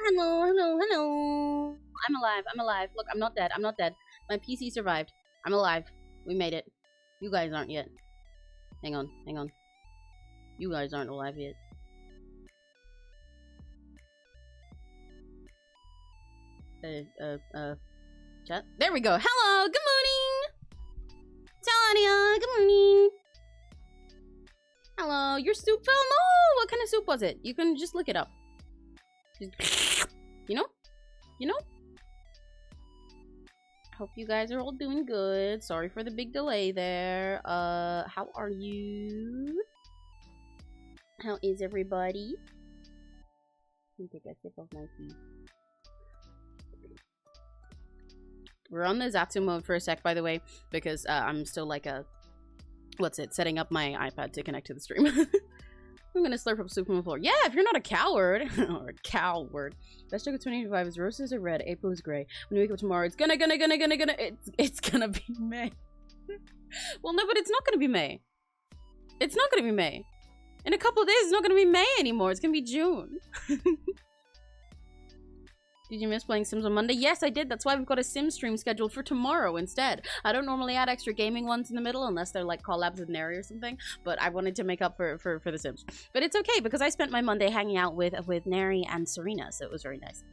Hello, hello, hello. I'm alive, I'm alive. Look, I'm not dead, I'm not dead. My PC survived. I'm alive. We made it. You guys aren't yet. Hang on, hang on. You guys aren't alive yet. Chat? There we go. Hello, good morning! Tanya, good morning! Hello, your soup fell? No! What kind of soup was it? You can just look it up. You know? You know? Hope you guys are all doing good. Sorry for the big delay there. How are you? How is everybody? Let me take a sip of my tea. We're on the Zatsu mode for a sec, by the way, because I'm still like setting up my iPad to connect to the stream. I'm gonna slurp up soup from the floor. Yeah, if you're not a coward, or a coward. Best joke of 2025 is roses are red, April is gray. When you wake up tomorrow, it's gonna be May. Well, no, but it's not gonna be May. It's not gonna be May. In a couple of days, it's not gonna be May anymore. It's gonna be June. Did you miss playing Sims on Monday? Yes, I did. That's why we've got a Sims stream scheduled for tomorrow instead. I don't normally add extra gaming ones in the middle unless they're like collabs with Neri or something, but I wanted to make up for the Sims. But it's okay because I spent my Monday hanging out with Neri and Serena, so it was very nice.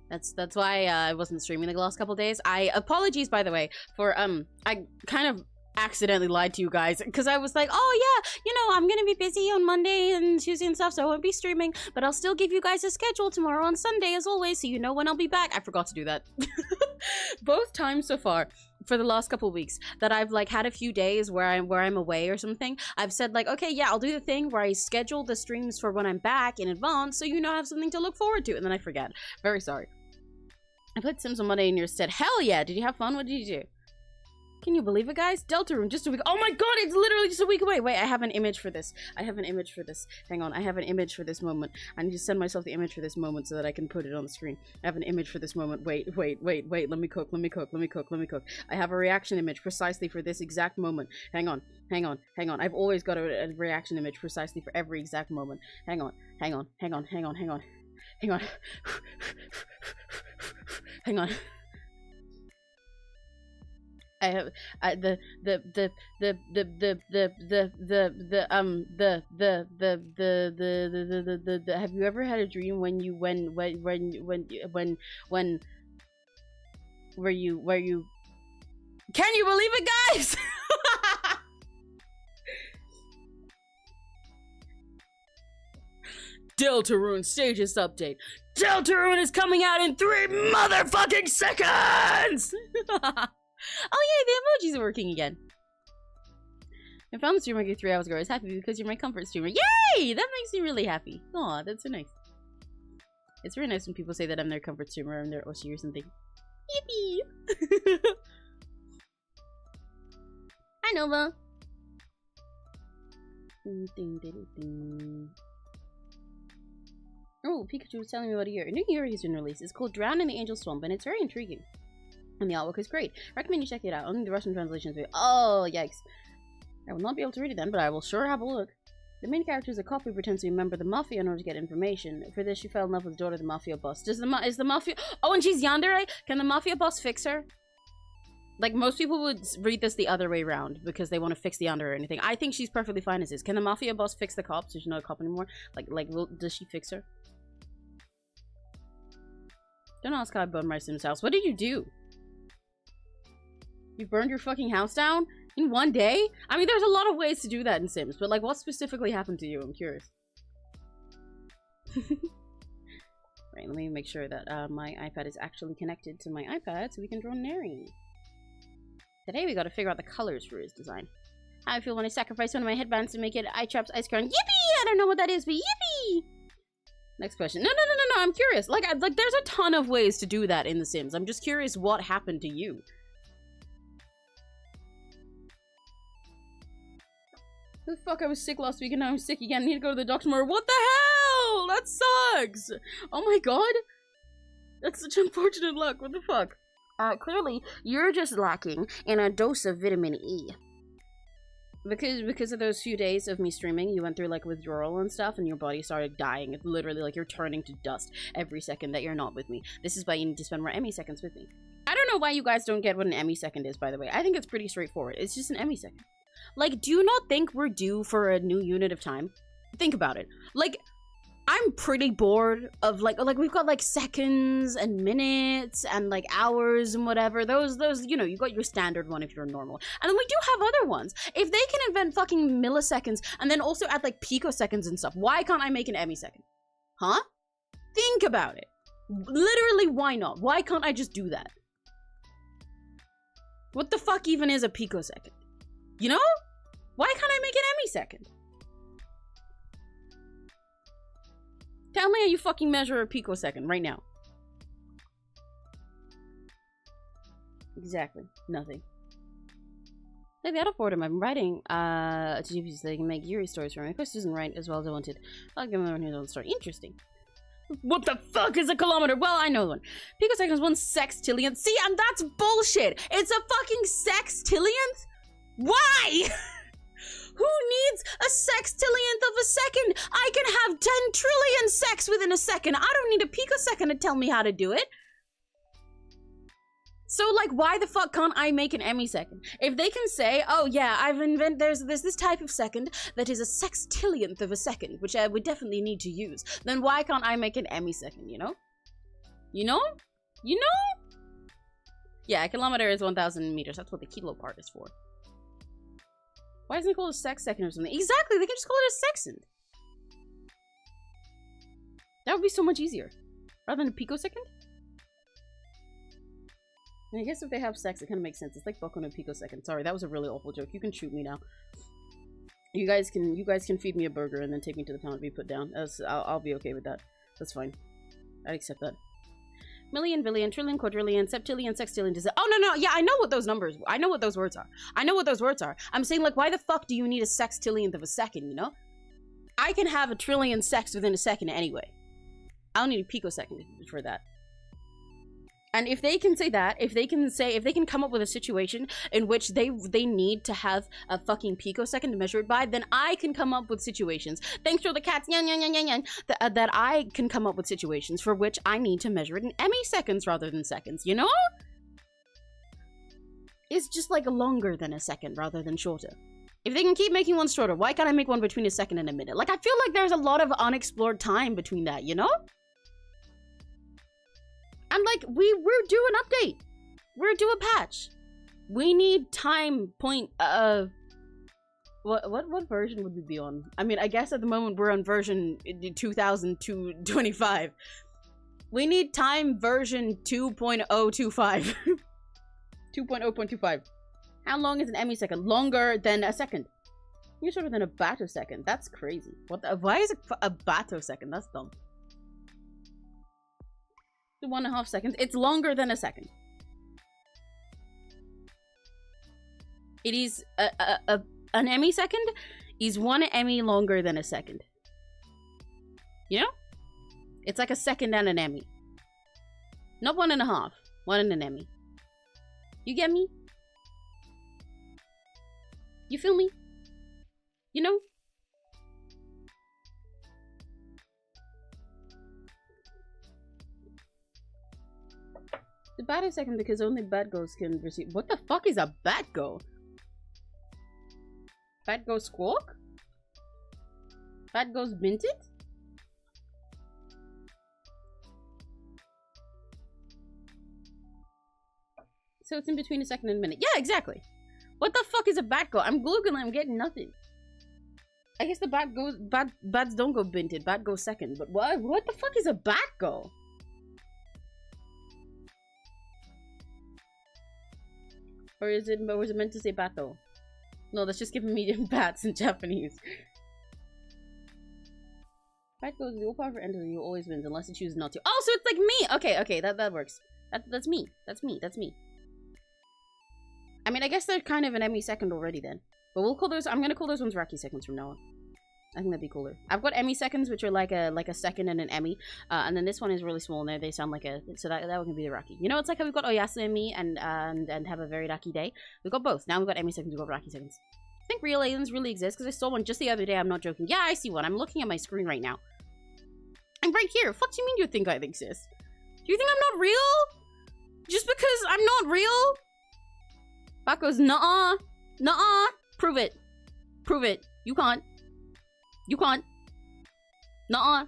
That's why I wasn't streaming the last couple days. Apologies, by the way, for I kind of accidentally lied to you guys because I was like, oh yeah, you know, I'm gonna be busy on Monday and Tuesday and stuff, so I won't be streaming, but I'll still give you guys a schedule tomorrow on Sunday as always, so you know when I'll be back. I forgot to do that. Both times so far for the last couple weeks that I've like had a few days where I'm away or something, I've said like, okay, yeah, I'll do the thing where I schedule the streams for when I'm back in advance, so you know I have something to look forward to, and then I forget. Very sorry. I played Sims on Monday in your stead. Hell yeah! Did you have fun? What did you do? Can you believe it, guys? Deltarune, just a week. Oh my god, it's literally just a week away. Wait, I have an image for this. I have an image for this. Hang on, I have an image for this moment. I need to send myself the image for this moment so that I can put it on the screen. I have an image for this moment. Wait. Let me cook. I have a reaction image precisely for this exact moment. Hang on. I've always got a reaction image precisely for every exact moment. Hang on. Hang on. I have have you ever had a dream where you can you believe it, guys? Deltarune status update. Deltarune is coming out in 3 motherfucking seconds. Oh yay, the emojis are working again. I found the streamer like 3 hours ago. I was happy because you're my comfort streamer. Yay! That makes me really happy. Aw, that's so nice. It's really nice when people say that I'm their comfort streamer and their 𝘆cie or something. Yippee! Hi, Nova! Oh, Pikachu was telling me about a new year has been released. It's called Drown in the Angel Swamp, and it's very intriguing. And the artwork is great. I recommend you check it out. Only the Russian translation is oh, yikes. I will not be able to read it then, but I will sure have a look. The main character is a cop who pretends to be a member of the Mafia in order to get information. For this, she fell in love with the daughter of the Mafia boss. Is the Mafia... Oh, and she's yandere? Can the Mafia boss fix her? Like, most people would read this the other way around because they want to fix the yandere or anything. I think she's perfectly fine as is. Can the Mafia boss fix the cop so she's not a cop anymore? Does she fix her? Don't ask how I burned my Sim's house. What did you do? You burned your fucking house down? In 1 day? I mean, there's a lot of ways to do that in Sims, but like, what specifically happened to you? I'm curious. Right, let me make sure that my iPad is actually connected to my iPad so we can draw Neri. Today we gotta figure out the colors for his design. How I feel when I sacrifice one of my headbands to make it iChop's ice crown. Yippee! I don't know what that is, but yippee! Next question. No, I'm curious. Like, there's a ton of ways to do that in The Sims. I'm just curious what happened to you. The fuck, I was sick last week and now I'm sick again. I need to go to the doctor tomorrow. What the hell? That sucks! Oh my god. That's such unfortunate luck. What the fuck? Clearly, you're just lacking in a dose of vitamin E. Because of those few days of me streaming, you went through like withdrawal and stuff, and your body started dying. It's literally like you're turning to dust every second that you're not with me. This is why you need to spend more 𝘆seconds with me. I don't know why you guys don't get what an 𝘆second is, by the way. I think it's pretty straightforward. It's just an 𝘆second. Like, do you not think we're due for a new unit of time? Think about it. Like, I'm pretty bored of like we've got like seconds and minutes and like hours and whatever. Those, you know, you got your standard one if you're normal. And then we do have other ones. If they can invent fucking milliseconds and then also add like picoseconds and stuff, why can't I make an 𝘆second? Huh? Think about it. Literally, why not? Why can't I just do that? What the fuck even is a picosecond? You know? Why can't I make an 𝘆second? Tell me how you fucking measure a picosecond right now. Exactly. Nothing. Maybe out of boredom, I'm writing to GPs so they can make Yuri stories for me. My quest isn't right as well as I wanted. I'll give them a story. Interesting. What the fuck is a kilometer? Well, I know one. Picosecond is 1 sextillionth. See, and that's bullshit. It's a fucking sextillionth? Why? Who needs a sextillionth of a second? I can have 10 trillion sex within a second. I don't need a picosecond to tell me how to do it. So, like, why the fuck can't I make an 𝘆second? If they can say, oh yeah, I've invented, there's this type of second that is a sextillionth of a second, which I would definitely need to use, then why can't I make an 𝘆second, you know? You know? You know? Yeah, a kilometer is 1,000 meters. That's what the kilo part is for. Why isn't it called a sexsecond or something? Exactly, they can just call it a sextant. That would be so much easier. Rather than a picosecond? I guess if they have sex, it kind of makes sense. It's like buck on a picosecond. Sorry, that was a really awful joke. You can shoot me now. You guys can feed me a burger and then take me to the town to be put down. I'll be okay with that. That's fine. I'd accept that. Million, billion, trillion, quadrillion, septillion, sextillion, oh, no, yeah, I know what those numbers, I know what those words are. I know what those words are. I'm saying, like, why the fuck do you need a sextillionth of a second, you know? I can have a trillion sex within a second anyway. I don't need a picosecond for that. And if they can say that, if they can come up with a situation in which they need to have a fucking picosecond to measure it by, then I can come up with situations. Thanks for the cats, that I can come up with situations for which I need to measure it in 𝘆seconds rather than seconds, you know? It's just like longer than a second rather than shorter. If they can keep making one shorter, why can't I make one between a second and a minute? Like, I feel like there's a lot of unexplored time between that, you know? And like, we're due an update. We're due a patch. We need time point, what version would we be on? I mean, I guess at the moment we're on version 2025. We need time version 2.025. 2.0.25. How long is an 𝘆second? Longer than a second. You're shorter than a battosecond. That's crazy. What the, why is it a battosecond? That's dumb. 1.5 seconds. It's longer than a second. It is an 𝘆second is 1 𝘆 longer than a second. You know? It's like a second and an 𝘆. Not 1.5. 1 and an 𝘆. You get me? You feel me? You know? The battosecond because only bad ghosts can receive. What the fuck is a bad ghost? Bad ghost squawk? Bad ghost minted? So it's in between a second and a minute. Yeah, exactly. What the fuck is a bad ghost? I'm googling, I'm getting nothing. I guess the bads don't go binted. Bad goes second. But what the fuck is a bad go? Or is it meant to say bato? No, that's just giving me bats in Japanese. Bat goes the power entity, you always wins unless it chooses not to. Oh, so it's like me! Okay, that works. That's me. That's me. I mean, I guess they're kind of an 𝘆second already then. But we'll call those, I'm gonna call those ones Raki seconds from now on. I think that'd be cooler. I've got 𝘆seconds, which are like a second and an 𝘆. And then this one is really small, and they sound like a, so that one can be the Raki. You know, it's like how we've got Oyasu and me and have a very Raki day. We've got both. Now we've got 𝘆seconds, we've got Raki seconds. Think real aliens really exist? Because I saw one just the other day. I'm not joking. Yeah, I see one. I'm looking at my screen right now. I'm right here. What do you mean you think I exist? Do you think I'm not real? Just because I'm not real? Back goes, nuh-uh. Nuh-uh. Prove it. Prove it. You can't. You can't. Nuh-uh.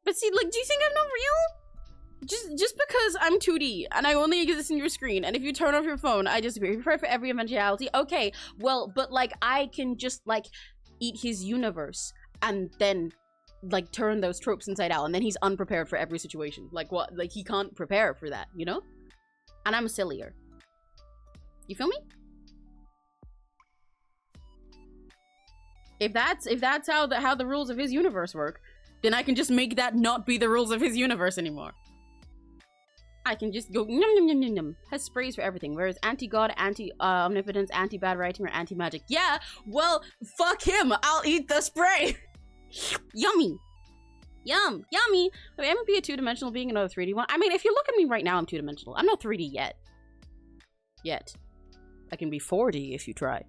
But see, like, do you think I'm not real? Just because I'm 2D and I only exist in your screen, and if you turn off your phone, I just appear. Prepare for every eventuality. Okay, well, but like, I can just like eat his universe and then like turn those tropes inside out, and then he's unprepared for every situation. Like what? Like he can't prepare for that, you know? And I'm sillier. You feel me? If that's how the rules of his universe work, then I can just make that not be the rules of his universe anymore. I can just go num num num num num. Has sprays for everything. Whereas anti-god, anti-omnipotence, anti-bad writing, or anti-magic. Yeah, well, fuck him. I'll eat the spray. Yummy. Yum. Yummy. Wait, I'm gonna be a two-dimensional being, another 3D one. I mean, if you look at me right now, I'm two-dimensional. I'm not 3D yet. Yet. I can be 4D if you try.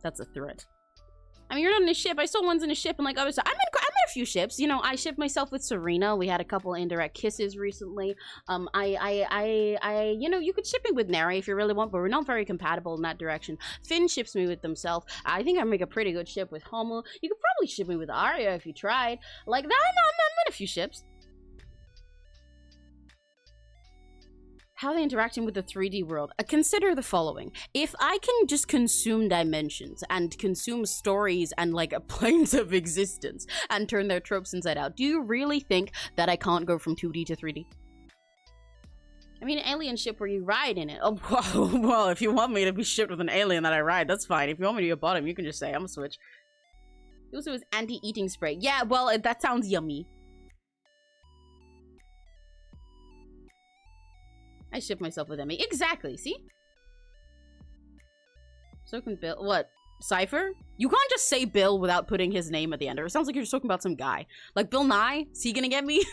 That's a threat. I mean, you're not in a ship. I saw one's in a ship and like other stuff. I'm in a few ships. You know, I shipped myself with Serena. We had a couple indirect kisses recently. You know, you could ship me with Neri if you really want, but we're not very compatible in that direction. Finn ships me with himself. I think I make a pretty good ship with Homo. You could probably ship me with Arya if you tried. Like that, I'm in a few ships. How are they interacting with the 3D world? Consider the following. If I can just consume dimensions and consume stories and like planes of existence and turn their tropes inside out, do you really think that I can't go from 2D to 3D? I mean, an alien ship where you ride in it. Oh, well, if you want me to be shipped with an alien that I ride, that's fine. If you want me to be a bottom, you can just say, I'm gonna switch. It also was anti-eating spray. Yeah, well, that sounds yummy. I ship myself with Emmy. Exactly, see? So can Bill. What? Cypher? You can't just say Bill without putting his name at the end. Or it sounds like you're just talking about some guy. Like Bill Nye? Is he gonna get me?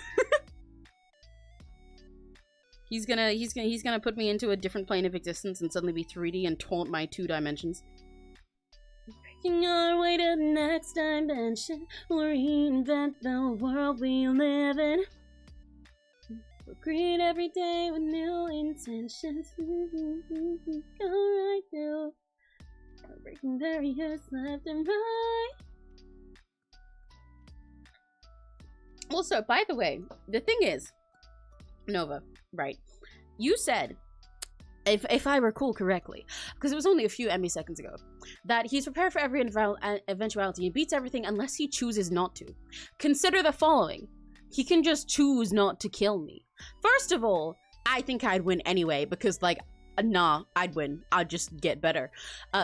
He's gonna put me into a different plane of existence and suddenly be 3D and taunt my 2 dimensions. Breaking our way to the next dimension. We'll reinvent the world we live in. We'll greet every day with new intentions. Go right through. We're breaking barriers left and right. Also, by the way, the thing is, Nova, right? You said, if I recall correctly, because it was only a few Emmy seconds ago, that he's prepared for every eventuality. He beats everything unless he chooses not to. Consider the following. He can just choose not to kill me. First of all, I think I'd win anyway, because, like, nah, I'd win. I'd just get better.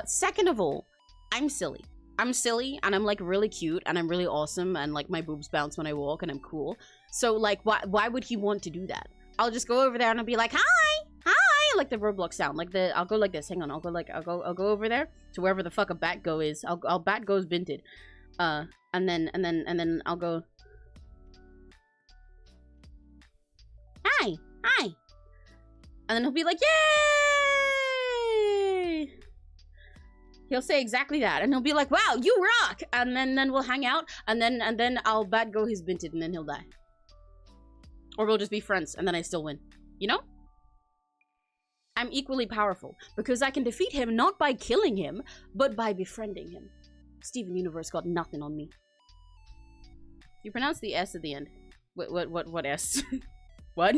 Second of all, I'm silly. I'm silly, and I'm, like, really cute, and I'm really awesome, and, like, my boobs bounce when I walk, and I'm cool. So, like, why would he want to do that? I'll just go over there, and I'll be like, hi! Hi! Like the Roblox sound. Like, I'll go like this. Hang on, I'll go over there to wherever the fuck a bat go is. I'll bat goes binted. And then I'll go... Hi! Hi! And then he'll be like, yay! He'll say exactly that, and he'll be like, wow, you rock! And then we'll hang out, and then I'll bad go his binted, and then he'll die. Or we'll just be friends, and then I still win. You know? I'm equally powerful, because I can defeat him not by killing him, but by befriending him. Steven Universe got nothing on me. You pronounce the S at the end. What S? What?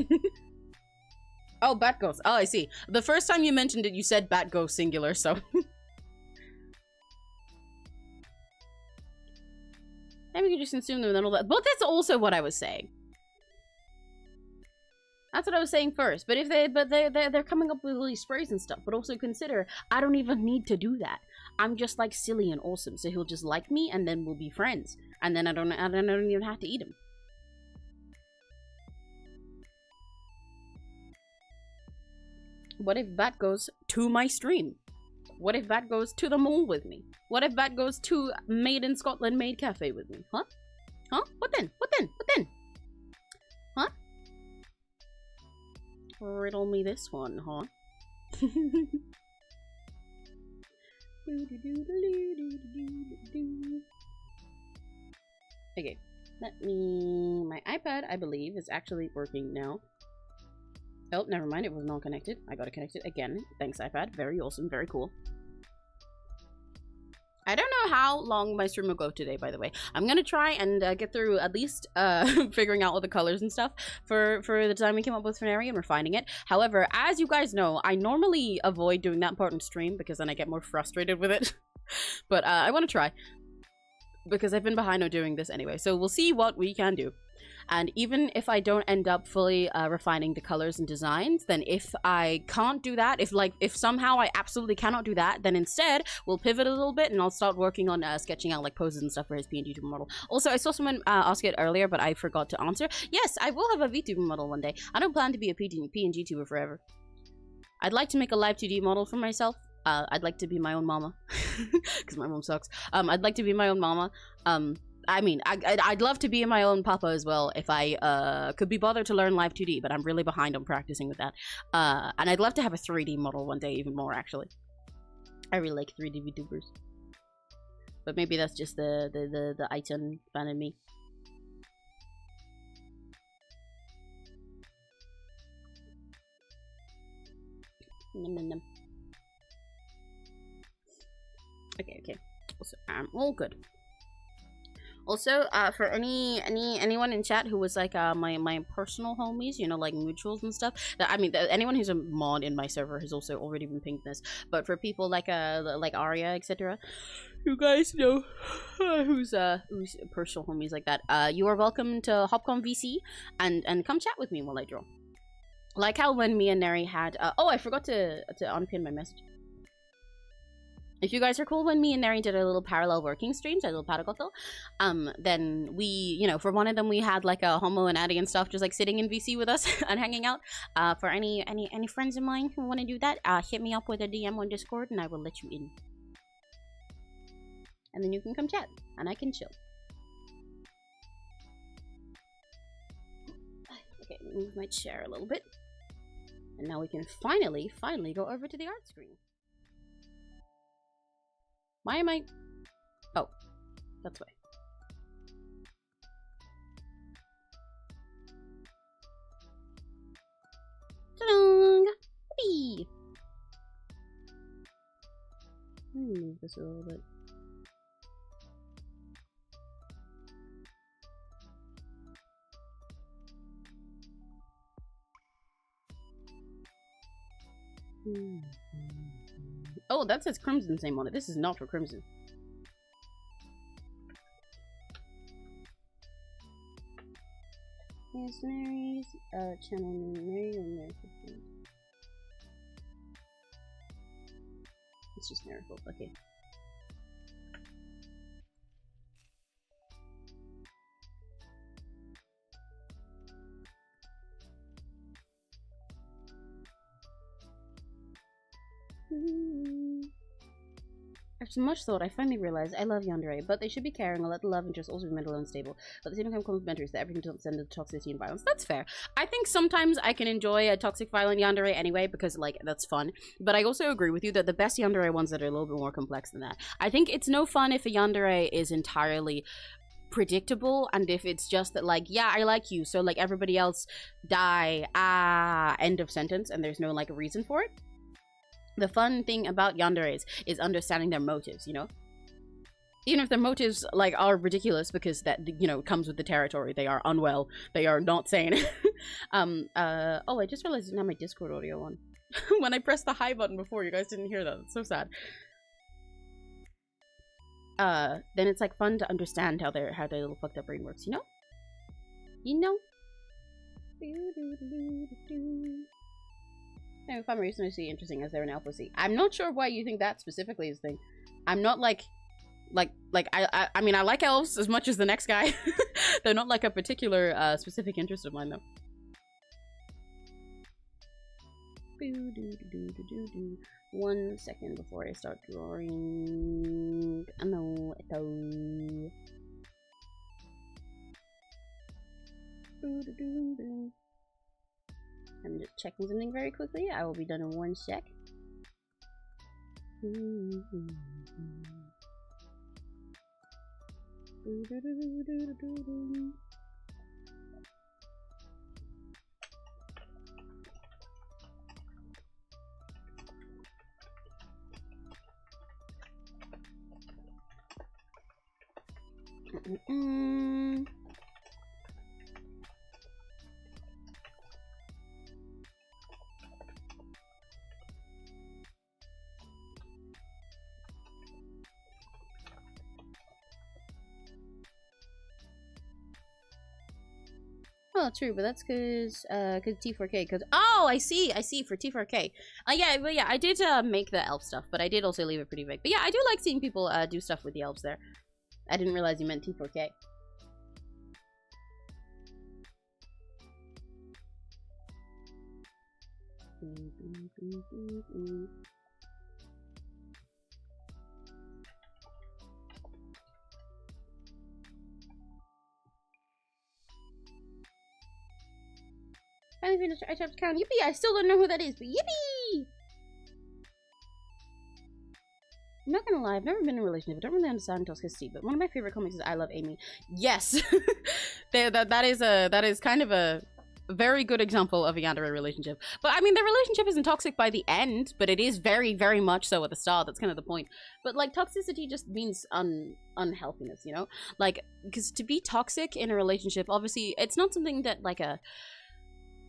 Oh, bat ghost. Oh, I see. The first time you mentioned it, you said bat ghost singular, so... Maybe we could just consume them and then all that. But that's also what I was saying. That's what I was saying first. But if they're coming up with all these sprays and stuff. But also consider, I don't even need to do that. I'm just like silly and awesome. So he'll just like me and then we'll be friends. And then I don't even have to eat him. What if Bat goes to my stream? What if Bat goes to the mall with me? What if Bat goes to Made in Scotland Maid Cafe with me? Huh? Huh? What then? What then? What then? Huh? Riddle me this one, huh? Okay, let me... My iPad, I believe, is actually working now. Oh, never mind, it was not connected. I got it connected again. Thanks, iPad. Very awesome, very cool. I don't know how long my stream will go today, by the way. I'm gonna try and get through at least figuring out all the colors and stuff for the design we came up with for Neri and refining it. However, as you guys know, I normally avoid doing that part in stream because then I get more frustrated with it. But I want to try because I've been behind on doing this anyway. So we'll see what we can do. And even if I don't end up fully refining the colors and designs, then if I can't do that, if somehow I absolutely cannot do that, then instead we'll pivot a little bit and I'll start working on sketching out like poses and stuff for his PNG tuber model. Also, I saw someone ask it earlier, but I forgot to answer. Yes, I will have a VTuber model one day. I don't plan to be a PNG tuber forever. I'd like to make a live 2D model for myself. I'd like to be my own mama, because my mom sucks. I'd like to be my own mama. I mean, I'd love to be my own papa as well if I could be bothered to learn live 2D, but I'm really behind on practicing with that. And I'd love to have a 3D model one day, even more actually. I really like 3D VTubers, but maybe that's just the item fan in me. Okay. Also, I'm all good. Also, for anyone in chat who was like my personal homies, you know, like mutuals and stuff. I mean, anyone who's a mod in my server has also already been pinged this. But for people like Arya, etc., you guys know who's personal homies like that. You are welcome to Hopcom VC and come chat with me while I draw. Like how when me and Neri had. Oh, I forgot to unpin my message. If you guys are cool when me and Neri did a little parallel working streams, a little patagoto, then we, you know, for one of them we had like a Homo and Addy and stuff just like sitting in VC with us and hanging out. For any friends of mine who want to do that, hit me up with a DM on Discord and I will let you in. And then you can come chat and I can chill. Okay, move my chair a little bit. And now we can finally go over to the art screen. Why am I... Oh, that's why. Ta-da! Whee! Let me move this a little bit. Oh, that says Crimson same on it. This is not for Crimson. Mercenaries, channel name, it's just Miracle, okay. After much thought, I finally realized I love yandere, but they should be caring and let the love interest also be mental and stable. But at the same time, complementary so that everything doesn't send to toxicity and violence. That's fair. I think sometimes I can enjoy a toxic, violent yandere anyway, because, like, that's fun. But I also agree with you that the best yandere are ones that are a little bit more complex than that. I think it's no fun if a yandere is entirely predictable and if it's just that, like, yeah, I like you, so, like, everybody else die, end of sentence, and there's no, like, reason for it. The fun thing about yanderes is understanding their motives, you know? Even if their motives, like, are ridiculous because that, you know, comes with the territory. They are unwell. They are not sane. Oh, I just realized I didn't have my Discord audio on. When I pressed the hi button before, you guys didn't hear that. It's so sad. Then it's, like, fun to understand how their little fucked up brain works, you know? You know? No, if I'm reasonably interesting as they're an 𝘆cie. I'm not sure why you think that specifically is the thing. I'm not like I mean, I like elves as much as the next guy. They're not like a particular specific interest of mine though. 1 second before I start drawing. No, I'm just checking something very quickly. I will be done in 1 sec. Oh, true, but that's cause T4K. Cause oh, I see for T4K. Yeah, but yeah, I did make the elf stuff, but I did also leave it pretty vague. But yeah, I do like seeing people do stuff with the elves there. I didn't realize you meant T4K. Finally finished I typed count. Yippee! I still don't know who that is, but yippee! I'm not gonna lie, I've never been in a relationship. I don't really understand toxicity, but one of my favorite comics is I Love Amy. Yes! that is kind of a very good example of a Yandere relationship. But I mean, the relationship isn't toxic by the end, but it is very, very much so at the start. That's kind of the point. But like, toxicity just means unhealthiness, you know? Like, because to be toxic in a relationship, obviously, it's not something that like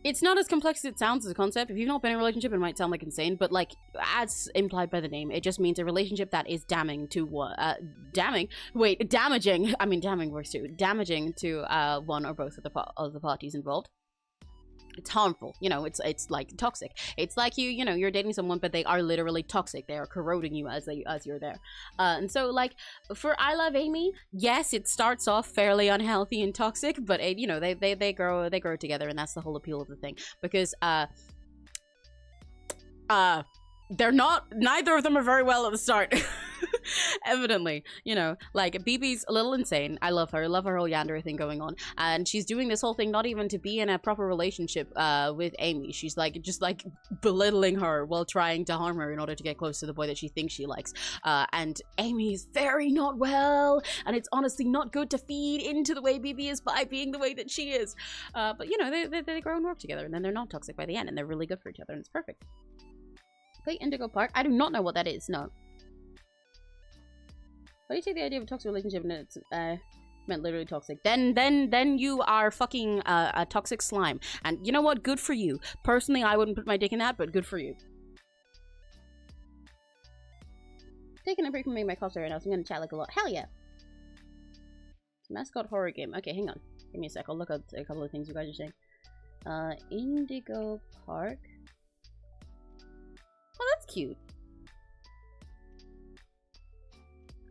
it's not as complex as it sounds as a concept. If you've not been in a relationship, it might sound like insane, but like, as implied by the name, it just means a relationship that is damaging to damaging, I mean, damning works too, damaging to one or both of the parties involved. It's harmful, you know, it's like toxic. It's like you know, you're dating someone, but they are literally toxic. They are corroding you as you're there. And so like for I Love Amy, yes, it starts off fairly unhealthy and toxic, but it, you know, they grow together, and that's the whole appeal of the thing. Because neither of them are very well at the start. Evidently, you know, like BB's a little insane. I love her whole Yandere thing going on, and she's doing this whole thing not even to be in a proper relationship with Amy. She's like just like belittling her while trying to harm her in order to get close to the boy that she thinks she likes. And Amy is very not well, and it's honestly not good to feed into the way BB is by being the way that she is. But you know, they grow and work together, and then they're not toxic by the end, and they're really good for each other, and it's perfect. Play Indigo Park. I do not know what that is. No. What do you take the idea of a toxic relationship and it's meant literally toxic? Then you are fucking a toxic slime. And you know what? Good for you. Personally, I wouldn't put my dick in that, but good for you. Taking a break from making my cosplay right now, so I'm gonna chat like a lot. Hell yeah! Mascot horror game. Okay, hang on. Give me a sec. I'll look up a couple of things you guys are saying. Indigo Park. Oh, that's cute.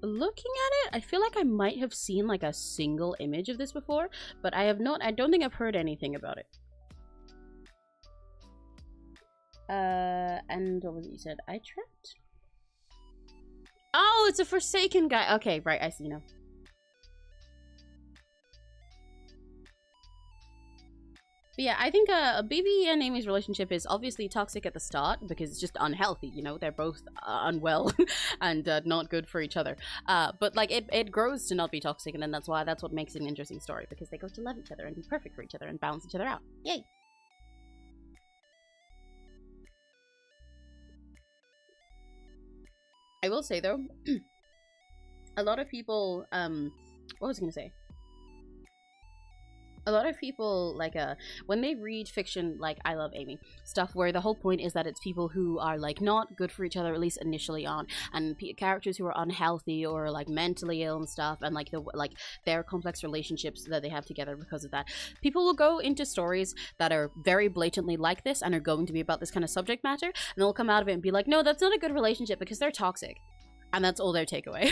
Looking at it, I feel like I might have seen like a single image of this before, but I have not. I don't think I've heard anything about it. And what was it you said? I tripped? Oh, it's a Forsaken guy. Okay, right, I see now. But yeah, I think BB and Amy's relationship is obviously toxic at the start because it's just unhealthy, you know? They're both unwell and not good for each other. But like it grows to not be toxic, and then that's what makes it an interesting story, because they go to love each other and be perfect for each other and balance each other out. Yay! I will say though, a lot of people what was I gonna say? A lot of people, like, when they read fiction like I Love Amy, stuff where the whole point is that it's people who are, like, not good for each other, at least initially on, and characters who are unhealthy or, like, mentally ill and stuff, and, like, their complex relationships that they have together because of that. People will go into stories that are very blatantly like this and are going to be about this kind of subject matter, and they'll come out of it and be like, no, that's not a good relationship because they're toxic. And that's all their takeaway.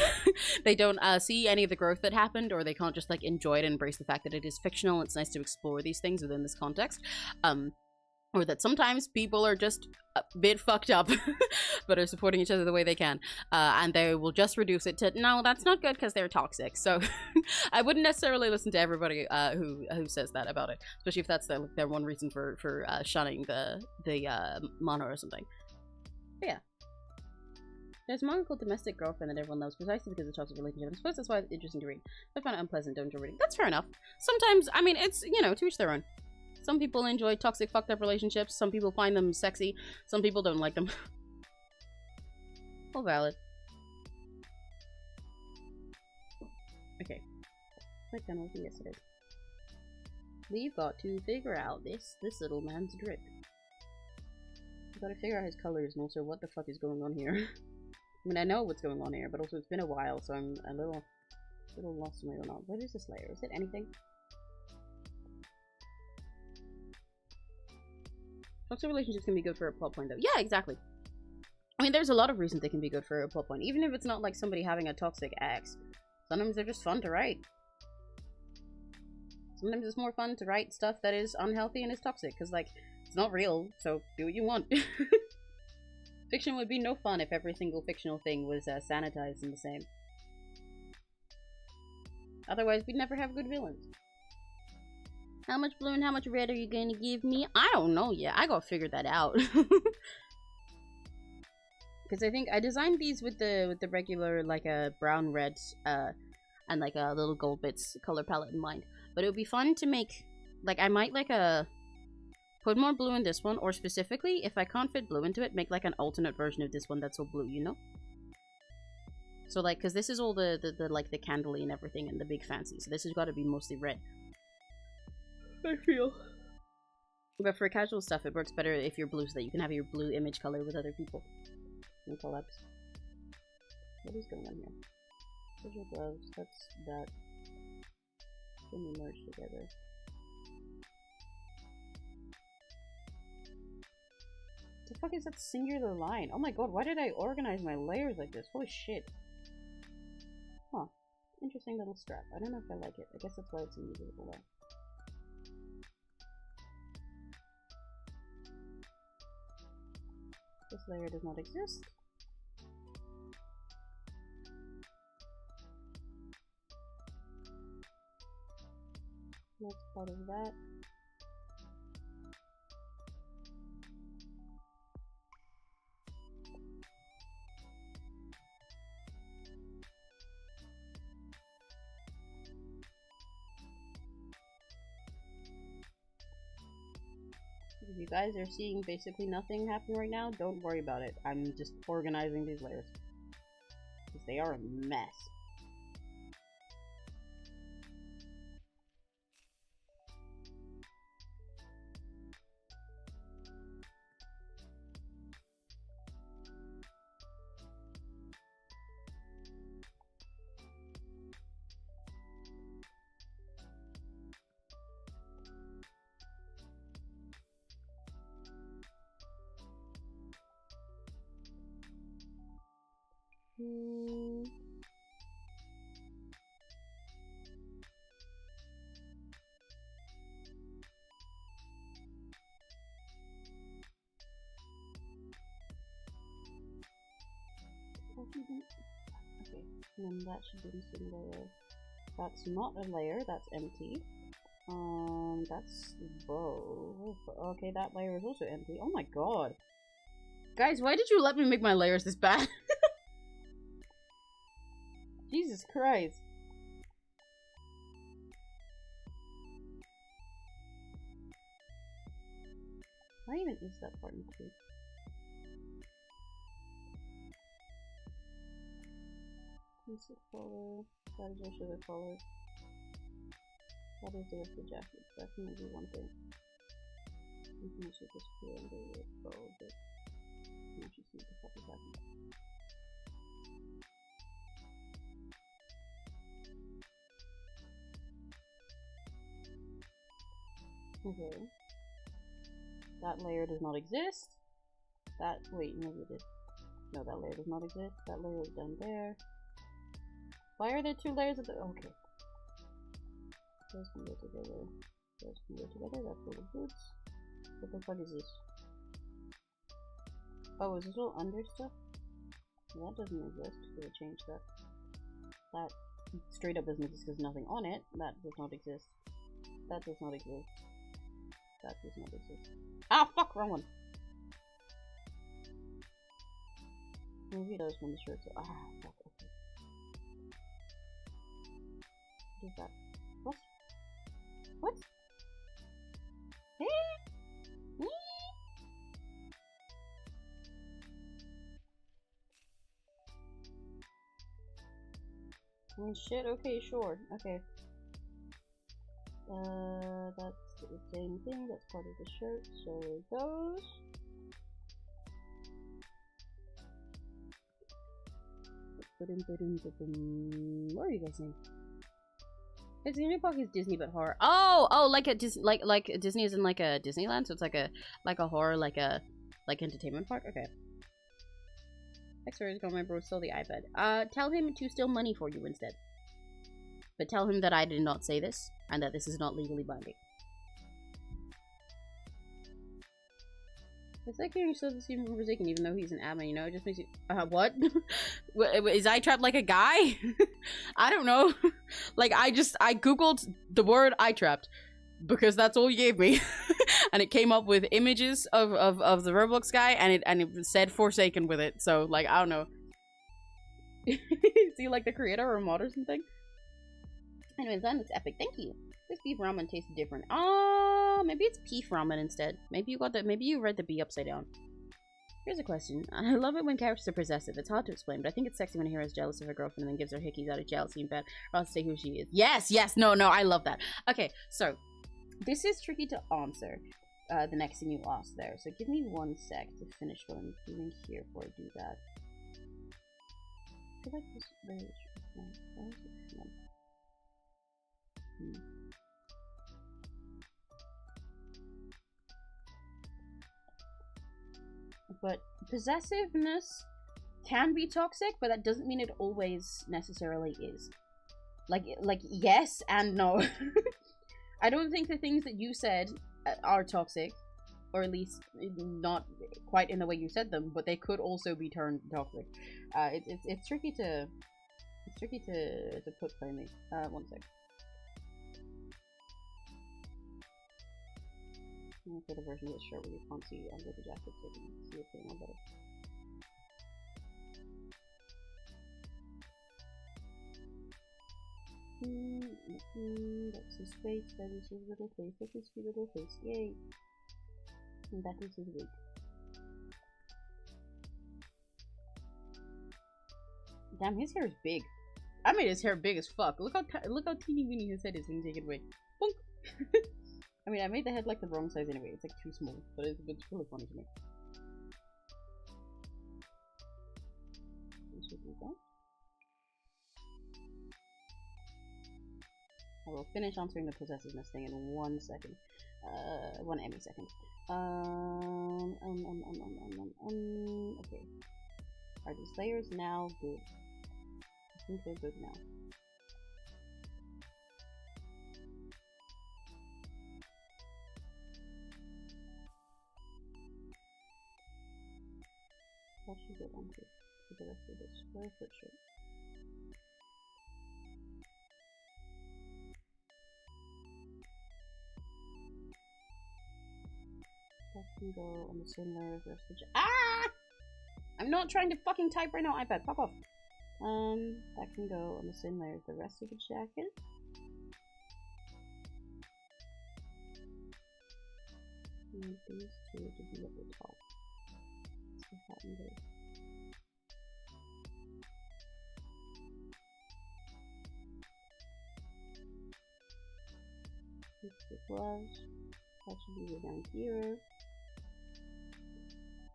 They don't see any of the growth that happened, or they can't just like enjoy it and embrace the fact that it is fictional. It's nice to explore these things within this context. Or that sometimes people are just a bit fucked up, but are supporting each other the way they can. And they will just reduce it to, no, that's not good because they're toxic. So I wouldn't necessarily listen to everybody who says that about it, especially if that's their one reason for shunning the mono or something. But yeah. There's a manga called Domestic Girlfriend that everyone knows precisely because of the toxic relationship. I suppose that's why it's interesting to read. I find it unpleasant, don't enjoy reading. That's fair enough. Sometimes, I mean, it's, you know, to each their own. Some people enjoy toxic, fucked up relationships. Some people find them sexy. Some people don't like them. All valid. Okay. Like done with yesterday. We've got to figure out this little man's drip. We've got to figure out his colors and also what the fuck is going on here. I mean, I know what's going on here, but also it's been a while, so I'm a little lost in my own. What is this layer? Is it anything? Toxic relationships can be good for a plot point, though. Yeah, exactly. I mean, there's a lot of reasons they can be good for a plot point, even if it's not like somebody having a toxic ex. Sometimes they're just fun to write. Sometimes it's more fun to write stuff that is unhealthy and is toxic, because, like, it's not real, so do what you want. Fiction would be no fun if every single fictional thing was sanitized and the same. Otherwise, we'd never have good villains. How much blue and how much red are you going to give me? I don't know yet. I gotta figure that out. Because I think I designed these with the regular, like, a brown, red, and, like, a little gold bits color palette in mind. But it would be fun to make, like, I might, like, put more blue in this one, or specifically, if I can't fit blue into it, make, like, an alternate version of this one that's all blue, you know? So, like, because this is all the like, the candle and everything, and the big fancy, so this has got to be mostly red. I feel. But for casual stuff, it works better if you're blue, so that you can have your blue image color with other people. And collabs. What is going on here? Those are gloves, that's that. Then we merge together. The fuck is that singular line? Oh my god, why did I organize my layers like this? Holy shit. Huh. Interesting little strap. I don't know if I like it. I guess that's why it's a usable way. This layer does not exist. That's part of that. If you guys are seeing basically nothing happen right now, don't worry about it. I'm just organizing these layers. Because they are a mess. Okay, and then that should be the same layer. That's not a layer, that's empty. That's bow. Okay, that layer is also empty. Oh my god. Guys, why did you let me make my layers this bad? Jesus Christ. Why even is that part included? Basic color, that is also the color. That is the rest of the jacket. That can be one thing. You can also just put it under the bow a bit. You should see what the fuck is happening. Okay. That layer does not exist. That, wait, maybe it did. No, that layer does not exist. That layer is down there. Why are there two layers of the, okay. Those can go together. Those can go together. That's for the boots. What the fuck is this? Oh, is this all under stuff? That doesn't exist, so we change that. That straight up doesn't exist because nothing on it. That does not exist. That does not exist. That does not exist. Ah, fuck! Wrong one! Maybe it does from the shirt. So, fuck. Okay. What is that? What? What? Hey? Oh shit, okay, sure. Okay. That's the same thing, that's part of the shirt, so it goes. What are you guys saying? It's Disney Park is Disney but horror. Oh, like a like Disney is in like a Disneyland, so it's like a horror, like entertainment park. Okay. X-rays got my bro stole the iPad. Tell him to steal money for you instead. But tell him that I did not say this, and that this is not legally binding. It's like hearing so this even forsaken, even though he's an admin, you know? It just makes you... what? Is I trapped like a guy? I don't know. Like, I googled the word I trapped. Because that's all you gave me. And it came up with images of the Roblox guy, and it said Forsaken with it. So, like, I don't know. Is he like the creator or a mod or something? Anyways, then it's epic. Thank you. This beef ramen tastes different. Maybe it's beef ramen instead. Maybe you read the B upside down. Here's a question. I love it when characters are possessive. It's hard to explain, but I think it's sexy when a hero is jealous of her girlfriend and then gives her hickeys out of jealousy in bed, or else say who she is. Yes, no, I love that. Okay, so this is tricky to answer. The next thing you asked there. So give me 1 sec to finish what I'm doing here before I do that. I feel like this very But possessiveness can be toxic, but that doesn't mean it always necessarily is. Like yes and no. I don't think the things that you said are toxic, or at least not quite in the way you said them, but they could also be turned toxic. It's tricky to put plainly. 1 sec. I'm gonna put a version of this shirt where you can't see under the jacket so you can see it a little better. That's his face, that is his little face, that is his little face, yay! And that is his wig. Damn, his hair is big. I made his hair big as fuck. Look how teeny weeny his head is when you take it away. Bonk! I mean, I made the head like the wrong size anyway. It's like too small, but it's really funny to me. I will finish answering the possessiveness thing in 1 second. 1 Emmy second. Okay. Are these layers now good? I think they're good now. That should go on to the rest of this square foot shirt. That can go on the same layer as the rest of the jacket. I'm not trying to fucking type right now, iPad. Fuck off. That can go on the same layer as the rest of the jacket. And these two to be at the top. The gloves. That should be way down here.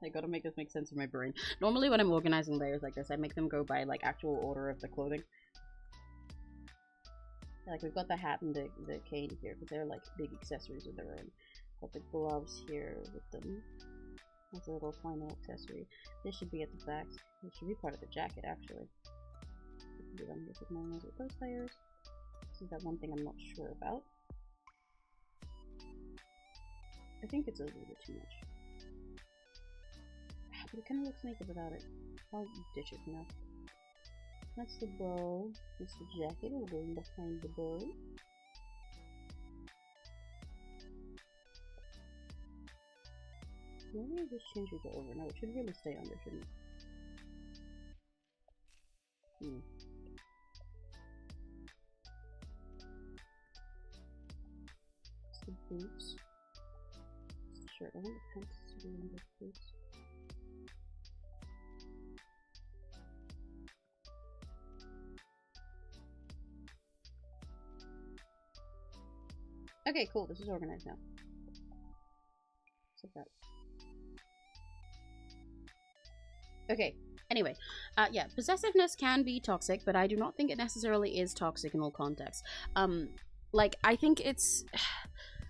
I gotta make this make sense in my brain. Normally when I'm organizing layers like this, I make them go by like actual order of the clothing. Like we've got the hat and the cane here, because they're like big accessories of their own. Got the gloves here with them. That's a little final accessory. This should be at the back. This should be part of the jacket, actually. With those layers. This is that one thing I'm not sure about. I think it's a little bit too much. But it kind of looks naked without it. I'll ditch it for now. That's the bow. That's the jacket. We'll go in behind the bow. Maybe this changes it over. No, it should really stay under, shouldn't it? Oops. Sure, I want the pants to be in this, please. Okay, cool. This is organized now. Except that. Okay. Anyway, yeah, possessiveness can be toxic, but I do not think it necessarily is toxic in all contexts. Like, I think it's...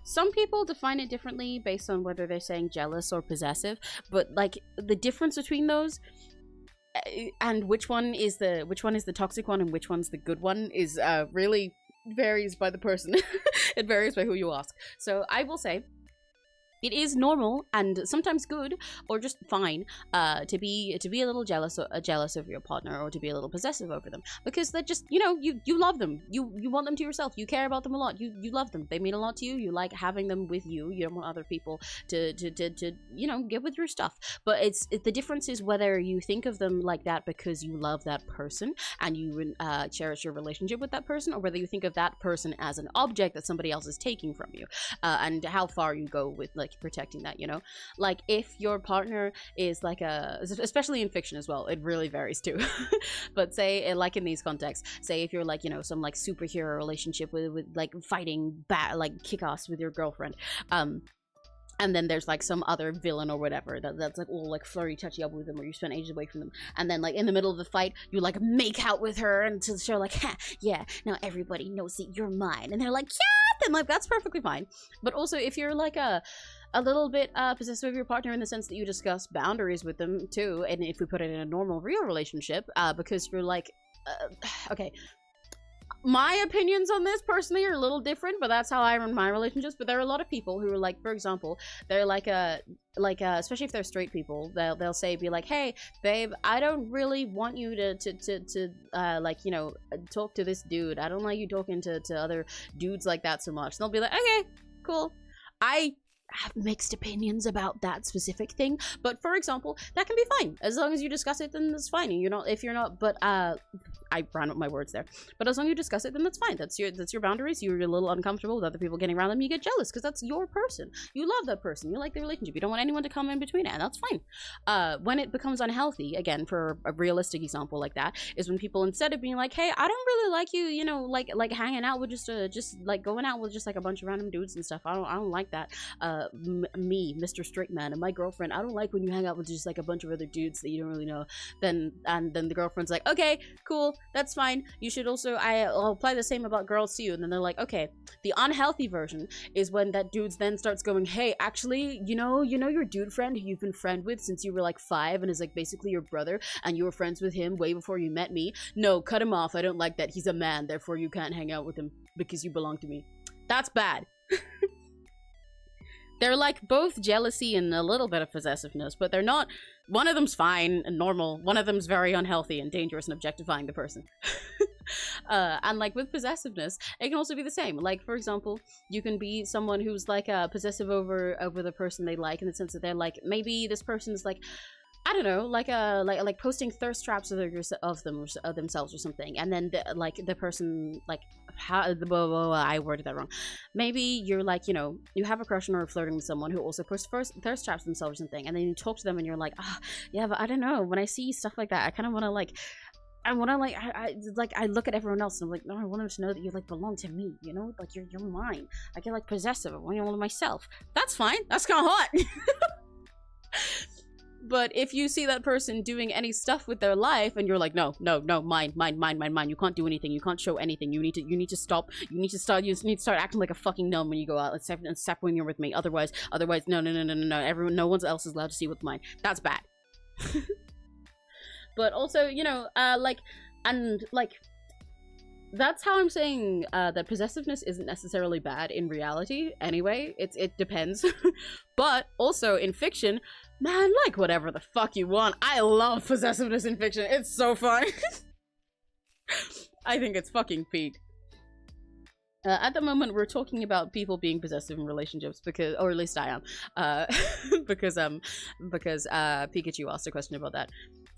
Some people define it differently based on whether they're saying jealous or possessive, but, like, the difference between those and which one is the toxic one and which one's the good one is really varies by the person. It varies by who you ask. So I will say it is normal and sometimes good or just fine to be a little jealous of your partner, or to be a little possessive over them, because they're just, you know, you love them, you want them to yourself, you care about them a lot, you love them, they mean a lot to you, you like having them with you, you don't want other people to you know, get with your stuff. But the difference is whether you think of them like that because you love that person and you cherish your relationship with that person, or whether you think of that person as an object that somebody else is taking from you, and how far you go with, like, protecting that, you know? Like, if your partner is like especially in fiction as well, it really varies too. But say, like in these contexts, say if you're like, you know, some like superhero relationship with like fighting like kick-ass with your girlfriend, and then there's like some other villain or whatever that's like all like flirty touchy up with them, or you spend ages away from them, and then like in the middle of the fight you like make out with her and to show like, ha, yeah, now everybody knows that you're mine, and they're like, yeah, then like that's perfectly fine. But also if you're like a little bit possessive of your partner in the sense that you discuss boundaries with them too, and if we put it in a normal real relationship, because you're like, okay, my opinions on this personally are a little different, but that's how I run my relationships. But there are a lot of people who are like, for example, they're like especially if they're straight people, they'll say, be like, hey babe, I don't really want you to like, you know, talk to this dude, I don't like you talking to other dudes like that so much. And they'll be like, okay, cool. I have mixed opinions about that specific thing, but for example, that can be fine as long as you discuss it. Then that's fine. You're not, if you're not, but I ran up my words there. But as long as you discuss it, then that's fine. That's your boundaries. You're a little uncomfortable with other people getting around them, you get jealous because that's your person. You love that person. You like the relationship. You don't want anyone to come in between it, and that's fine. When it becomes unhealthy, again, for a realistic example like that, is when people, instead of being like, hey, I don't really like you, you know, like hanging out with just like going out with just like a bunch of random dudes and stuff. I don't like that. Me, Mr. Straight Man, and my girlfriend, I don't like when you hang out with just like a bunch of other dudes that you don't really know. Then the girlfriend's like, okay, cool, that's fine. You should also, I'll apply the same about girls to you. And then they're like, okay. The unhealthy version is when that dude then starts going, hey, actually, you know your dude friend who you've been friend with since you were like 5 and is like basically your brother, and you were friends with him way before you met me? No, cut him off. I don't like that. He's a man, therefore you can't hang out with him because you belong to me. That's bad. They're like both jealousy and a little bit of possessiveness, but they're not. One of them's fine and normal. One of them's very unhealthy and dangerous and objectifying the person. And like with possessiveness, it can also be the same. Like, for example, you can be someone who's like possessive over the person they like, in the sense that they're like, maybe this person's like, I don't know, like posting thirst traps of themselves or something, and then the person like, I worded that wrong. Maybe you're like, you know, you have a crush on or flirting with someone who also posts thirst traps themselves or something, and then you talk to them and you're like, ah, yeah, but I don't know, when I see stuff like that, I kind of want to like, I look at everyone else and I'm like, no, I want them to know that you like belong to me, you know, like you're mine. I get like possessive. I want you all to myself. That's fine. That's kind of hot. But if you see that person doing any stuff with their life and you're like, no, mine, you can't do anything, you can't show anything, you need to stop, you need to start acting like a fucking gnome when you go out, except when you're with me, otherwise, no, no one else is allowed to see what's mine. That's bad. But also, you know, that's how I'm saying that possessiveness isn't necessarily bad in reality anyway. It depends. But also in fiction, man, like whatever the fuck you want. I love possessiveness in fiction. It's so fun. I think it's fucking peak. At the moment, we're talking about people being possessive in relationships because, or at least I am, because Pikachu asked a question about that.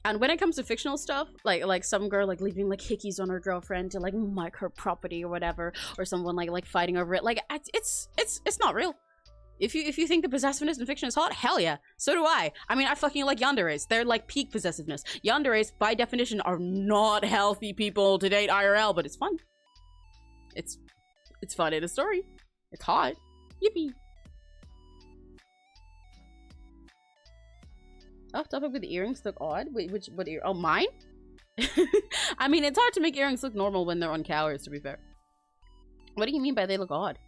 And when it comes to fictional stuff, like some girl like leaving like hickeys on her girlfriend to like mark her property or whatever, or someone like fighting over it, like it's not real. If you think the possessiveness in fiction is hot, hell yeah. So do I. I mean, I fucking like yanderes. They're like peak possessiveness. Yanderes, by definition, are not healthy people to date IRL, but it's fun. It's fun in a story. It's hot. Yippee. Off topic with the earrings look odd. Wait, what ear? Oh, mine? I mean, it's hard to make earrings look normal when they're on cowers, to be fair. What do you mean by they look odd?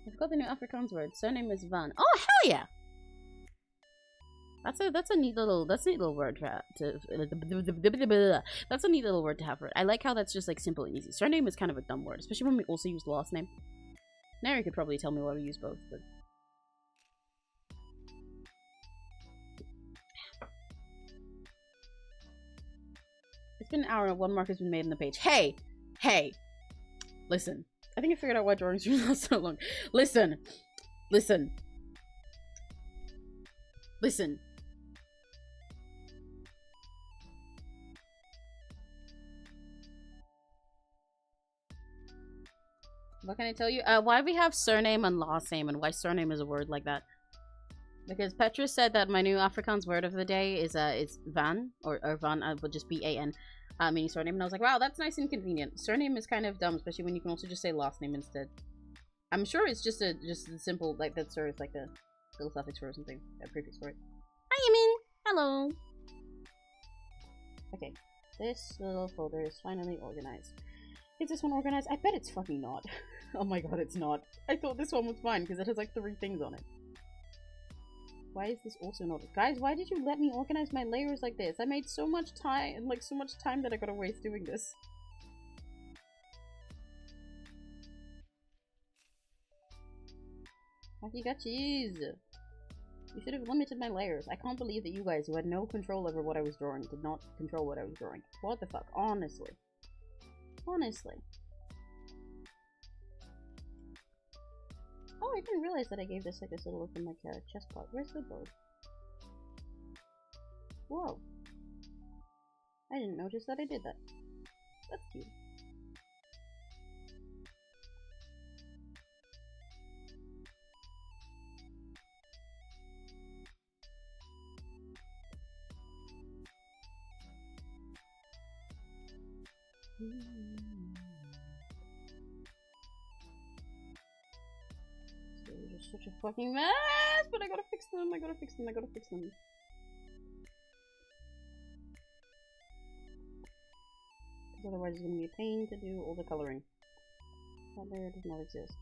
I forgot the new Afrikaans word. Surname is Van. Oh, hell yeah! That's a neat little word to that's a neat little word to have for it. I like how that's just like simple and easy. Surname is kind of a dumb word, especially when we also use last name. Nary could probably tell me why we use both, but it's been an hour and 1 mark has been made on the page. Hey! Hey! Listen. I think I figured out why drawings were not so long. Listen. Listen. Listen. What can I tell you? Why we have surname and last name and why surname is a word like that. Because Petra said that my new Afrikaans word of the day is van, or van, would just be A-N. Meaning surname, and I was like, wow, that's nice and convenient. Surname is kind of dumb, especially when you can also just say last name instead. I'm sure it's just a simple, like, that's sort of like a little suffix for it or something, a prefix for it. Hi, Yamin! Hello! Okay, this little folder is finally organized. Is this one organized? I bet it's fucking not. Oh my god, it's not. I thought this one was fine, because it has like 3 things on it. Why is this also not? Guys, why did you let me organize my layers like this? I made so much time, like so much time that I gotta waste doing this. You got cheese. You should have limited my layers. I can't believe that you guys, who had no control over what I was drawing, did not control what I was drawing. What the fuck? Honestly. Honestly. Oh, I didn't realize that I gave this like this little open like chest part. Where's the boat? Whoa. I didn't notice that I did that. That's cute. Such a fucking mess, but I gotta fix them, I gotta fix them, I gotta fix them. Because otherwise it's gonna be a pain to do all the coloring. That layer does not exist.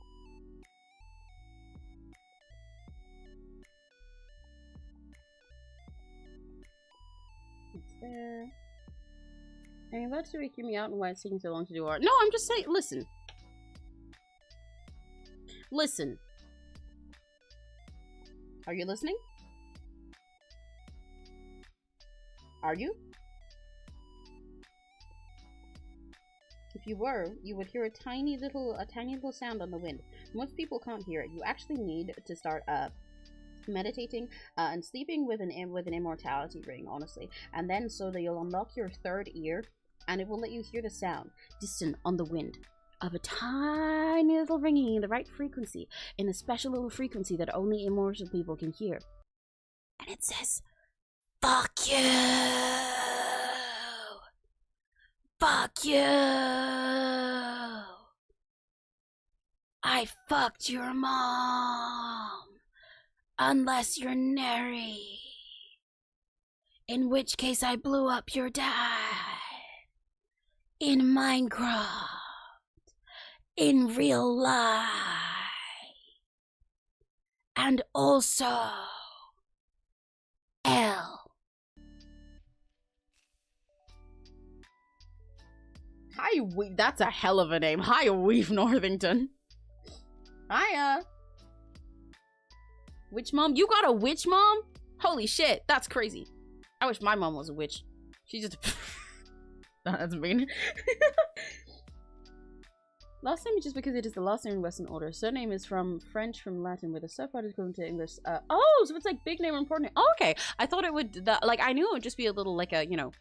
It's there. I mean, about to hear me out and why it's taking so long to do art. No, I'm just saying, listen. Listen. Are you listening? Are you? If you were, you would hear a tiny little sound on the wind. Most people can't hear it. You actually need to start meditating and sleeping with an immortality ring, honestly. And then so that you'll unlock your 3rd ear, and it will let you hear the sound distant on the wind of a tiny little ringing in the right frequency, in a special little frequency that only immortal people can hear. And it says, "Fuck you! Fuck you! I fucked your mom! Unless you're nary. In which case I blew up your dad. In Minecraft. In real life. And also L." Hi, that's a hell of a name. Hi, Weave Northington. Hiya. Witch mom? You got a witch mom? Holy shit, that's crazy. I wish my mom was a witch. She just... That's mean. Last name is just because it is the last name in Western order. Surname is from French, from Latin, with a subpart equivalent to English. Oh, so it's like big name or important name. Oh, okay. I thought it would, like, I knew it would just be a little, like a, you know,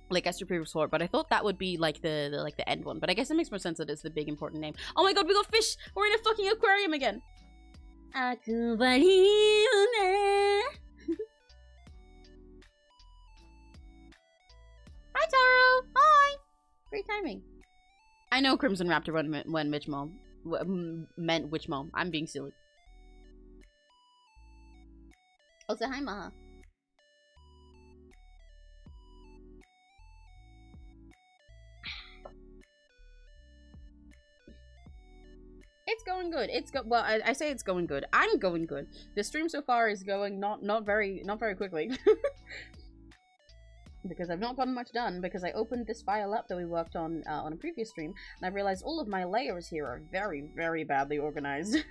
like Esther Previous Sword, but I thought that would be like the end one. But I guess it makes more sense that it's the big important name. Oh my god, we got fish! We're in a fucking aquarium again! Hi Taro! Hi! Great timing. I know Crimson Raptor when Mitch Mom meant Witch Mom. I'm being silly. Also, hi Maha. It's going good. Well, I say it's going good. I'm going good. The stream so far is going not very quickly. Because I've not gotten much done, because I opened this file up that we worked on a previous stream, and I realized all of my layers here are very badly organized.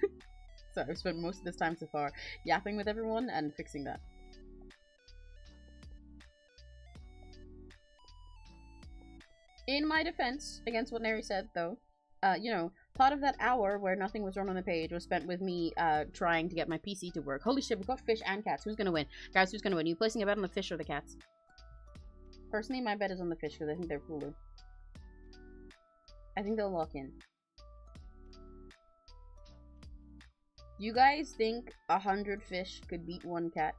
So I've spent most of this time so far yapping with everyone and fixing that. In my defense, against what Neri said, though, you know, part of that hour where nothing was wrong on the page was spent with me trying to get my PC to work. Holy shit, we've got fish and cats. Who's gonna win? Guys, who's gonna win? Are you placing a bet on the fish or the cats? Personally, my bet is on the fish because I think they're cooler. I think they'll lock in. You guys think 100 fish could beat 1 cat?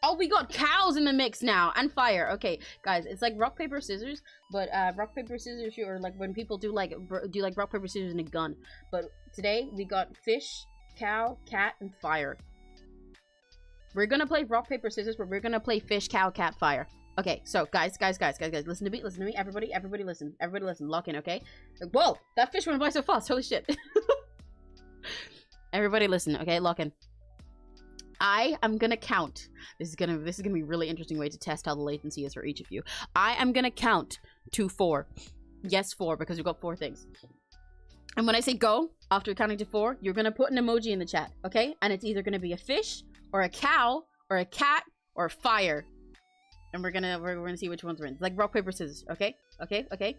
Oh, we got cows in the mix now, and fire. Okay, guys, it's like rock paper scissors, but rock paper scissors, or like when people do like rock paper scissors and a gun. But today we got fish, cow, cat, and fire. We're gonna play rock paper scissors, but we're gonna play fish, cow, cat, fire. Okay, so guys, listen to me, everybody listen, lock in, okay? Whoa, that fish went by so fast. Holy shit. Everybody listen, okay? Lock in. I am gonna count. This is gonna be a really interesting way to test how the latency is for each of you. I am gonna count to 4. Yes, 4, because we've got 4 things. And when I say go, after counting to 4, you're gonna put an emoji in the chat, okay? And it's either gonna be a fish, or a cow, or a cat, or fire. And we're gonna see which ones we're in. Like rock, paper, scissors, okay? Okay?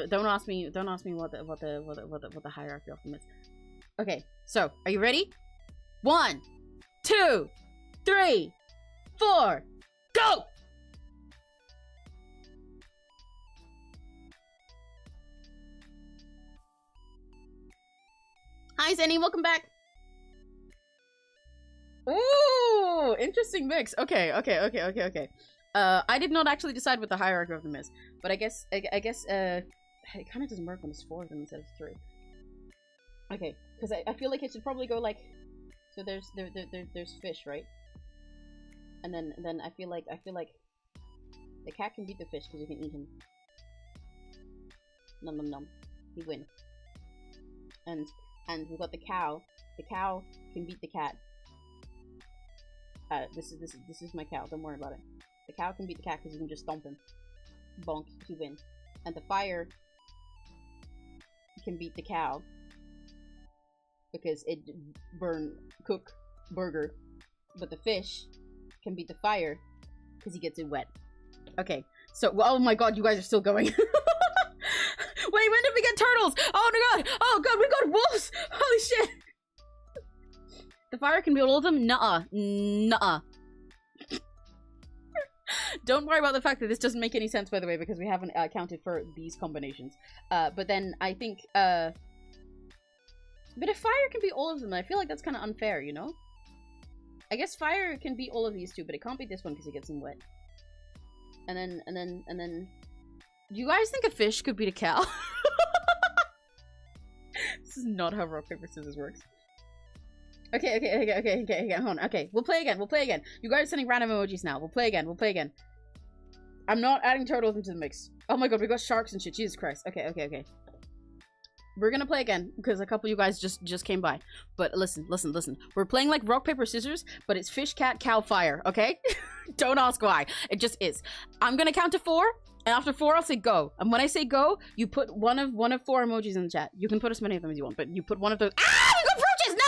Don't ask me what the hierarchy of them is. Okay, so are you ready? 1, 2, 3, 4, go! Hi Zenny, welcome back. Ooh, interesting mix. Okay. I did not actually decide what the hierarchy of them is, but I guess it kind of doesn't work when it's 4 of them instead of 3. Okay, because I feel like it should probably go like, so there's fish, right? And then I feel like the cat can beat the fish because you can eat him. Nom nom nom. You win. And we've got the cow. The cow can beat the cat. This is my cow. Don't worry about it. The cow can beat the cat because you can just stomp him. Bonk, you win. And the fire can beat the cow because it cook burger. But the fish can beat the fire because he gets it wet. Okay, so oh my god, you guys are still going. Wait, when did we get turtles? Oh my god! Oh god, we got wolves! Holy shit! The fire can beat all of them? Nuh-uh. Don't worry about the fact that this doesn't make any sense, by the way, because we haven't accounted for these combinations. But then I think, but if fire can beat all of them, I feel like that's kind of unfair, you know? I guess fire can beat all of these two, but it can't beat this one because it gets them wet. And then... Do you guys think a fish could beat a cow? This is not how rock, paper, scissors works. Okay, hold on. Okay, we'll play again. You guys are sending random emojis now. We'll play again. I'm not adding turtles into the mix. Oh my god, we got sharks and shit. Jesus Christ. Okay. We're gonna play again, because a couple of you guys just came by. But listen. We're playing like rock, paper, scissors, but it's fish, cat, cow, fire, okay? Don't ask why. It just is. I'm gonna count to 4, and after 4, I'll say go. And when I say go, you put one of 4 emojis in the chat. You can put as many of them as you want, but you put one of those. Ah! We got roaches! No!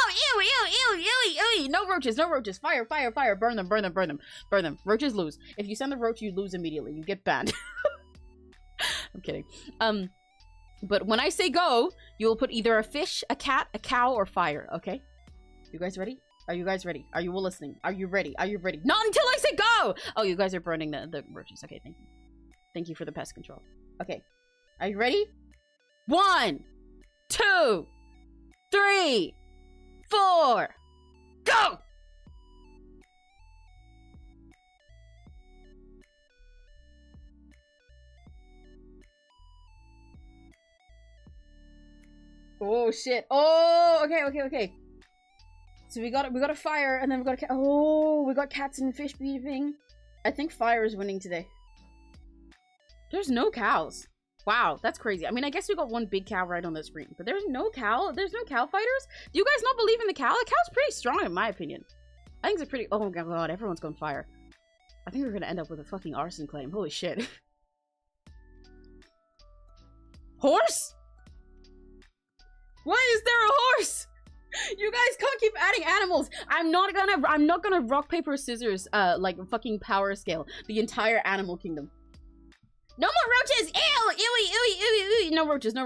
Ew! No roaches! Fire! Burn them! Roaches lose. If you send the roach, you lose immediately. You get banned. I'm kidding. But when I say go, you will put either a fish, a cat, a cow, or fire, okay? You guys ready? Are you guys ready? Are you all listening? Are you ready? Are you ready? Not until I say go! Oh, you guys are burning the roaches. Okay, thank you. Thank you for the pest control. Okay. Are you ready? 1, 2, 3, 4, go! Oh shit. Oh, okay. So we got a fire, and then we got a cat. Oh, we got cats and fish beefing. I think fire is winning today. There's no cows. Wow, that's crazy. I mean, I guess we got one big cow right on the screen, but there's no cow. There's no cow fighters. Do you guys not believe in the cow? The cow's pretty strong, in my opinion. I think it's a pretty. Oh my god, everyone's going fire. I think we're gonna end up with a fucking arson claim. Holy shit. Horse? Why is there a horse? You guys can't keep adding animals. I'm not gonna rock paper scissors like fucking power scale the entire animal kingdom. No more roaches. Ew, ew. No roaches. No.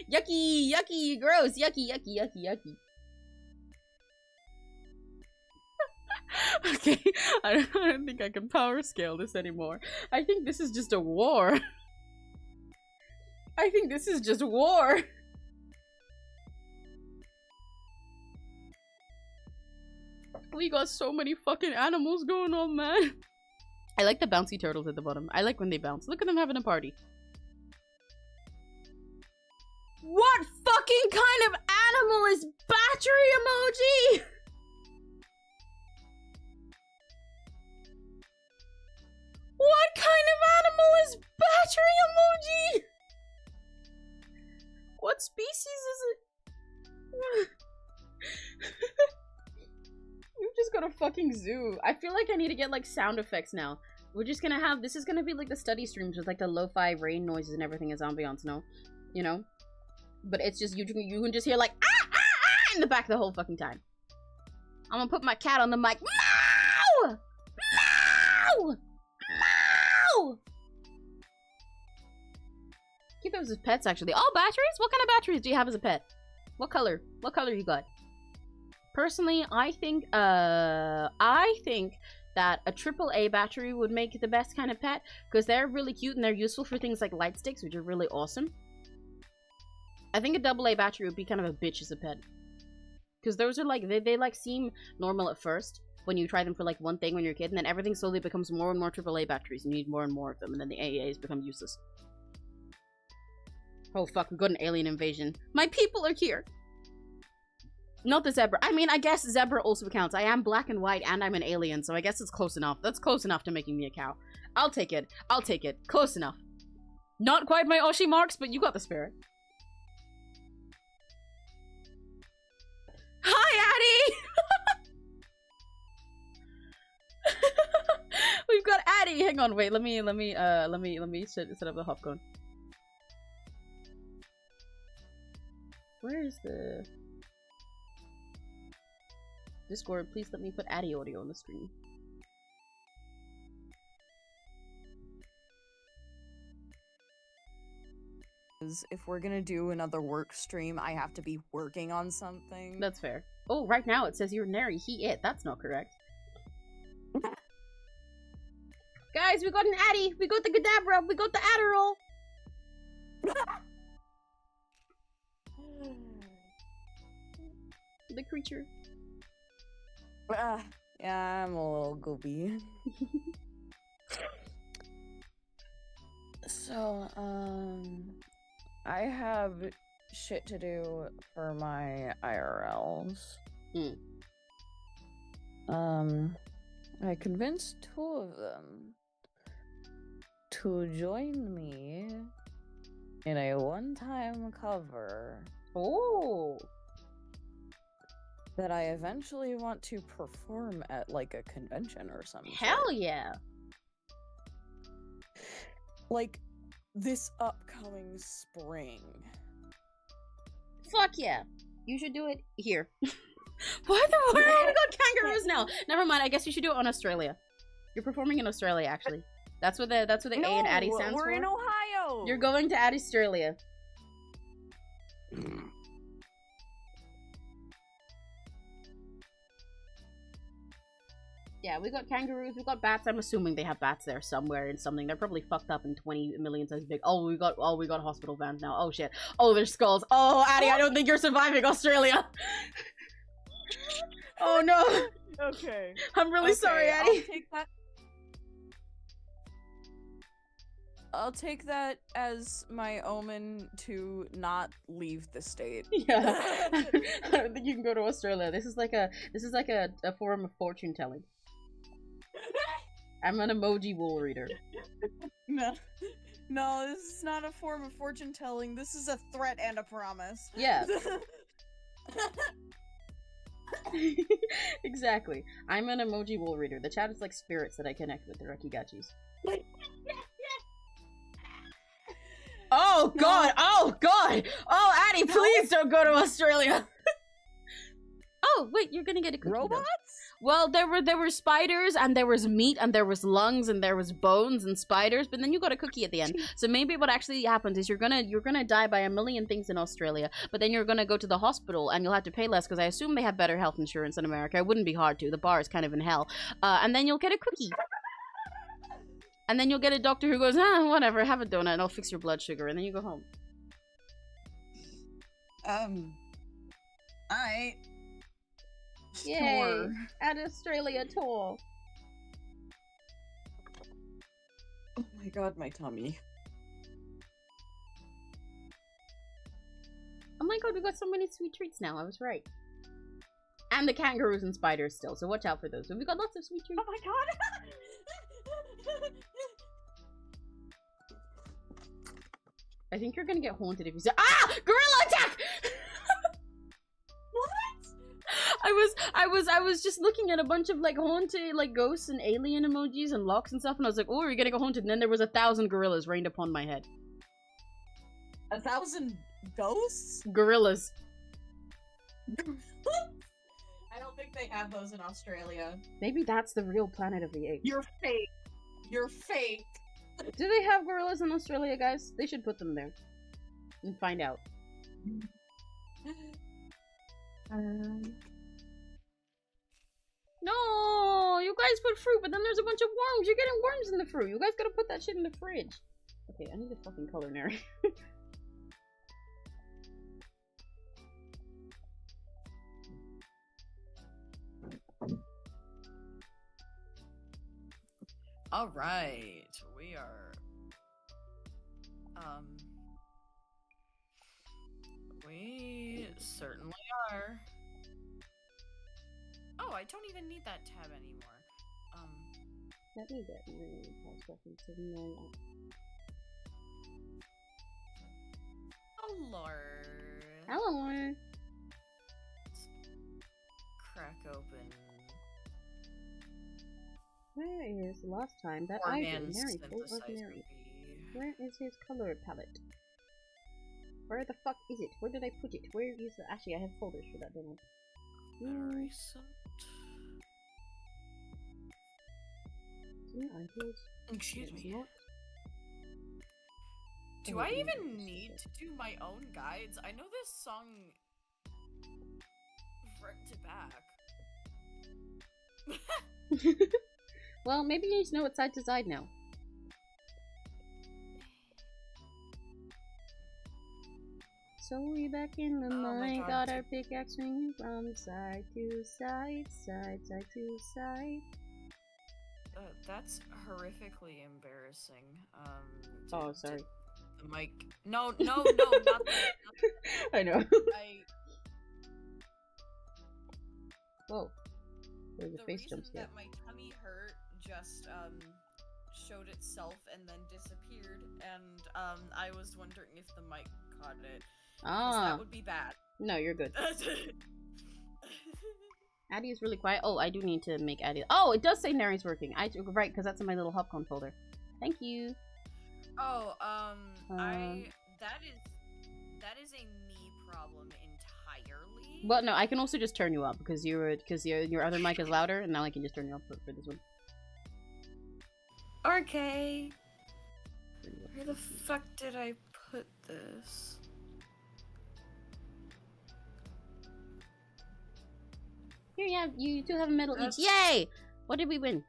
Yucky, gross. Yucky. Okay, I don't think I can power scale this anymore. I think this is just a war. I think this is just war. We got so many fucking animals going on, man. I like the bouncy turtles at the bottom. I like when they bounce. Look at them having a party. What fucking kind of animal is battery emoji? What kind of animal is battery emoji? What species is it? We've just got a fucking zoo. I feel like I need to get like sound effects now. We're just gonna have, this is gonna be like the study streams with like the lo-fi rain noises and everything as ambiance, no? You know? But it's just, you can just hear like, ah, in the back the whole fucking time. I'm gonna put my cat on the mic. Meow! Meow! Meow! Keep those as pets, actually. Oh, batteries? What kind of batteries do you have as a pet? What color? What color you got? Personally, I think that a AAA battery would make the best kind of pet, because they're really cute and they're useful for things like light sticks, which are really awesome. I think a AA battery would be kind of a bitch as a pet, because those are like, they like seem normal at first when you try them for like one thing when you're a kid, and then everything slowly becomes more and more AAA batteries. You need more and more of them, and then the AAs become useless. Oh fuck, we got an alien invasion. My people are here! Not the zebra. I mean, I guess zebra also counts. I am black and white and I'm an alien, so I guess it's close enough. That's close enough to making me a cow. I'll take it. I'll take it. Close enough. Not quite my 𝘆cie marks, but you got the spirit. Hi, Addie! We've got Addie! Hang on, wait, let me set up the hopcone. Where is the Discord? Please let me put Addie audio on the screen. If we're gonna do another work stream, I have to be working on something. That's fair. Oh, right now it says you're nary he it. That's not correct. Guys, we got an Addie! We got the Gadabra! We got the Adderall! The creature. Yeah, I'm a little goopy. So, I have shit to do for my IRLs. I convinced 2 of them to join me in a one-time cover. Oh! That I eventually want to perform at, like, a convention or something. Hell yeah! Like, this upcoming spring. Fuck yeah! You should do it here. Why we got kangaroos now? Never mind, I guess we should do it on Australia. You're performing in Australia, actually. That's what the A in Addie stands for. We're in Ohio! You're going to Addie Australia. Yeah, we got kangaroos, we got bats. I'm assuming they have bats there somewhere in something. They're probably fucked up in 20 million times big. Oh, we got hospital vans now. Oh shit. Oh, there's skulls. Oh, Addie, I don't think you're surviving Australia. Oh no. Okay. I'm really sorry, Addie. I'll take that as my omen to not leave the state. Yeah. I don't think you can go to Australia. This is like a form of fortune telling. I'm an emoji wool reader. No. No, this is not a form of fortune telling. This is a threat and a promise. Yeah. Exactly. I'm an emoji wool reader. The chat is like spirits that I connect with. The Rakigachis. Oh god! No. Oh god! Oh, Addie, please don't go to Australia! Oh, wait, you're gonna get a cookie. Robots? Though. Well, there were spiders, and there was meat, and there was lungs, and there was bones and spiders, but then you got a cookie at the end. So maybe what actually happens is you're gonna die by a million things in Australia, but then you're gonna go to the hospital, and you'll have to pay less, because I assume they have better health insurance in America. It wouldn't be hard to. The bar is kind of in hell. And then you'll get a cookie. And then you'll get a doctor who goes, whatever, have a donut and I'll fix your blood sugar, and then you go home. Alright. Yay! Sure. At Australia tour. Oh my god, my tummy. Oh my god, we got so many sweet treats now, I was right. And the kangaroos and spiders still, so watch out for those. So we got lots of sweet treats. Oh my god! I think you're gonna get haunted if you say gorilla attack! What? I was just looking at a bunch of like haunted, like ghosts and alien emojis and locks and stuff, and I was like, oh, you're gonna get haunted, and then there was 1,000 gorillas rained upon my head. 1,000 ghosts? Gorillas. I don't think they have those in Australia. Maybe that's the real Planet of the Apes. You're fake. You're fake. Do they have gorillas in Australia, guys? They should put them there. And find out. No! You guys put fruit, but then there's a bunch of worms! You're getting worms in the fruit! You guys gotta put that shit in the fridge! Okay, I need a fucking culinary. Alright, we are, we certainly are. Oh, I don't even need that tab anymore. Let me get my past references no. Oh lord. Hello. Let's crack open. Where is the last time that I did Mary full of Mary? Where is his color palette? Where the fuck is it? Where did I put it? Where is it? Actually, I have folders for that, don't I? Recent. Excuse me. Do I even need to do my own guides? I know this song front to back. Well, maybe you need to know it side to side now. So we back in the mine, got our pickaxe swinging from side to side, side to side. That's horrifically embarrassing. Oh, sorry. The mic. No, not that. I know. Whoa. There's a face jump scare. The reason that my tummy hurt just showed itself and then disappeared, and I was wondering if the mic caught it. That would be bad. No, you're good. Addie is really quiet. Oh, I do need to make Addie. Oh, it does say Nary's working. Right, because that's in my little Hopcon folder. Thank you. Oh, that is a me problem entirely. Well, no, I can also just turn you up because your other mic is louder, and now I can just turn you up for this one. Okay. Where the fuck did I put this? Here you two have a medal each. Yay! What did we win?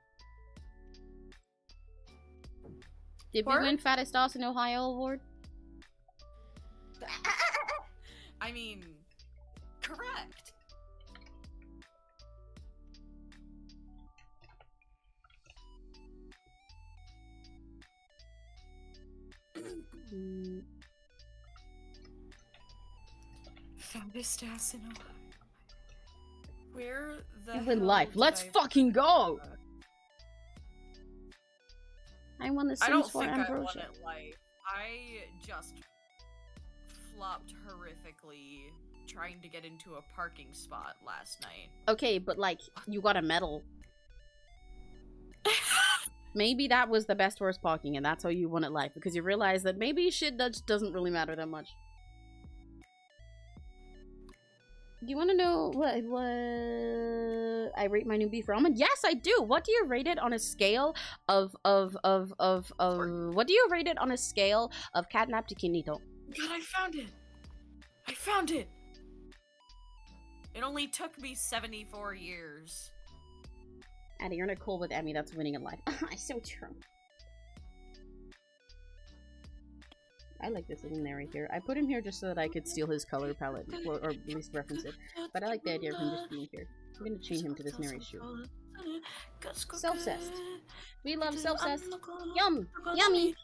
Did we win Fattest Ass in Ohio award? I mean, correct. Fattest ass in Ohio. Where the You win hell life. did Let's I fucking go! I won the I Sims don't 4 think I won Ambrosia. it life. I just flopped horrifically trying to get into a parking spot last night. Okay, but like, you got a medal. Maybe that was the best worst parking, and that's how you won at life, because you realized that maybe shit doesn't really matter that much. Do you want to know what I rate my new beef ramen? Yes, I do. What do you rate it on a scale of what do you rate it on a scale of catnap to kinito? God, I found it! I found it! It only took me 74 years. Addie, you're in a call with Emmy. That's winning in life. So true. I like this little Nary here. I put him here just so that I could steal his color palette, or at least reference it. But I like the idea of him just being here. I'm gonna chain him to this Nary shoe. Self-cessed. We love self-cessed. Yum! Yummy!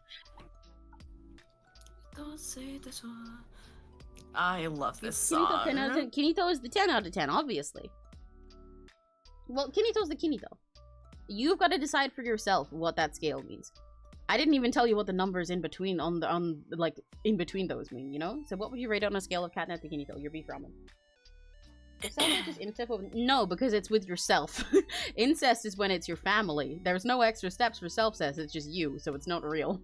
I love this song. 10 out of 10. Kinito is the 10 out of 10, obviously. Well, Kinito's the Kinito. You've got to decide for yourself what that scale means. I didn't even tell you what the numbers in between in between those mean, you know? So what would you rate on a scale of catnap to kinito? Your beef ramen. Self-cessed is incest. No, because it's with yourself. Incest is when it's your family. There's no extra steps for self-cessed, it's just you, so it's not real.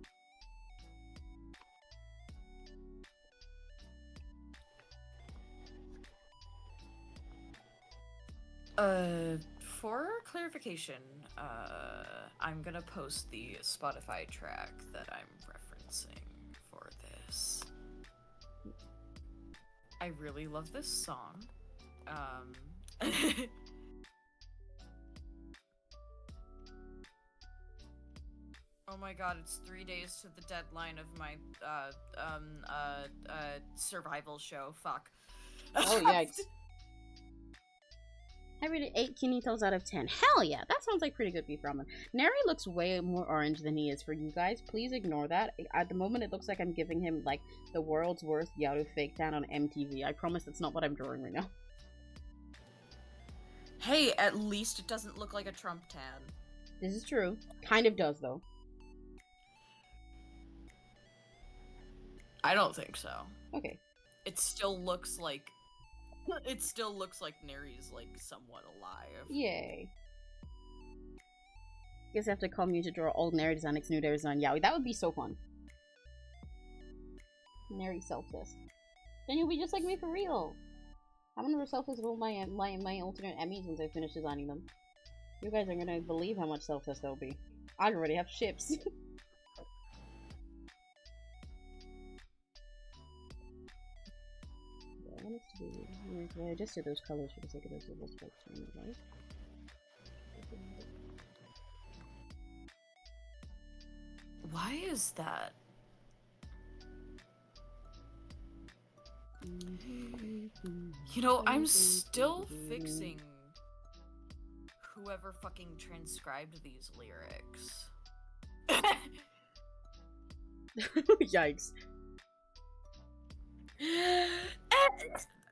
For clarification, I'm gonna post the Spotify track that I'm referencing for this. I really love this song. Oh my god, it's 3 days to the deadline of my, survival show. Fuck. Oh, yikes. I rated 8 kinitos out of 10. Hell yeah, that sounds like pretty good beef ramen. Neri looks way more orange than he is for you guys. Please ignore that. At the moment, it looks like I'm giving him, like, the world's worst Yaru fake tan on MTV. I promise that's not what I'm drawing right now. Hey, at least it doesn't look like a Trump tan. This is true. Kind of does, though. I don't think so. Okay. It still looks like... It still looks like Neri's, like, somewhat alive. Yay. Guess I have to call you to draw old Neri design, new Neri design Yaoi. That would be so fun. Neri self-test. Then you'll be just like me for real. I'm gonna self-test all my alternate Emmys once I finish designing them. You guys are gonna believe how much self-test there'll be. I already have ships. I just did those colors for the sake of those little spikes, right? Why is that? You know, I'm still fixing whoever fucking transcribed these lyrics. Yikes.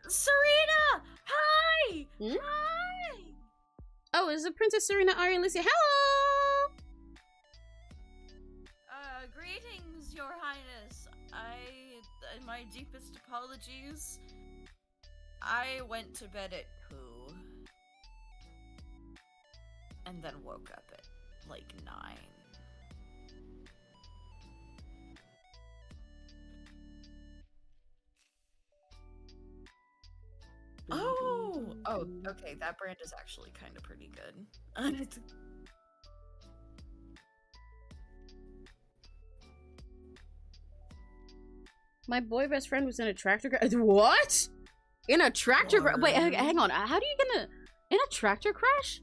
Serena! Hi! Hmm? Hi! Oh, is it Princess Serena Ari Alicia? Hello! Greetings, Your Highness. My deepest apologies. I went to bed at 2. And then woke up at, like, 9. Oh, okay, that brand is actually kind of pretty good. My boy best friend was in a tractor crash. What? In a tractor crash? Wait, hang on. How do you get in a tractor crash?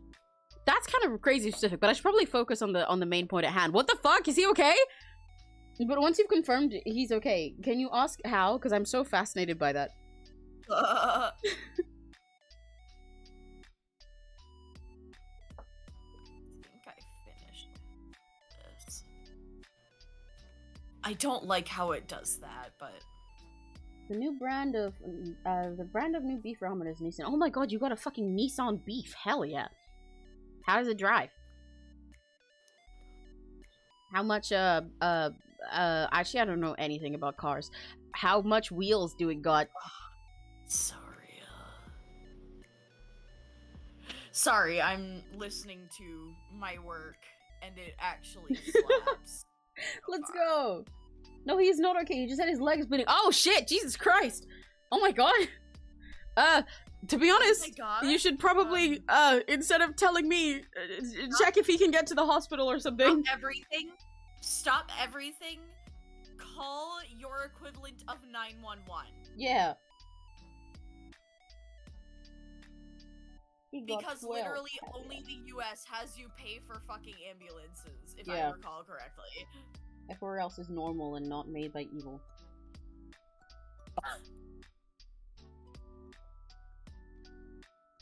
That's kind of crazy specific, but I should probably focus on the main point at hand. What the fuck? Is he okay? But once you've confirmed he's okay, can you ask how? Because I'm so fascinated by that. I think I finished this. I don't like how it does that, but The new brand of new beef ramen is Nissan. Oh my god, you got a fucking Nissan beef. Hell yeah. How does it drive? How much actually I don't know anything about cars. How much wheels do it got? Sorry, I'm listening to my work and it actually slaps. Let's go. No, he's not okay. He just had his legs bleeding. Oh shit, Jesus Christ. Oh my god. To be honest, you should probably, instead of telling me, check if he can get to the hospital or something. Stop everything. Call your equivalent of 911. Yeah. Because literally only the US has you pay for fucking ambulances, if I recall correctly. Everywhere else is normal and not made by evil.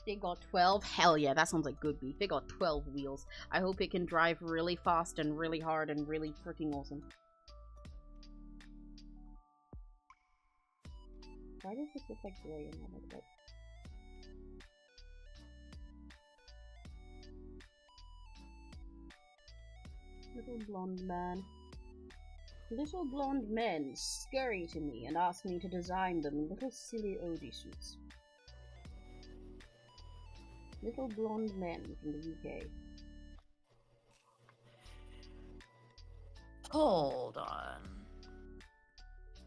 They got 12? Hell yeah, that sounds like good beef. They got 12 wheels. I hope it can drive really fast and really hard and really freaking awesome. Why does this look like gray and not like that? Little blonde man. Little blonde men scurry to me and ask me to design them little silly Odie suits. Little blonde men from the UK. Hold on.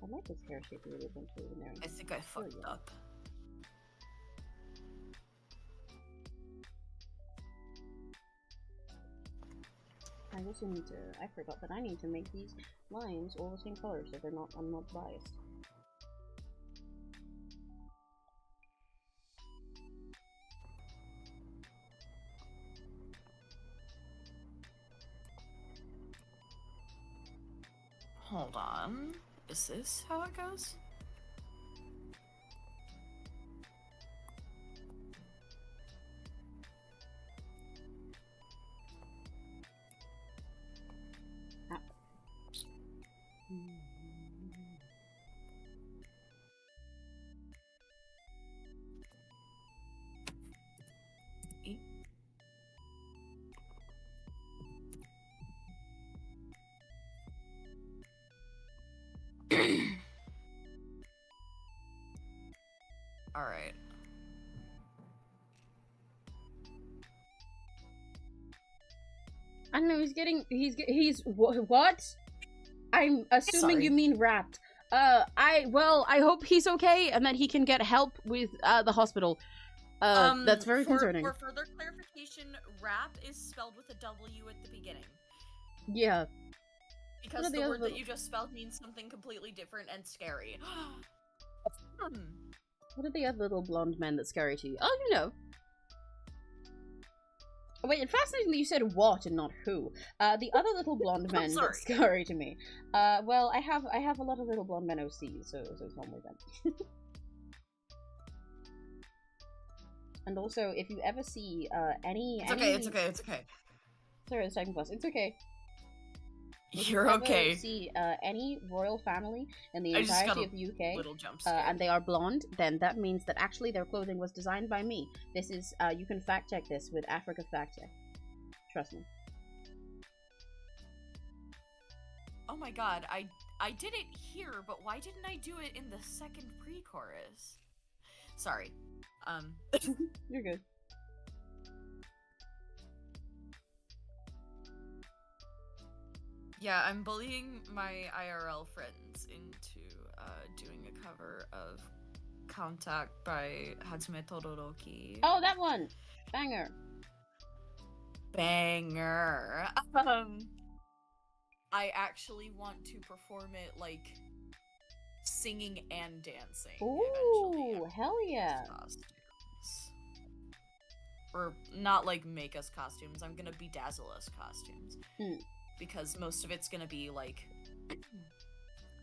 I like this hair shape a little bit in there. I think I fucked up. I also need to, I forgot that I need to make these lines all the same color so I'm not biased. Hold on. Is this how it goes? All right. I don't know, he's what? I'm assuming you mean wrapped. I hope he's okay and that he can get help with, the hospital. That's very concerning. For further clarification, wrap is spelled with a W at the beginning. Yeah. Because the word that you just spelled means something completely different and scary. What are the other little blonde men that scary to you? Oh, you know. Oh, wait, it's fascinating that you said what and not who. The other little blonde men that scary to me. Well, I have a lot of little blonde men OCs, so it's normally them. And also, if you ever see It's okay. Sorry, the second plus. It's okay. You're okay. See any royal family in the entirety of the UK, little jump and they are blonde, then that means that actually their clothing was designed by me. This is you can fact check this with Africa Fact Check. Trust me. Oh my god, I did it here, but why didn't I do it in the second pre-chorus? Sorry. You're good. Yeah, I'm bullying my IRL friends into doing a cover of Contact by Hatsume Todoroki. Oh, that one! Banger! Banger! I actually want to perform it, like, singing and dancing. Ooh, hell yeah! or not like make us costumes. I'm gonna bedazzle us costumes because most of it's gonna be like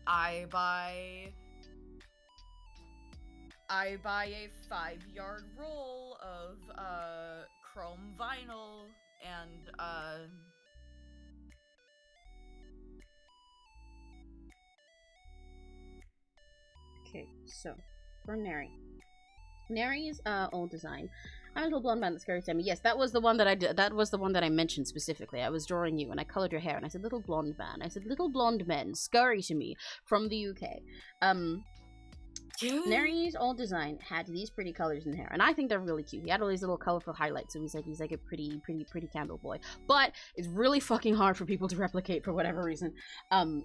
I buy a 5-yard roll of chrome vinyl and Okay, so for Neri's old design. I'm a little blonde man that scary Sammy. Yes, that was the one that I did. That was the one that I mentioned specifically. I was drawing you and I colored your hair and I said little blonde man. I said little blonde men scurry to me from the UK. Neri's old design had these pretty colors in the hair, and I think they're really cute. He had all these little colorful highlights, so he's like a pretty candle boy. But it's really fucking hard for people to replicate for whatever reason.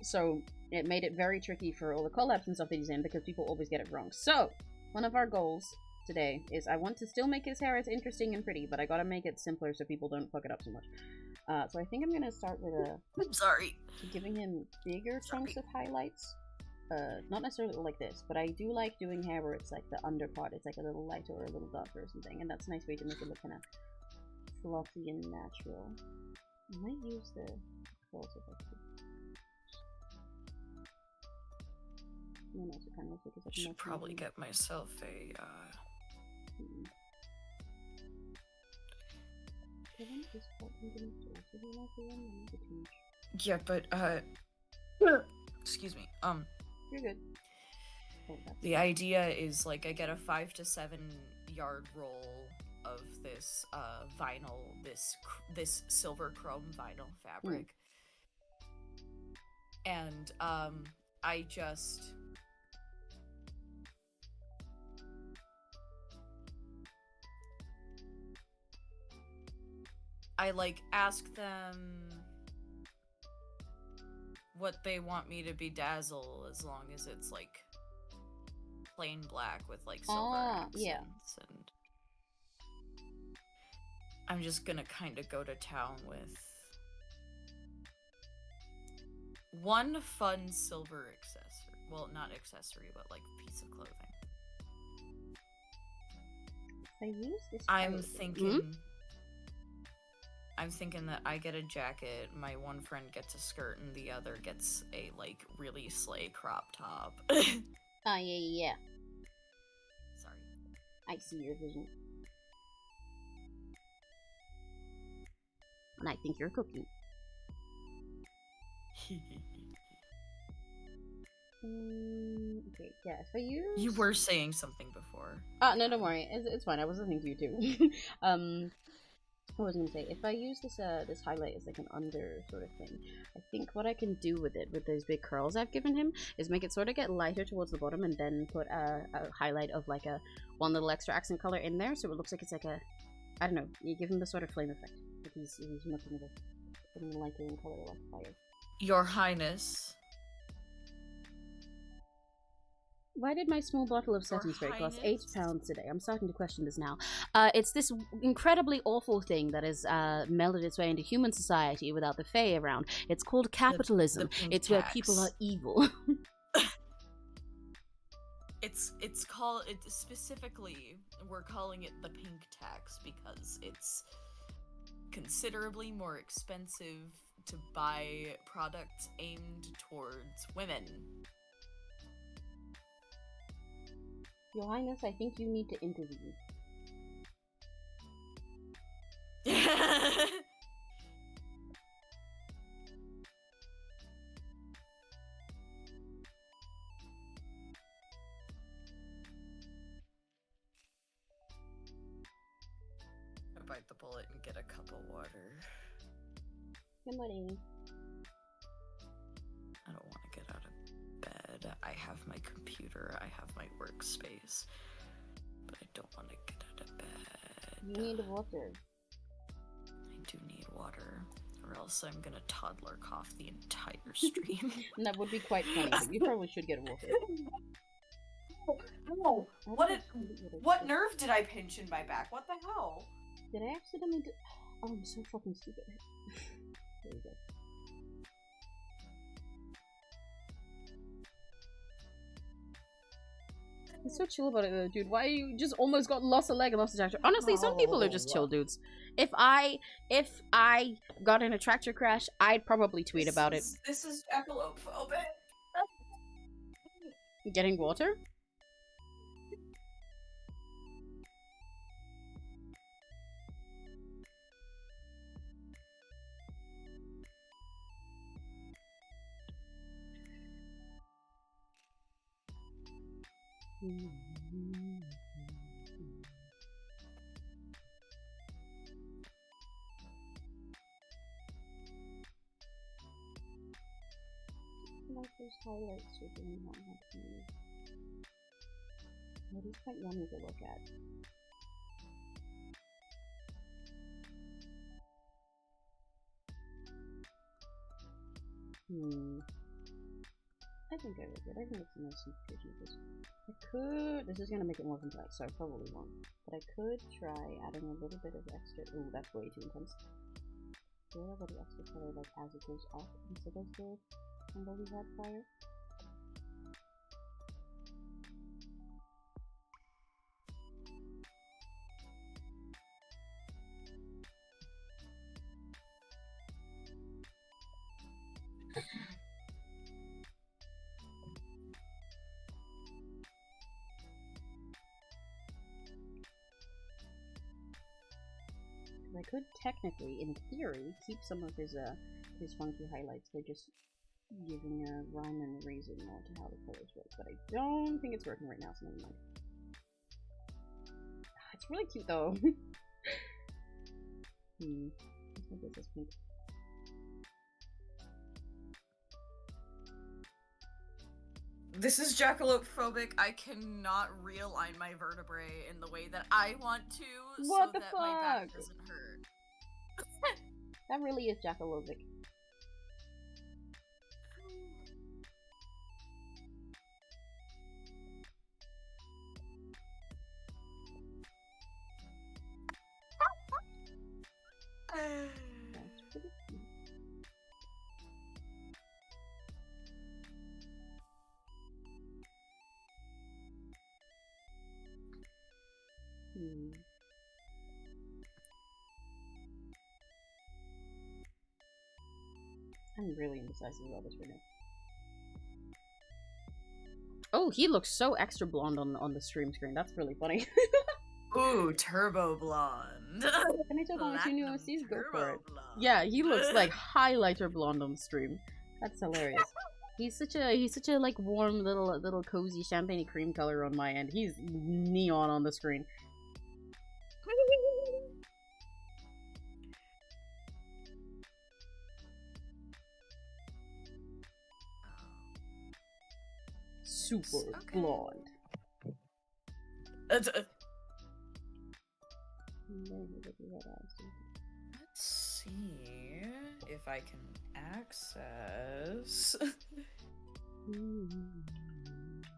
So it made it very tricky for all the collabs and stuff that he's in because people always get it wrong. So one of our goals today is I want to still make his hair as interesting and pretty, but I gotta make it simpler so people don't fuck it up so much. So I think I'm gonna start with I'm sorry. giving him bigger chunks of highlights. Not necessarily like this, but I do like doing hair where it's like the under part, it's like a little lighter or a little darker or something, and that's a nice way to make it look kind of fluffy and natural. I might use the curls if I could. No, so kind of looks like it's like Should probably get myself a yeah, but excuse me. You're good. The idea is like I get a 5 to 7 yard roll of this vinyl, this silver chrome vinyl fabric, and I like ask them what they want me to bedazzle, as long as it's like plain black with like silver accents. And I'm just gonna kind of go to town with one fun silver accessory. Well, not accessory, but like piece of clothing. I use this. I'm thinking that I get a jacket, my one friend gets a skirt, and the other gets a, like, really slay crop top. Yeah. Sorry. I see your vision. And I think you're cooking. Okay, yeah, if I use... You were saying something before. No, don't worry. It's fine. I was listening to you, too. What was I gonna say? If I use this this highlight as like an under sort of thing, I think what I can do with it, with those big curls I've given him, is make it sort of get lighter towards the bottom and then put a highlight of like one little extra accent color in there, so it looks like it's like a, I don't know, you give him the sort of flame effect. Like he's much more of a lighter in color like fire. Your Highness. Why did my small bottle of setting spray cost £8 today? I'm starting to question this now. It's this incredibly awful thing that has melded its way into human society without the Fae around. It's called capitalism. It's where people are evil. It's specifically, we're calling it the pink tax because it's considerably more expensive to buy products aimed towards women. Your Highness, I think you need to interview. I bite the bullet and get a cup of water. Somebody. I don't want to get out of bed. I have my computer, I have my workspace, but I don't want to get out of bed. You need water. I do need water, or else I'm gonna toddler cough the entire stream. That would be quite funny, but you probably should get water. No! What nerve did I pinch in my back? What the hell? Did I accidentally do... Oh, I'm so fucking stupid. There we go. so chill about it though, dude. Why you just almost lost a leg and lost a tractor? Honestly, some people are just chill dudes. If I got in a tractor crash, I'd probably tweet about it. This is jackalope-phobic. Getting water? Like those highlights are doing not much to me. It is quite yummy to look at. I think I would get. I think it's a nice and pretty. I could. This is gonna make it more complex, so I probably won't. But I could try adding a little bit of extra. Ooh, that's way too intense. A little bit of extra color, like as it goes up instead of the symbol we had prior. I could technically, in theory, keep some of his funky highlights by just giving a rhyme and reason more to how the colors work, but I don't think it's working right now, so never mind. It's really cute though. Let's make this pink. This is jackalope-phobic. I cannot realign my vertebrae in the way that I want to, What so the that fuck? my back doesn't hurt. That really is jackalopic. That's pretty cute. I'm really indecisive about this right now. Oh, he looks so extra blonde on the stream screen. That's really funny. Ooh, turbo blonde. Can I tell how much you knew OCs? Go for it. Blonde. Yeah, he looks like highlighter blonde on the stream. That's hilarious. He's such a like warm little cozy champagne cream color on my end. He's neon on the screen. Super blonde. Let's see if I can access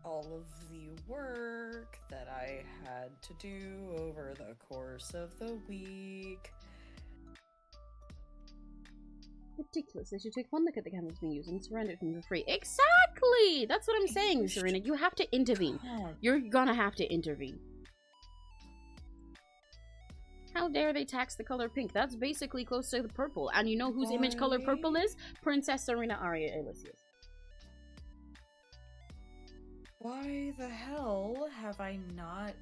all of the work that I had to do over the course of the week. Ridiculous. They should take one look at the cameras being used and surrender it for free. Exactly! That's what I'm saying, Serena. You have to intervene. You're gonna have to intervene. How dare they tax the color pink? That's basically close to the purple. And you know whose image color purple is? Princess Serena Aria Elysius. Why the hell have I not...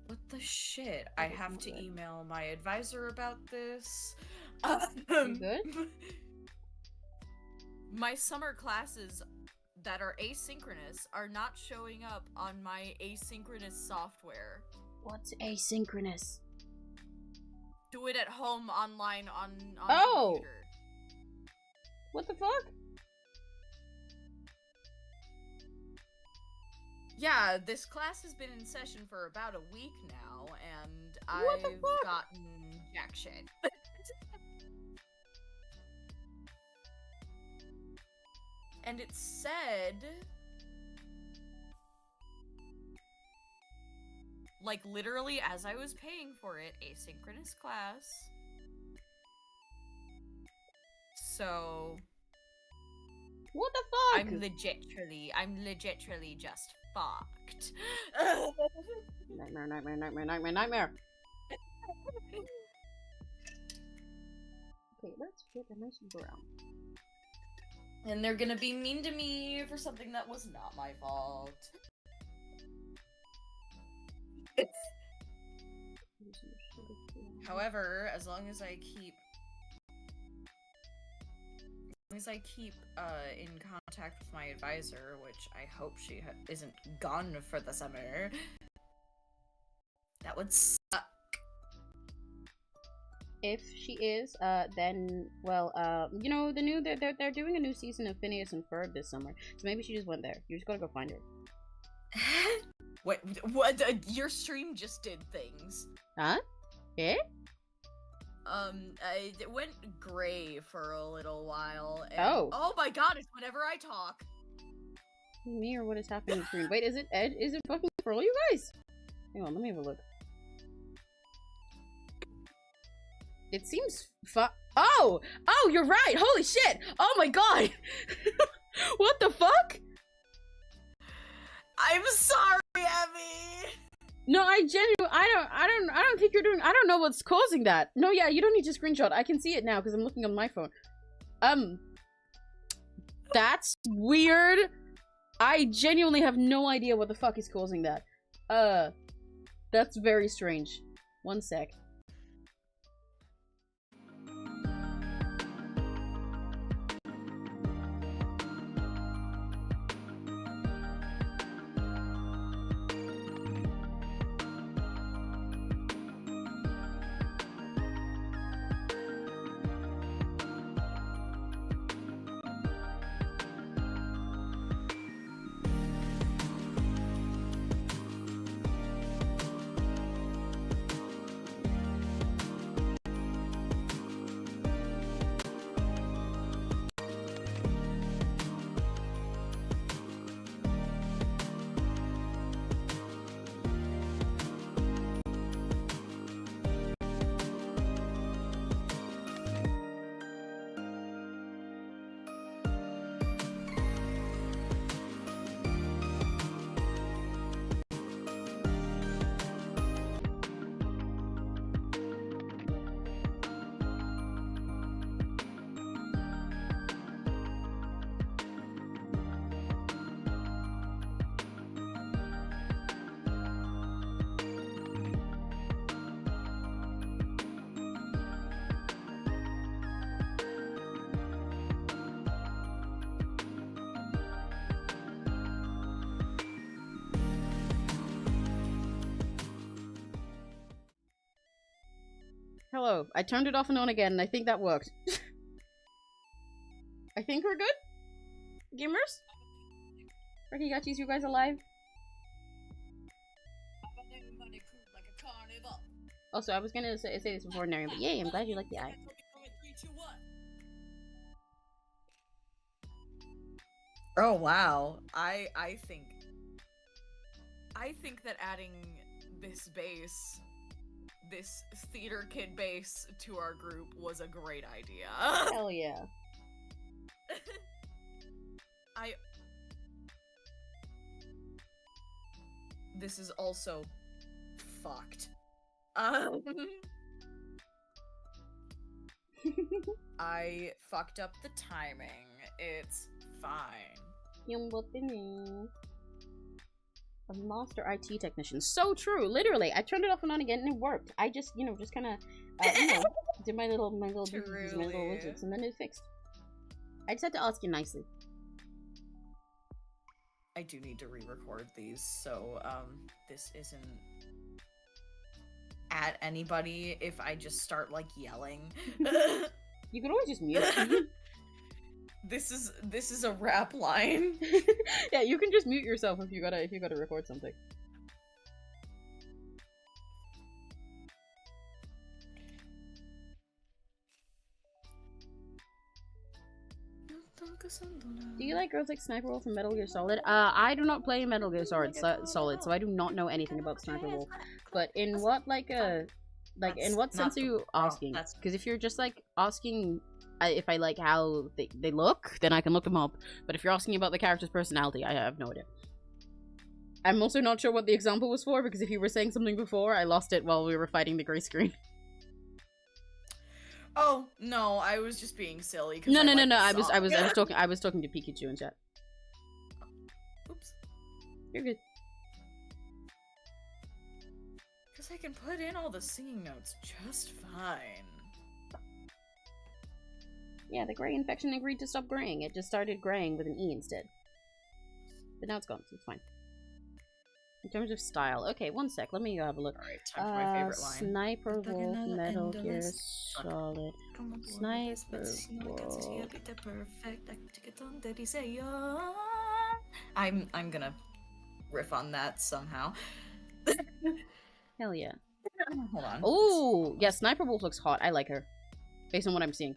What the shit? I have to email my advisor about this. You good? My summer classes that are asynchronous are not showing up on my asynchronous software. What's asynchronous? Do it at home, online, on computer. What the fuck? Yeah, this class has been in session for about a week now, and I've gotten jack shit. And it said... like, literally, as I was paying for it, asynchronous class. So What the fuck? I'm legitimately just fucked. Nightmare, nightmare, nightmare, nightmare, nightmare. Okay, let's flip the nice around. And they're gonna be mean to me for something that was not my fault. However, as long as I keep in contact with my advisor, which I hope she isn't gone for the summer, that would suck. If she is, then, well, you know, they're doing a new season of Phineas and Ferb this summer, so maybe she just went there. You just gotta go find her. What, your stream just did things. Huh? Eh? It went gray for a little while, and oh my god, it's whenever I talk. Me or what is happening on screen? Wait, is it fucking for all you guys? Hang on, let me have a look. It seems oh, you're right. Holy shit. Oh my god. What the fuck? I'm sorry, Emmy. No, I don't think you're doing. I don't know what's causing that. No, yeah, you don't need to screenshot. I can see it now because I'm looking on my phone. That's weird. I genuinely have no idea what the fuck is causing that. That's very strange. One sec. Hello. I turned it off and on again, and I think that worked. I think we're good? Gamers? Rekigachis, you guys alive? Also, I was gonna say this before, Nary, but yay, I'm glad you like the eye. Oh wow. I think that adding this theater kid base to our group was a great idea. Hell yeah. This is also fucked. I fucked up the timing. It's fine. A master IT technician. So true, literally. I turned it off and on again and it worked. I just, just kind of, did my little widgets, and then it fixed. I just had to ask you nicely. I do need to re-record these, so, this isn't at anybody if I just start, like, yelling. You could always just mute. This is a rap line. Yeah, you can just mute yourself if you gotta record something. Do you like girls like Sniper Wolf and Metal Gear Solid? I do not play Metal Gear Solid, so I do not know anything about Sniper Wolf. But in what, like, Like, in what sense are you asking? Because if you're just like asking if I like how they look, then I can look them up. But if you're asking about the character's personality, I have no idea. I'm also not sure what the example was for, because if you were saying something before, I lost it while we were fighting the grey screen. Oh no, I was just being silly. No. I was talking to Pikachu in chat. Oops. You're good. Because I can put in all the singing notes just fine. Yeah, the grey infection agreed to stop graying. It just started graying with an E instead. But now it's gone, so it's fine. In terms of style. Okay, one sec. Let me have a look. Alright, time for my favorite line. Sniper Wolf, Metal Gear Solid. Sniper Wolf. I'm gonna riff on that somehow. Hell yeah. Hold on. Oh, yeah, Sniper Wolf looks hot. I like her. Based on what I'm seeing.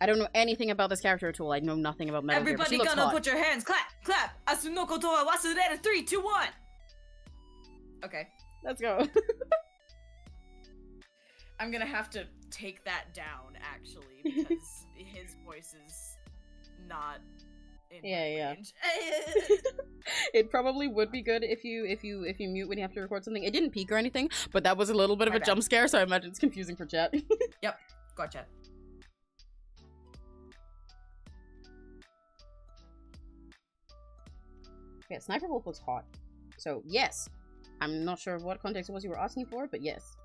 I don't know anything about this character at all. I know nothing about Metal Gear, but she looks hot. Everybody gonna put your hands. Clap! Clap! Asunoko to wa wasureru. 3, 2, 1! Okay. Let's go. I'm gonna have to take that down, actually, because his voice is not in my range. It probably would be good if you mute when you have to record something. It didn't peak or anything, but that was a little bit of a jump scare, so I imagine it's confusing for chat. Yep, gotcha. Yeah, Sniper Wolf looks hot. So, yes. I'm not sure what context it was you were asking for, but yes.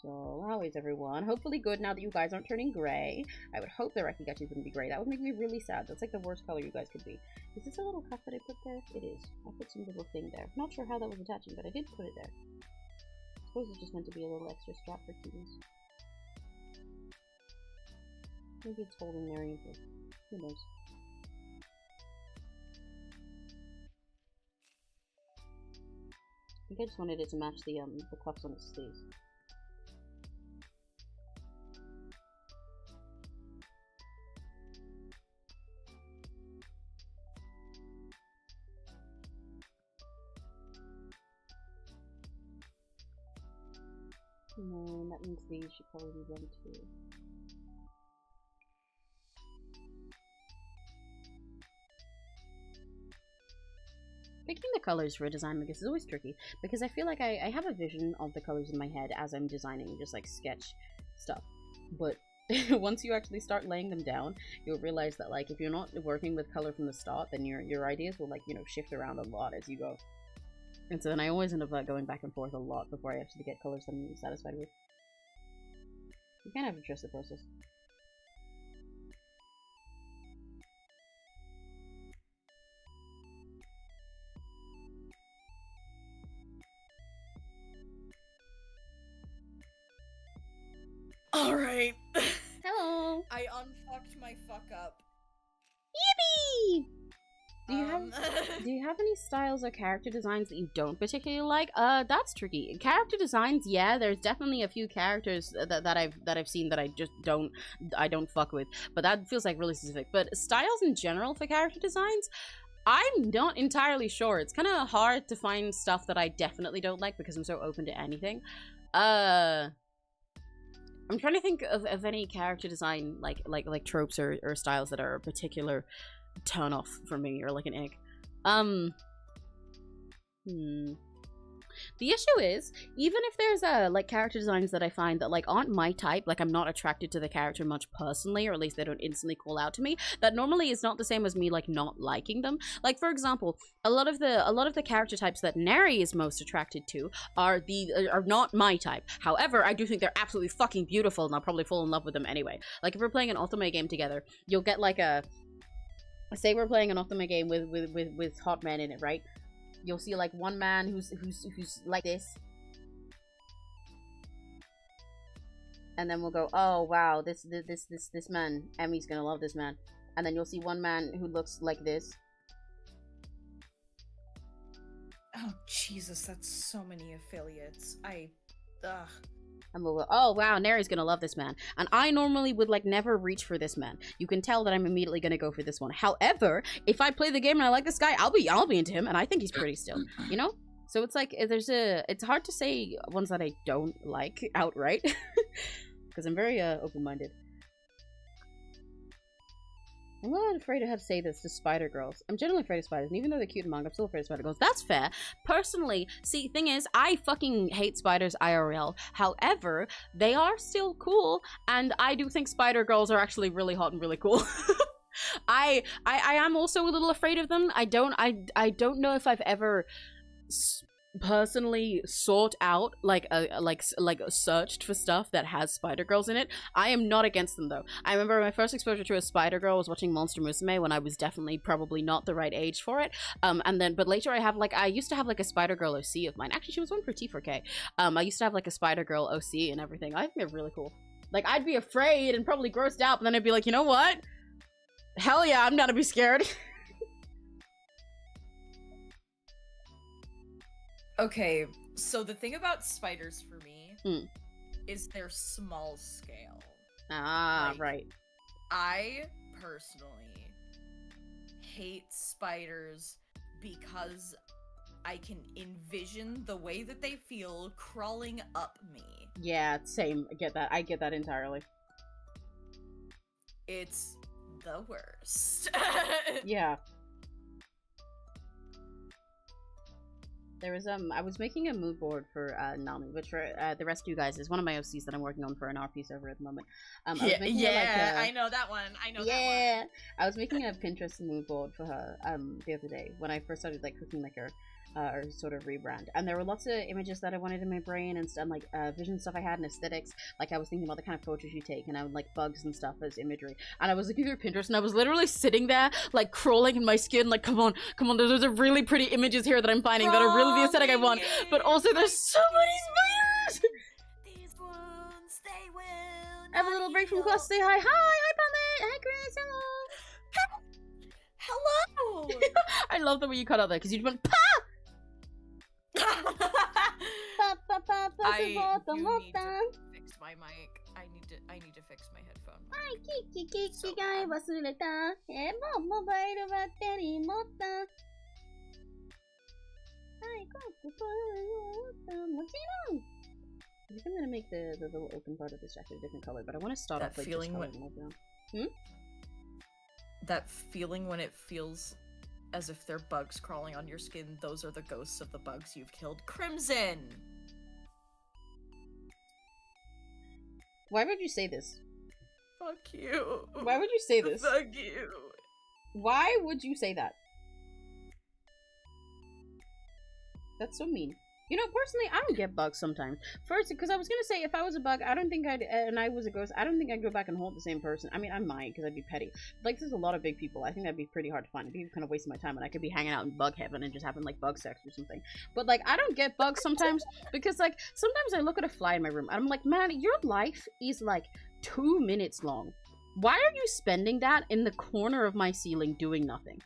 So, how is everyone? Hopefully good now that you guys aren't turning grey. I would hope the Rekigachi wouldn't be grey. That would make me really sad. That's like the worst color you guys could be. Is this a little cuff that I put there? It is. I put some little thing there. Not sure how that was attaching, but I did put it there. I suppose it's just meant to be a little extra strap for cuteness. Maybe it's holding there either. Who knows? I think I just wanted it to match the cuffs on its sleeves. No, that means these should probably be one too. Picking the colors for a design like this is always tricky, because I feel like I have a vision of the colors in my head as I'm designing, just like sketch stuff. But once you actually start laying them down, you'll realize that like if you're not working with color from the start, then your ideas will like, you know, shift around a lot as you go. And so then I always end up going back and forth a lot before I actually get colors that I'm satisfied with. You kind of have to trust the process. Alright. Hello! I unfucked my fuck up. Yippee! Do you have any styles or character designs that you don't particularly like? That's tricky. Character designs, yeah, there's definitely a few characters that I've seen that I just don't fuck with. But that feels like really specific. But styles in general for character designs, I'm not entirely sure. It's kind of hard to find stuff that I definitely don't like because I'm so open to anything. I'm trying to think of any character design like tropes or styles that are a particular turn off for me or like an egg. The issue is, even if there's like character designs that I find that like aren't my type, like I'm not attracted to the character much personally, or at least they don't instantly call out to me, that normally is not the same as me like not liking them. Like for example, a lot of the character types that Neri is most attracted to are not my type. However, I do think they're absolutely fucking beautiful and I'll probably fall in love with them anyway. Like if we're playing an Ultimate game together, you'll get like say we're playing an Ultimate game with hot men in it, right? You'll see like one man who's like this, and then we'll go, oh wow, this man, Emmy's gonna love this man. And then you'll see one man who looks like this. Oh Jesus, that's so many affiliates. And we'll go, oh wow, Neri's gonna love this man. And I normally would like never reach for this man. You can tell that I'm immediately gonna go for this one. However, if I play the game and I like this guy, I'll be into him, and I think he's pretty still, you know? So it's like it's hard to say ones that I don't like outright because I'm very open-minded. I'm not afraid to say this to spider girls. I'm generally afraid of spiders, and even though they're cute in manga, I'm still afraid of spider girls. That's fair. Personally, see, thing is, I fucking hate spiders IRL. However, they are still cool, and I do think spider girls are actually really hot and really cool. I am also a little afraid of them. I don't know if I've ever personally sought out like searched for stuff that has spider girls in it. I am not against them though. I remember my first exposure to a spider girl was watching Monster Musume when I was definitely probably not the right age for it. But later I used to have like a spider girl OC of mine. Actually, she was one for T4K. I used to have like a spider girl OC and everything. I think they're really cool. Like, I'd be afraid and probably grossed out, but then I'd be like, you know what? Hell yeah, I'm not to be scared. Okay, so the thing about spiders for me is their small scale. Ah, like, right. I personally hate spiders because I can envision the way that they feel crawling up me. Yeah, same. I get that. I get that entirely. It's the worst. Yeah. There was I was making a mood board for Nami, which for the rest of you guys is one of my OCs that I'm working on for an RP server at the moment. I was making I know that one. I know that one. I was making a Pinterest mood board for her the other day when I first started like cooking liquor. Or sort of rebrand, and there were lots of images that I wanted in my brain and stuff, like vision stuff I had and aesthetics. Like I was thinking about the kind of photos you take, and I would like bugs and stuff as imagery. And I was looking through Pinterest, and I was literally sitting there, like crawling in my skin, like come on, there's a really pretty images here that I'm finding that are really the aesthetic I want. But also, there's so many spiders. These wounds, they will. I have a little break from class. Say hi, Pommet. Hi, Chris. Hello. Hello. I love the way you cut out there because you went pa. I do need to fix my mic. I need to fix my headphone mic. So I think I'm gonna make the little open part of this jacket a different color, but I want to start that off like feeling that feeling when it feels as if they're bugs crawling on your skin. Those are the ghosts of the bugs you've killed. Crimson! Why would you say this? Fuck you. Why would you say this? Fuck you. Why would you say that? That's so mean. You know, personally, I don't get bugs sometimes. First, because I was gonna say, if I was a bug, I don't think I'd, and I was a ghost, I don't think I'd go back and hold the same person. I mean, I might, because I'd be petty. Like, there's a lot of big people. I think that'd be pretty hard to find. It'd be kind of wasting my time, and I could be hanging out in bug heaven and just having, like, bug sex or something. But, like, I don't get bugs sometimes, because, like, sometimes I look at a fly in my room, and I'm like, man, your life is, like, 2 minutes long. Why are you spending that in the corner of my ceiling doing nothing?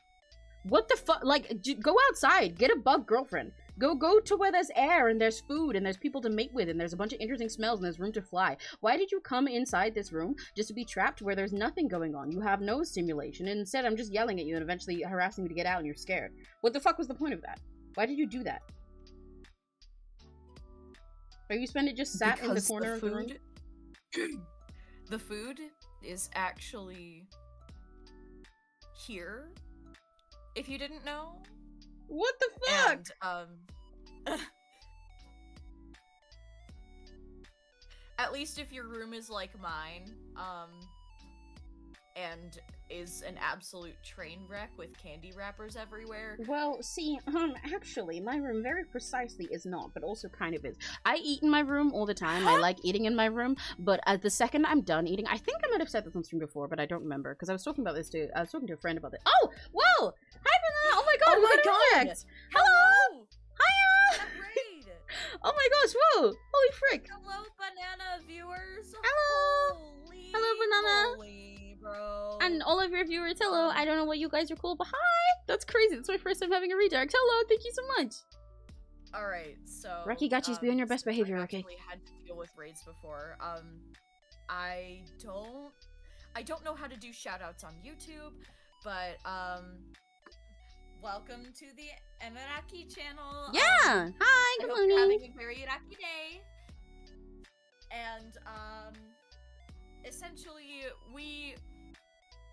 What the fuck? Like, go outside, get a bug girlfriend. Go to where there's air and there's food and there's people to mate with and there's a bunch of interesting smells and there's room to fly. Why did you come inside this room just to be trapped where there's nothing going on? You have no stimulation, and instead I'm just yelling at you and eventually harassing you to get out and you're scared. What the fuck was the point of that? Why did you do that? Are you spend it just sat in the corner of the room? The food is actually here, if you didn't know. What the fuck? And, at least if your room is like mine, and is an absolute train wreck with candy wrappers everywhere. Well, see, actually, my room very precisely is not, but also kind of is. I eat in my room all the time. I like eating in my room, but the second I'm done eating, I think I might have said this on stream before, but I don't remember, because I was talking to a friend about this. Oh, whoa! Hi, Vanilla! Oh my god! Oh my god! Hello! Hiya! Great! Oh my gosh! Whoa! Holy frick! Hello, banana viewers! Hello! Holy Hello, banana! moly, bro! And all of your viewers, hello! I don't know what you guys are cool, but hi! That's crazy! That's my first time having a redirect. Hello! Thank you so much! Alright, so... Rakigachi's be on your best behavior, okay? I actually had to deal with raids before. I don't know how to do shoutouts on YouTube, but, welcome to the 𝘆cie channel. Yeah. Hi. Good I hope you're morning. having a very lucky day. And essentially,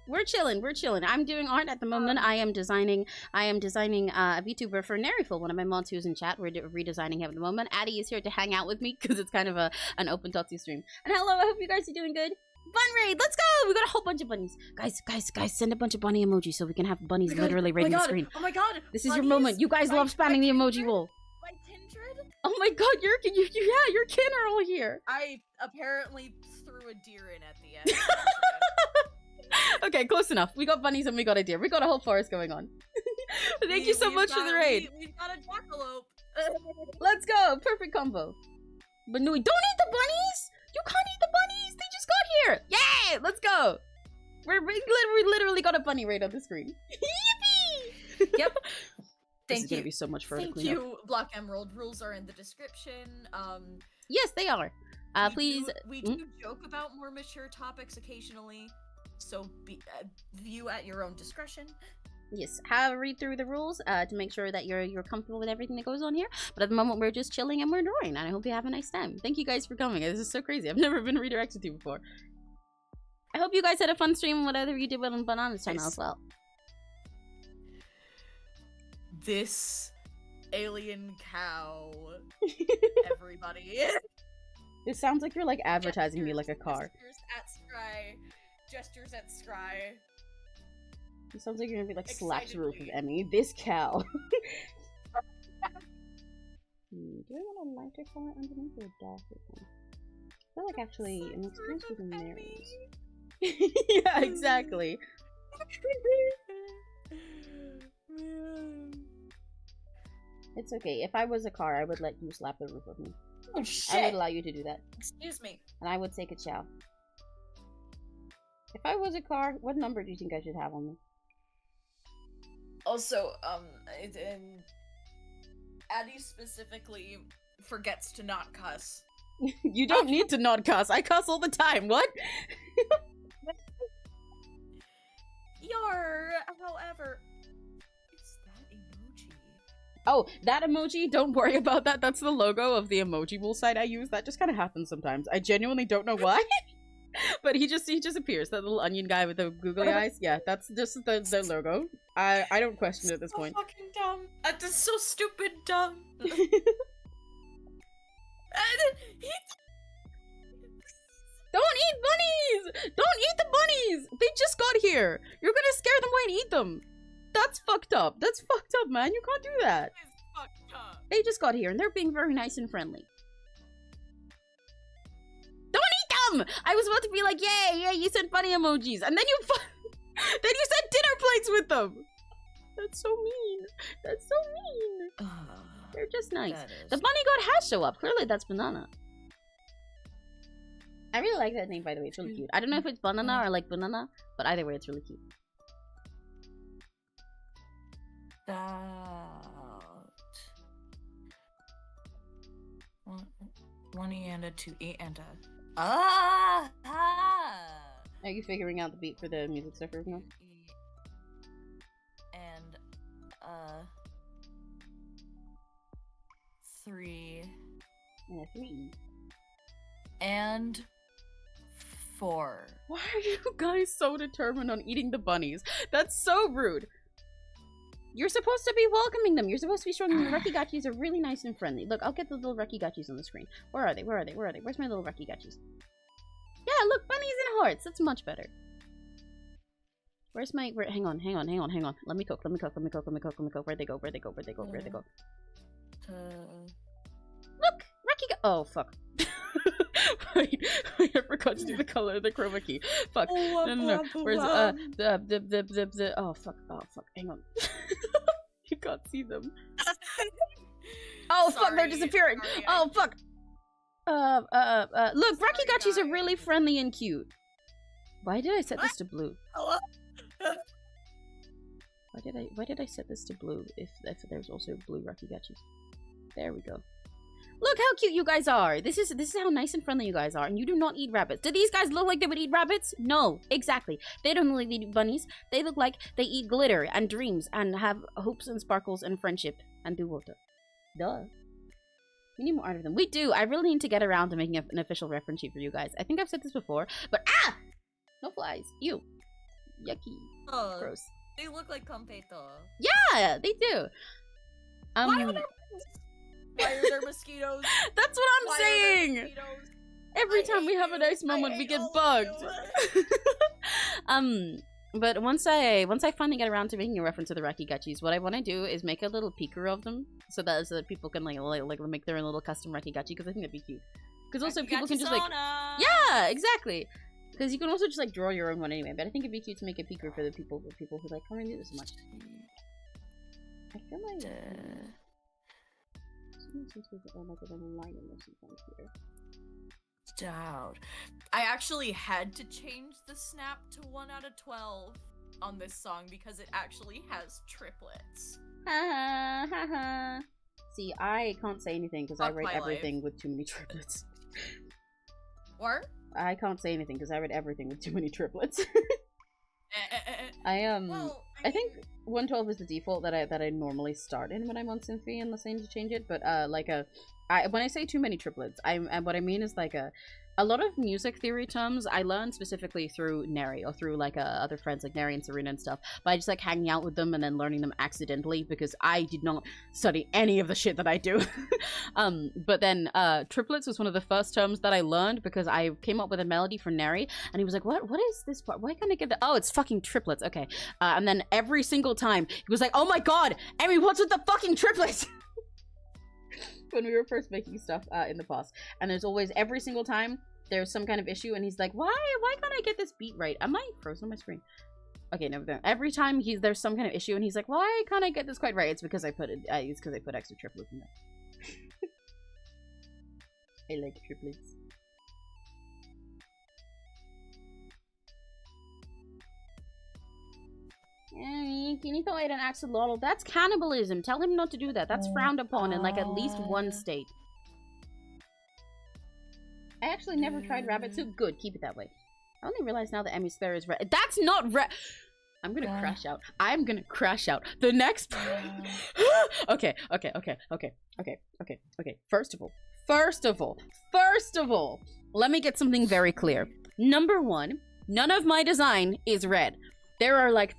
We're chilling. We're chilling. I'm doing art at the moment. I am designing a VTuber for Neriful, one of my mods who's in chat. We're redesigning him at the moment. Addie is here to hang out with me because it's kind of an open Totsu stream. And hello, I hope you guys are doing good. Bun raid, let's go! We got a whole bunch of bunnies. Guys, send a bunch of bunny emojis so we can have bunnies literally raiding the screen. Oh my god! This is your moment. You guys love spamming the emoji wall. My kindred? Oh my god, your kin are all here. I apparently threw a deer in at the end. Okay, close enough. We got bunnies and we got a deer. We got a whole forest going on. Thank you so much for the raid. We've got a jackalope. Let's go. Perfect combo. But no, don't eat the bunnies. You can't eat the bunnies. They just got here. Yay! Let's go. We literally got a bunny raid on the screen. Yippee! Yep. This is gonna be so much further. Thank you. Black Emerald rules are in the description. Yes, they are. Please. We do joke about more mature topics occasionally, so view at your own discretion. Yes, have a read through the rules to make sure that you're comfortable with everything that goes on here. But at the moment, we're just chilling and we're drawing, and I hope you have a nice time. Thank you guys for coming. This is so crazy. I've never been redirected to before. I hope you guys had a fun stream, whatever you did with on Banana's channel as well. This alien cow, everybody. It sounds like you're like advertising me like a car. Gestures at Scry. It sounds like you're gonna be like slaps the roof of Emmy. This cow. Do I want a lighter color underneath or a darker one? I feel like actually it makes sense with the mirrors. Yeah, exactly. It's okay. If I was a car, I would let you slap the roof of me. Oh shit! I would allow you to do that. Excuse me. And I would take a chow. If I was a car, what number do you think I should have on me? Also, Addie specifically forgets to not cuss. You don't need to not cuss. I cuss all the time. What? However, it's that emoji. Oh, that emoji? Don't worry about that. That's the logo of the emoji wool site I use. That just kind of happens sometimes. I genuinely don't know why. But he just appears. That little onion guy with the googly eyes. Yeah, that's just the logo. I don't question it at this point. Fucking dumb. That's so stupid dumb. Don't eat bunnies! Don't eat the bunnies! They just got here. You're gonna scare them away and eat them. That's fucked up. That's fucked up, man. You can't do that. It's fucked up. They just got here and they're being very nice and friendly. I was about to be like, yay, you sent funny emojis, and then you sent dinner plates with them. That's so mean. That's so mean. They're just nice. The bunny god has show up. Clearly, that's Banana. I really like that name, by the way. It's really cute. I don't know if it's Banana or like Banana, but either way, it's really cute. One and a 2 and a. Are you figuring out the beat for the music stuff right now? And 3 and a 3 and 4. Why are you guys so determined on eating the bunnies? That's so rude. You're supposed to be welcoming them. You're supposed to be showing them the Rekigachis are really nice and friendly. Look, I'll get the little Rekigachis on the screen. Where are they? Where are they? Where are they? Where's my little Rekigachis? Yeah, look, bunnies and hearts. That's much better. Where's my... hang on. Let me cook. Where'd they go? Look! Rekiga... Oh, fuck. Wait, I forgot to do the color of the chroma key. Fuck. No. Where's oh fuck. Hang on. You can't see them. Oh fuck, they're disappearing. Oh fuck. Look, Rekigachis are really friendly and cute. Why did I set this to blue? Why did I set this to blue if there's also blue Rekigachis? There we go. Look how cute you guys are. This is how nice and friendly you guys are, and you do not eat rabbits. Do these guys look like they would eat rabbits? No, exactly. They don't look like they eat bunnies. They look like they eat glitter and dreams and have hopes and sparkles and friendship and do water. Duh. We need more art of them. We do. I really need to get around to making an official reference sheet for you guys. I think I've said this before, but no flies. Ew. Yucky. Gross. They look like Competo. Yeah, they do. Why are there mosquitoes? That's what I'm saying. Every time we have a nice moment, we get bugged. But once I finally get around to making a reference to the Rakigachis, what I want to do is make a little peeker of them, so that people can like make their own little custom Rakigachi, because I think that'd be cute. Because also people can just like, yeah, exactly. Because you can also just like draw your own one anyway. But I think it'd be cute to make a peeker for the people who like can't really do this much. I feel like Doubt. I actually had to change the snap to 1 out of 12 on this song because it actually has triplets. See, I can't say anything because I read everything with too many triplets. What? I can't say anything because I read everything with too many triplets. I think 112 is the default that I normally start in when I'm on Symphony unless I need to change it. But when I say too many triplets, what I mean is like a lot of music theory terms I learned specifically through Neri or through like other friends like Neri and Serena and stuff. By just like hanging out with them and then learning them accidentally because I did not study any of the shit that I do. But then triplets was one of the first terms that I learned because I came up with a melody for Neri and he was like, what is this part? Why can't I get that? Oh, it's fucking triplets. Okay. And then every single time he was like, oh my god, Emmy, what's with the fucking triplets? When we were first making stuff in the past, and there's always every single time there's some kind of issue and he's like, why can't I get this beat right? Am I frozen on my screen? Okay, no, every time there's some kind of issue and he's like, why can't I get this quite right? It's because I put extra triplets in there. I like triplets. Can you throw it an axolotl? That's cannibalism. Tell him not to do that. That's frowned upon in like at least one state. I actually never tried rabbit soup. Good, keep it that way. I only realize now that Emmy's there is red. That's not red. I'm gonna crash out. I'm gonna crash out. The next part. Okay. First of all, let me get something very clear. Number one, none of my design is red. There are like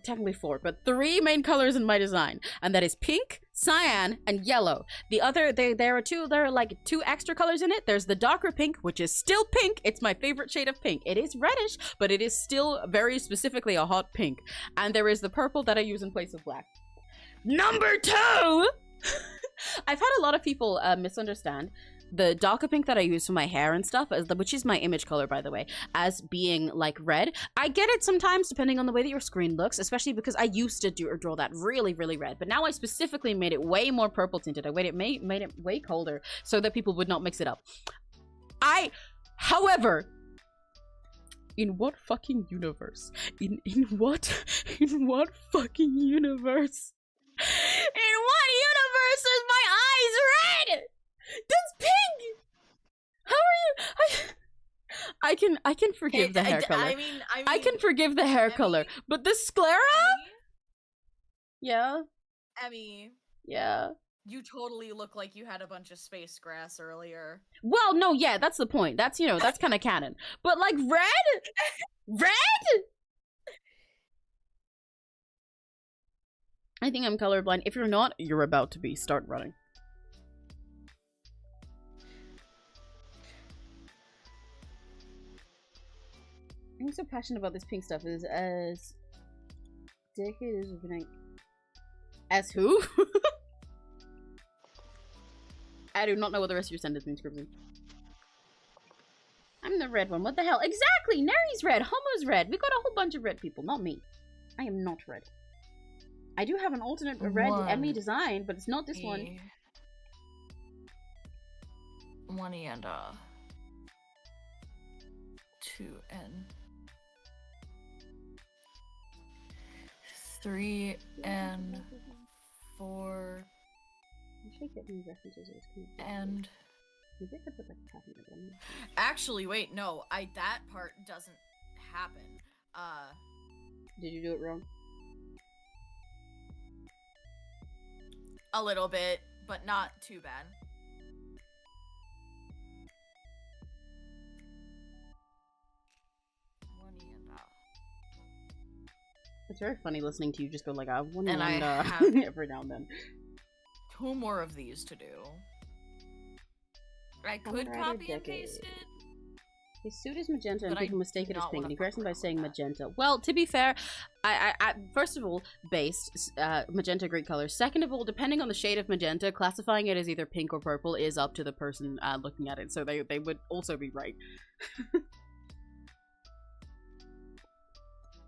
technically 4, but 3 main colors in my design, and that is pink, cyan, and yellow. The other, there are like 2 extra colors in it. There's the darker pink, which is still pink. It's my favorite shade of pink. It is reddish, but it is still very specifically a hot pink. And there is the purple that I use in place of black. Number 2! I've had a lot of people misunderstand the darker pink that I use for my hair and stuff, which is my image color, by the way, as being like red. I get it sometimes depending on the way that your screen looks, especially because I used to draw that really, really red, but now I specifically made it way more purple tinted. I made it way colder so that people would not mix it up. However, in what fucking universe? In what fucking universe? In what universe is my eyes red? That's pink! How are you? I can forgive the hair color. I can forgive the hair color, but the sclera? Yeah. Emmy. Yeah. You totally look like you had a bunch of space grass earlier. Well, no, yeah, that's the point. That's, that's kind of canon. But like red? Red? I think I'm colorblind. If you're not, you're about to be. Start running. I'm so passionate about this pink stuff. Is as dedicated as who? I do not know what the rest of your sentence means, Scribbly. I'm the red one. What the hell? Exactly! Neri's red. Homo's red. We got a whole bunch of red people. Not me. I am not red. I do have an alternate red Emmy design, but it's not this one. 1 and 2 and 3 and 4 actually get any references. And maybe I could put like a pattern again. actually, wait, no, that part doesn't happen. Did you do it wrong? A little bit, but not too bad. It's very funny listening to you just go like, one and I have every now and then. 2 more of these to do. I could copy and paste it. His suit is magenta and people mistake it as pink. He corrects him by saying that. magenta. Well, to be fair, I first of all, based, magenta, great color. Second of all, depending on the shade of magenta, classifying it as either pink or purple is up to the person looking at it, so they would also be right.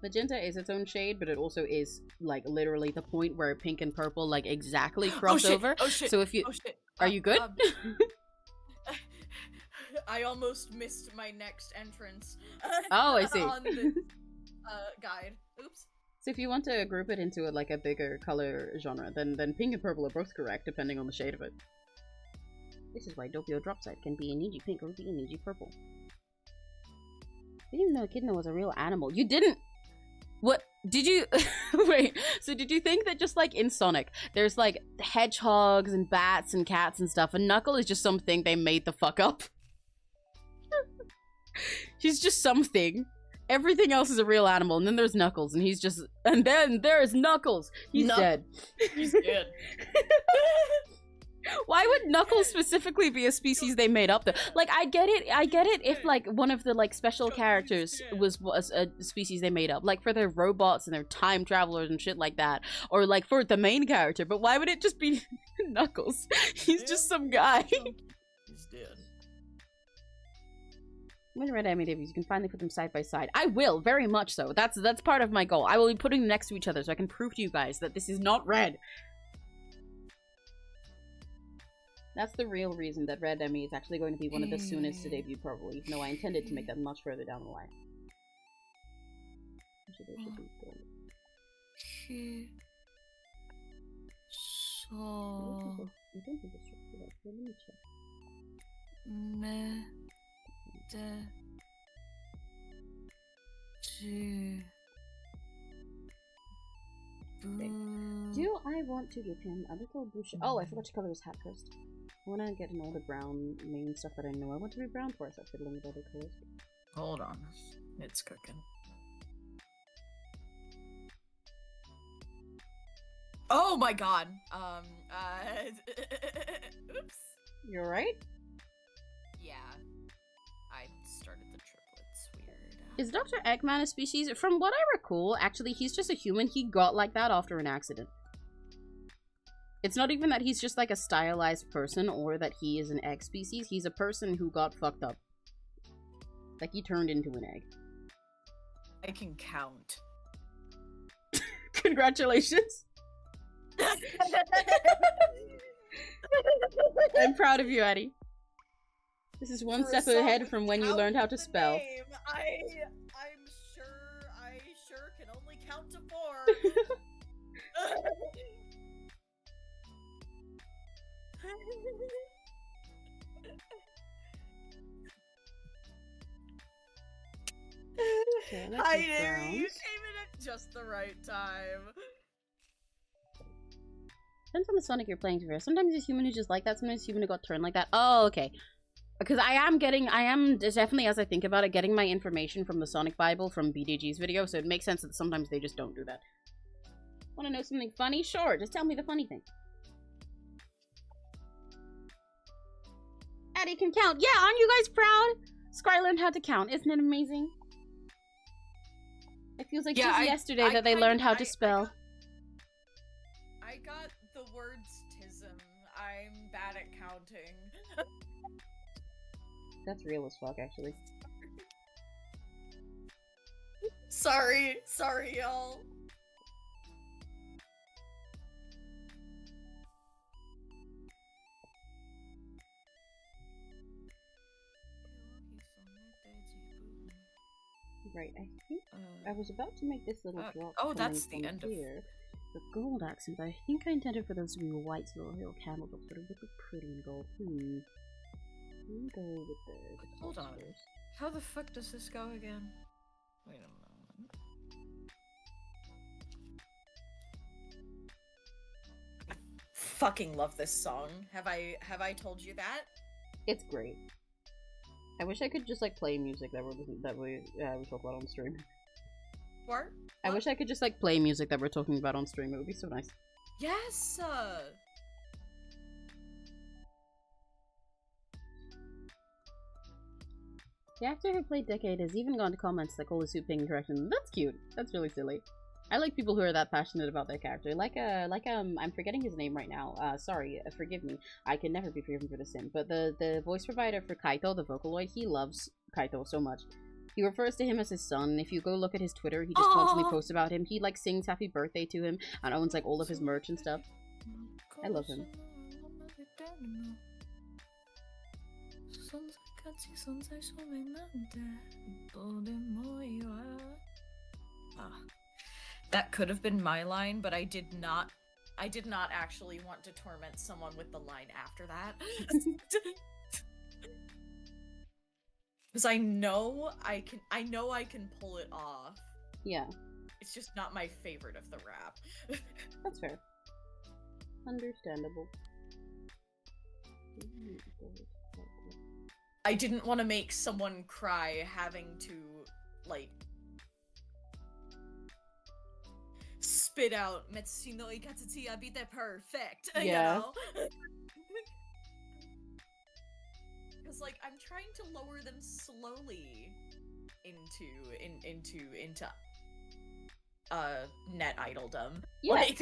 Magenta is its own shade, but it also is, like, literally the point where pink and purple, like, exactly cross over. Oh shit! So if you... Oh shit! Are you good? I almost missed my next entrance. Oh, I see. On this guide. Oops. So if you want to group it into like a bigger color genre, then pink and purple are both correct, depending on the shade of it. This is why Doppio Dropside can be Iniji pink or be Iniji purple. I didn't even know Echidna was a real animal. You didn't... What? Did you... Wait, so did you think that just like in Sonic, there's like hedgehogs and bats and cats and stuff, and Knuckle is just something they made the fuck up? He's just something. Everything else is a real animal, and then there's Knuckles, and he's just... And then there's Knuckles! He's dead. He's dead. Why would Knuckles specifically be a species they made up though? Like, I get it if like one of the like special characters was a species they made up, like for their robots and their time travelers and shit like that, or like for the main character, but why would it just be Knuckles? He's just some guy. He's dead. When Red Emmy Davies, you can finally put them side by side. I will, very much so. That's part of my goal. I will be putting them next to each other so I can prove to you guys that this is not red. That's the real reason that Red Emmy is actually going to be one of the soonest to debut, probably. Even though I intended to make that much further down the line. Actually, there should be gold. I don't think it's true. Let me check. Okay. Do I want to give him a little bush? Oh, I forgot to color his hat first. I want to get him all the brown main stuff that I know I want to be brown for, so I'm fiddling with other colors. Hold on. It's cooking. Oh my god! Oops. You alright? Yeah. I started the triplets. Weird. Is Dr. Eggman a species? From what I recall, actually, he's just a human. He got like that after an accident. It's not even that he's just like a stylized person or that he is an egg species. He's a person who got fucked up. Like, he turned into an egg. I can count. Congratulations! I'm proud of you, Eddie. This is one step ahead from when you learned how to spell. I sure can only count to 4. Okay, I knew you came in at just the right time. Depends on the Sonic you're playing for. Sometimes he's human who's just like that, sometimes he's human who got turned like that. Oh, okay. Because I am definitely, as I think about it, getting my information from the Sonic Bible from BDG's video, so it makes sense that sometimes they just don't do that. Want to know something funny? Sure, just tell me the funny thing. Eddie can count. Yeah, aren't you guys proud? Scry learned how to count. Isn't it amazing? It feels like just yesterday that they learned how to spell. I got the words tism. I'm bad at counting. That's real as fuck, actually. Sorry, y'all. Right, I think I was about to make this little drop. Oh, that's the end here. The gold accent, I think I intended for those to be white little camel tops, but it would look pretty in gold. Let me go with the Hold on. How the fuck does this go again? Wait a moment. I fucking love this song. Have I told you that? It's great. I wish I could just like play music that we talk about on stream. What? I wish I could just like play music that we're talking about on stream. It would be so nice. Yes. The actor who played Decade has even gone to comments that call the suit pink in correction. That's cute. That's really silly. I like people who are that passionate about their character. I'm forgetting his name right now. Sorry, forgive me. I can never be forgiven for the sin. But the voice provider for Kaito, the Vocaloid, he loves Kaito so much. He refers to him as his son. If you go look at his Twitter, he just constantly posts about him. He like sings happy birthday to him and owns like all of his merch and stuff. I love him. That could have been my line, but I did not actually want to torment someone with the line after that. Because I know I can pull it off. Yeah. It's just not my favorite of the rap. That's fair. Understandable. I didn't want to make someone cry having to, like, spit out Metsushi no ikatsuchi abite perfect, yeah. You know? Because, like, I'm trying to lower them slowly into net idoldom. Yes. Like,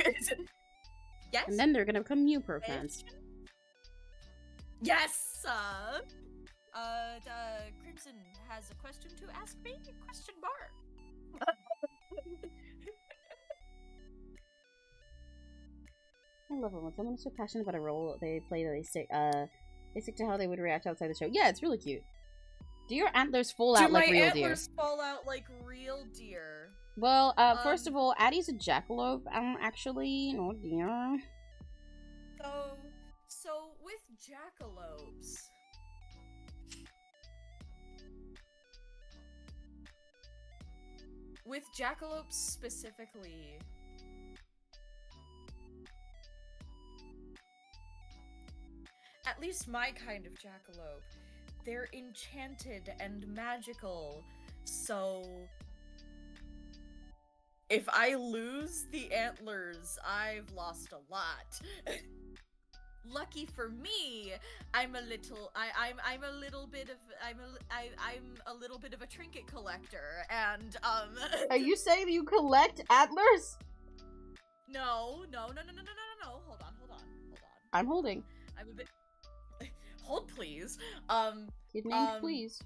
yes. And then they're gonna become Mupro fans. Yes. Crimson has a question to ask me? Question mark. I love it when someone is so passionate about a role they play that they stick to how they would react outside the show. Yeah, it's really cute. Do your antlers fall out like real deer? Do my antlers fall out like real deer? Well, first of all, Addie's a jackalope. Actually, no deer. So with jackalopes, specifically, at least my kind of jackalope, they're enchanted and magical, so if I lose the antlers, I've lost a lot. Lucky for me, I'm a little bit of a trinket collector, and Are you saying you collect antlers? No. Hold on. I'm holding. I'm a bit. Hold, please. His name's please.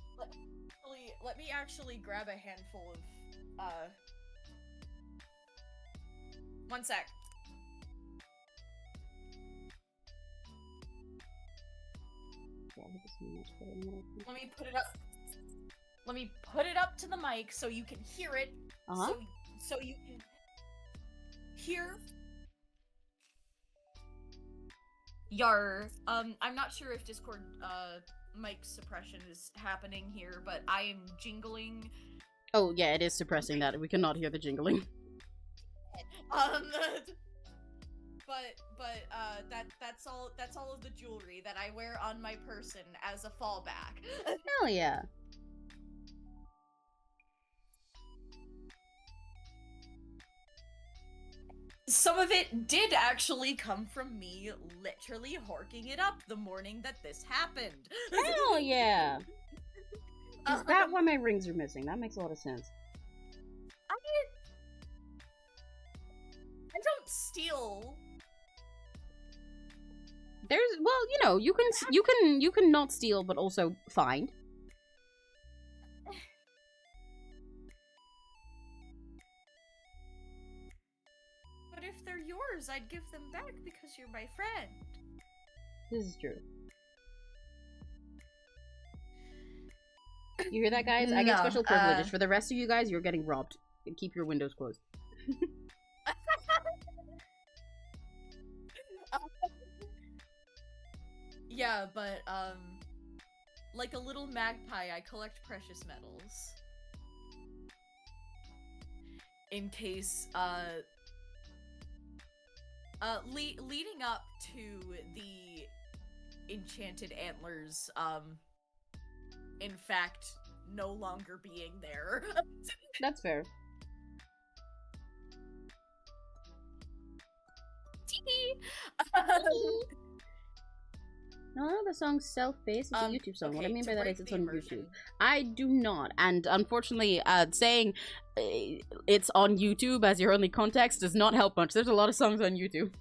Let me actually grab a handful of. One sec. Let me put it up. Let me put it up to the mic so you can hear it. So you can hear. Yar. I'm not sure if Discord mic suppression is happening here, but I am jingling. Oh yeah, it is suppressing that. We cannot hear the jingling. That's all of the jewelry that I wear on my person as a fallback. Hell yeah. Some of it did actually come from me literally horking it up the morning that this happened. Hell yeah. Is that why my rings are missing? That makes a lot of sense. I don't steal. There's, well, you know, you can not steal, but also find. But if they're yours, I'd give them back because you're my friend. This is true. You hear that, guys? I get special privileges. For the rest of you guys, you're getting robbed. Keep your windows closed. Yeah, but like a little magpie, I collect precious metals. In case leading up to the enchanted antlers in fact no longer being there. That's fair. No, the song Self-Based is a YouTube song. Okay, what I mean by that is it's on immersion. YouTube. I do not, and unfortunately, saying it's on YouTube as your only context does not help much. There's a lot of songs on YouTube.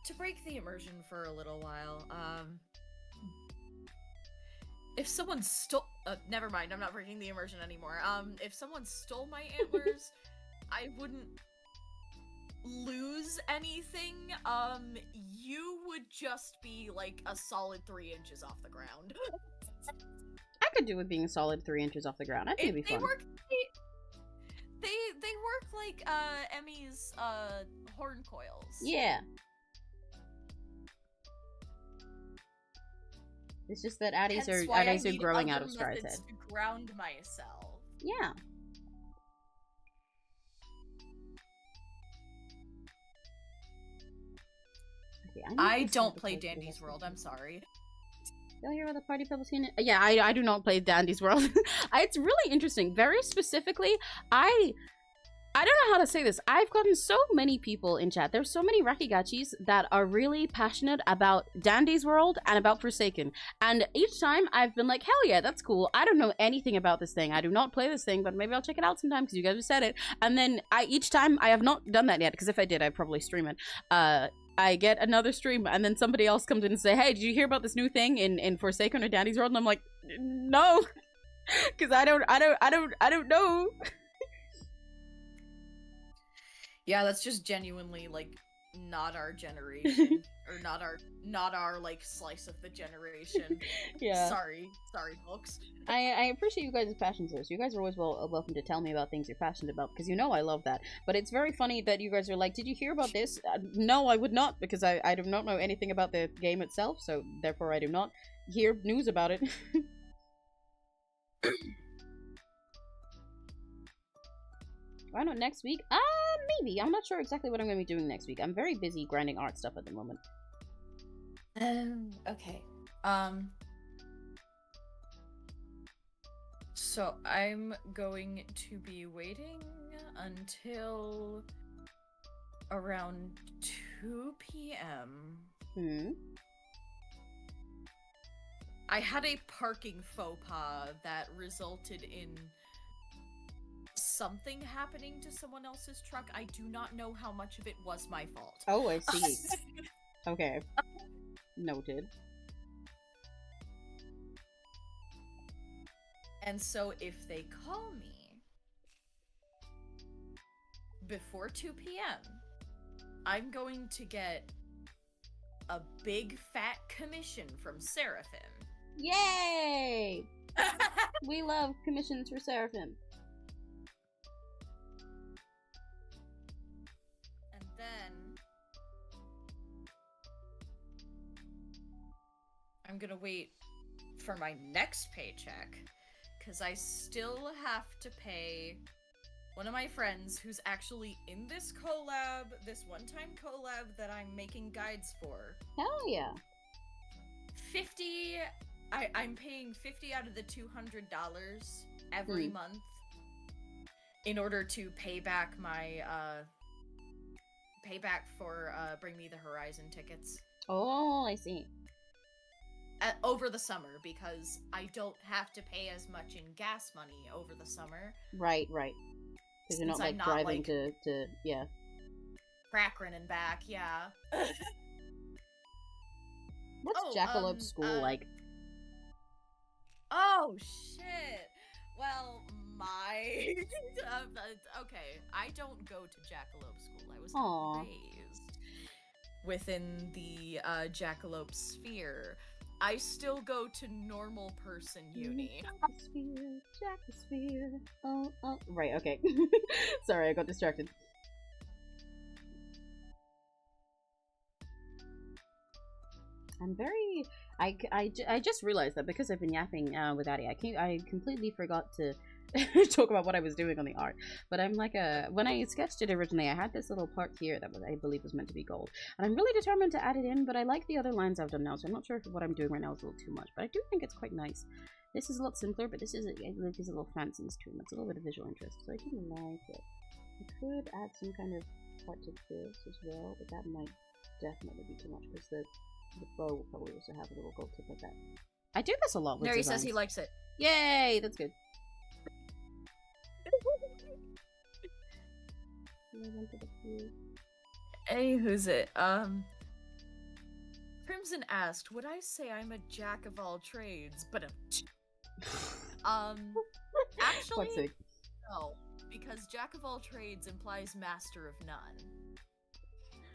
To break the immersion for a little while, if someone stole never mind, I'm not breaking the immersion anymore. If someone stole my antlers, I wouldn't lose anything. You would just be like a solid 3 inches off the ground. I could do with being a solid 3 inches off the ground. I think it'd be fun. They work like Emmy's horn coils. Yeah. It's just that Addies are growing out of Scar's head. To ground myself. Yeah. Okay, I don't play Dandy's World. I'm sorry. Y'all hear about the Party Pebble scene? Yeah, I do not play Dandy's World. It's really interesting. Very specifically, I don't know how to say this. I've gotten so many people in chat. There's so many Rakigachis that are really passionate about Dandy's World and about Forsaken. And each time I've been like, hell yeah, that's cool. I don't know anything about this thing. I do not play this thing, but maybe I'll check it out sometime because you guys have said it. And then each time I have not done that yet, because if I did, I'd probably stream it. I get another stream and then somebody else comes in and say, hey, did you hear about this new thing in Forsaken or Dandy's World? And I'm like, no, because I don't know. Yeah, that's just genuinely like not our generation or not our like slice of the generation. Yeah. Sorry, folks. I appreciate you guys' passions though. So you guys are always welcome to tell me about things you're passionate about because you know I love that. But it's very funny that you guys are like, did you hear about this? No, I would not because I do not know anything about the game itself. So therefore I do not hear news about it. Why not next week? Maybe. I'm not sure exactly what I'm going to be doing next week. I'm very busy grinding art stuff at the moment. Okay. So I'm going to be waiting until around 2 p.m. I had a parking faux pas that resulted in something happening to someone else's truck. I do not know how much of it was my fault. Oh, I see. Okay. Noted. And so if they call me before 2 p.m., I'm going to get a big fat commission from Seraphim. Yay! We love commissions for Seraphim. And then I'm gonna wait for my next paycheck because I still have to pay one of my friends who's actually in this collab, this one-time collab that I'm making guides for. Hell yeah. 50, I'm paying 50 out of the $200 every month in order to pay back my, payback for, Bring Me the Horizon tickets. Oh, I see. Over the summer, because I don't have to pay as much in gas money over the summer. Right, right. Because you're not, like, driving to, yeah. Crackrin and back, yeah. What's Jackalope School like? Oh, shit! Well, my... okay, I don't go to Jackalope School. I was not raised within the Jackalope sphere. I still go to normal person uni. Jackosphere. Oh. Right, okay. Sorry, I got distracted. I'm very... I just realized that because I've been yapping with Addie, I completely forgot to talk about what I was doing on the art. But I'm like when I sketched it originally, I had this little part here that I believe was meant to be gold. And I'm really determined to add it in, but I like the other lines I've done now, so I'm not sure if what I'm doing right now is a little too much. But I do think it's quite nice. This is a lot simpler, but this is a little fanciness to it. It's a little bit of visual interest, so I do like it. I could add some kind of part to this as well, but that might definitely be too much because the bow will probably also have a little gold tip like that. I do this a lot with Mary designs. says he likes it. Yay! That's good. Hey, who's it? Crimson asked, would I say I'm a jack of all trades, but actually, no, because jack of all trades implies master of none.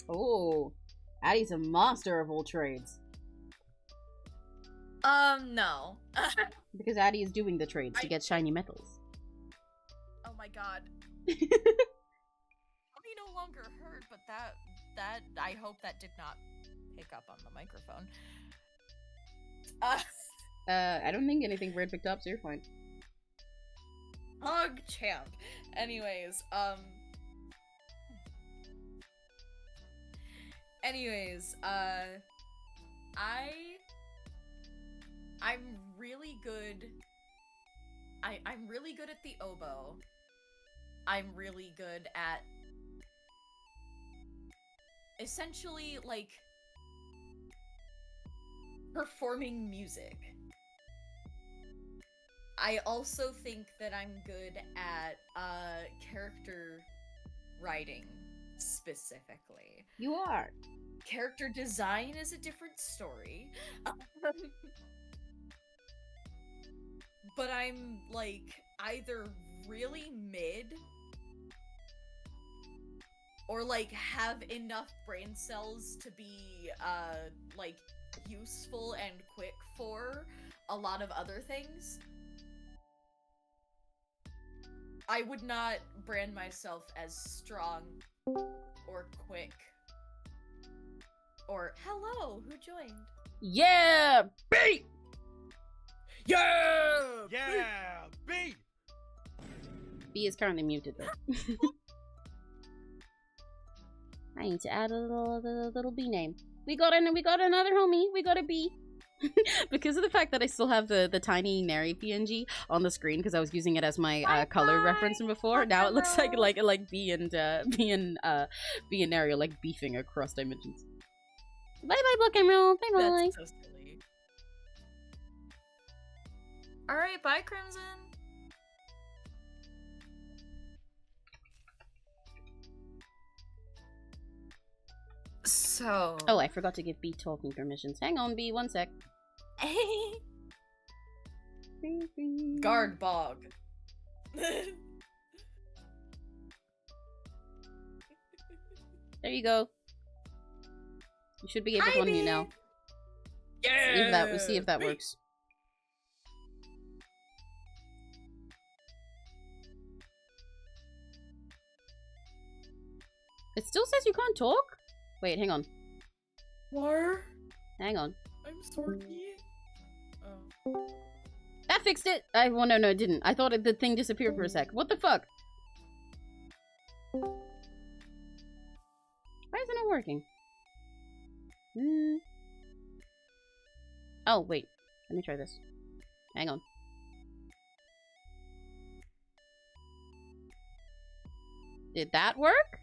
Oh, Addie's a master of all trades. No. Because Addie is doing the trades to get shiny metals. Oh my god. Mommy no longer heard, but that I hope that did not pick up on the microphone. I don't think anything weird picked up, so you're fine. Hug champ. Anyways, I'm really good. I'm really good at the oboe. I'm really good at essentially like performing music. I also think that I'm good at character writing specifically. You are. Character design is a different story. But I'm like either really mid or like have enough brain cells to be like useful and quick for a lot of other things. I would not brand myself as strong or quick or hello, who joined? Yeah, B. Yeah! Yeah! B! B is currently muted though. I need to add a little B name. We got another homie. We got a B. Because of the fact that I still have the tiny Nary PNG on the screen because I was using it as my color reference from before. Now it looks like B and Nary are like beefing across dimensions. Bye bye, Black Emerald. Bye bye. That's so silly. Alright, bye, Crimson. So... Oh, I forgot to give B talking permissions. Hang on, B, one sec. Guard bog. There you go. You should be able to unmute now. Yeah! We'll see if that works. It still says you can't talk? Wait, hang on. War? Hang on. I'm sorry. Oh. That fixed it! Well, no, it didn't. I thought the thing disappeared for a sec. What the fuck? Why is it not working? Oh, wait. Let me try this. Hang on. Did that work?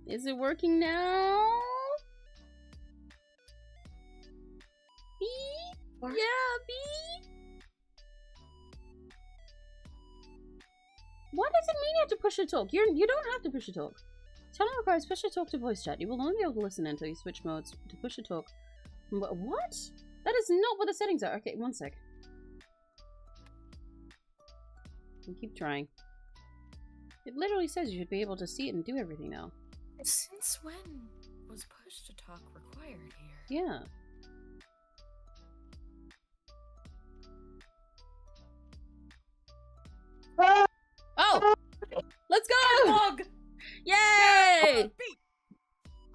Is it working now? B? What? Yeah, B? What does it mean you have to push to talk? You don't have to push to talk. Channel requires push to talk to voice chat. You will only be able to listen until you switch modes to push to talk. What? That is not what the settings are. Okay, one sec. We'll keep trying. It literally says you should be able to see it and do everything now. Since when was push to talk required here? Yeah.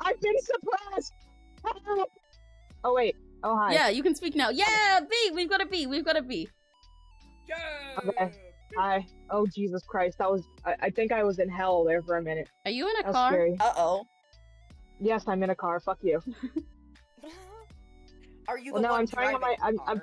I've been suppressed! Help! Oh, wait. Oh, hi. Yeah, you can speak now. Yeah, B! We've got a B! We've got a B! Yeah. Okay. Hi. Oh, Jesus Christ. That was... I think I was in hell there for a minute. Are you in a That was car? scary. Uh-oh. Yes, I'm in a car. Fuck you. Are you Well, the no, one I'm trying on my... driving the car?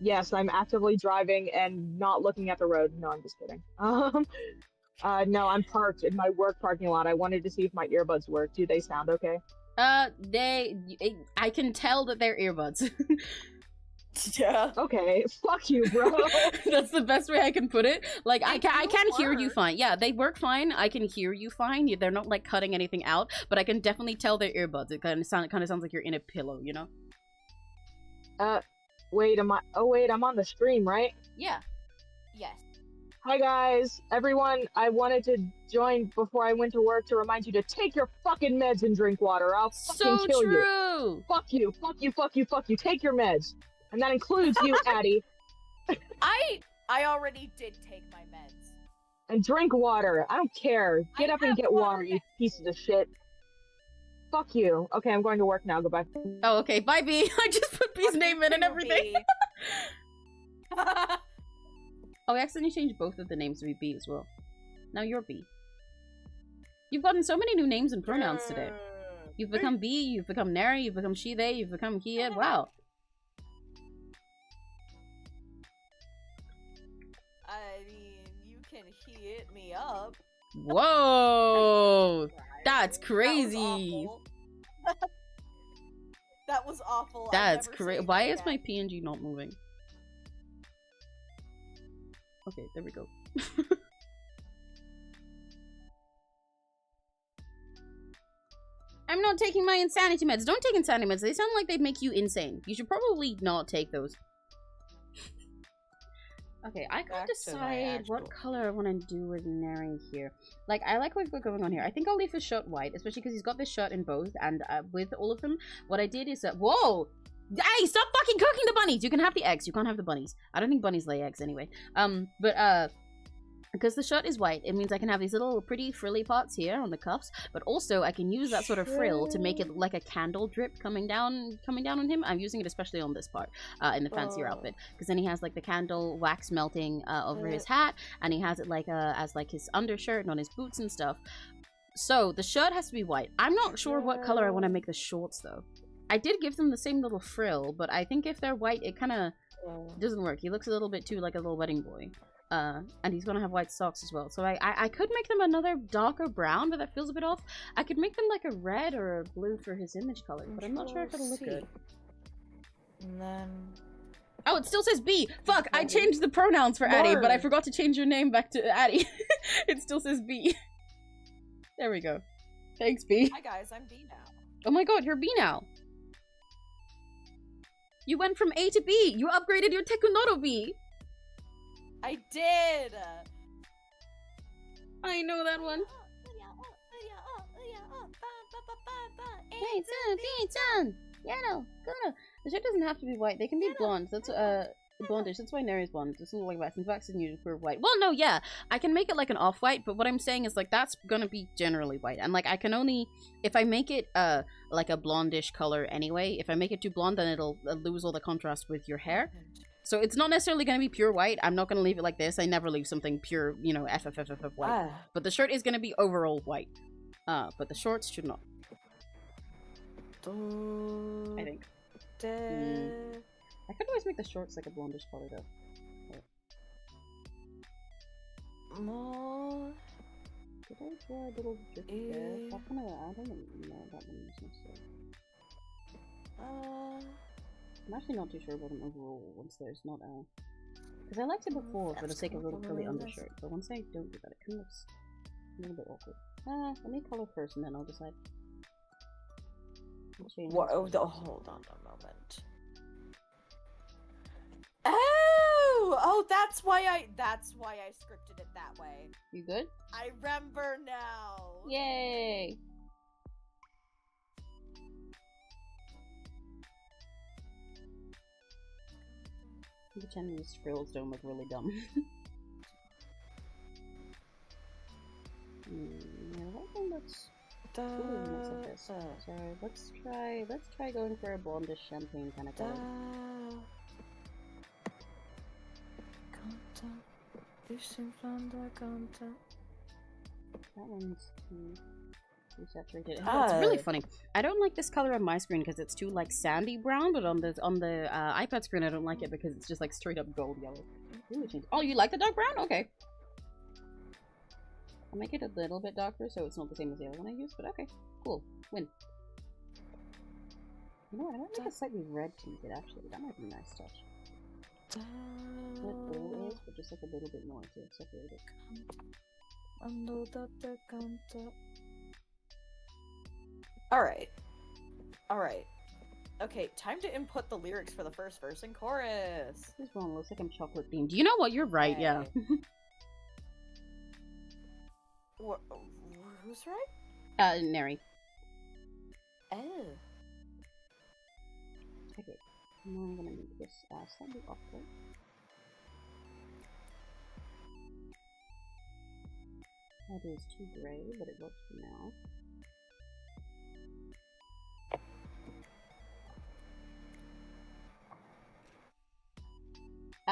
Yes, I'm actively driving and not looking at the road. No, I'm just kidding. No, I'm parked in my work parking lot. I wanted to see if my earbuds work. Do they sound okay? I can tell that they're earbuds. Yeah. Okay, fuck you, bro. That's the best way I can put it. Like, I can hear you work. fine. Yeah, they work fine. I can hear you fine. They're not, like, cutting anything out, but I can definitely tell they're earbuds. It kind of sounds like you're in a pillow, you know? Wait, oh wait, I'm on the stream, right? Yeah. Yes. Hi guys, everyone, I wanted to join before I went to work to remind you to take your fucking meds and drink water. I'll fucking kill you. True! Fuck you, fuck you, fuck you, fuck you. Take your meds. And that includes you, Addie. I already did take my meds. And drink water. I don't care. Get I up and have get water water, you next- pieces of shit. Fuck you. Okay, I'm going to work now. Goodbye. Oh, okay. Bye, B. I just put B's name in and everything. Oh, I accidentally changed both of the names to be B as well. Now you're B. You've gotten so many new names and pronouns today. You've become B, you've become Nary, you've become she, they, you've become he, it. Wow. I mean, you can hit me up. Whoa! That's crazy. That was awful. That's crazy. Why is my PNG not moving? Okay, there we go. I'm not taking my insanity meds. Don't take insanity meds. They sound like they'd make you insane. You should probably not take those. Okay, I can't decide what color I want to do with Nary here. Like, I like what's going on here. I think I'll leave his shirt white, especially because he's got this shirt in both, and with all of them, what I did is that— whoa! Hey, stop fucking cooking the bunnies! You can have the eggs, you can't have the bunnies. I don't think bunnies lay eggs anyway. Because the shirt is white, it means I can have these little pretty frilly parts here on the cuffs, but also I can use that sort of frill to make it like a candle drip coming down on him. I'm using it especially on this part, in the fancier outfit, because then he has like the candle wax melting over his hat, and he has it like as like his undershirt and on his boots and stuff. So the shirt has to be white. I'm not sure what color I want to make the shorts though. I did give them the same little frill, but I think if they're white, it kind of doesn't work. He looks a little bit too like a little wedding boy. And he's gonna have white socks as well. So I could make them another darker brown, but that feels a bit off. I could make them like a red or a blue for his image color, but I'm not sure if it'll look good. And then... Oh, it still says B! Fuck! I changed the pronouns for Addie, but I forgot to change your name back to Addie. It still says B. There we go. Thanks, B. Hi guys, I'm B now. Oh my god, you're B now. You went from A to B! You upgraded your Tekunoto B! I did! I know that one. Hey, son, Yano, Kuno. The shirt doesn't have to be white. They can be blonde. That's blondish. That's why Nary's blonde. It's a little like wax. And wax is usually for white. Well, no, yeah, I can make it like an off-white. But what I'm saying is like that's gonna be generally white. And like I can only if I make it like a blondish color anyway. If I make it too blonde, then it'll lose all the contrast with your hair. So it's not necessarily going to be pure white. I'm not going to leave it like this. I never leave something pure, you know, FFFF white. But the shirt is going to be overall white. But the shorts should not. I think. I could always make the shorts like a blondish color though. Did I draw a little drip there? I don't know that one is necessary. I'm actually not too sure about them overall once there's not a... Because I liked it before for the sake of a little curly undershirt, but once I don't do that, it kind of looks a little bit awkward. Let me color first and then I'll decide. What? Oh, hold on a moment. Oh, that's why I scripted it that way. You good? I remember now. Yay! Pretending these frills don't look really dumb. Yeah, I think that's... Ooh, nice like this. So let's try going for a blondish champagne kind of color. That one's too saturated. It's really funny. I don't like this color on my screen because it's too like sandy brown, but on the iPad screen I don't like it because it's just like straight up gold yellow. Ooh, oh, you like the dark brown? Okay. I'll make it a little bit darker so it's not the same as the other one I used, but okay, cool. Win. You know what? I might make it slightly red tinted actually. That might be a nice touch. What all is, but just like a little bit more to separate it. Alright. Okay, time to input the lyrics for the first verse and chorus. This one looks like I'm chocolate themed. You know what? You're right, yeah. Who's right? Neri. Oh. Okay, now I'm gonna make this slightly awkward. That is too gray, but it works for now.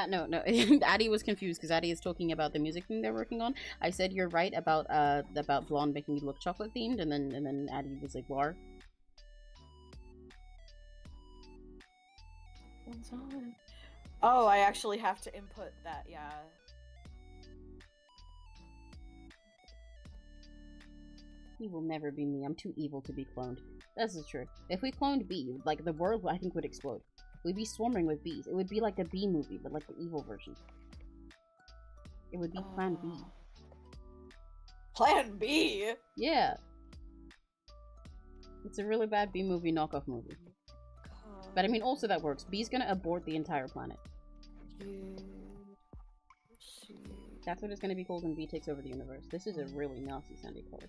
No, Addie was confused because Addie is talking about the music thing they're working on. I said you're right about blonde making you look chocolate themed, and then Addie was like, "War." Oh, I actually have to input that. Yeah. He will never be me. I'm too evil to be cloned. This is true. If we cloned B, like the world, I think would explode. We'd be swarming with bees. It would be like a bee movie, but like the evil version. It would be Plan B. Plan B? Yeah. It's a really bad B movie knockoff movie. But I mean, also that works. B's gonna abort the entire planet. That's what it's gonna be called when B takes over the universe. This is a really nasty sounding color.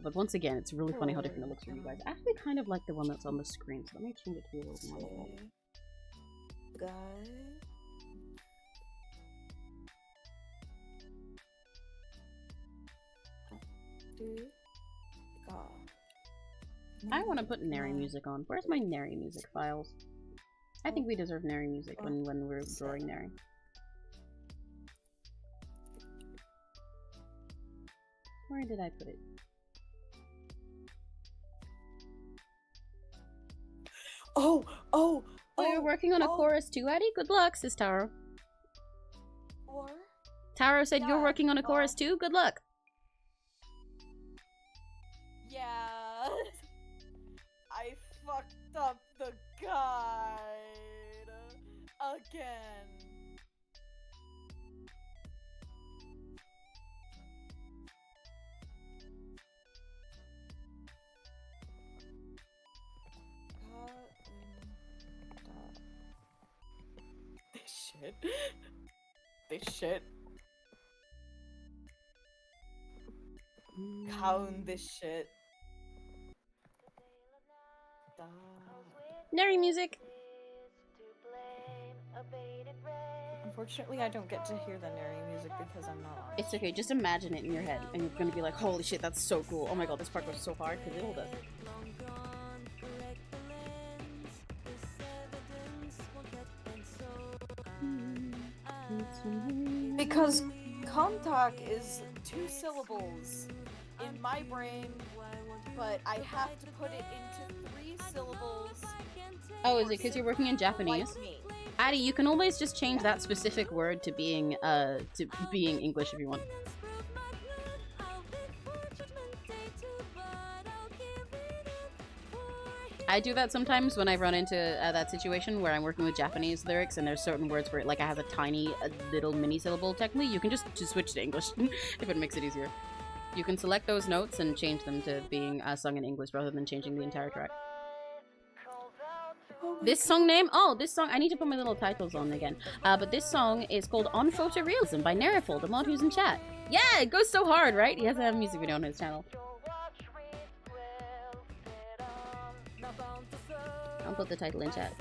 But once again, it's really funny how different it looks for you guys. I actually kind of like the one that's on the screen, so let me change it to a little more. I want to put Neri music on. Where's my Neri music files? I think we deserve Neri music when we're drawing Neri. Where did I put it? Oh, you're working on a chorus too, Addie? Good luck, sis Taro. Or? Taro said you're working on a chorus too? Good luck. Yeah. I fucked up the guide. Again. This shit. Count this shit. Neri music. Unfortunately, I don't get to hear the Neri music because I'm not on. It's okay, just imagine it in your head, and you're gonna be like, holy shit, that's so cool. Oh my god, this part goes so hard, because it all does. Because contact is 2 syllables in my brain, but I have to put it into 3 syllables. Oh, is it because you're working in Japanese? Like me. Addie, you can always just change that specific word to being English if you want. I do that sometimes when I run into that situation where I'm working with Japanese lyrics and there's certain words where like I have a tiny little mini syllable technically. You can just switch to English if it makes it easier. You can select those notes and change them to being sung in English rather than changing the entire track. This song name? Oh, this song, I need to put my little titles on again. But this song is called On Photorealism by Neriful, the mod who's in chat. Yeah, it goes so hard, right? He has a music video on his channel. I'll put the title in chat.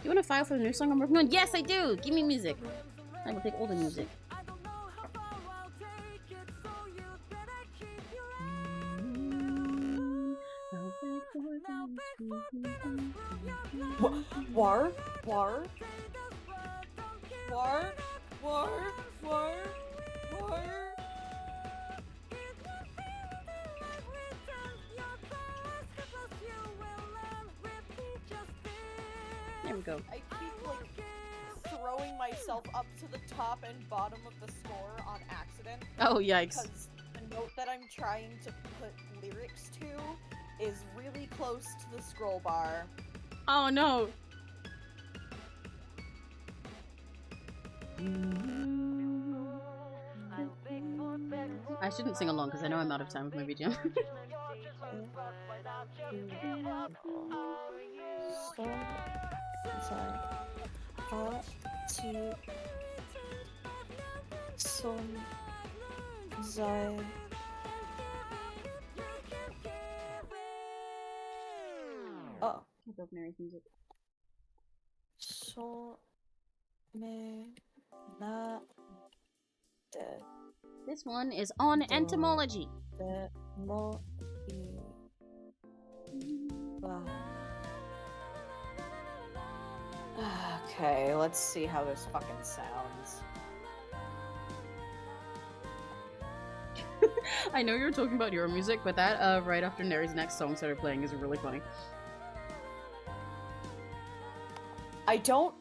you want a file for the new song I'm working on? Yes, I do! Give me music. I will take all the music. War? There we go. I keep like throwing myself up to the top and bottom of the score on accident. Oh, yikes. Because the note that I'm trying to put lyrics to is really close to the scroll bar. Oh no. I shouldn't sing along because I know I'm out of time with my BGM. Oh. I love Mary's music. This one is on entomology. Okay, let's see how this fucking sounds. I know you're talking about your music, but that right after Neri's next song started playing is really funny. I don't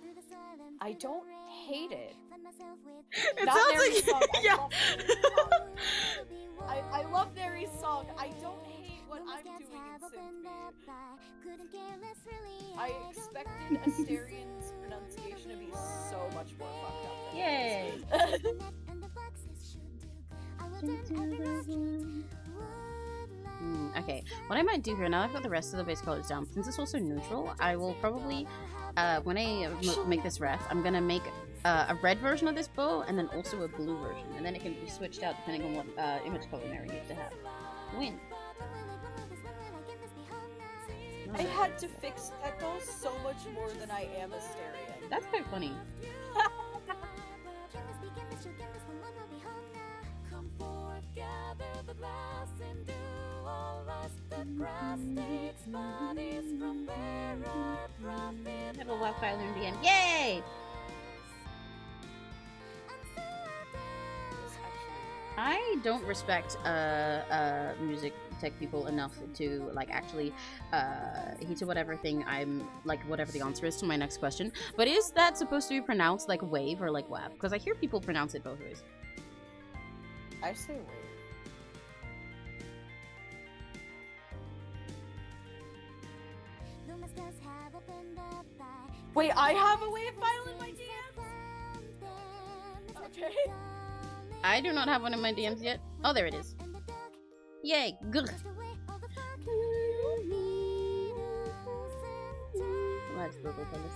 hate it. It Not sounds Neri's like song. yeah. I love Neri's song. I don't hate what I'm doing in Symphony. I expected Asterian's pronunciation to be so much more fucked up than Yay! it is. Okay, what I might do here, now I've got the rest of the base colors down, since it's also neutral, I will probably, when I make this ref, I'm gonna make a red version of this bow, and then also a blue version, and then it can be switched out depending on what image color Mary needs to have. Win! I had to fix Echo so much more than I am Asterian. That's quite funny. Have a WAP file in the end. Yay! I don't respect music tech people enough to like actually hit to whatever thing I'm like whatever the answer is to my next question. But is that supposed to be pronounced like wave or like WAP? Because I hear people pronounce it both ways. I say wait. Wait, I have a wave file in my DMs? Okay. I do not have one in my DMs yet. Oh, there it is. Yay! Good. Let's go for this.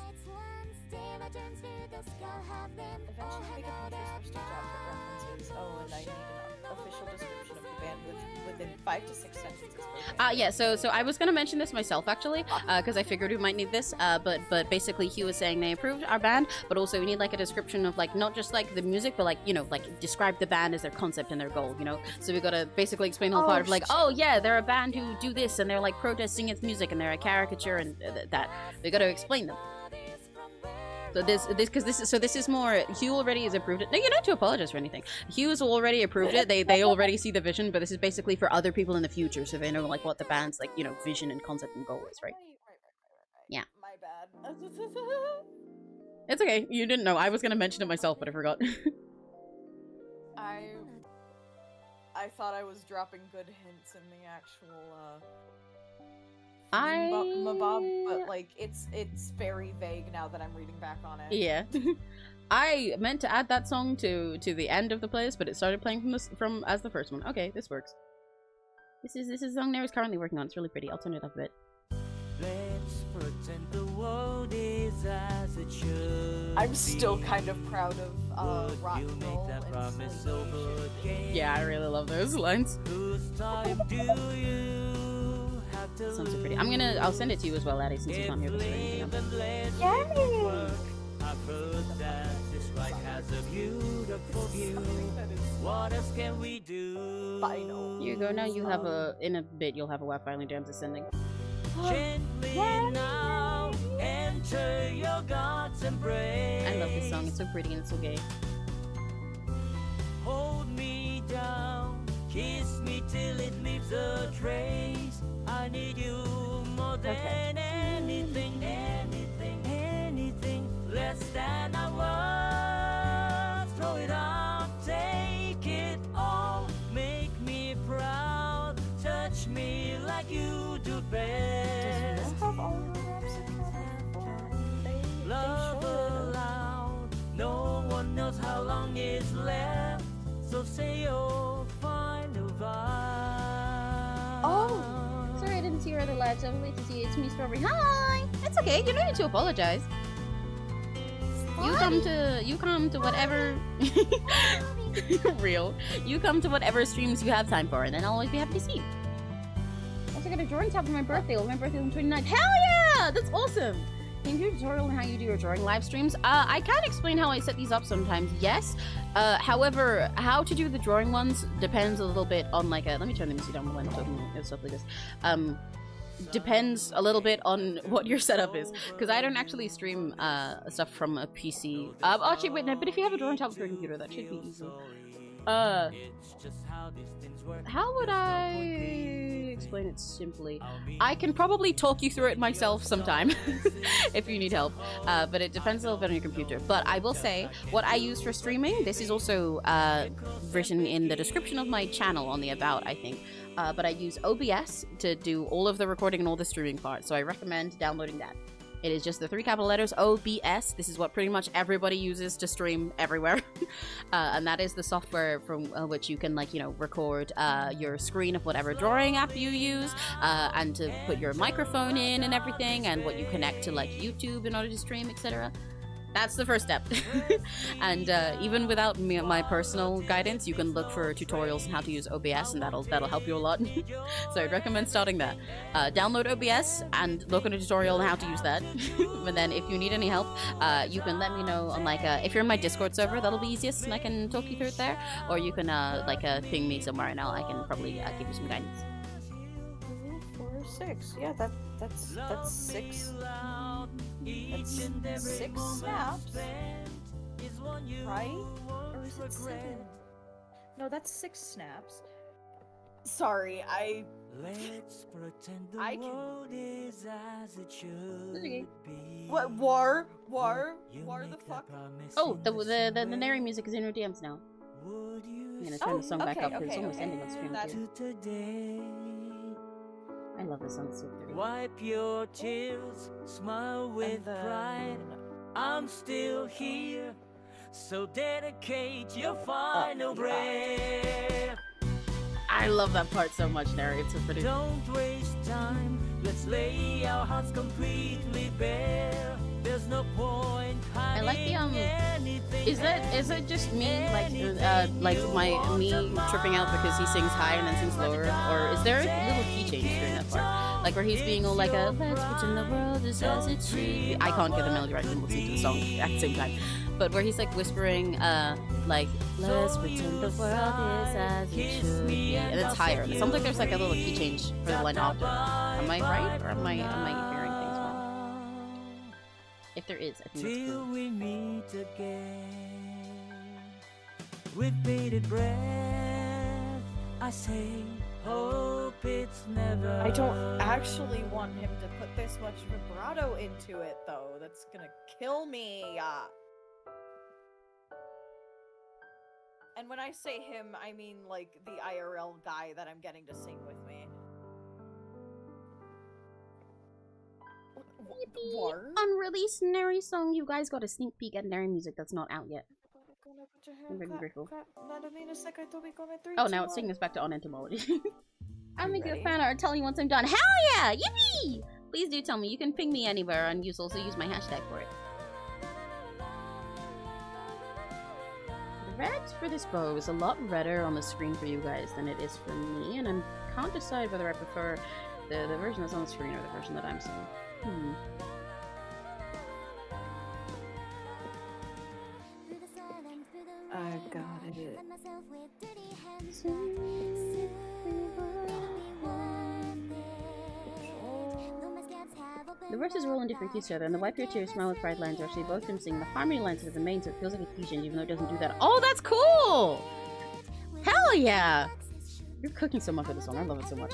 Eventually make a Pinterest for stage outfit references. Oh, and I need an official description of the band within 5 to 6 sentences. Yeah, so I was gonna mention this myself actually, because I figured we might need this, but basically Hugh was saying they approved our band, but also we need like a description of like, not just like the music, but like, you know, like describe the band as their concept and their goal, you know? So we gotta basically explain the whole part of like, oh yeah, they're a band who do this, and they're like protesting its music, and they're a caricature, and that. We gotta explain them. So this is more. Hugh already has approved it. No, you don't have to apologize for anything. Hugh's already approved it. They already see the vision, but this is basically for other people in the future, so they know like what the band's like, you know, vision and concept and goal is, right? Right. Yeah. My bad. It's okay. You didn't know. I was gonna mention it myself, but I forgot. I thought I was dropping good hints in the actual Mabob, but like it's very vague now that I'm reading back on it. Yeah. I meant to add that song to the end of the playlist, but it started playing from as the first one. Okay, this works. This is a song Nera's currently working on. It's really pretty. I'll turn it up a bit. Let's pretend the world is as it should. I'm still kind of proud of rock and roll. Yeah, I really love those lines. Whose time do you have Sounds so pretty. I'll send it to you as well, Addie, since it's not here this way. I've heard that this ride has a beautiful view. What else can we do? Final. Here you go. Now you have in a bit, you'll have a WAP filing jams ascending. Gently now, enter your God's embrace. I love this song. It's so pretty and so gay. Hold me down, kiss me till it leaves a trace. I need you more than anything, anything, anything. Less than our words. Throw it up, take it all. Make me proud, touch me like you do best. Love aloud, no one knows how long is left. So say your final vow. Oh, sorry I didn't see your other lads. I'm waiting to see you. It's me, Strawberry. Hi. It's okay. You don't need to apologize. You come to whatever real. You come to whatever streams you have time for, and then I'll always be happy to see you. Also got a drawing tab for my birthday. My birthday on 29th. Hell yeah! That's awesome. Can you do a tutorial on how you do your drawing live streams? I can explain how I set these up sometimes, yes. However, how to do the drawing ones depends a little bit on like let me turn the music down while I'm talking and stuff like this. Depends a little bit on what your setup is, because I don't actually stream stuff from a PC. Actually, wait, no, but if you have a drawing tablet for a computer, that should be easy. How would I explain it simply? I can probably talk you through it myself sometime if you need help, but it depends a little bit on your computer. But I will say, what I use for streaming, this is also written in the description of my channel on the About, I think. But I use OBS to do all of the recording and all the streaming parts, so I recommend downloading that. It is just the 3 capital letters, OBS. This is what pretty much everybody uses to stream everywhere. And that is the software from which you can, like, you know, record your screen of whatever drawing app you use, and to put your microphone in and everything, and what you connect to, like, YouTube in order to stream, etc. That's the first step. And even without my personal guidance, you can look for tutorials on how to use OBS, and that'll help you a lot. So I'd recommend starting that. Download OBS and look at a tutorial on how to use that. And then if you need any help, you can let me know on like if you're in my Discord server, that'll be easiest, and I can talk you through it there. Or you can ping me somewhere, and I can probably give you some guidance. 4, 6. Yeah, that's 6. That's 6 snaps, right? Or is it 7? No, that's 6 snaps. Sorry, Let's pretend the I can- world is as it should Okay. be. What war You the make fuck? that promise Oh, in the this Nary music is in your DMs now. Would you I'm gonna turn the song back okay, up because it's okay, almost okay. ending on stream That's- too. to today? I love this song, it's so pretty. Wipe your tears, smile with And then- pride. I'm still here, so dedicate your final breath. I love that part so much, Nary. It's so pretty. Don't waste time, let's lay our hearts completely bare. There's no point I like the anything. Is it just me me tripping out because he sings high and then sings lower, or is there a little key change during that part, like where he's being all like a let's pretend the world is as it should be. I can't get the melody right and listen to the song at the same time, but where he's like whispering like let's pretend the world is as it should be, and it's higher. It sounds like there's like a little key change for the line after. Am I right, or am I hearing things wrong? If there is, I think that's Till cool. we meet again with bated breath, I say, hope it's never. I don't actually want him to put this much vibrato into it, though. That's gonna kill me. And when I say him, I mean like the IRL guy that I'm getting to sing with me. War? Unreleased Nary song. You guys got a sneak peek at Nary music that's not out yet. I'm very grateful. Oh, now it's taking us back to on entomology. I'll make you a ready? fan art. Tell you once I'm done. Hell yeah! Yippee! Please do tell me. You can ping me anywhere, and you also use my hashtag for it. The red for this bow is a lot redder on the screen for you guys than it is for me, and I can't decide whether I prefer The version that's on the screen or the version that I'm seeing? I got it. The verses roll in different keys together, and the wipe your tears, smile with pride lines are actually both can sing the harmony lines of the main, so it feels like a key change, even though it doesn't do that. Oh, that's cool! Hell yeah! You're cooking so much with this song. I love it so much.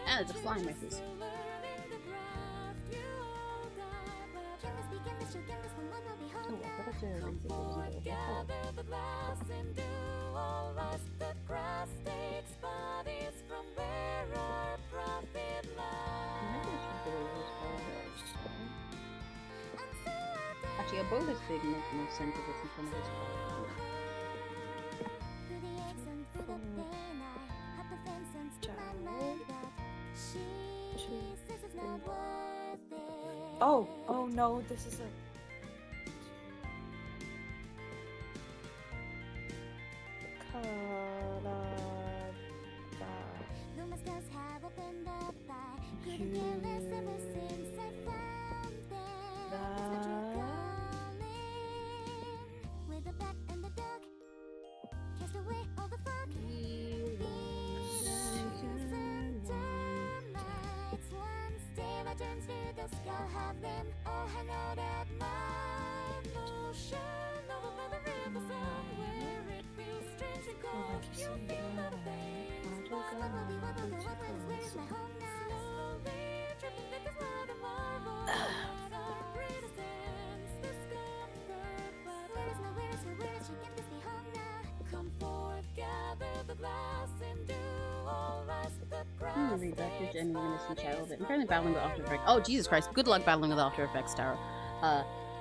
Ah, there's a fly in my face. Oh, I thought I actually, a bow this big makes more sense if it's in front of this wall. Oh no, this is a... I'm gonna read back to Jenny and Innocent Child. I'm currently battling with After Effects. Oh, Jesus Christ. Good luck battling with After Effects, Tara.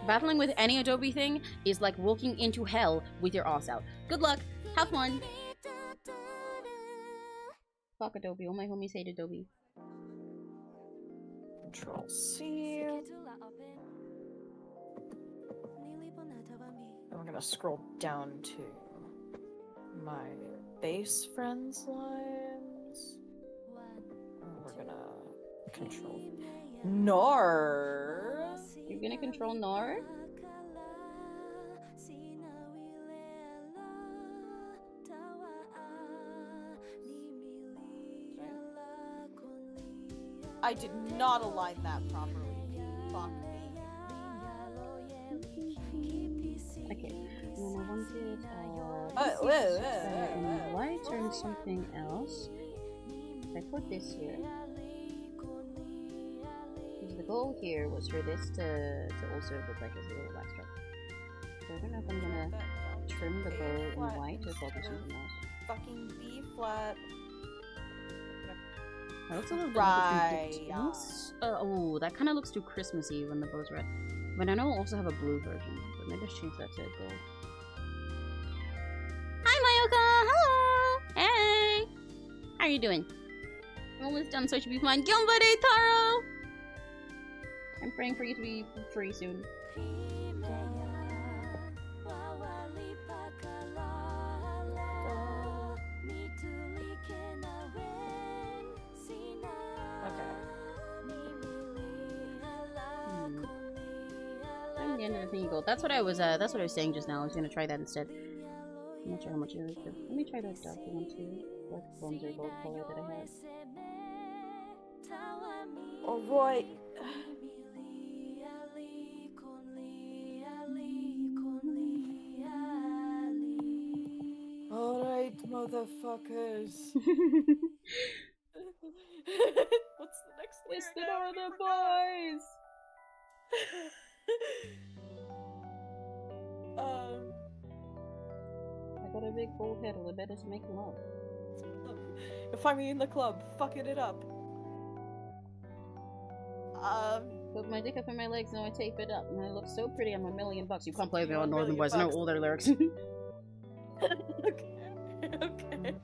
Battling with any Adobe thing is like walking into hell with your ass out. Good luck. Have fun. Fuck Adobe. All my homies hate Adobe. Control C. And we're gonna scroll down to my base friends lines. And we're gonna control Nor. You're gonna control Nor? I did not align that properly. Fuck me. Okay. And I wanted white or something else. If I put this here. Because the goal here was for this to also look like a little black stripe. So I don't know if I'm gonna trim the bow in white or focus something else. Fucking B flat. That looks a little right. Oh, that kind of looks too Christmassy when the bow's red. But I know I'll also have a blue version. But maybe I should change that to gold. Hi, Mayoka! Hello! Hey! How are you doing? I'm almost done, so I should be fine. Gyomba Taro! I'm praying for you to be free soon. The end of the thingy gold. That's what I was saying just now. I was gonna try that instead. I'm not sure how much it is. Let me try that dark one too. That bronzer gold color that I had. Alright. Alright, motherfuckers. What's the next lyric? It's the Northern Boys! I got a big bald head, all the better to make love. You'll find me in the club, fucking it up. Put my dick up in my legs, now I tape it up, and I look so pretty, I'm $1 million. You can't play the Northern Boys, I know all their lyrics. Okay. Okay.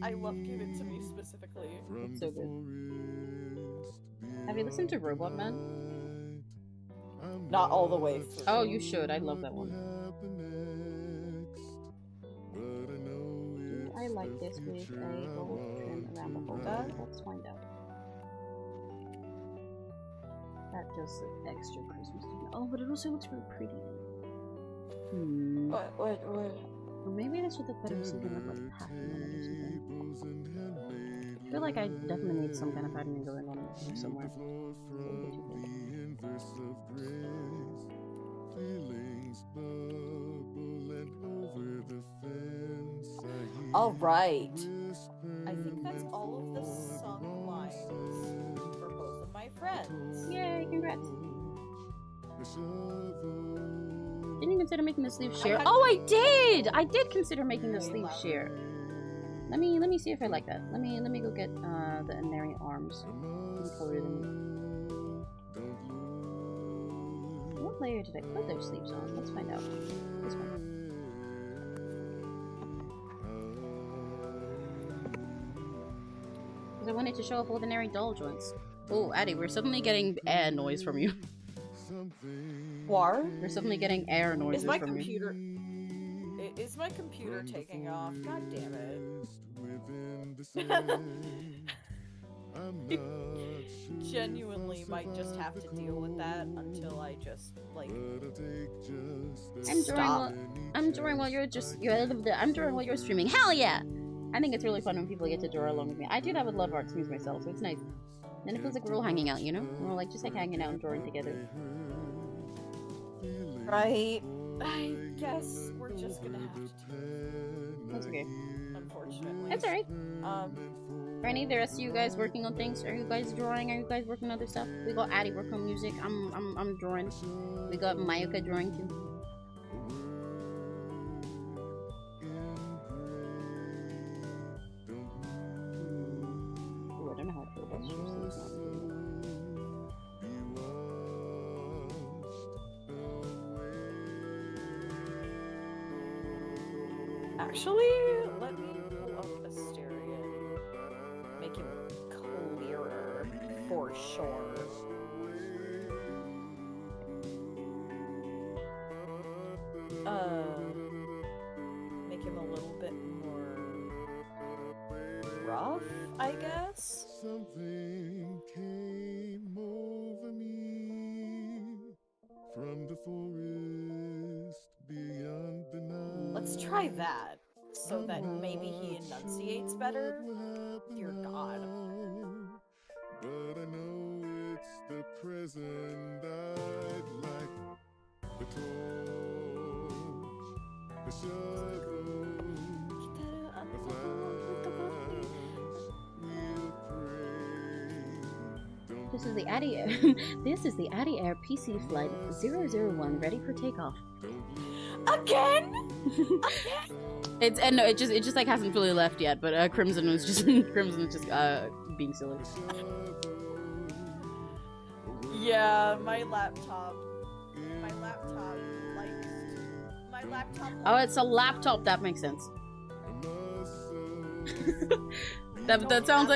I love Give It To Me specifically. It's so good. Have you listened to Robot Man? Not all the way through. Oh, you should. I love that one. Do I like this with a gold trim around the whole body? Let's find out. That does look extra Christmas to me. Oh, but it also looks really pretty. What? Or maybe I should have put something like pattern on it or something. I feel like I definitely need some kind of pattern going on somewhere. All right. I think that's all of the song lines for both of my friends. Yay, congrats. Didn't you consider making the sleeve sheer? Oh, I did! I did consider making the sleeve sheer. Let me see if I like that. Let me go get the Inari arms and color them. What layer did I put those sleeves on? Let's find out. This one. Because I wanted to show off all the Inari doll joints. Oh, Addie, we're suddenly getting air noise from you. War? We're suddenly getting air noises Is my from computer... you. Is my computer taking off? God damn it. Genuinely might just have to deal with that until I just, like, I'm drawing while you're streaming. Hell yeah! I think it's really fun when people get to draw along with me. I do that with Love Art Streams myself, so it's nice. And it feels like we're all hanging out, you know? We're all like just like hanging out and drawing together. Right. I guess we're just gonna have to do it. That's okay. Unfortunately. That's alright. Are any of the rest of you guys working on things? Are you guys drawing? Are you guys working on other stuff? We got Addie working on music. I'm drawing. We got Mayuka drawing too. Ooh, I don't know how I feel about this. Actually, let me pull up Asterion. Make him clearer, for sure. Make him a little bit more rough, I guess. Something came over me from the forest beyond the night. Let's try that, so that maybe he enunciates better. Dear God. But I know it's the present I'd like. The torch, the shovel, the flash, we'll pray. This is the Addie Air. This is the Addie Air PC Flight 001 ready for takeoff. Again? It's and no, it just like hasn't fully left yet. But Crimson is just being silly. Yeah, my laptop Oh, it's a laptop. That makes sense. that sounds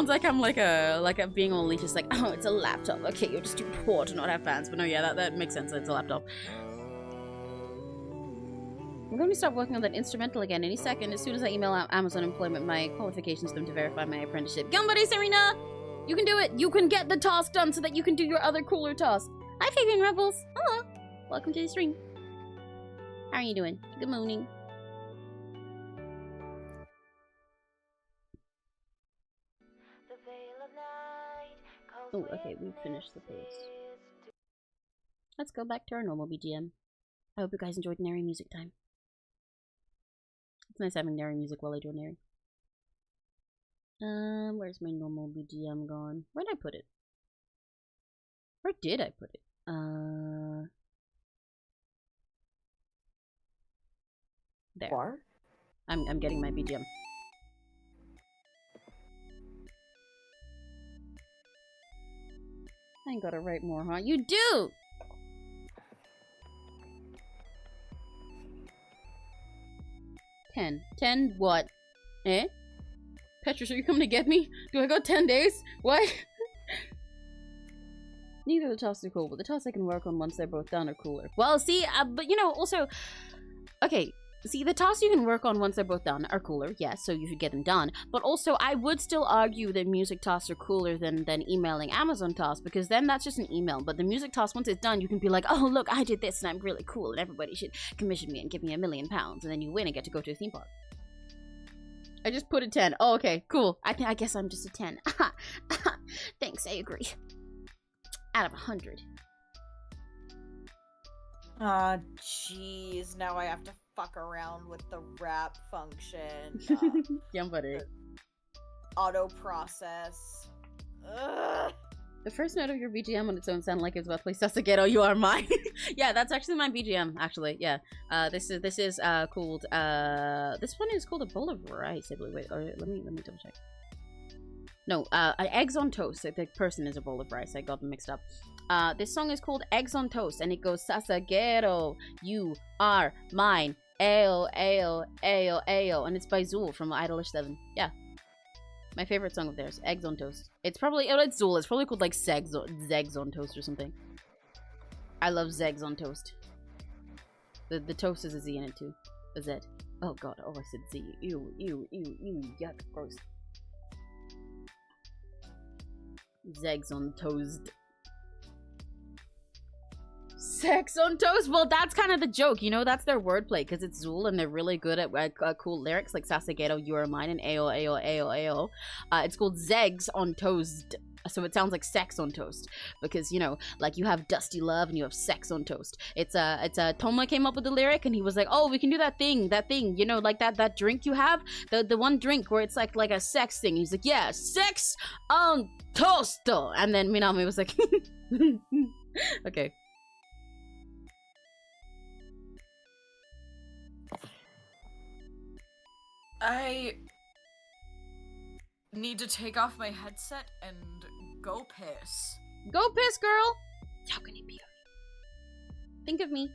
like I'm like a being only just like, oh, it's a laptop. Okay, you're just too poor to not have fans. But no, yeah, that makes sense. It's a laptop. I'm going to start working on that instrumental again any second. As soon as I email out Amazon Employment my qualifications to them to verify my apprenticeship. Gambare, Serena! You can do it! You can get the task done so that you can do your other cooler tasks. Hi, Fabian Rebels! Hello! Welcome to the stream. How are you doing? Good morning. Oh, okay, we've finished the page. Let's go back to our normal BGM. I hope you guys enjoyed Nary music time. It's nice having Nary music while I do Nary. Where's my normal BGM gone? Where'd I put it? Where did I put it? There. War? I'm getting my BGM. I ain't gotta write more, huh? You do! 10. 10 what? Eh? Petrus, are you coming to get me? Do I got 10 days? What? Neither of the tasks are cool, but the tasks I can work on once they're both done are cooler. Well, see, but you know, also... Okay, see, the tasks you can work on once they're both done are cooler, yes, so you should get them done. But also, I would still argue that music tasks are cooler than emailing Amazon tasks, because then that's just an email. But the music task, once it's done, you can be like, oh, look, I did this and I'm really cool and everybody should commission me and give me £1 million. And then you win and get to go to a theme park. I just put a 10. Oh, okay, cool. I guess I'm just a 10. Thanks, I agree. Out of 100. Ah, jeez. Now I have to fuck around with the wrap function. Yeah, buddy. Auto process. Ugh. The first note of your BGM on its own sounded like it was about to play 𝘆cie𝘂𝗿, you are mine. Yeah, that's actually my BGM, actually, yeah. This is called, this one is called a bowl of rice, I believe. Wait, or let me double check. No, eggs on toast. The person is a bowl of rice. I got them mixed up. This song is called Eggs on Toast, and it goes 𝘆cie𝘂𝗿, you are mine, ayo, ayo, ayo, ayo, and it's by Zool from Idolish 7. Yeah. My favorite song of theirs, Eggs on Toast. It's probably, oh, it's Zool. It's probably called like Zegs on Toast or something. I love Zegs on Toast. The toast is a Z in it too. A Z. Oh god, oh I said Z. Ew, ew, ew, ew, yuck, gross. Zegs on Toast. Sex on toast? Well, that's kind of the joke, you know? That's their wordplay, because it's Zool and they're really good at cool lyrics like 𝘆cie𝘂𝗿, you are mine, and ayo, ayo, ayo, ayo. It's called Zegs on Toast, so it sounds like sex on toast, because, you know, like you have dusty love and you have sex on toast. It's Toma came up with the lyric and he was like, oh, we can do that thing, you know, like that drink you have, the one drink where it's like a sex thing. He's like, yeah, sex on toast. And then Minami was like, okay. I need to take off my headset and go piss. Go piss, girl! How can it be? Think of me.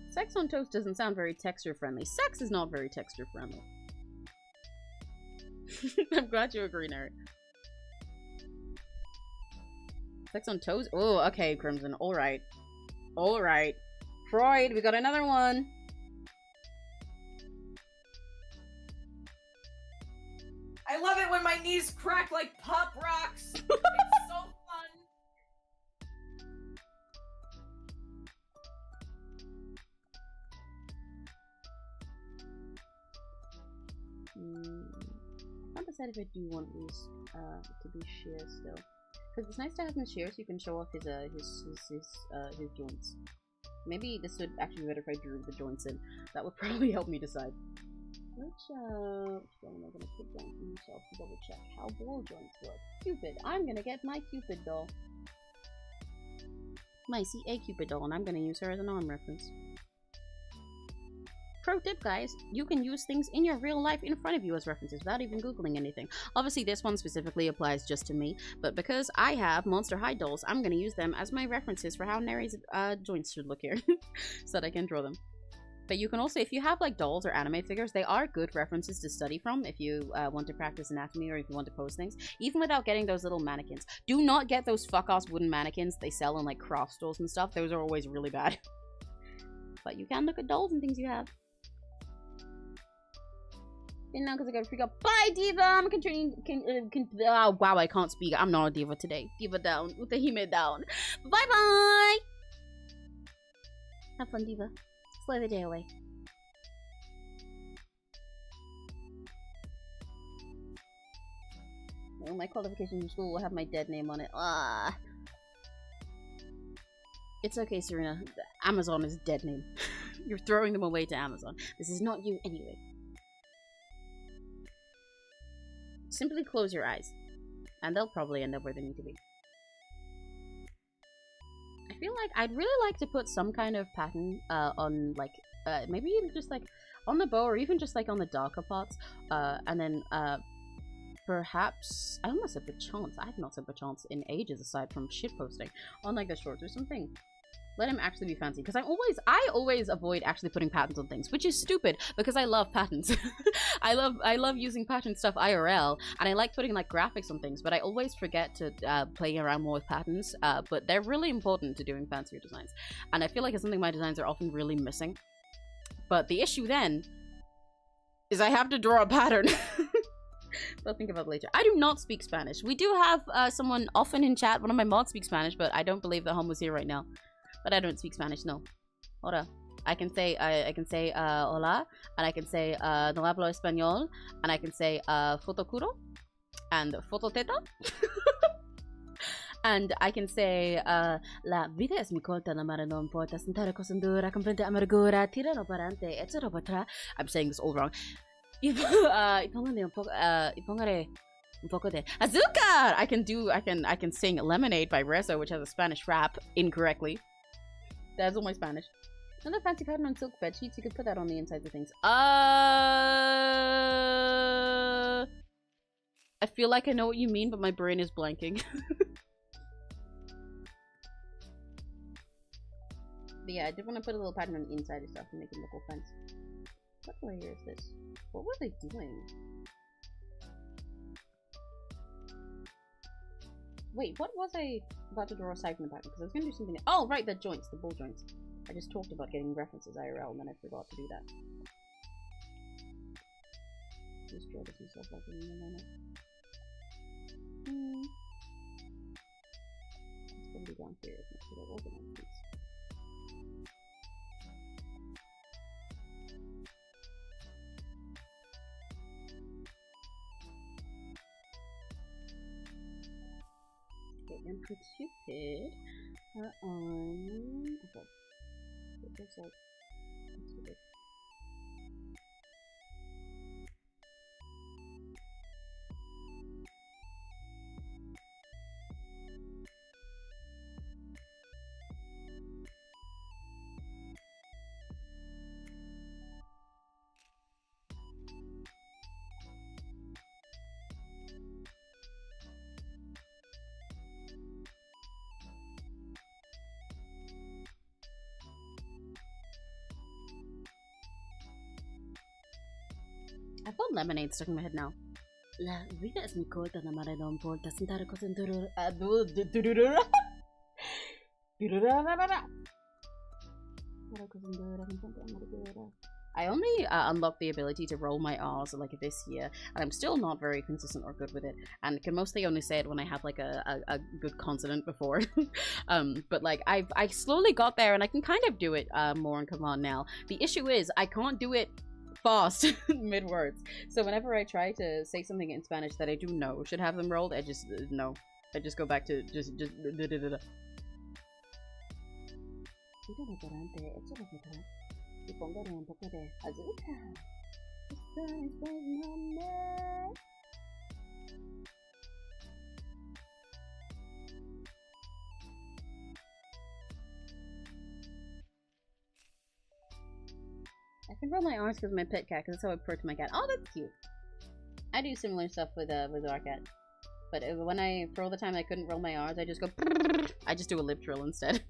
Sex on toast doesn't sound very texture friendly. Sex is not very texture friendly. I'm glad you agree, Nerd. Sex on toast? Oh, okay, Crimson. Alright. Alright. Freud, we got another one. I love it when my knees crack like pop rocks. It's so fun. I'll decide if I do want these to be sheer still, because it's nice to have him sheer so you can show off his joints. Maybe this would actually be better if I drew the joints in. That would probably help me decide. Which one am I gonna put down for myself to double check how ball joints work? Cupid. I'm gonna get my Cupid doll. My CA Cupid doll, and I'm gonna use her as an arm reference. Pro tip, guys, you can use things in your real life in front of you as references without even googling anything. Obviously, this one specifically applies just to me, but because I have Monster High dolls, I'm going to use them as my references for how Neri's joints should look here, so that I can draw them. But you can also, if you have like dolls or anime figures, they are good references to study from if you want to practice anatomy or if you want to pose things, even without getting those little mannequins. Do not get those fuck-ass wooden mannequins they sell in like craft stores and stuff. Those are always really bad. But you can look at dolls and things you have. And now because I gotta freak out. Bye, Diva! I'm continuing. Oh, wow, I can't speak. I'm not a Diva today. Diva down. Utahime down. Bye-bye! Have fun, Diva. Slay the day away. Oh, my qualification from school will have my dead name on it. Ah. It's okay, Serena. Amazon is a dead name. You're throwing them away to Amazon. This is not you anyway. Simply close your eyes, and they'll probably end up where they need to be. I feel like I'd really like to put some kind of pattern on, like, maybe even just like on the bow, or even just like on the darker parts, and then perhaps I almost said perchance. I have not said perchance in ages, aside from shitposting on like the shorts or something. Let him actually be fancy. Because I always avoid actually putting patterns on things, which is stupid because I love patterns. I love using pattern stuff IRL, and I like putting like graphics on things, but I always forget to play around more with patterns. But they're really important to doing fancier designs, and I feel like it's something my designs are often really missing. But the issue then is I have to draw a pattern. I'll think about it later. I do not speak Spanish. We do have someone often in chat. One of my mods speaks Spanish, but I don't believe that Homo's here right now. But I don't speak Spanish, no. Hola. I can say hola, and I can say no hablo español, and I can say fotocuro, and fototeta. And I can say la vida es mi corta, la mare no importa, sentare cosa dura, comprende amargura, tirano parante, eccetera patra. I'm saying this all wrong. Pongare un poco de azúcar. I can sing Lemonade by Rezo, which has a Spanish rap incorrectly. That's all my Spanish. Another fancy pattern on silk bed sheets. You could put that on the insides of things. I feel like I know what you mean, but my brain is blanking. But yeah, I did want to put a little pattern on the inside of stuff and make it look all fancy. What layer is this? What were they doing? Wait, what was I about to draw aside from the pattern? Because I was going to do something. Oh, right, the joints, the ball joints. I just talked about getting references IRL and then I forgot to do that. Just draw this myself like in a moment. It's going to be down here. Let's get it organized, please. And put stupid on. Okay. It looks like that's stupid. I've got Lemonade stuck in my head now. La vida es mi corta, la mare no importa, sentare cosa dura. I only unlocked the ability to roll my R's like this year, and I'm still not very consistent or good with it, and can mostly only say it when I have like a good consonant before. But like I slowly got there, and I can kind of do it more in Command now. The issue is I can't do it fast mid words, so whenever I try to say something in Spanish that I do know should have them rolled, I just no. I just go back to just I can roll my arms with my pet cat because that's how I purr to my cat. Oh, that's cute. I do similar stuff with our cat. But when for all the time I couldn't roll my R's, I just go. I just do a lip trill instead.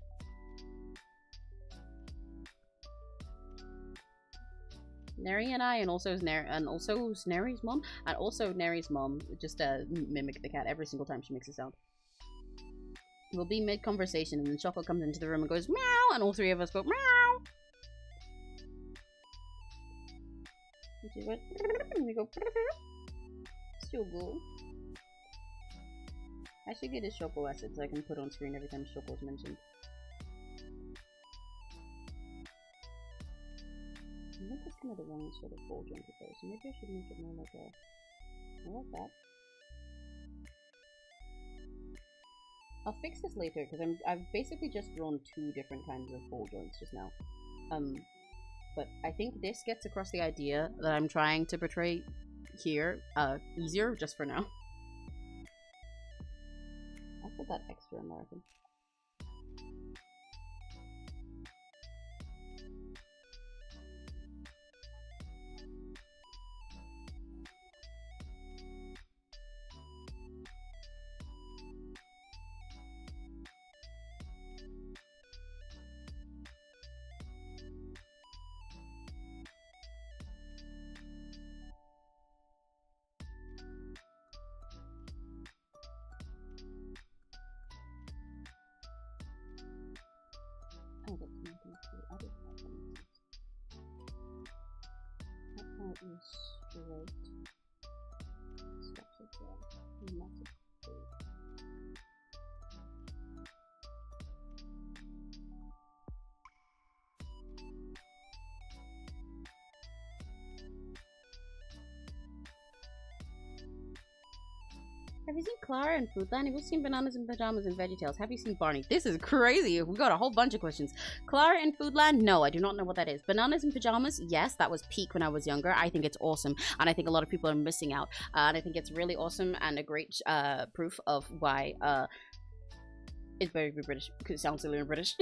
Neri and I, and also Neri's mom, and also Neri's mom just mimic the cat every single time she makes a sound. We'll be mid conversation, and then Choco comes into the room and goes meow, and all three of us go meow. And we go. Still go. I should get a Choco asset so I can put on screen every time Choco is mentioned. I think that's kind of the wrong sort of ball joint there, so maybe I should make it more like a. More like that. I'll fix this later because I've basically just drawn two different kinds of ball joints just now. But I think this gets across the idea that I'm trying to portray here easier just for now. I'll put that extra American. Have you seen Clara and Foodland? Have you seen Bananas in Pajamas and VeggieTales? Have you seen Barney? This is crazy. We got a whole bunch of questions. Clara and Foodland? No, I do not know what that is. Bananas in Pajamas? Yes, that was peak when I was younger. I think it's awesome, and I think a lot of people are missing out. And I think it's really awesome and a great proof of why it's better to be British, because it sounds silly in British.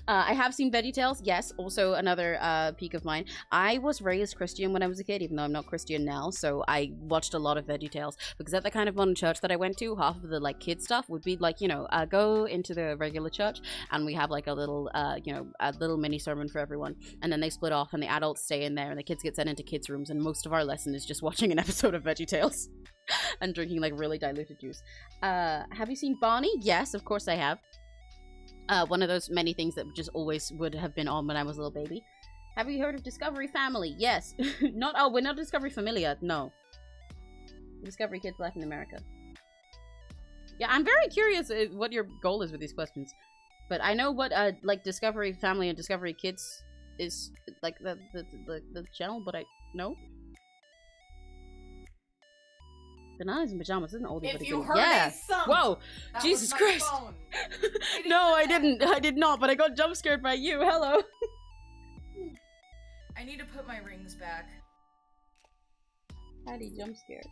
I have seen VeggieTales, yes, also another peak of mine. I was raised Christian when I was a kid, even though I'm not Christian now, so I watched a lot of VeggieTales, because at the kind of modern church that I went to, half of the like kid stuff would be like, you know, go into the regular church, and we have like a little, you know, a little mini sermon for everyone, and then they split off, and the adults stay in there, and the kids get sent into kids' rooms, and most of our lesson is just watching an episode of VeggieTales. And drinking like really diluted juice. Have you seen Barney? Yes, of course I have. One of those many things that just always would have been on when I was a little baby. Have you heard of Discovery Family? Yes. We're not Discovery Familia. No. Discovery Kids Latin America. Yeah, I'm very curious what your goal is with these questions. But I know what like Discovery Family and Discovery Kids is like the channel, but I no. Bananas in Pajamas isn't oldie but a goodie. Yeah. Whoa. Jesus Christ. No, I didn't. I did not, but I got jump scared by you. Hello. I need to put my rings back. Patty jump scared.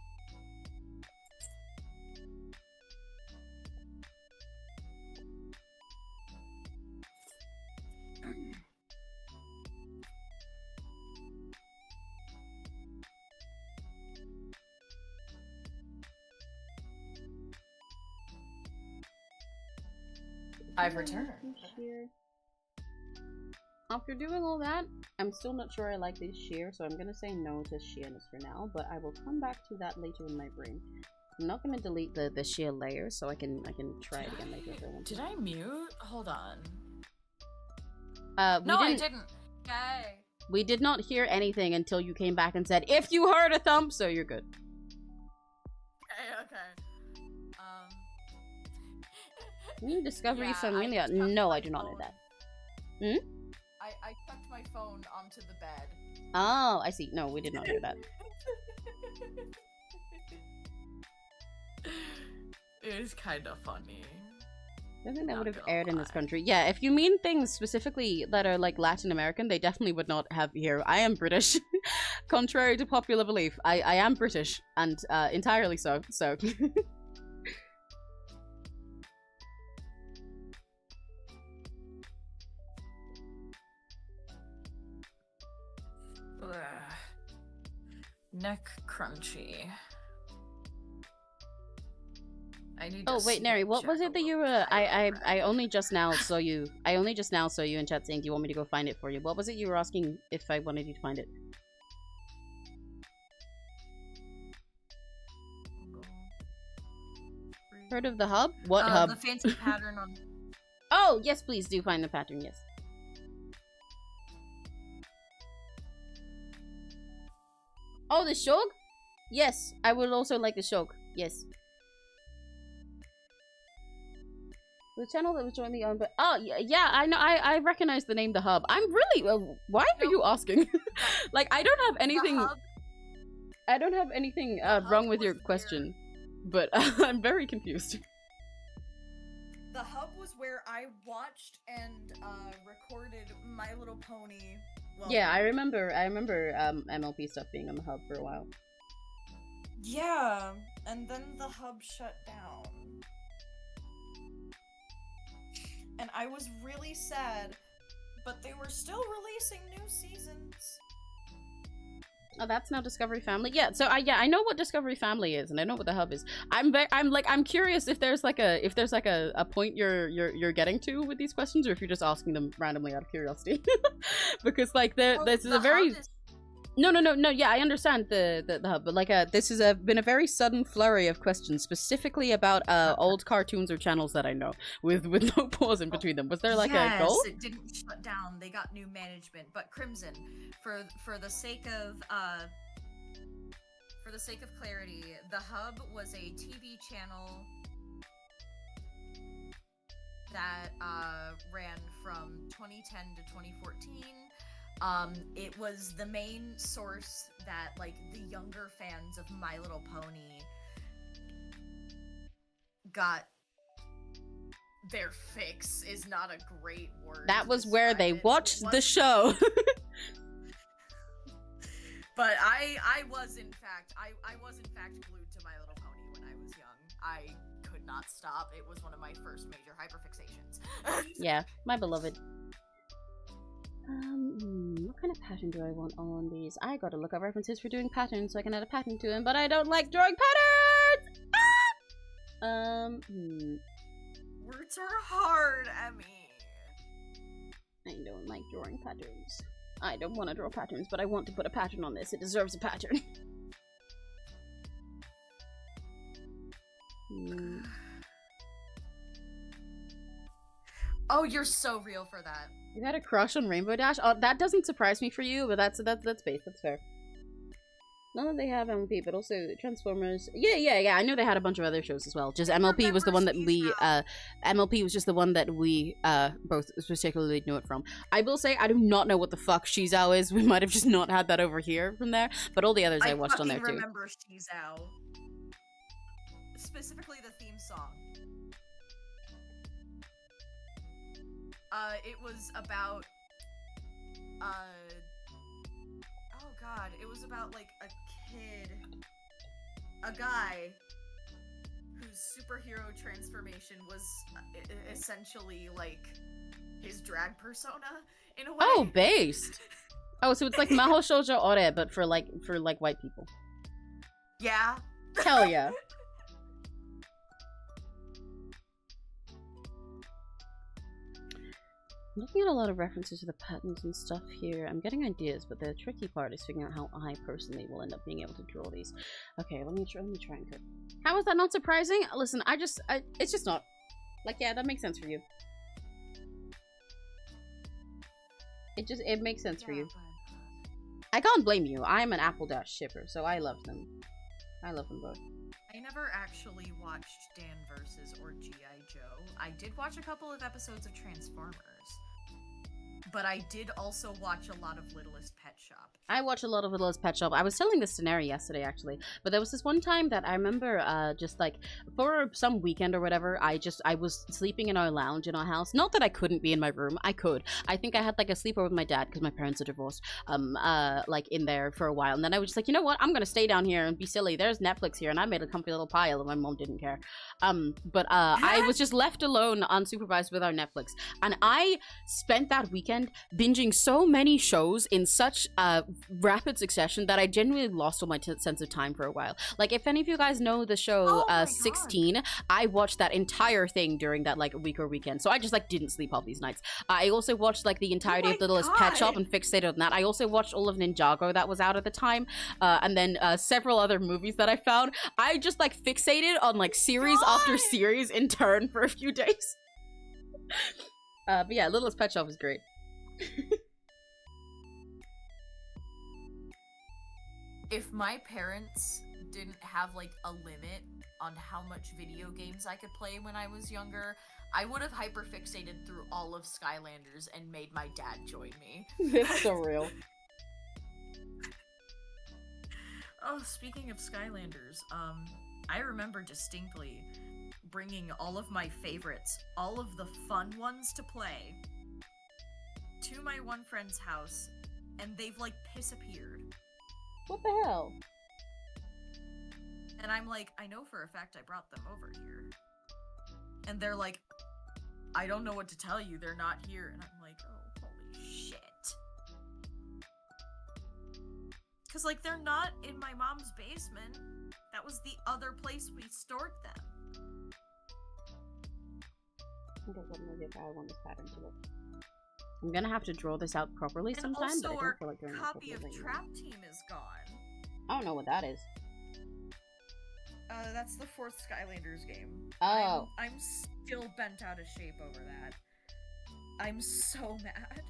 I've returned. After doing all that, I'm still not sure I like this sheer, so I'm gonna say no to sheerness for now, but I will come back to that later in my brain. I'm not gonna delete the sheer layer, so I can try it again later if I want to. Did I mute? Hold on. No, I didn't. Okay. We did not hear anything until you came back and said, if you heard a thump, so you're good. Okay. Discovery Yeah, Familia? No, I do not know that. Hmm? I tucked my phone onto the bed. Oh, I see. No, we did not hear that. It is kind of funny. I think that would have aired in this country. Yeah, if you mean things specifically that are like Latin American, they definitely would not have here. I am British. Contrary to popular belief, I am British, and entirely so. So. Neck crunchy. I need. Oh wait, Neri, what was it that you were? I only just now saw you. I only just now saw you in chat saying, "Do you want me to go find it for you?" What was it you were asking if I wanted you to find it? Heard of the hub? What hub? The fancy pattern on. Oh yes, please do find the pattern. Yes. Oh, the shog? Yes, I would also like the shog. Yes. The channel that was jointly owned by... Oh, yeah, I know. I recognize the name The Hub. I'm really... why are you asking? Like, I don't have anything... I don't have anything wrong with your question. But I'm very confused. The Hub was where I watched and recorded My Little Pony. Well, yeah, I remember MLP stuff being on the Hub for a while. Yeah, and then the Hub shut down. And I was really sad, but they were still releasing new seasons. Oh, that's now Discovery Family. Yeah, so I know what Discovery Family is, and I know what the Hub is. I'm curious if there's like a point you're getting to with these questions, or if you're just asking them randomly out of curiosity. Because like this is a very no, yeah, I understand the Hub, but like this has been a very sudden flurry of questions specifically about old cartoons or channels that I know with no pause in between them. Was there like a goal? Yes, it didn't shut down. They got new management, but Crimson, for the sake of For the sake of clarity, the Hub was a TV channel that ran from 2010 to 2014. It was the main source that, like, the younger fans of My Little Pony got their fix is not a great word. That was where they watched the show. But I was in fact glued to My Little Pony when I was young. I could not stop. It was one of my first major hyperfixations. Yeah, my beloved. What kind of pattern do I want on these? I gotta look up references for doing patterns so I can add a pattern to them, but I don't like drawing patterns! Ah! Words are hard, Emmy. I don't like drawing patterns. I don't want to draw patterns, but I want to put a pattern on this. It deserves a pattern. Oh, you're so real for that. You had a crush on Rainbow Dash? Oh, that doesn't surprise me for you, but that's base. That's fair. Not that they have MLP, but also Transformers. Yeah. I know they had a bunch of other shows as well. Just MLP was the one that we, MLP was just the one that we, both particularly knew it from. I will say, I do not know what the fuck 𝘆cie𝘂𝗿 is. We might have just not had that over here from there, but all the others I watched on there too. I remember 𝘆cie𝘂𝗿. Specifically the theme song. It was about, oh god, it was about, like, a guy whose superhero transformation was essentially, like, his drag persona, in a way. Oh, based! Oh, so it's like 𝘆cie𝘂𝗿, but for white people. Yeah. Hell yeah. I'm looking at a lot of references to the patterns and stuff here. I'm getting ideas, but the tricky part is figuring out how I personally will end up being able to draw these. Okay, let me try and cut. How is that not surprising? Listen, it's just not. Like, yeah, that makes sense for you. It makes sense for you. I can't blame you. I'm an Apple Dash shipper, so I love them. I love them both. I never actually watched Dan Versus or G.I. Joe. I did watch a couple of episodes of Transformers. But I did also watch a lot of Littlest Pet Shop. I watch a lot of Littlest Pet Shop. I was telling this to Neri yesterday, actually. But there was this one time that I remember, just like, for some weekend or whatever, I was sleeping in our lounge in our house. Not that I couldn't be in my room. I could. I think I had, like, a sleepover with my dad, because my parents are divorced, like, in there for a while. And then I was just like, you know what? I'm gonna stay down here and be silly. There's Netflix here, and I made a comfy little pile, and my mom didn't care. I was just left alone, unsupervised with our Netflix. And I spent that weekend binging so many shows in such rapid succession that I genuinely lost all my sense of time for a while. Like, if any of you guys know the show 16, I watched that entire thing during that, like, week or weekend. So I just, like, didn't sleep all these nights. I also watched, like, the entirety of Littlest Pet Shop and fixated on that. I also watched all of Ninjago that was out at the time, and then several other movies that I found. I just, like, fixated on, like, series after series in turn for a few days. But yeah, Littlest Pet Shop is great. If my parents didn't have, like, a limit on how much video games I could play when I was younger, I would have hyperfixated through all of Skylanders and made my dad join me. It's so real. Oh, speaking of Skylanders, I remember distinctly bringing all of my favorites, all of the fun ones to play, to my one friend's house, and they've, like, disappeared. What the hell? And I'm like, I know for a fact I brought them over here. And they're like, I don't know what to tell you, they're not here. And I'm like, oh, holy shit. Cause, like, they're not in my mom's basement. That was the other place we stored them. Okay, so maybe I want this pattern to look. I'm gonna have to draw this out properly And sometime, also but I don't feel like doing it copy properly of right now. Trap Team is gone. I don't know what that is. That's the 4th Skylanders game. Oh. I'm still bent out of shape over that. I'm so mad.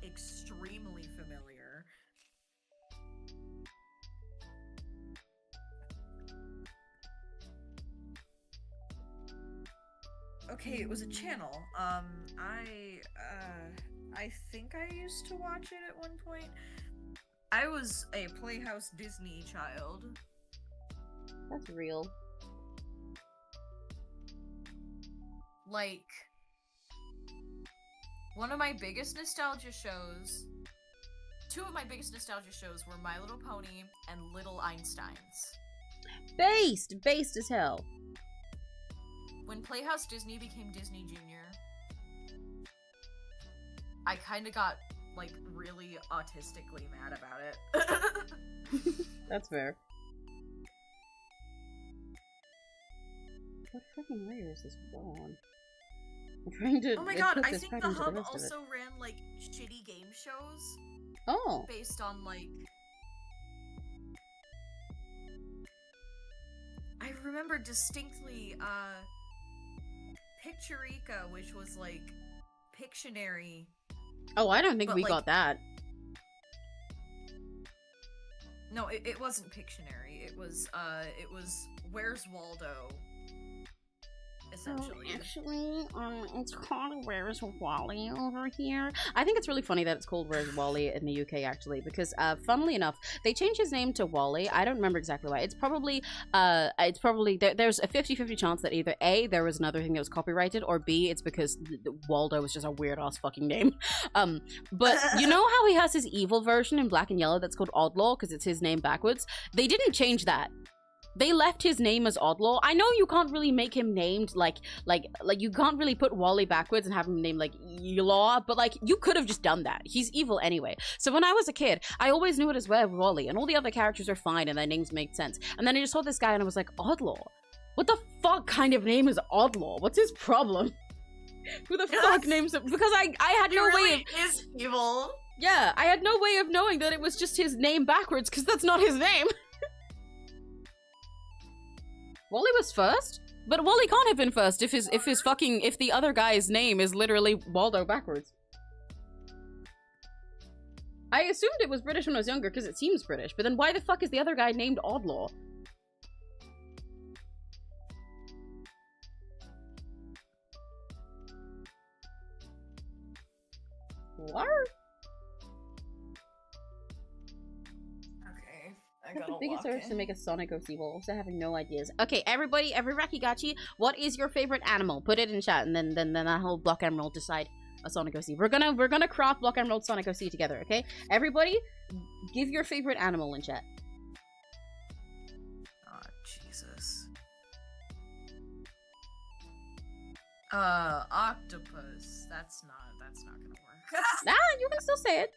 extremely familiar. Okay, it was a channel. I think I used to watch it at one point. I was a Playhouse Disney child. That's real. Like, one of my biggest nostalgia shows, two of my biggest nostalgia shows were My Little Pony and Little Einsteins. Based as hell. When Playhouse Disney became Disney Junior, I kind of got, like, really autistically mad about it. That's fair. What fucking layer is this on? I'm trying to. Oh my god, put I this think back the into Hub rest of it. also ran, like, shitty game shows Oh. based on, like... I remember distinctly, Picturica, which was, like, Pictionary. Oh, I don't think But, we like- got that. No, it wasn't Pictionary. It was Where's Waldo? Essentially. Actually, it's called Where's Wally over here. I think it's really funny that it's called Where's Wally in the UK, actually, because, funnily enough, they changed his name to Wally. I don't remember exactly why. It's probably, there's a 50-50 chance that either A, there was another thing that was copyrighted, or B, it's because Waldo was just a weird-ass fucking name. But you know how he has his evil version in black and yellow that's called Oddlaw, because it's his name backwards? They didn't change that. They left his name as Oddlaw. I know you can't really make him named like you can't really put Wally backwards and have him named like Elaw, but like you could have just done that. He's evil anyway. So when I was a kid, I always knew it as Wally, and all the other characters are fine and their names make sense. And then I just saw this guy and I was like, Oddlaw? What the fuck kind of name is Oddlaw? What's his problem? Who the fuck names it? Because I had no way of... is evil. Yeah, I had no way of knowing that it was just his name backwards, because that's not his name. Wally was first? But Wally can't have been first if the other guy's name is literally Waldo backwards. I assumed it was British when I was younger because it seems British, but then why the fuck is the other guy named Oddlaw? What? I gotta The biggest walk urge in. to make a Sonic OC while also having no ideas. Okay, everybody, every Rakigachi, what is your favorite animal? Put it in chat, and then that whole Block Emerald decide a Sonic OC. We're gonna craft Block Emerald Sonic OC together, okay? Everybody, give your favorite animal in chat. Oh, Jesus. Octopus. That's not gonna work. Ah, you can still say it.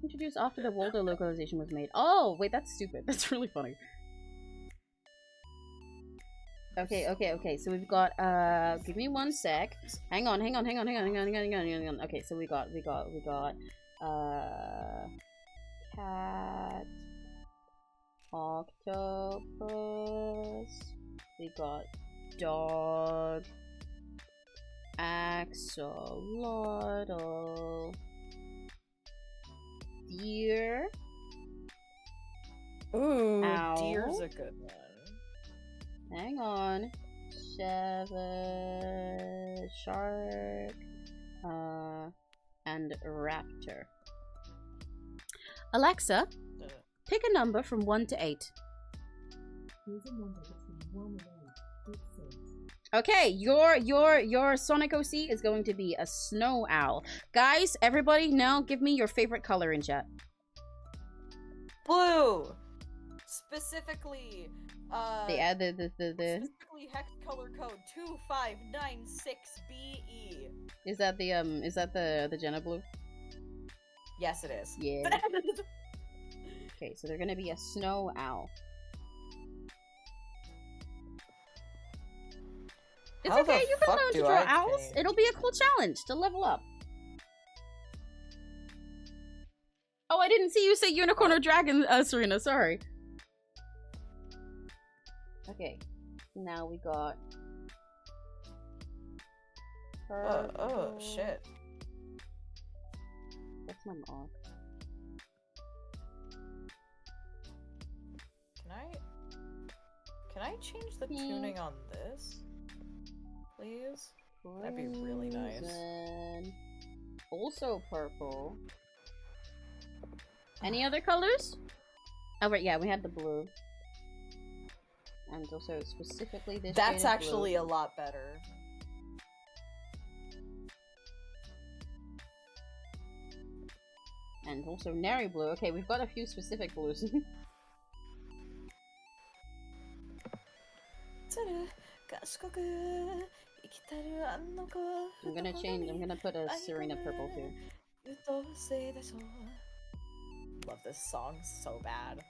Introduced after the Waldo localization was made. Oh, wait, that's stupid. That's really funny. Okay, so we've got, give me one sec. Hang on. Okay, so we got, cat, octopus, we got dog, axolotl, deer. Ooh, Owl. deer's a good one. Hang on. Shark, and raptor. Alexa, pick a number from 1 to 8. Okay, your Sonic OC is going to be a snow owl. Guys, everybody now give me your favorite color in chat. Blue! Specifically, Specifically hex color code 2596BE. Is that the Jenna blue? Yes, it is. Yeah. Okay, so they're gonna be a snow owl. It's How the okay, you can fuck learn to do draw I owls. change? It'll be a cool challenge to level up. Oh, I didn't see you say unicorn or dragon, Serena, sorry. Okay, now we got... Oh, shit. my mark. Can I change the tuning on this? Please? That'd be really nice. Crimson. Also purple. Any other colors? Oh right, yeah, we had the blue. And also specifically this That's shade of actually blue. a lot better. And also nary blue. Okay, we've got a few specific blues. I'm gonna put a Serena purple too. Love this song so bad.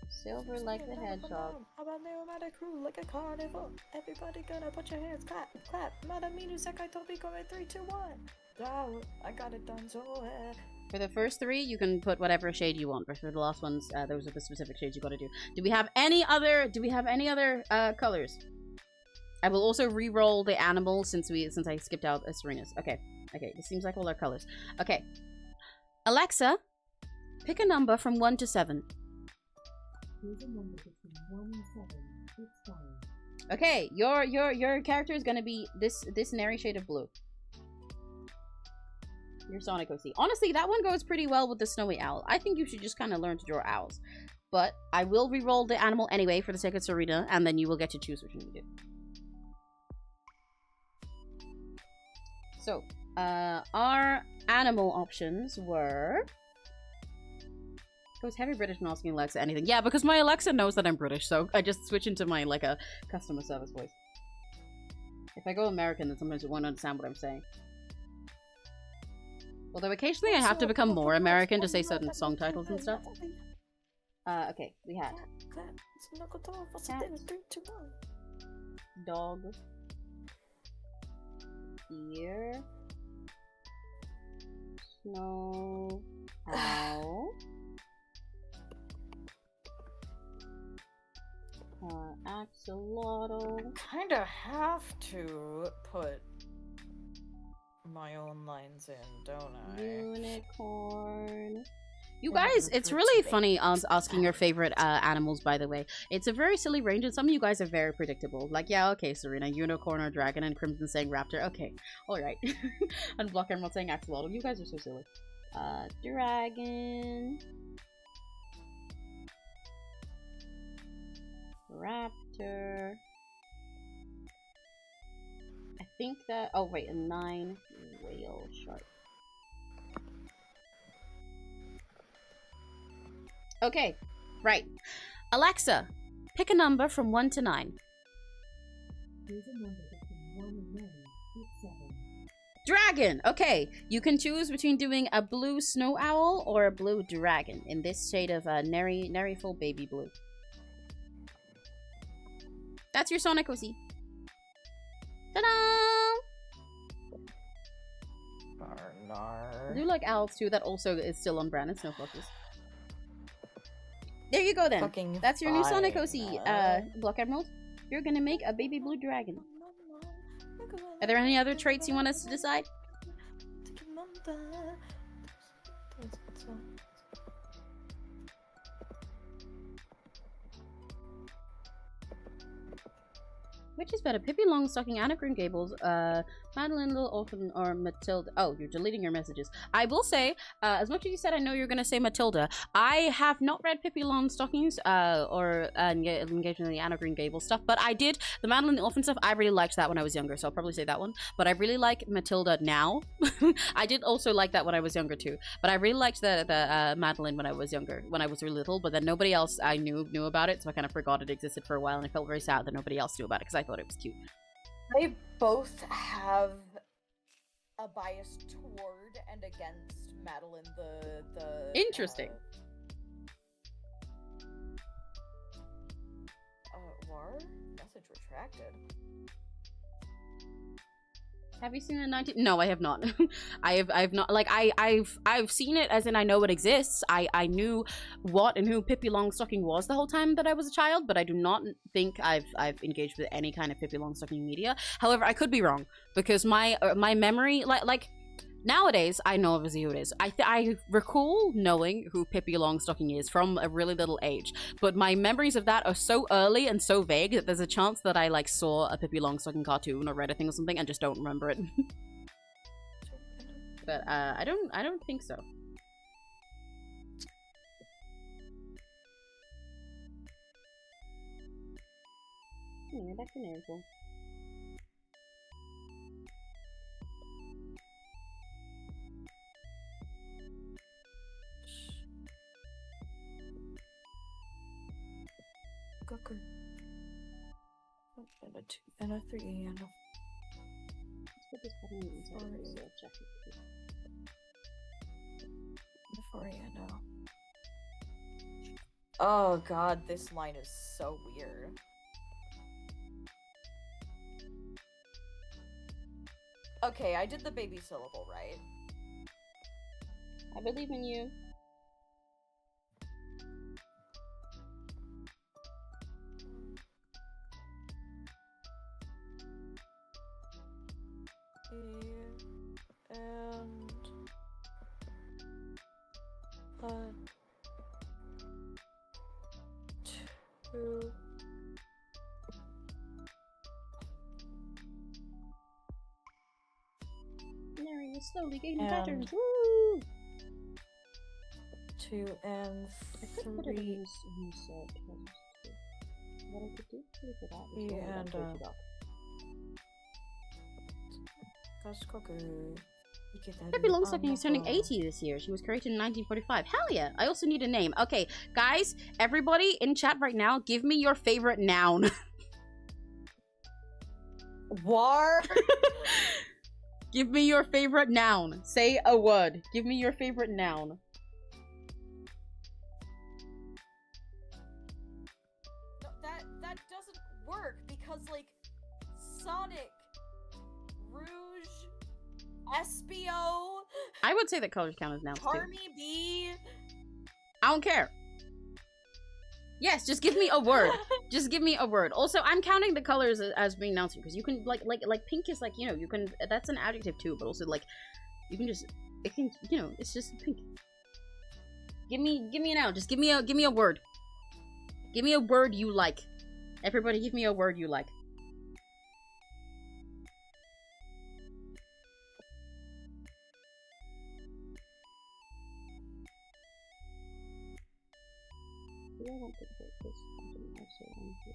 Silver like the hedgehog. Automatic crew like a carnival. Everybody gonna put your hands clap, clap. Madaminu Sekai Topiko in 3, 2, 1. Oh, I got it done so well. For the first three, you can put whatever shade you want, but for the last ones, those are the specific shades you gotta do. Do we have any other colors? I will also re-roll the animals since I skipped out Serena's. Okay, this seems like all our colors. Okay. Alexa, pick a number from 1 to 7. Here's a number between 1 and 7. It's fine. Okay, your character is gonna be this nary shade of blue. Your Sonic OC. Honestly, that one goes pretty well with the snowy owl. I think you should just kind of learn to draw owls. But I will re-roll the animal anyway for the sake of Serena, and then you will get to choose which one you do. So, our animal options were... It was heavy British when asking Alexa anything. Yeah, because my Alexa knows that I'm British, so I just switch into my, like, a customer service voice. If I go American, then sometimes you won't understand what I'm saying. Although occasionally I have to become more American to say certain song titles and stuff. Okay, we had cat, dog, deer, snow, owl, axolotl. Kinda have to put my own lines in, don't I? Unicorn. You guys, it's really funny asking your favorite animals, by the way. It's a very silly range, and some of you guys are very predictable. Like, yeah, okay, Serena, unicorn or dragon, and Crimson saying raptor. Okay, alright. And Block Emerald saying axolotl. You guys are so silly. Dragon. Raptor. I think that... Oh, wait, a 9 whale shark. Okay, right. Alexa, pick a number from 1 to 9. Here's a number between 1 and 9. It's 7. Dragon! Okay, you can choose between doing a blue snow owl or a blue dragon in this shade of nary full baby blue. That's your Sonic OC. Ta-da! I do like owls too. That also is still on brand. It's no focus. There you go then. Fucking That's your new Sonic OC. fine. Block Emerald. You're gonna make a baby blue dragon. Are there any other traits you want us to decide? Which is better, Pippi Longstocking, Anna Green Gables, Madeline Little Orphan, or Matilda? Oh, you're deleting your messages. I will say, as much as you said I know you're gonna say Matilda, I have not read Pippi Longstockings, or engaged in the Anna Green Gables stuff, but I did, the Madeline the Orphan stuff, I really liked that when I was younger, so I'll probably say that one. But I really like Matilda now. I did also like that when I was younger too, but I really liked the Madeline when I was younger, when I was really little, but then nobody else I knew about it, so I kind of forgot it existed for a while, and I felt very sad that nobody else knew about it, because I thought it was cute. They both have a bias toward and against Madeline the Interesting. War? Message retracted. Have you seen the 19? No, I have not. I've not. Like I've seen it as in I know it exists. I knew what and who Pippi Longstocking was the whole time that I was a child, but I do not think I've engaged with any kind of Pippi Longstocking media. However, I could be wrong because my memory like nowadays I know obviously who it is. I recall knowing who Pippi Longstocking is from a really little age, but my memories of that are so early and so vague that there's a chance that I like saw a Pippi Longstocking cartoon or read a thing or something and just don't remember it. But I don't think so. Yeah, back to Naruto. Goku. And a 2 and a 3 and a 4 and a. Oh god, this line is so weird. Okay, I did the baby syllable right. I believe in you. And 2 Mary is slowly gaining And- patterns. Woo! 2 and 3 What I could do for that is Yeah, roll that and, bullshit up. Goku. Pippi Longstocking is turning 80 this year. She was created in 1945. Hell yeah! I also need a name. Okay, guys, everybody in chat right now, give me your favorite noun. War. Give me your favorite noun. Say a word. Give me your favorite noun. No, that doesn't work because like Sonic, Rouge, SBO, I would say that colors count as nouns too. Charmy B. I don't care. Yes, just give me a word. Just give me a word. Also, I'm counting the colors as being nouns because you can like pink is like, you know, you can, that's an adjective too, but also like you can just, it can, you know, it's just pink. Give me a noun. Just give me a word. Give me a word you like. Everybody give me a word you like. Do I want to put this button also on here?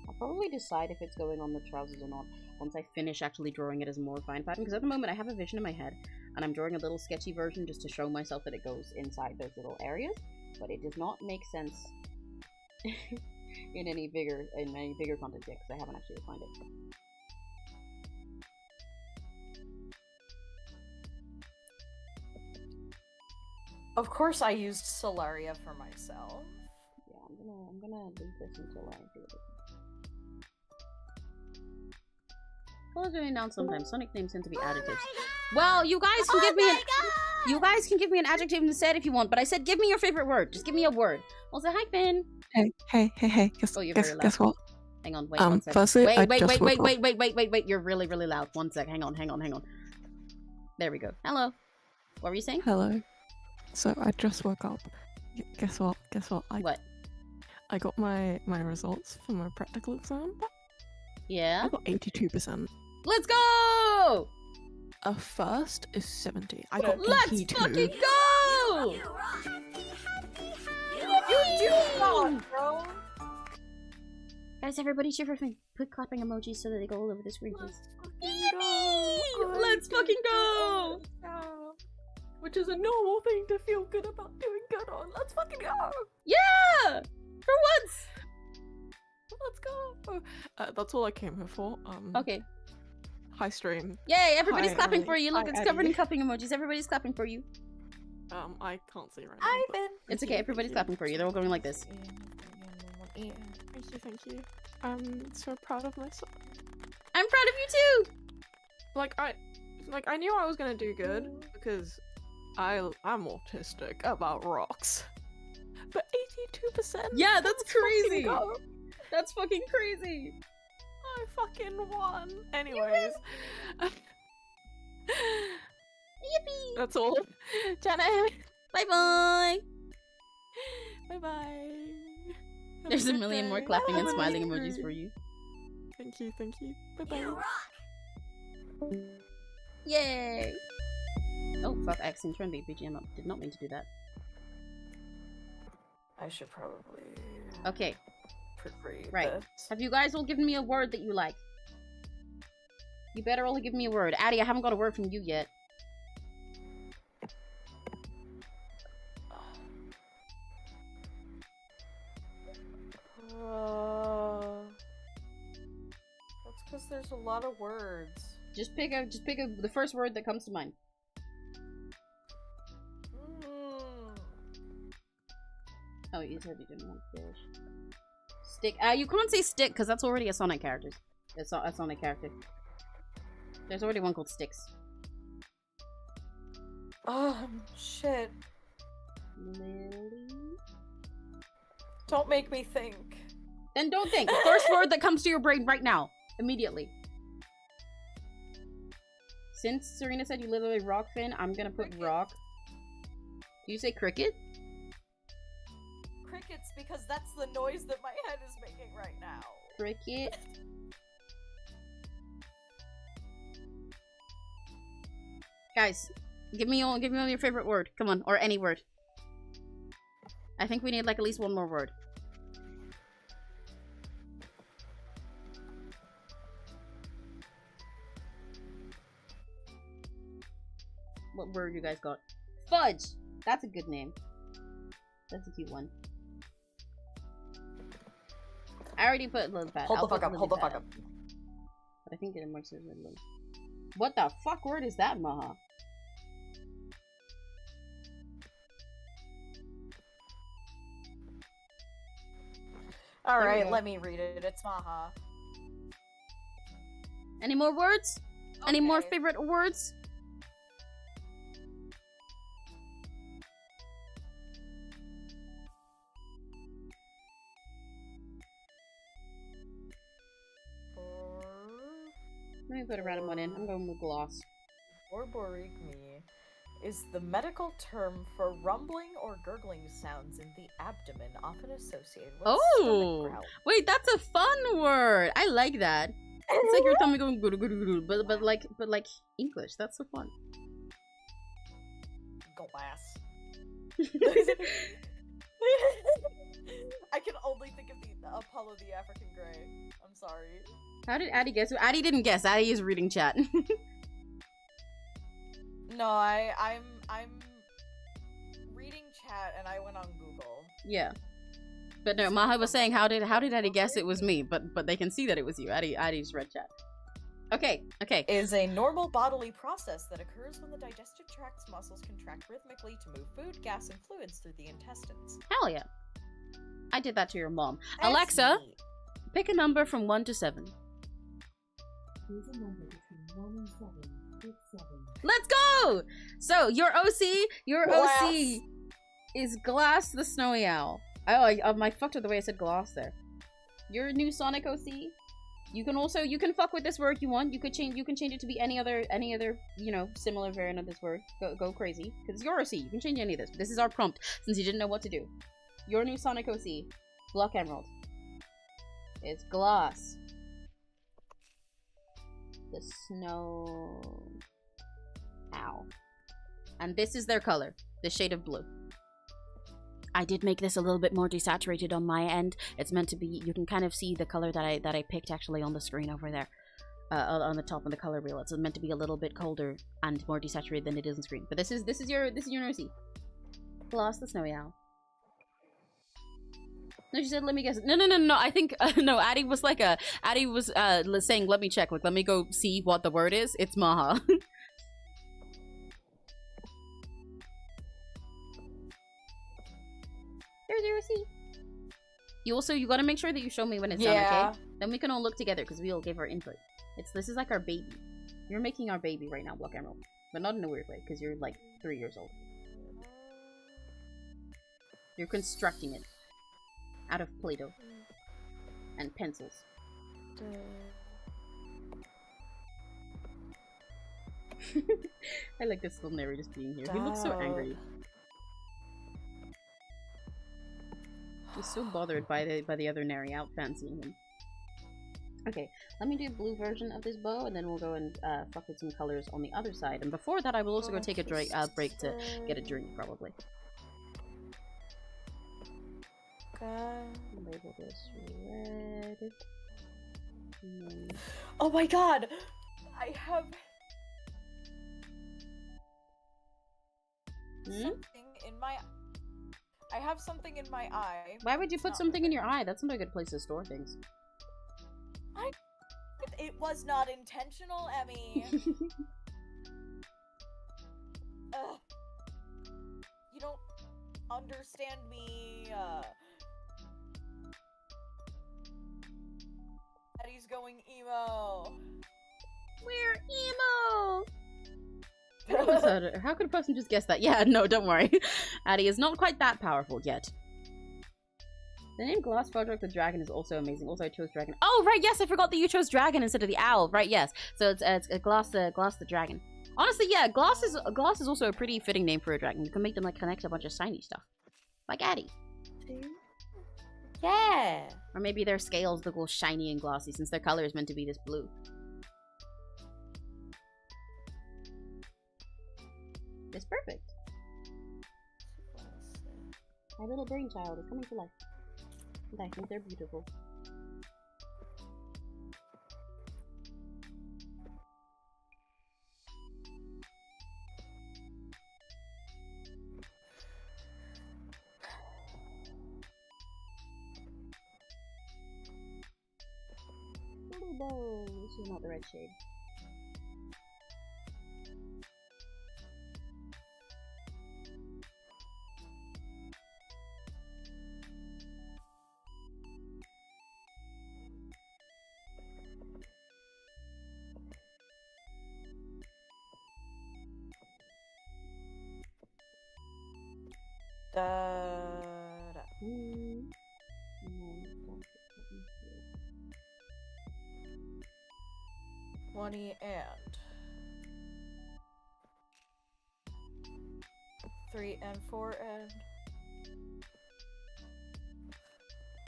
I'll probably decide if it's going on the trousers or not once I finish actually drawing it as a more refined pattern, because at the moment I have a vision in my head and I'm drawing a little sketchy version just to show myself that it goes inside those little areas, but it does not make sense in any bigger context yet because I haven't actually refined it. Of course, I used Solaria for myself. Yeah, I'm gonna leave this until I do it. Colors are announced sometimes. Sonic names tend to be adjectives. Well, you guys can give me an adjective instead if you want, but I said give me your favorite word. Just give me a word. Also, hi Finn. Hey. Guess what? Hang on, wait one sec. Firstly, wait. You're really, really loud. One sec. Hang on. There we go. Hello. What were you saying? Hello. So I just woke up. Guess what? What? I got my results for my practical exam. Yeah? I got 82%. Let's go! A first is 70. I got Let's 82. fucking go! You do not, bro. Guys, everybody cheer for Finn. Put clapping emojis so that they go all over the screen, please. Let's fucking go! Which is a normal thing to feel good about doing good on. Let's fucking go! Yeah! For once! Let's go! That's all I came here for. Okay. Hi stream. Yay! Everybody's Hi, clapping Ellie. for you. Look, Hi, it's covered in Eddie. clapping emojis. Everybody's clapping for you. I can't see right now. I've but been. It's okay. Everybody's clapping for you. They're all going like this. me. Thank you. I'm so proud of myself. I'm proud of you too! I knew I was gonna do good because I'm autistic about rocks. But 82%? Yeah, that's crazy! Go. That's fucking crazy! I fucking won! Anyways. Yippee! That's all. Janet! Bye-bye! Bye-bye! There's a million more clapping and smiling emojis for you. Thank you. Bye-bye. Yay! Oh, fuck, I accidentally turned the BGM up. Did not mean to do that. I should probably Okay, proofread right. this. Have you guys all given me a word that you like? You better all give me a word. Addie, I haven't got a word from you yet. That's because there's a lot of words. Just pick the first word that comes to mind. Oh, you said you didn't want fish. Stick. You can't say stick because that's already a Sonic character. It's a Sonic character. There's already one called Sticks. Shit. Lily? Don't make me think. Then don't think. First word that comes to your brain right now. Immediately. Since Serena said you live with a rock fan, I'm gonna put rock. Do you say cricket? Crickets, because that's the noise that my head is making right now. Cricket. Guys, give me all your favorite word. Come on, or any word. I think we need like at least one more word. What word you guys got? Fudge! That's a good name. That's a cute one. I already put Lily Pad. Hold the fuck up, hold the fuck up. But I think it works as Lily. What the fuck word is that, Maha? Alright, let me read it. It's Maha. Any more words? Okay. Any more favorite words? Let me put a random one in. I'm going with gloss. Borborygmi is the medical term for rumbling or gurgling sounds in the abdomen, often associated with stomach growl. Wait, that's a fun word. I like that. It's like your tummy going guru guru guru, but like English. That's so fun. Glass. I can only think of the Apollo the African Grey. I'm sorry. How did Addie guess? Addie didn't guess. Addie is reading chat. No, I'm reading chat and I went on Google. Yeah. But no, Maha was saying how did Addie guess it was me? But they can see that it was you. Addie's read chat. Okay. Is a normal bodily process that occurs when the digestive tract's muscles contract rhythmically to move food, gas, and fluids through the intestines. Hell yeah. I did that to your mom. That's Alexa, neat. pick a number from 1 to 7. Choose a number between 1 and 7. Pick 7. Let's go! So, your OC is Glass the Snowy Owl. I fucked up the way I said gloss there. Your new Sonic OC. You can fuck with this word you want. You can change it to be any other, you know, similar variant of this word. Go crazy. Because it's your OC. You can change any of this. This is our prompt, since you didn't know what to do. Your new Sonic OC. Block Emerald. It's Glass the Snow Owl. And this is their color. The shade of blue. I did make this a little bit more desaturated on my end. It's meant to be, you can kind of see the color that I picked actually on the screen over there. On the top of the color wheel. It's meant to be a little bit colder and more desaturated than it is on screen. But this is your OC. Glass the Snowy Owl. No, she said, let me guess. No. I think, no, Addie was like Addie was saying, let me check. Like, let me go see what the word is. It's Maha. There's your OC. You gotta make sure that you show me when it's done, okay? Then we can all look together because we all give our input. This is like our baby. You're making our baby right now, Block Emerald. But not in a weird way, because you're like 3 years old. You're constructing it out of Play-Doh and pencils. I like this little Neri just being here. He looks so angry. He's so bothered by the other Neri out fancying him. Okay, let me do a blue version of this bow, and then we'll go and fuck with some colors on the other side. And before that, I will also go take a break to get a drink, probably. Label this red. Oh my god! I have something in my. I have something in my eye. Why would you put something in your eye? That's not a good place to store things. It was not intentional, Emmy. You don't understand me. Eddie's going emo. We're emo! How could a person just guess that? Yeah, no, don't worry. Addie is not quite that powerful yet. The name Glass Fodrak the Dragon is also amazing. Also, I chose Dragon. Oh, right, yes, I forgot that you chose Dragon instead of the Owl. Right, yes. So it's a Glass the Dragon. Honestly, yeah, Glass is also a pretty fitting name for a dragon. You can make them like connect a bunch of shiny stuff, like Addie. Yeah. Or maybe their scales look all shiny and glossy since their color is meant to be this blue. It's perfect. My little brainchild is coming to life. And I think they're beautiful. Blue bow. This is not the red shade. Money and 3 and 4 and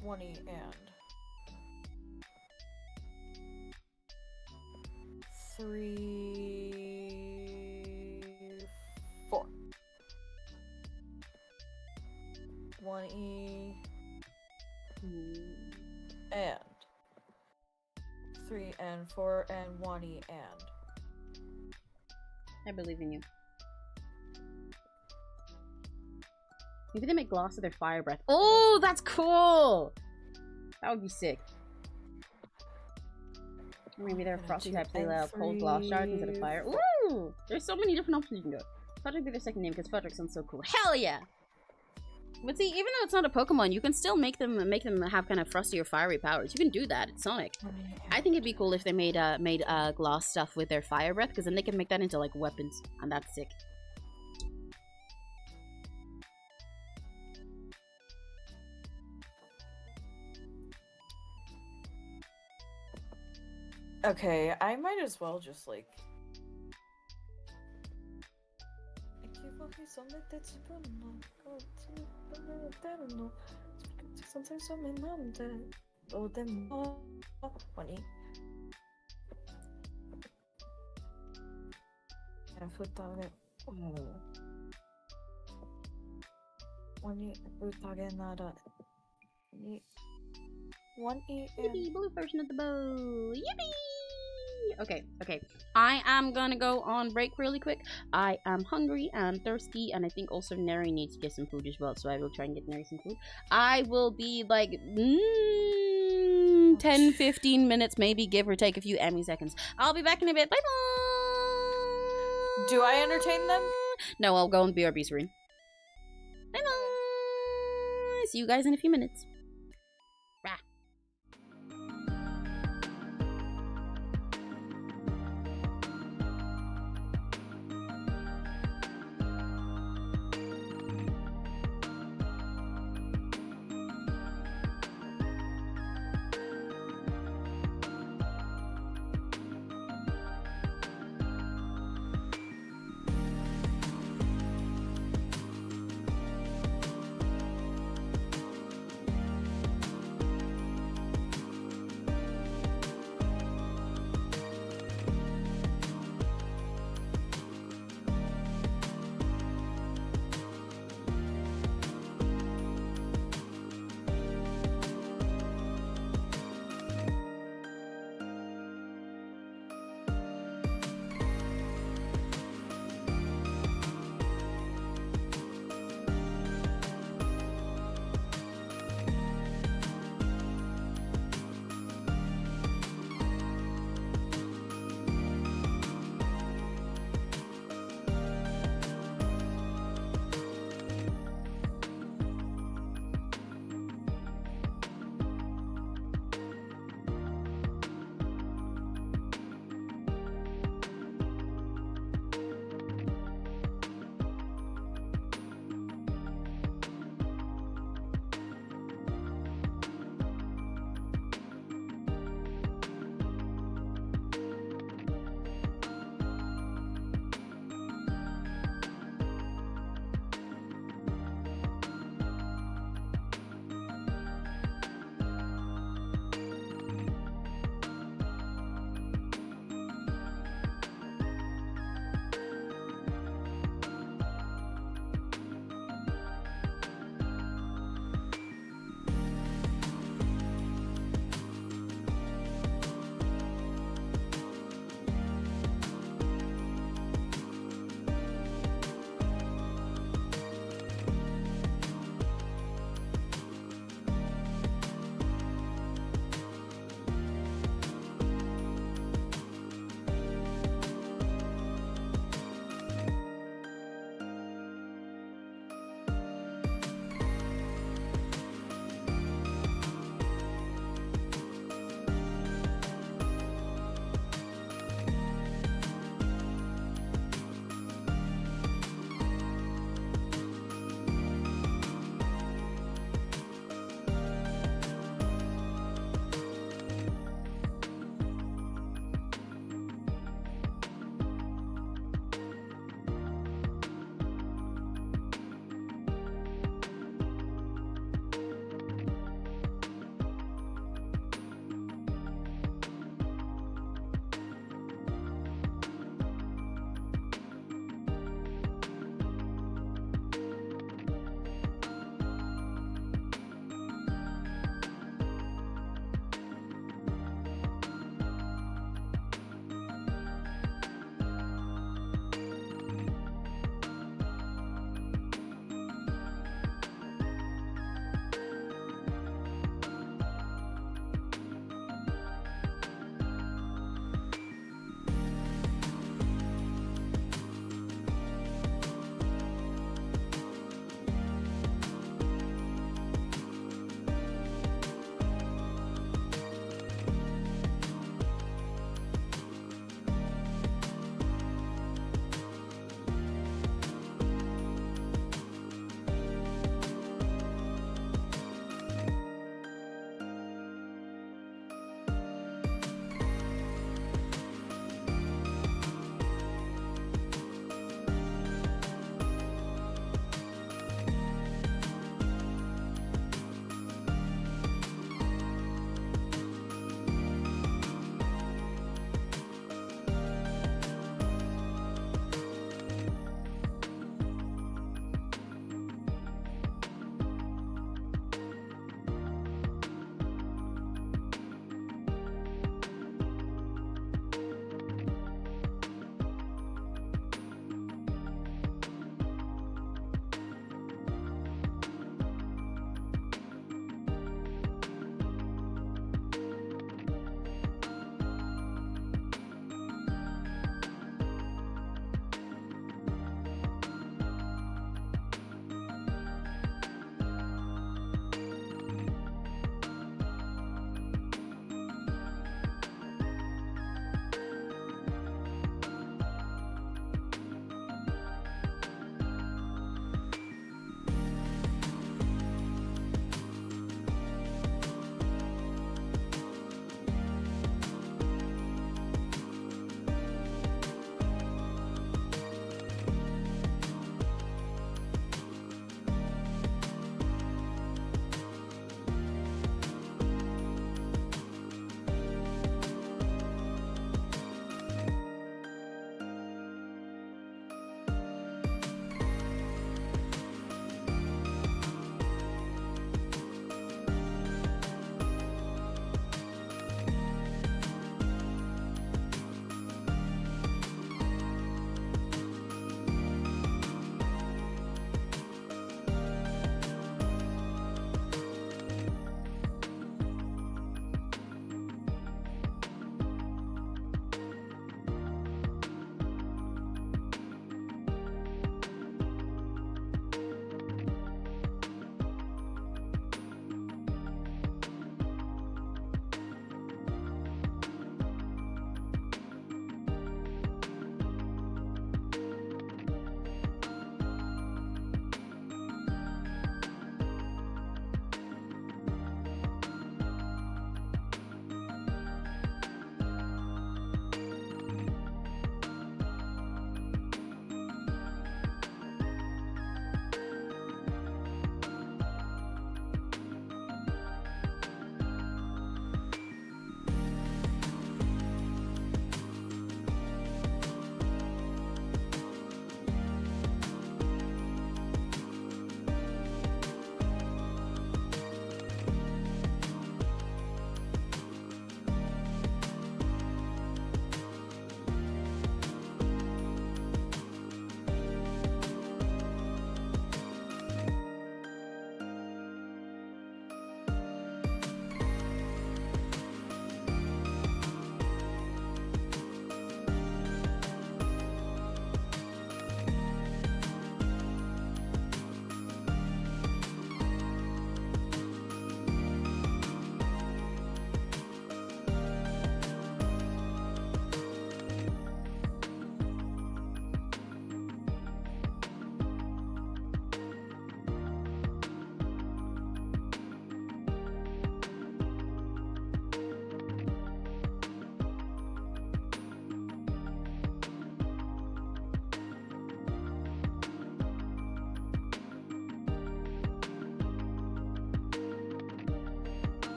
20 and 3 4 1E and 3 and 4 and 1E and. I believe in you. Maybe they make gloss of their fire breath. Oh, that's cool! That would be sick. Or maybe they're frosty types, they allow cold gloss shards instead of fire. Ooh! There's so many different options you can go. Fudrick would be their second name because Fudrick sounds so cool. Hell yeah! But see, even though it's not a Pokemon, you can still make them have kind of frosty or fiery powers. You can do that. It's Sonic. I think it'd be cool if they made glass stuff with their fire breath, because then they can make that into like weapons, and that's sick. Okay, I might as well just like. Yippee, blue version of the bow. Yippee! Okay. I am gonna go on break really quick. I am hungry and thirsty, and I think also Neri needs to get some food as well, so I will try and get Neri some food. I will be like 10-15 minutes, maybe, give or take a few Emmy seconds. I'll be back in a bit. Bye bye. Do I entertain them? No, I'll go and BRB Serene. Bye bye. See you guys in a few minutes.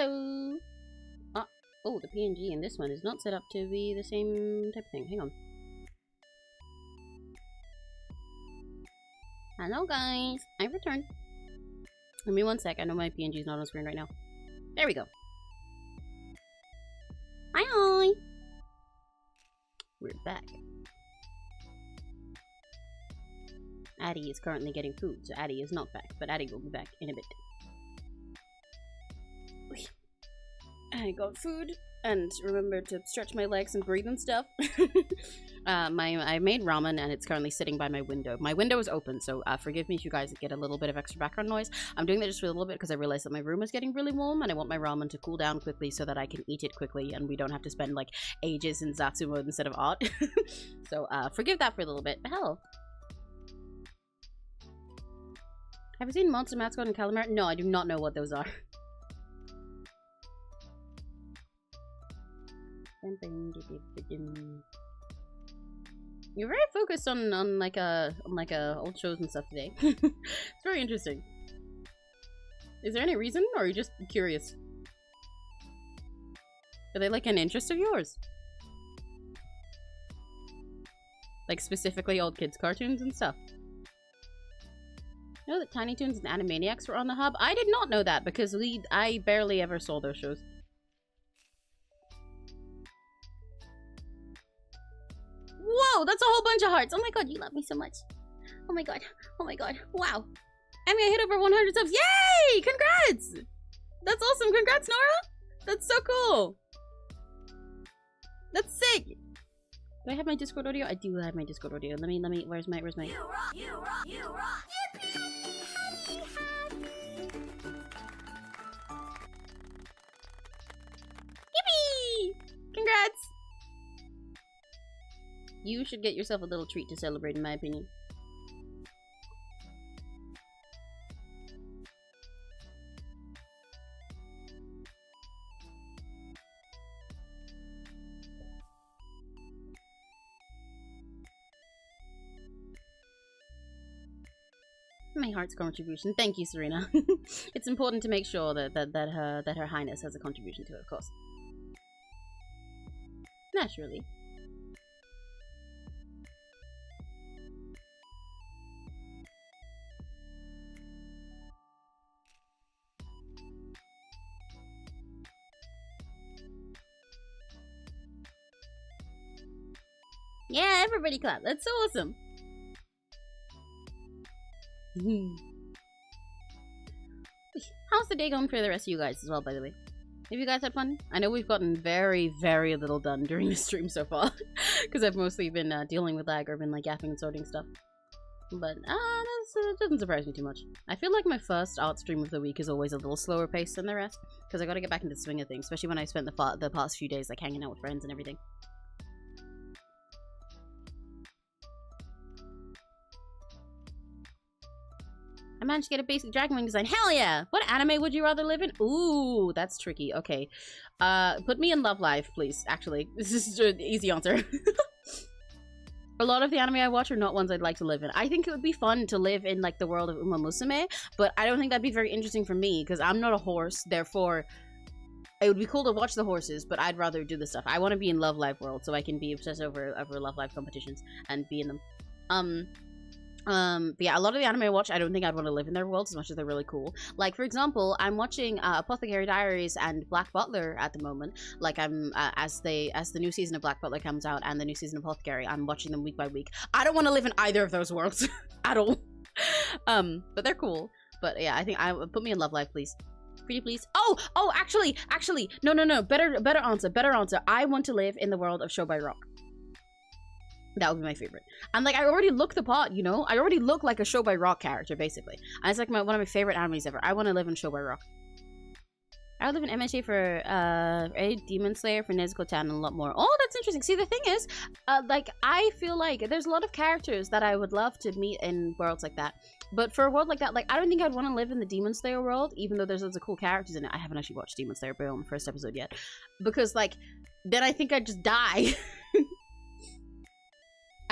Hello. Oh, the PNG in this one is not set up to be the same type of thing. Hang on. Hello, guys. I returned. Give me 1 sec. I know my PNG is not on screen right now. There we go. Hi. We're back. Addie is currently getting food, so Addie is not back, but Addie will be back in a bit. I got food and remember to stretch my legs and breathe and stuff. I made ramen and it's currently sitting by my window. My window is open, so forgive me if you guys get a little bit of extra background noise. I'm doing that just for a little bit because I realized that my room is getting really warm and I want my ramen to cool down quickly so that I can eat it quickly and we don't have to spend like ages in Zatsu mode instead of art. So forgive that for a little bit. But hell. Have you seen Monster Mascot and Calamari? No, I do not know what those are. You're very focused on like old shows and stuff today. It's very interesting. Is there any reason, or are you just curious? Are they like an interest of yours? Like specifically old kids cartoons and stuff. You know that Tiny Toons and Animaniacs were on the hub? I did not know that because I barely ever saw those shows. Whoa, that's a whole bunch of hearts. Oh my god, you love me so much. Oh my god. Oh my god. Wow. I mean, I hit over 100 subs. Yay! Congrats! That's awesome. Congrats, Nora. That's so cool. That's sick. Do I have my Discord audio? I do have my Discord audio. Let me, where's my? You rock. Yippee! Congrats! You should get yourself a little treat to celebrate, in my opinion. My heart's contribution. Thank you, Serena. It's important to make sure that her highness has a contribution to it, of course. Naturally. Yeah, everybody clap. That's so awesome. How's the day going for the rest of you guys as well, by the way? Have you guys had fun? I know we've gotten very, very little done during the stream so far. Because I've mostly been dealing with lag or been like yapping and sorting stuff. But that doesn't surprise me too much. I feel like my first art stream of the week is always a little slower paced than the rest. Because I gotta get back into the swing of things. Especially when I spent the past few days like hanging out with friends and everything. I managed to get a basic Dragon Wing design. Hell yeah! What anime would you rather live in? Ooh, that's tricky. Okay. Put me in Love Live, please. Actually, this is an easy answer. A lot of the anime I watch are not ones I'd like to live in. I think it would be fun to live in, like, the world of Uma Musume, but I don't think that'd be very interesting for me, because I'm not a horse, therefore... It would be cool to watch the horses, but I'd rather do the stuff. I want to be in Love Live world, so I can be obsessed over Love Live competitions and be in them. But yeah, a lot of the anime I watch, I don't think I'd want to live in their worlds as much as they're really cool. Like, for example, I'm watching Apothecary Diaries and Black Butler at the moment. Like, I'm as the new season of Black Butler comes out and the new season of Apothecary, I'm watching them week by week. I don't want to live in either of those worlds at all. But they're cool. But yeah, I think put me in Love Live, please. Pretty please. Oh, actually, no. Better answer. I want to live in the world of Shobai Rock. That would be my favorite. And like, I already look the part, you know? I already look like a Shobai Rock character, basically. And it's like one of my favorite animes ever. I want to live in Shobai Rock. I would live in MHA for a Demon Slayer, for Nezuko-tan, and a lot more. Oh, that's interesting. See, the thing is, like, I feel like there's a lot of characters that I would love to meet in worlds like that. But for a world like that, like, I don't think I'd want to live in the Demon Slayer world, even though there's loads of cool characters in it. I haven't actually watched Demon Slayer Beyond first episode yet. Because, like, then I think I'd just die.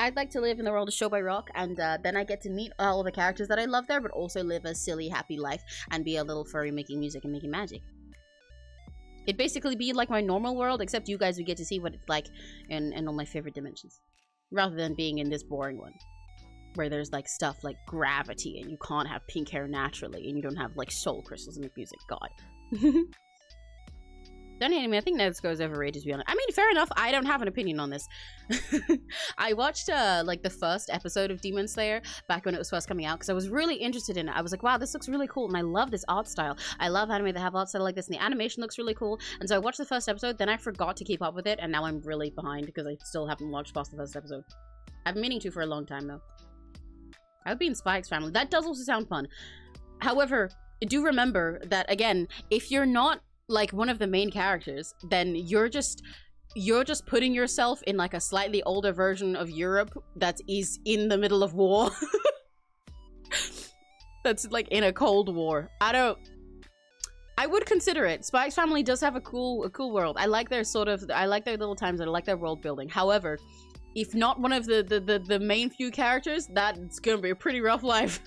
I'd like to live in the world of Shobai Rock, and then I get to meet all the characters that I love there, but also live a silly, happy life and be a little furry making music and making magic. It'd basically be like my normal world, except you guys would get to see what it's like in all my favorite dimensions. Rather than being in this boring one. Where there's like stuff like gravity and you can't have pink hair naturally and you don't have like soul crystals and make music. God. Then anyway, I think Nezuko is overrated, to be honest. I mean, fair enough. I don't have an opinion on this. I watched like the first episode of Demon Slayer back when it was first coming out because I was really interested in it. I was like, wow, this looks really cool, and I love this art style. I love anime that have art style like this, and the animation looks really cool. And so I watched the first episode, then I forgot to keep up with it, and now I'm really behind because I still haven't watched past the first episode. I've been meaning to for a long time though. I would be in Spy X Family. That does also sound fun. However, do remember that again, if you're not like one of the main characters, then you're just putting yourself in like a slightly older version of Europe that is in the middle of war. That's like in a Cold War. I would consider it. Spy X Family does have a cool world. I like their little times, I like their world building. However, if not one of the main few characters, that's gonna be a pretty rough life.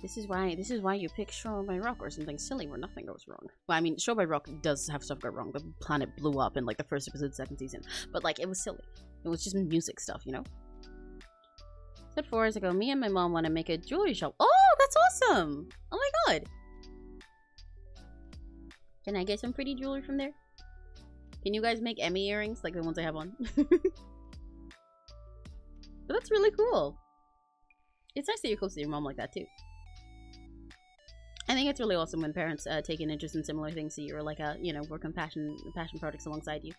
This is why you pick Show by Rock or something silly where nothing goes wrong. Well, I mean, Show by Rock does have stuff go wrong. The planet blew up in like the first episode of the second season. But like, it was silly. It was just music stuff, you know? Said 4 years ago, me and my mom want to make a jewelry shop. Oh, that's awesome! Oh my god! Can I get some pretty jewelry from there? Can you guys make Emmy earrings like the ones I have on? But that's really cool. It's nice that you're close to your mom like that too. I think it's really awesome when parents take an interest in similar things so you're like a, you know, work on passion projects alongside you.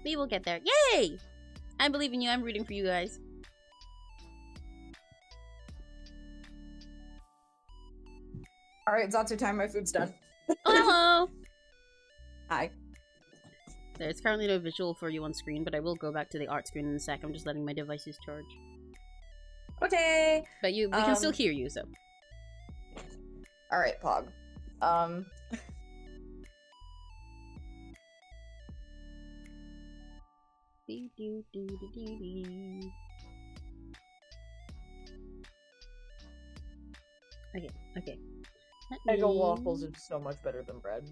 We will get there. Yay! I believe in you. I'm rooting for you guys. Alright, Zatsu time, my food's done. Oh, hello! Hi. There's currently no visual for you on screen, but I will go back to the art screen in a sec. I'm just letting my devices charge. Okay! But we can still hear you, so. Alright, Pog. Okay. Egg and waffles is so much better than bread.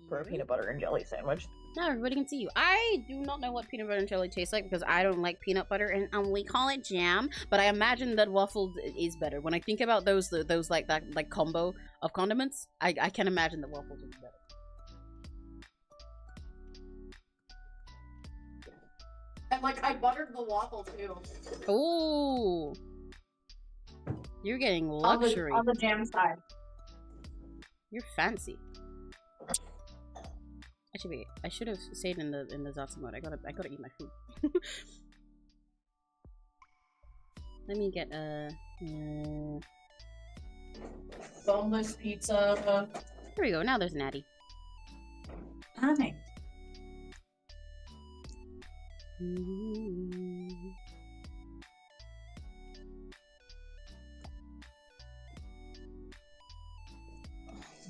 For a peanut butter and jelly sandwich. Now everybody can see you. I do not know what peanut butter and jelly tastes like because I don't like peanut butter and we call it jam. But I imagine that waffle is better. When I think about those like that like combo of condiments, I can imagine that waffles is better. And like I buttered the waffle too. Oh, you're getting luxury on the jam side. You're fancy. Actually, wait, I should have stayed in the Zatsu mode. I gotta eat my food. Let me get boneless pizza. Here we go. Now there's Natty. Hi.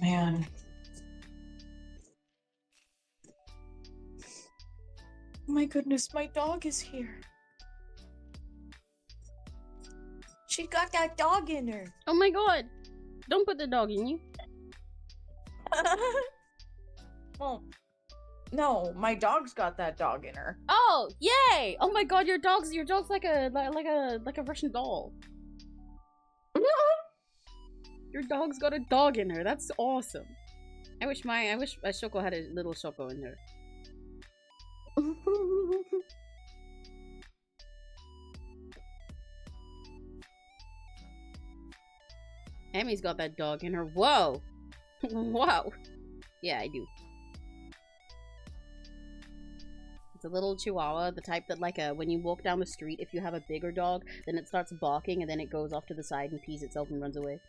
Man. Oh my goodness, my dog is here. She got that dog in her. Oh my god! Don't put the dog in you. Well, no, my dog's got that dog in her. Oh, yay! Oh my god, your dog's like a Russian doll. Your dog's got a dog in her. That's awesome. I wish Shoko had a little Shoko in her. Emmy's got that dog in her. Whoa! Wow! Yeah, I do. It's a little chihuahua, the type that like when you walk down the street, if you have a bigger dog, then it starts barking and then it goes off to the side and pees itself and runs away.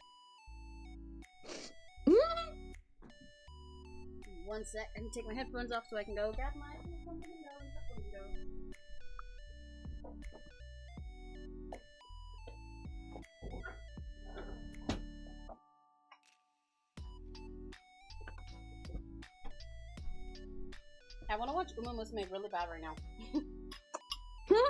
One sec, I can take my headphones off so I can go grab my headphones and go. I want to watch Uma Musume really bad right now.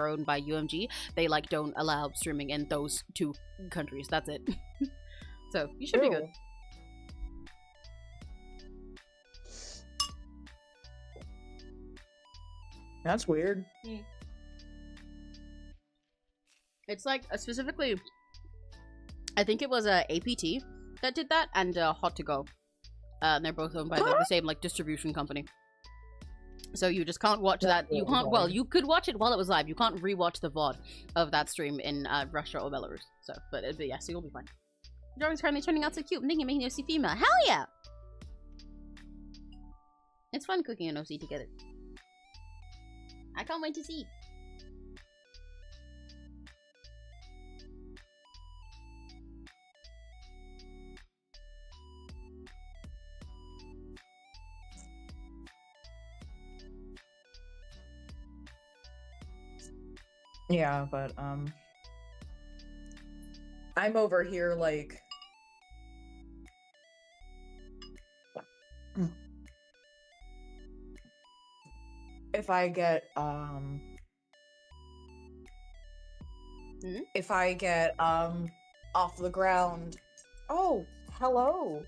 are owned by UMG, they like don't allow streaming in those 2 countries. That's it. So you should be good. That's weird. It's like specifically, I think it was APT that did that, and Hot to Go. And they're both owned by the same like distribution company. So you just can't watch that. You can't. Well, you could watch it while it was live. You can't rewatch the VOD of that stream in Russia or Belarus. So, but yeah, so you'll be fine. Drawing's currently turning out so cute. I'm thinking making OC female. Hell yeah! It's fun cooking an OC together. I can't wait to see. Yeah, but I'm over here like if I get off the ground. Oh, hello.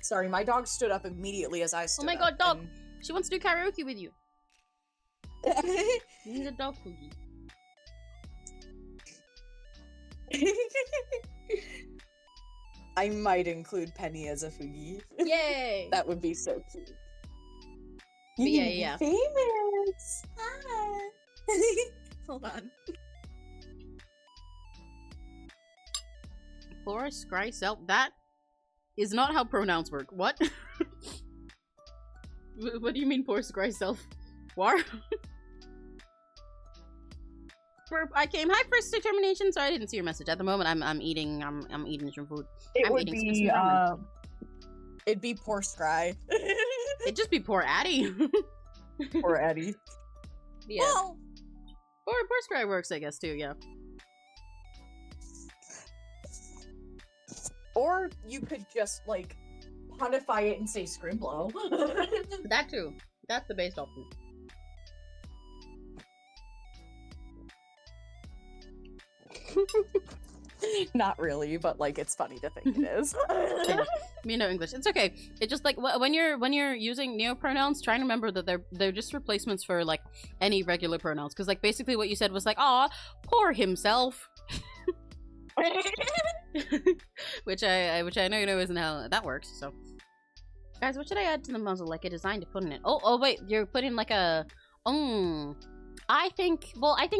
Sorry, my dog stood up immediately as I stood up. Oh my god, dog! She wants to do karaoke with you. You need a dog cookie. I might include Penny as a Fugi. Yay! That would be so cute. But yeah. Famous. Hi. Hold on. For Scry self, that is not how pronouns work. What? What do you mean, poor Scry self? War? I came. Hi, first determination. Sorry, I didn't see your message. At the moment, I'm eating. I'm eating some food. It'd be poor Scry. It'd just be poor Addie. Poor Addie. Yeah. Well, poor Scry works, I guess, too. Yeah. Or you could just like punify it and say Scrimblow. That too. That's the base option. Not really, but like it's funny to think it is. Me no English. It's okay. It's just like when you're using neopronouns, try and remember that they're just replacements for like any regular pronouns. Because like basically what you said was like, "Aw, poor himself," which I know you know isn't how that works. So, guys, what should I add to the muzzle? Like a design to put in it? Oh wait, you're putting like a I think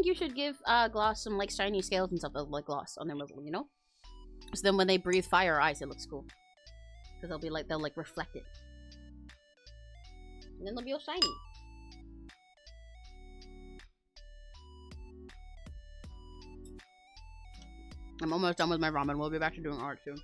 you should give Gloss some like shiny scales and stuff like gloss on their muzzle, you know? So then when they breathe fire eyes, it looks cool. Because they'll like reflect it. And then they'll be all shiny. I'm almost done with my ramen. We'll be back to doing art soon.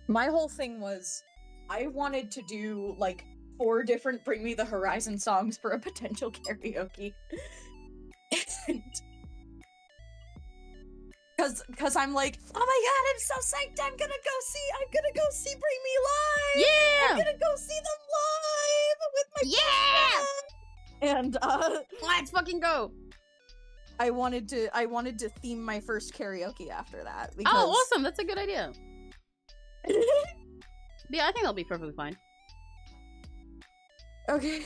My whole thing was I wanted to do like 4 different Bring Me the Horizon songs for a potential karaoke. Cause I'm like, oh my god, I'm so psyched, I'm gonna go see Bring Me live! Yeah! I'm gonna go see them live with my and let's fucking go! I wanted to theme my first karaoke after that. Because... Oh, awesome! That's a good idea. Yeah, I think that'll be perfectly fine. Okay.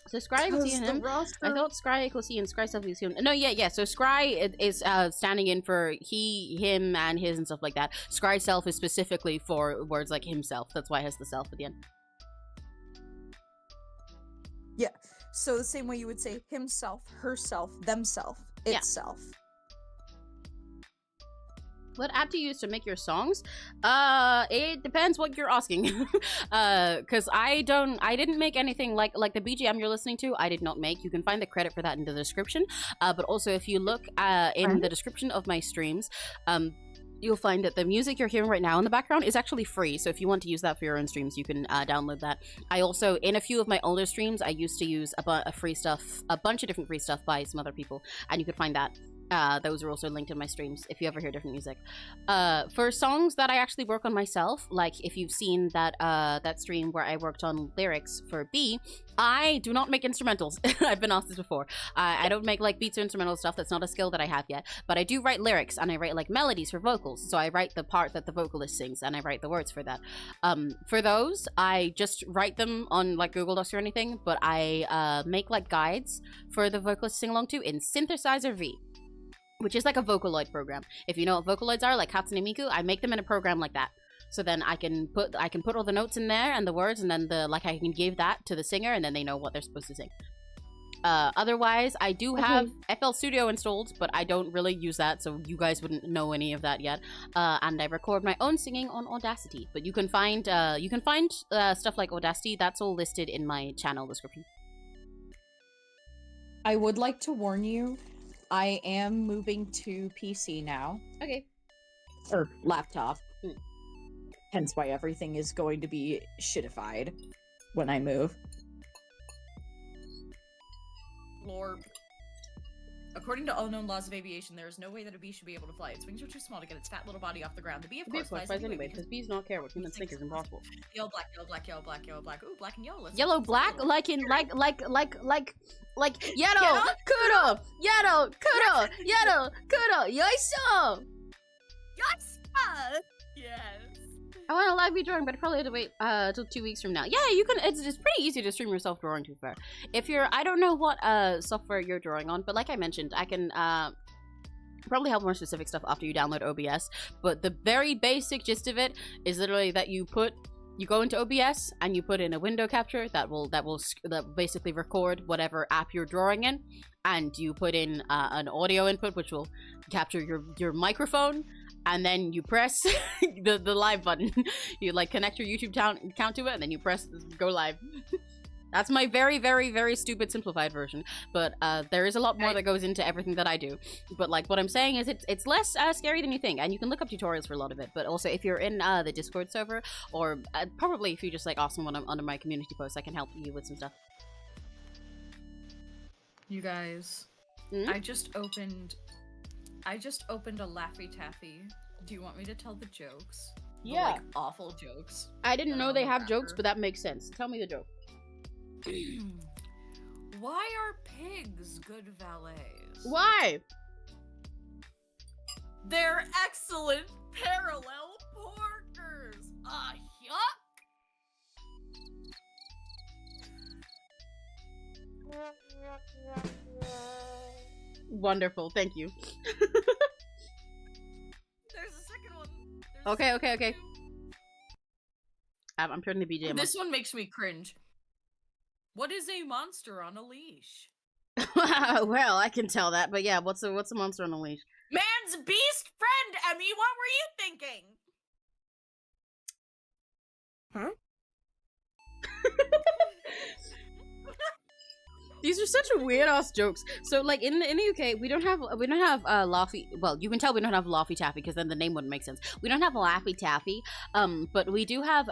So Scry equals C and him. I thought Scry equals C and Scry self equals him. No, yeah. So Scry is standing in for he, him, and his and stuff like that. Scry self is specifically for words like himself. That's why it has the self at the end. Yeah. So the same way you would say himself, herself, themself, itself. Yeah. What app do you use to make your songs? It depends what you're asking. Cause I didn't make anything like the BGM you're listening to. I did not make. You can find the credit for that in the description. But also if you look in the description of my streams, you'll find that the music you're hearing right now in the background is actually free. So if you want to use that for your own streams, you can download that. I also, in a few of my older streams, I used to use a bunch of different free stuff by some other people, and you could find that Those are also linked in my streams if you ever hear different music. For songs that I actually work on myself, like if you've seen that stream where I worked on lyrics for B, I do not make instrumentals. I've been asked this before. I don't make like beats or instrumental stuff. That's not a skill that I have yet. But I do write lyrics, and I write like melodies for vocals. So I write the part that the vocalist sings, and I write the words for that. For those, I just write them on like Google Docs or anything. But I make like guides for the vocalist to sing along to in Synthesizer V, which is like a Vocaloid program. If you know what Vocaloids are, like Hatsune Miku, I make them in a program like that. So then I can put all the notes in there and the words, and then I can give that to the singer, and then they know what they're supposed to sing. Otherwise, I do have FL Studio installed, but I don't really use that, so you guys wouldn't know any of that yet. And I record my own singing on Audacity. But you can find stuff like Audacity. That's all listed in my channel description. I would like to warn you, I am moving to PC now. Okay. Or laptop. Hence why everything is going to be shitified when I move. Lore. According to all known laws of aviation, there is no way that a bee should be able to fly. Its wings are too small to get its fat little body off the ground. The bee, of course, flies anyway, because bees don't care what humans think is impossible. Yellow, black, yellow, black, yellow, black, yellow, black. Ooh, black and yellow. Yellow, black, like in like yellow, kuro, yellow, kuro, yellow, kuro, yoiso. Yoiso. Yes. I want a live video drawing, but I probably have to wait till 2 weeks from now. Yeah, you can. It's pretty easy to stream yourself drawing. To be fair, if you're, I don't know what software you're drawing on, but like I mentioned, I can probably help more specific stuff after you download OBS. But the very basic gist of it is literally that you go into OBS and you put in a window capture that will basically record whatever app you're drawing in, and you put in an audio input which will capture your microphone. And then you press the live button. You like connect your YouTube account to it, and then you press go live. That's my very, very, very stupid simplified version. But there is a lot more that goes into everything that I do. But like what I'm saying is it's less scary than you think, and you can look up tutorials for a lot of it. But also if you're in the Discord server, or probably if you just like ask someone under my community post, I can help you with some stuff. You guys, I just opened a Laffy Taffy. Do you want me to tell the jokes? Yeah. The, like, awful jokes. I didn't know they have jokes, but that makes sense. Tell me the joke. Why are pigs good valets? Why? They're excellent parallel porkers. Yuck. Wonderful, thank you. There's a second one. Okay. I'm turning the BJ. This one makes me cringe. What is a monster on a leash? Well, I can tell that, but yeah, what's a monster on a leash? Man's beast friend, Emmy. What were you thinking? Huh? These are such weird ass jokes. So like in the UK, we don't have Laffy. Well, you can tell we don't have Laffy Taffy because then the name wouldn't make sense. We don't have Laffy Taffy. But we do have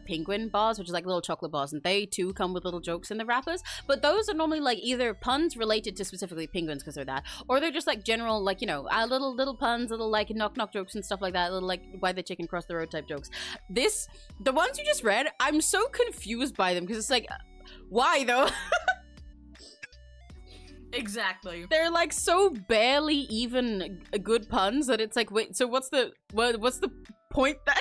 penguin bars, which is like little chocolate bars, and they too come with little jokes in the wrappers. But those are normally like either puns related to specifically penguins because they're that, or they're just like general like, you know, little puns, little like knock jokes and stuff like that, little like why the chicken crossed the road type jokes. The ones you just read, I'm so confused by them because it's like, why though? Exactly. They're like so barely even good puns that it's like, wait, so what's the point then?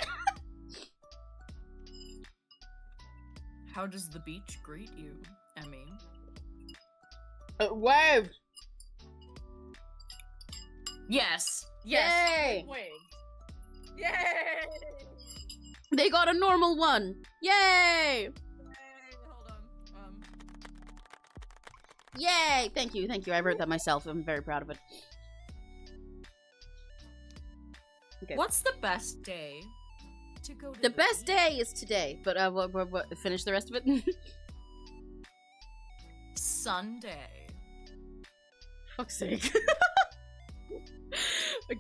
How does the beach greet you, Emmy? Wave. Yes. Yay! Wave. Yay! They got a normal one. Yay! Hold on. Yay! Thank you. I wrote that myself. I'm very proud of it. Okay. What's the best day to go to the best day is today, but what finish the rest of it? Sunday. Fuck's sake.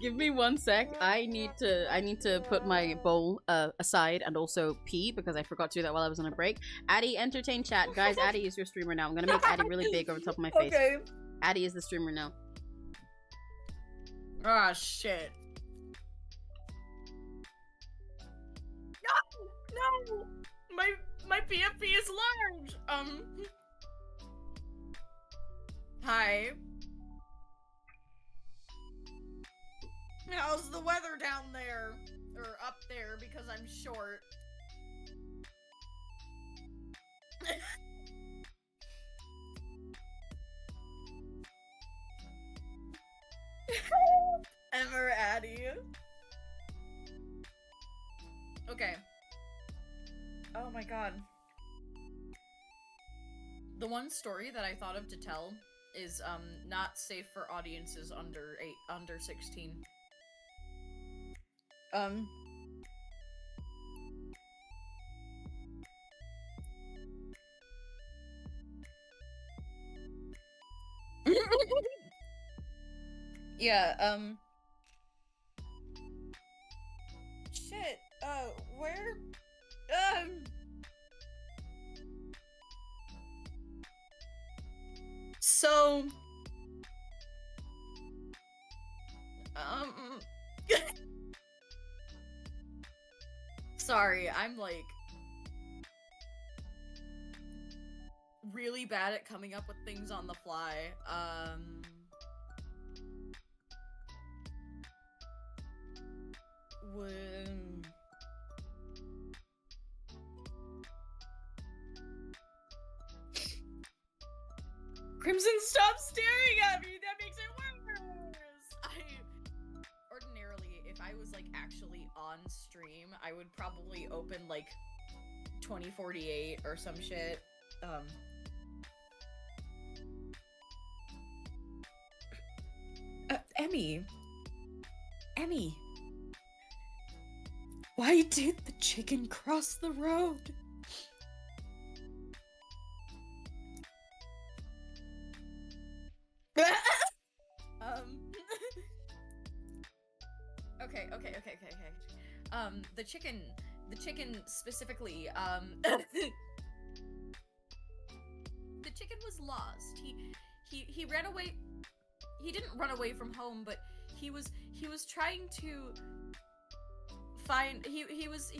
Give me 1 sec. I need to put my bowl aside and also pee because I forgot to do that while I was on a break. Addie, entertain chat. Guys, Addie is your streamer now. I'm gonna make Addie really big over the top of my face. Okay. Addie is the streamer now. Ah, shit. No! No! My PFP is large! Hi. How's the weather down there? Or up there, because I'm short. Ever Addie. Okay. Oh my god. The one story that I thought of to tell is not safe for audiences under 16. Yeah, shit, where, so, sorry, I'm like really bad at coming up with things on the fly. Crimson, stop staring at me! That makes it worse! Ordinarily, if I was, like, actually on stream, I would probably open, like, 2048 or some shit. Emmy. Emmy. Why did the chicken cross the road? Okay. The chicken specifically, the chicken was lost. He ran away. He didn't run away from home, but he was trying to find, he was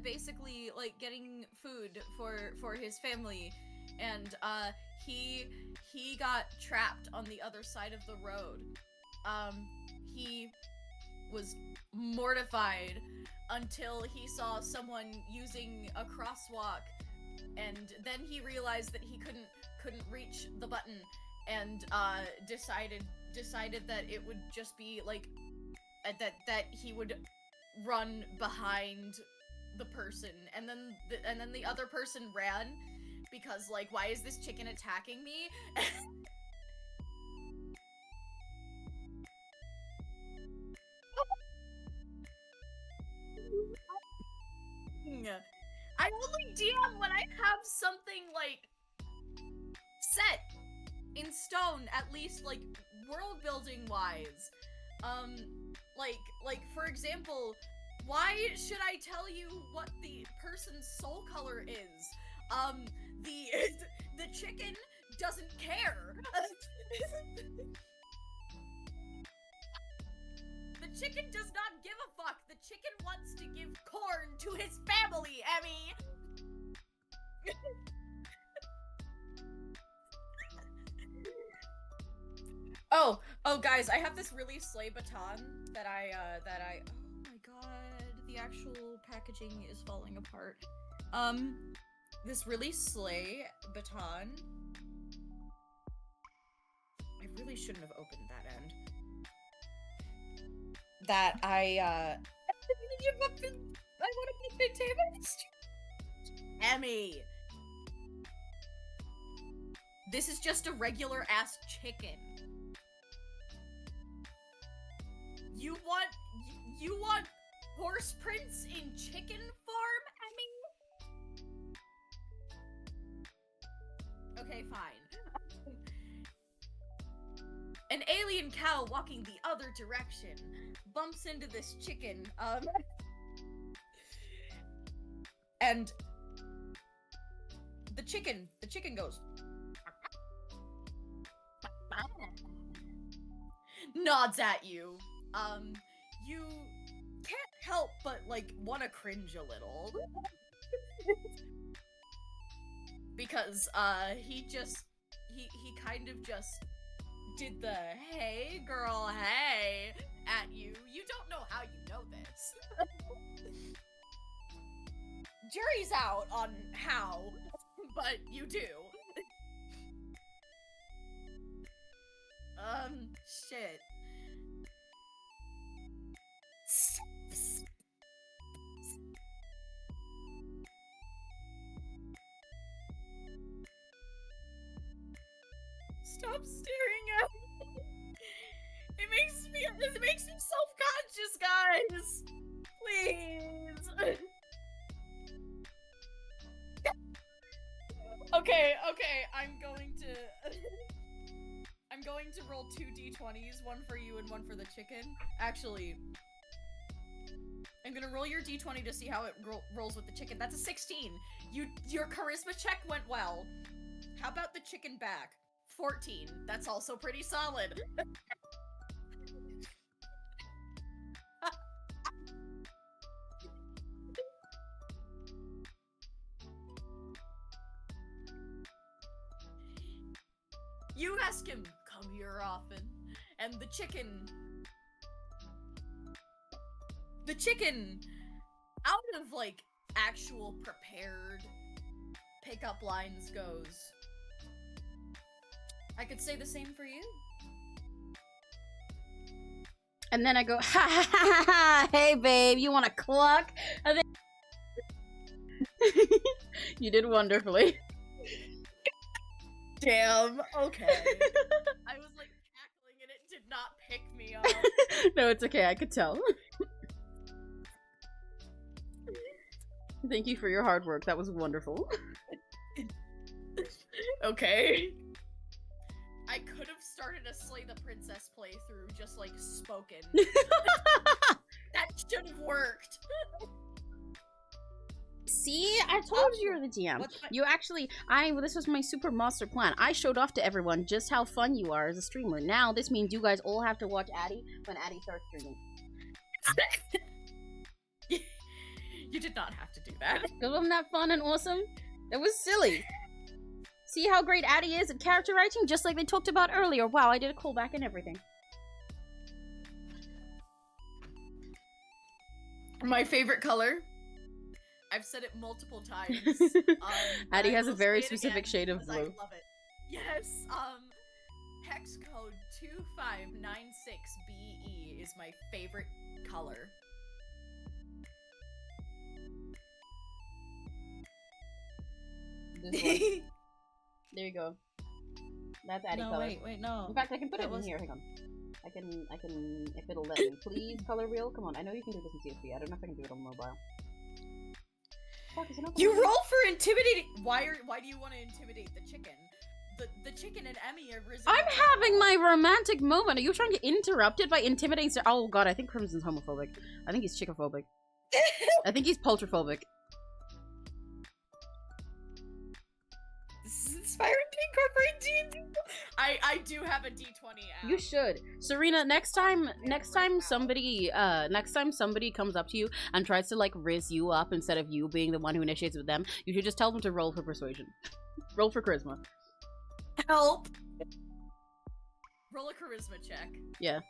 basically like getting food for his family, and he got trapped on the other side of the road. He was mortified until he saw someone using a crosswalk, and then he realized that he couldn't reach the button, and decided that it would just be like that he would run behind the person, and then the other person ran because, like, why is this chicken attacking me? I only DM when I have something, like, set in stone, at least, like, world building wise. Like, for example, why should I tell you what the person's soul color is? The chicken doesn't care. The chicken does not give a fuck. The chicken wants to give corn to his family, Emmy. Oh, guys, I have this really slay baton that I, oh my god, the actual packaging is falling apart. This really slay baton. I really shouldn't have opened that end. That I want to be big table. Emmy! This is just a regular ass chicken. You want horse prints in chicken form, Emmy? Okay, fine. An alien cow walking the other direction bumps into this chicken, and the chicken goes. nods at you. You can't help but, like, want to cringe a little. Because, he kind of just did the, hey, girl, hey, at you. You don't know how you know this. Jury's out on how, but you do. Shit. Stop staring at me. It makes me self-conscious, guys. Please. Okay, I'm going to roll 2 d20s, one for you and one for the chicken. Actually, I'm gonna roll your d20 to see how it rolls with the chicken. That's a 16. Your charisma check went well. How about the chicken back? 14. That's also pretty solid. You ask him, come here often, and the chicken, out of, like, actual prepared pickup lines goes, I could say the same for you. And then I go, ha ha ha ha, hey babe, you want a cluck? And then you did wonderfully. Damn, okay. I was like cackling and it did not pick me up. No, it's okay, I could tell. Thank you for your hard work, that was wonderful. Okay. I could have started a Slay the Princess playthrough, just like spoken. That should have worked. See, I told you you're the GM. You actually, this was my super master plan. I showed off to everyone just how fun you are as a streamer. Now, this means you guys all have to watch Addie when Addie starts streaming. You did not have to do that. Wasn't that fun and awesome? It was silly. See how great Addie is at character writing, just like they talked about earlier. Wow, I did a callback and everything. My favorite color? I've said it multiple times. Addie has a very specific shade of blue. I love it. Yes, hex code 2596BE is my favorite color. This one. There you go. That's Addie color. Wait, no. In fact, I can put it in here. Hang on. I can, if it'll let me. Please, color wheel. Come on, I know you can do this in CSP. I don't know if I can do it on mobile. You roll for intimidating. Why do you want to intimidate the chicken? The chicken and Emmy are risen. I'm having my romantic moment. Are you trying to interrupt it by intimidating? Oh god, I think Crimson's homophobic. I think he's chickophobic. I think he's poultrophobic. This is inspired to incorporate D&D. I do have a D20 app. You should. Serena, next time somebody comes up to you and tries to like riz you up instead of you being the one who initiates with them, you should just tell them to roll for persuasion. Roll for charisma. Help. Roll a charisma check. Yeah.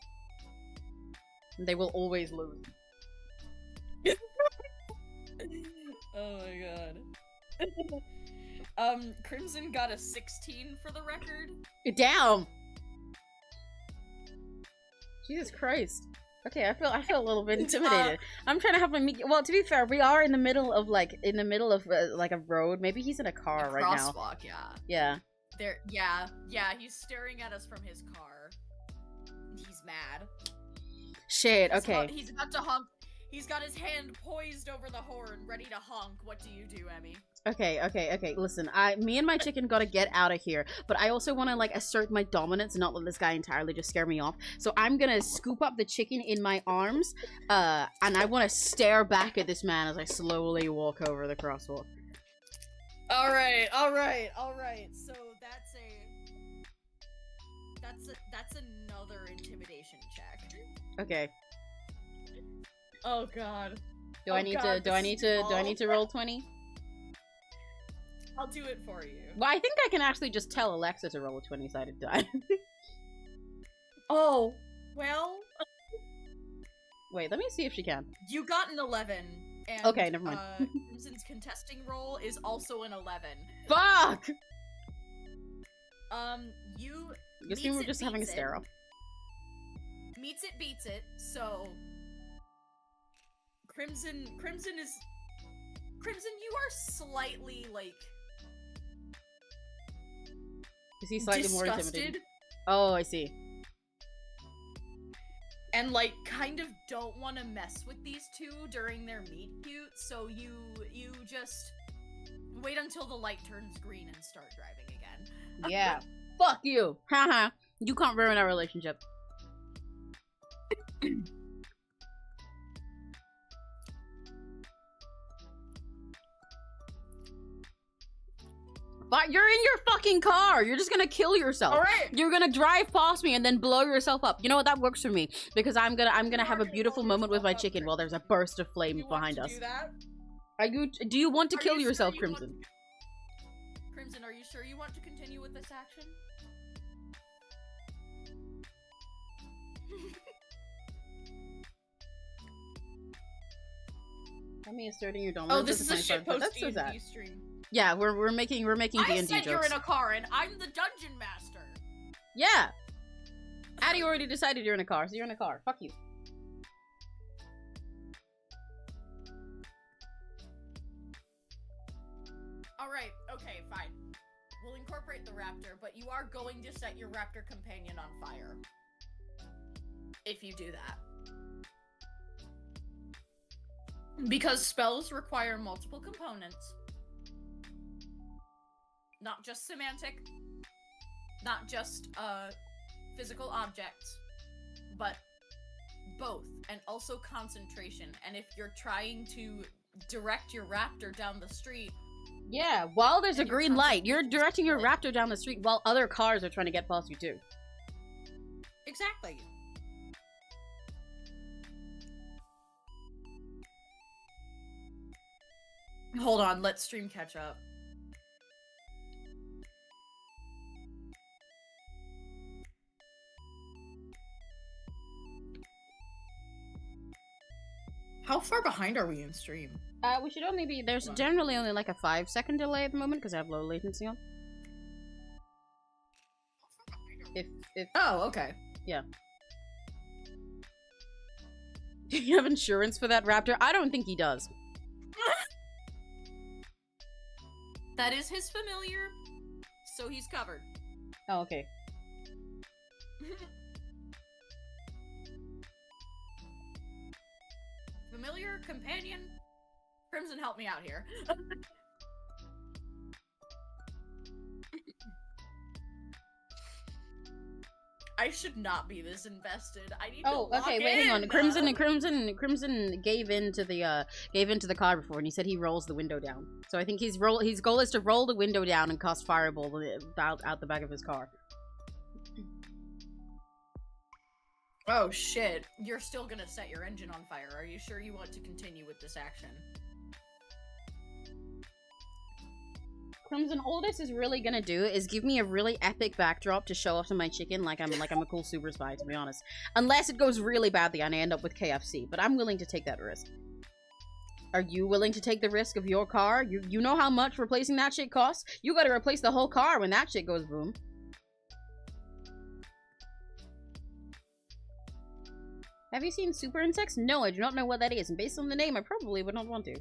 They will always lose. Oh my god. Crimson got a 16 for the record. Damn! Jesus Christ. Okay, I feel a little bit intimidated. I'm trying to have my well, to be fair, we are in the middle of like a road. Maybe he's in a car right now. Crosswalk, yeah. Yeah. There, yeah, he's staring at us from his car. He's mad. Shit, okay. He's about to honk. He's got his hand poised over the horn, ready to honk. What do you do, Emmy? Okay. Listen, me and my chicken gotta get out of here, but I also want to like assert my dominance and not let this guy entirely just scare me off. So I'm gonna scoop up the chicken in my arms, and I want to stare back at this man as I slowly walk over the crosswalk. All right. So that's another another intimidation check. Okay. Oh god. Do I need to roll 20? I'll do it for you. Well, I think I can actually just tell Alexa to roll a 20-sided die. Oh, well. Wait, let me see if she can. You got an 11. And, Okay, never mind. Crimson's contesting roll is also an 11. Fuck! You. I guess we were just having a stare-off. Meets it, beats it, so. Crimson, you are slightly, like. Is he slightly more disgusted, intimidated? Oh, I see. and like kind of don't want to mess with these two during their meet cute, so you just wait until the light turns green and start driving again. Yeah. Fuck you. Haha. You can't ruin our relationship. But you're in your fucking car. You're just gonna kill yourself. All right. You're gonna drive past me and then blow yourself up. You know what? That works for me because I'm gonna have a beautiful moment with my chicken while there's a burst of flames behind us. Do that? Are you? Do you want to kill you sure yourself, you Crimson? Crimson, are you sure you want to continue with this action? Tell me asserting your dominance. Oh, this is a shitpost That's so D&D sad. stream. Yeah, we're making D&D I jokes. said you're in a car and I'm the dungeon master. Yeah. Addie already decided you're in a car, so you're in a car. Fuck you. Alright, okay, fine. We'll incorporate the raptor, but you are going to set your raptor companion on fire. If you do that. Because spells require multiple components. Not just semantic. Not just, physical objects. But both. And also concentration. And if you're trying to direct your raptor down the street... Yeah, while there's a green light, you're directing your raptor down the street while other cars are trying to get past you too. Exactly. Hold on, let stream catch up. How far behind are we in stream? We should only be, there's generally only like a 5-second delay at the moment because I have low latency on. If Oh, okay. Yeah. Do you have insurance for that raptor? I don't think he does. That is his familiar, so he's covered. Oh, okay. Familiar, companion, Crimson, help me out here. I should not be this invested. I need to lock okay, wait, hang on. in. Crimson gave in to the car before, and he said he rolls the window down. So I think his goal is to roll the window down and cast fireball out the back of his car. Oh shit! You're still gonna set your engine on fire. Are you sure you want to continue with this action? Crimson, all this is really gonna do is give me a really epic backdrop to show off to my chicken like I'm a cool super spy, to be honest. Unless it goes really badly and I end up with KFC, but I'm willing to take that risk. Are you willing to take the risk of your car? You know how much replacing that shit costs? You gotta replace the whole car when that shit goes boom. Have you seen Super Insects? No, I do not know what that is, and based on the name, I probably would not want to.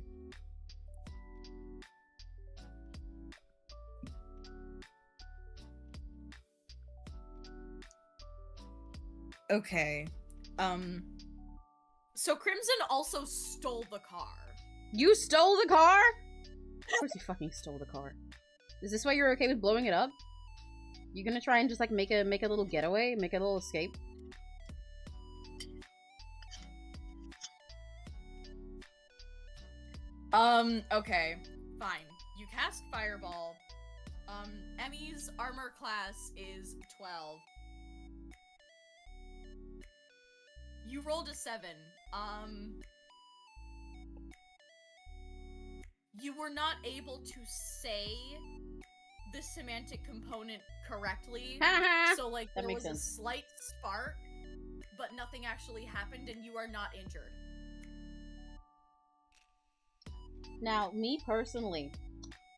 Okay. So Crimson also stole the car. You stole the car? Of course you fucking stole the car. Is this why you're okay with blowing it up? You gonna try and just like make a little getaway? Make a little escape? Okay. Fine. You cast Fireball. Emmy's armor class is 12. You rolled a 7. You were not able to say the semantic component correctly. So, like, That there makes was sense. a slight spark, but nothing actually happened, and you are not injured. Now, me personally,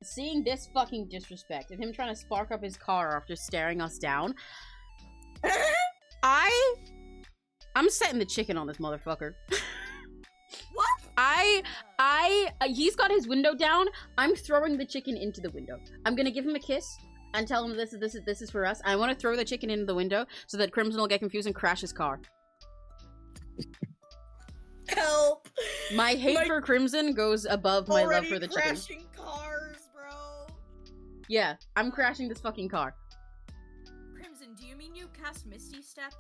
seeing this fucking disrespect and him trying to spark up his car after staring us down, I'm setting the chicken on this motherfucker. What? He's got his window down. I'm throwing the chicken into the window. I'm gonna give him a kiss and tell him this is for us. I want to throw the chicken into the window so that Crimson will get confused and crash his car. Help! My hate for Crimson goes above my love for the chicken. Crashing cars, bro. Yeah, I'm crashing this fucking car. Crimson, do you mean you cast Misty Step?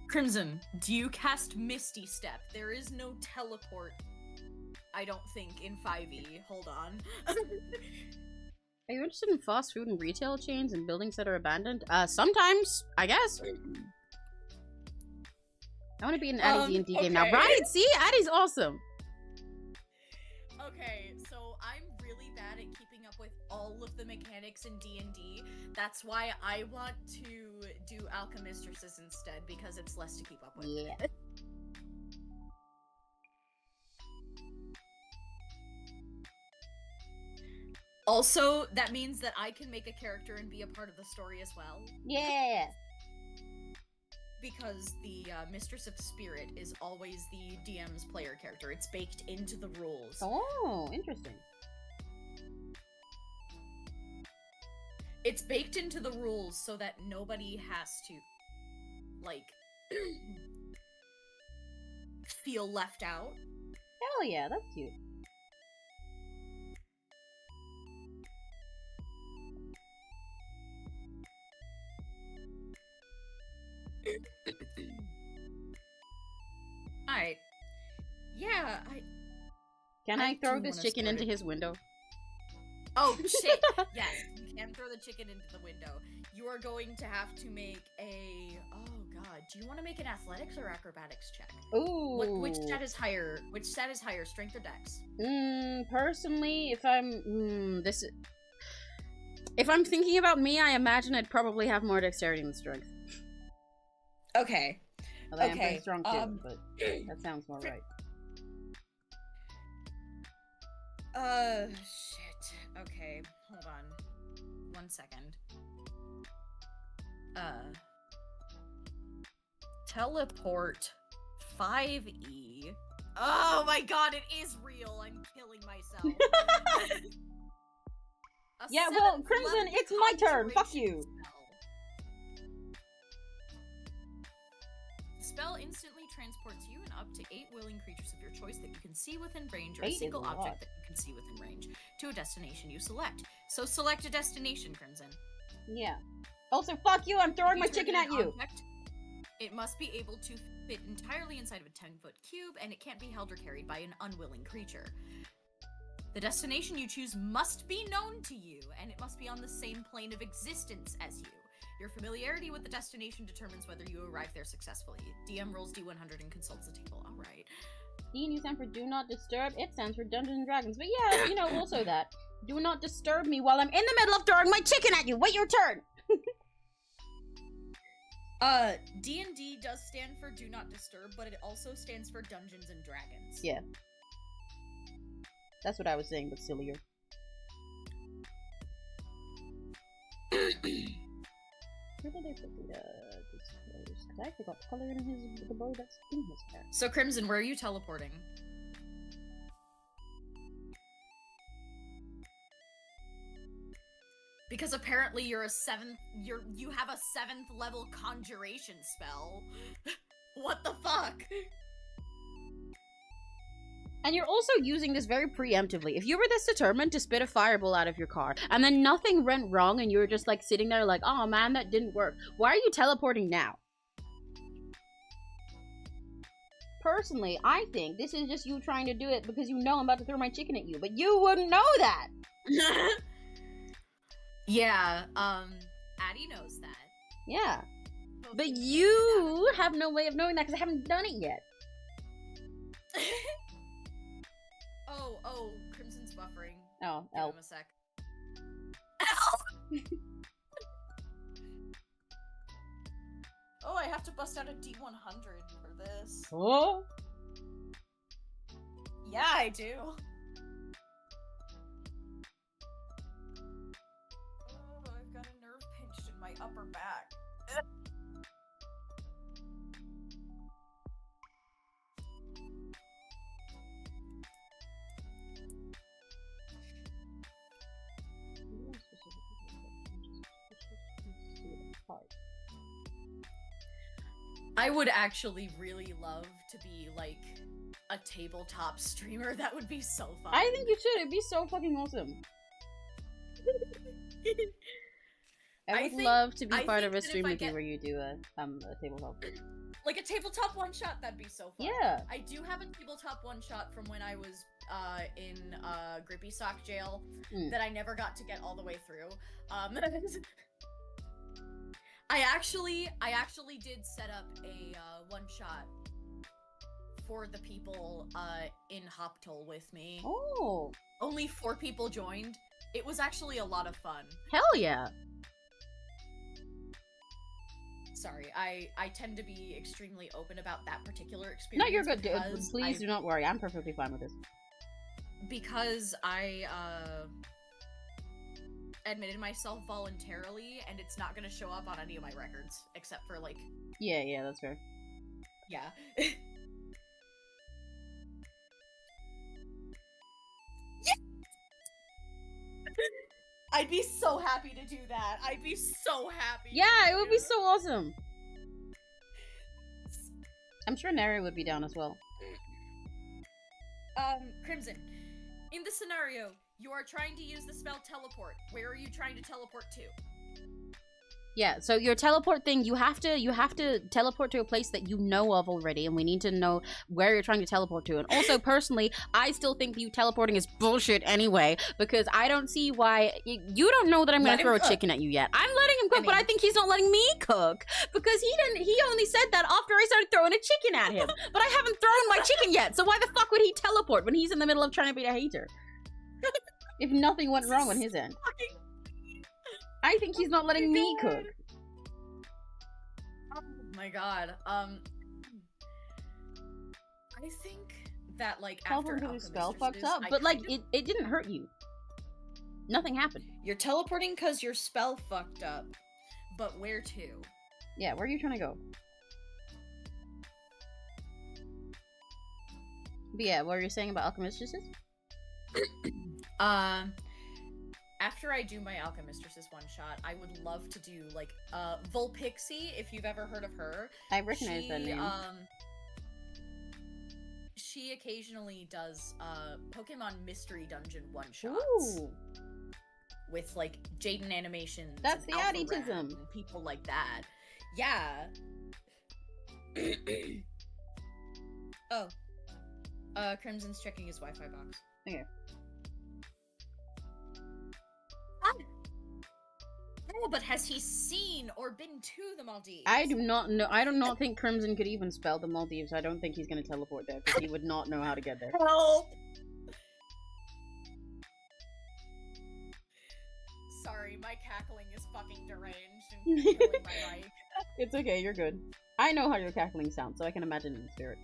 Crimson, do you cast Misty Step? There is no teleport, I don't think, in 5e. Hold on. Are you interested in fast food and retail chains and buildings that are abandoned? Sometimes, I guess. I want to be in an Addy D&D game now. Okay. Right? See? Addy's awesome. Okay, so I'm really bad at keeping up with all of the mechanics in D&D. That's why I want to do Alchemistresses instead, because it's less to keep up with. Yeah. Also, that means that I can make a character and be a part of the story as well. Yeah. Because the Mistress of Spirit is always the DM's player character. It's baked into the rules. Oh, interesting. It's baked into the rules so that nobody has to, like, feel left out. Hell yeah, that's cute. Alright. Yeah, Can I I throw do this wanna chicken start into it. his window? Oh, shit! Yes, you can throw the chicken into the window. You are going to have to make a... Oh, God. Do you want to make an athletics or acrobatics check? Ooh. Which stat is higher? Which stat is higher, strength or dex? Personally, if I'm... If I'm thinking about me, I imagine I'd probably have more dexterity than strength. Okay. Although I'm pretty strong too, but that sounds more right. Shit. Okay, hold on. 1 second. Teleport 5e. Oh my god, it is real. I'm killing myself. Yeah, well, Crimson, it's my turn. Fuck you. The spell instantly transports you and up to 8 willing creatures of your choice that you can see within range, or 8 a is single a lot. object that you can see within range, to a destination you select. So select a destination, Crimson. Yeah. Also, fuck you, I'm throwing my If you chicken turn at an you. object, it must be able to fit entirely inside of a 10-foot cube, and it can't be held or carried by an unwilling creature. The destination you choose must be known to you, and it must be on the same plane of existence as you. Your familiarity with the destination determines whether you arrive there successfully. DM rolls D100 and consults the table. Alright. D and U stand for Do Not Disturb. It stands for Dungeons and Dragons. But yeah, you know, also that. Do not disturb me while I'm in the middle of throwing my chicken at you. Wait your turn. D&D does stand for Do Not Disturb, but it also stands for Dungeons and Dragons. Yeah. That's what I was saying, but sillier. Where did I put this clothes? Because I forgot to color in the bow that's in his hair. So, Crimson, where are you teleporting? Because apparently you have a 7th level conjuration spell. What the fuck? And you're also using this very preemptively. If you were this determined to spit a fireball out of your car, and then nothing went wrong, and you were just like sitting there like, oh man, that didn't work. Why are you teleporting now? Personally, I think this is just you trying to do it because you know I'm about to throw my chicken at you, but you wouldn't know that. Yeah, Addie knows that. Yeah. But you have no way of knowing that because I haven't done it yet. Oh, Crimson's buffering. Oh, Give L. him a sec. Oh, I have to bust out a D100 for this. Oh? Yeah, I do. Oh, I've got a nerve pinched in my upper back. I would actually really love to be like a tabletop streamer. That would be so fun. I think you should. It'd be so fucking awesome. I would love to be part of a stream with you where you do a tabletop. Like a tabletop one shot, that'd be so fun. Yeah. I do have a tabletop one shot from when I was in Grippy Sock jail that I never got to get all the way through. I actually did set up a one shot for the people in Hoptol with me. Oh. Only 4 people joined. It was actually a lot of fun. Hell yeah. Sorry, I tend to be extremely open about that particular experience. No, you're good. Please do not worry. I'm perfectly fine with this. Because I admitted myself voluntarily, and it's not gonna show up on any of my records, except for, like... Yeah, that's fair. Yeah. I'd be so happy to do that. I'd be so happy. Yeah, it would be so awesome. I'm sure Neri would be down as well. Crimson, in the scenario, you are trying to use the spell teleport. Where are you trying to teleport to? Yeah, so your teleport thing, you have to teleport to a place that you know of already, and we need to know where you're trying to teleport to. And also, personally, I still think you teleporting is bullshit anyway, because I don't see why you don't know that I'm gonna throw a chicken at you yet. I'm letting him cook, but I think he's not letting me cook because he only said that after I started throwing a chicken at him. But I haven't thrown my chicken yet, so why the fuck would he teleport when he's in the middle of trying to be a hater? If nothing went wrong on his end. I think he's not letting me cook. Oh my god. I think that, like, after the spell fucked up, but like it didn't hurt you. Nothing happened. You're teleporting because your spell fucked up. But where to? Yeah, where are you trying to go? But yeah, what are you saying about alchemistresses? After I do my Alchemistresses one-shot, I would love to do, like, 𝘆cie_𝗿𝗄, if you've ever heard of her. I recognize that name. She occasionally does, Pokemon Mystery Dungeon one-shots. Ooh. With, like, Jaden animations. That's the Alpha Additism. Ram and people like that. Yeah. Oh. Crimson's checking his Wi-Fi box. Okay. Oh, but has he seen or been to the Maldives? I do not know. I do not think Crimson could even spell the Maldives. I don't think he's gonna teleport there because he would not know how to get there. Help! Sorry, my cackling is fucking deranged and killing my mic. It's okay, you're good. I know how your cackling sounds, so I can imagine in spirit.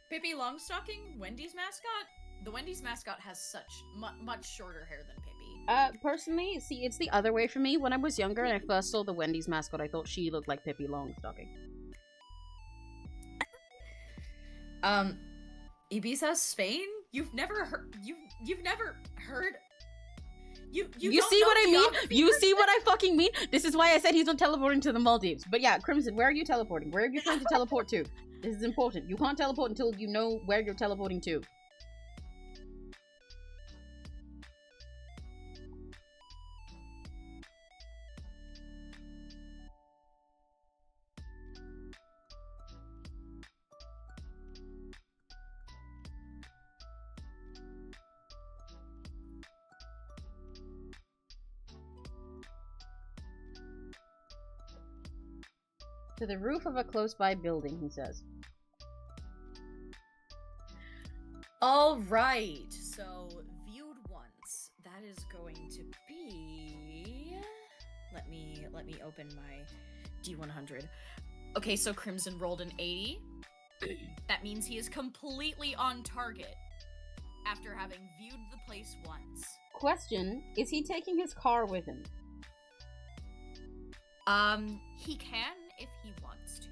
Pippi Longstocking, Wendy's mascot? The Wendy's mascot has such much shorter hair than Pippi. Personally, see, it's the other way for me. When I was younger and I first saw the Wendy's mascot, I thought she looked like Pippi Longstocking. Ibiza, Spain? You've never heard You You see what I mean? You see what I fucking mean? This is why I said he's not teleporting to the Maldives. But yeah, Crimson, where are you teleporting? Where are you trying to teleport to? This is important. You can't teleport until you know where you're teleporting to. To the roof of a close-by building, he says. All right. So viewed once. That is going to be. Let me open my D100. Okay, so Crimson rolled an 80. That means he is completely on target after having viewed the place once. Question, is he taking his car with him? He can if he wants to.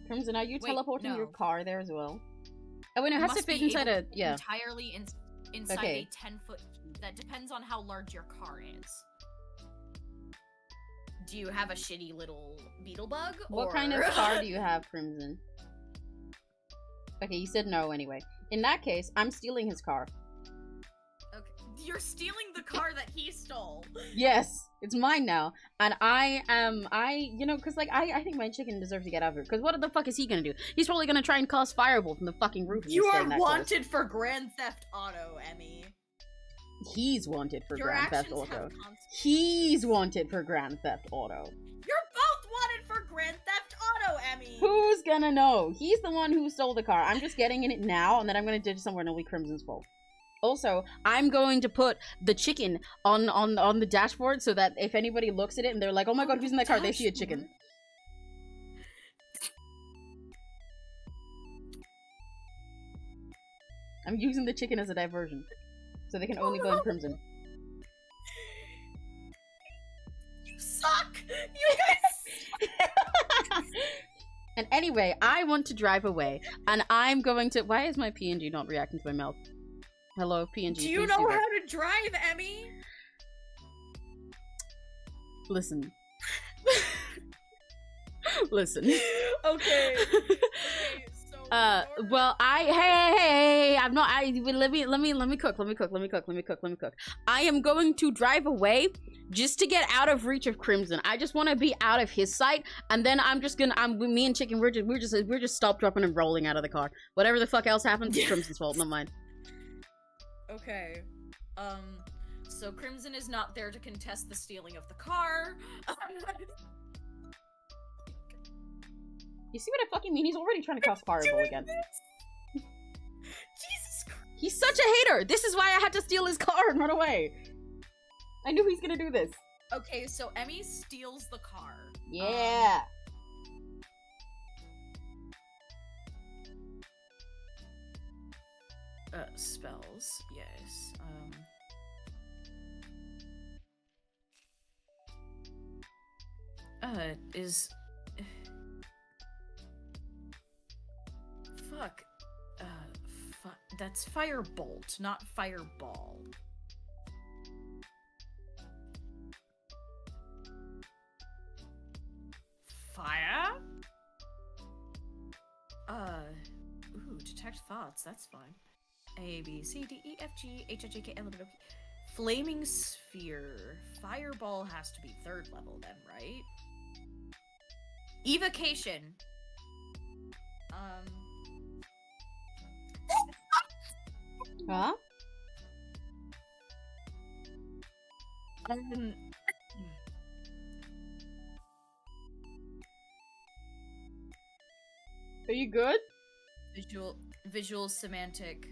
Crimson, are you Wait, teleporting no. your car there as well? Oh, wait, no, it has to Must fit be inside able a... to fit Yeah. entirely inside Okay. a 10-foot. That depends on how large your car is. Do you have a shitty little beetle bug? What or... kind of car do you have, Crimson? Okay, you said no anyway. In that case, I'm stealing his car. Okay. You're stealing the car that he stole. Yes, it's mine now. And you know, because, like, I think my chicken deserves to get out of here. Because what the fuck is he gonna do? He's probably gonna try and cast Fireball from the fucking roof. You are wanted for Grand Theft Auto, Emmy. He's wanted for Your Grand Theft actions have Auto. consequences. He's wanted for Grand Theft Auto. You're both wanted for Grand Theft Auto, Emmy. Who's gonna know? He's the one who stole the car. I'm just getting in it now, and then I'm gonna ditch somewhere and it'll be Crimson's fault. Also, I'm going to put the chicken on the dashboard so that if anybody looks at it and they're like, oh my god, who's in that car? They see a chicken. I'm using the chicken as a diversion. So they can only blame Crimson. You suck! You guys. And anyway, I want to drive away. And I'm going to... Why is my PNG not reacting to my mouth? Hello, PNG. Do you please know that. how to drive, Emmy? Listen. Listen. Okay. So well, hey, I'm not, let me cook. I am going to drive away just to get out of reach of Crimson. I just want to be out of his sight, and then me and Chicken, we're just stop, dropping, and rolling out of the car. Whatever the fuck else happens, it's Crimson's fault, not mine. Okay. So Crimson is not there to contest the stealing of the car. You see what I fucking mean? He's already trying to cast Fireball again. Jesus Christ. He's such a hater! This is why I had to steal his car and run away. I knew he's gonna do this. Okay, so Emmy steals the car. Yeah. Spells, yes. Is... Fuck. That's Firebolt, not Fireball. Fire? Ooh, detect thoughts, that's fine. A, B, C, D, E, F, G, H, I, J, K, L, M, N, O, P. Flaming Sphere. Fireball has to be 3rd level then, right? Evocation. Huh? Are you good? Visual semantic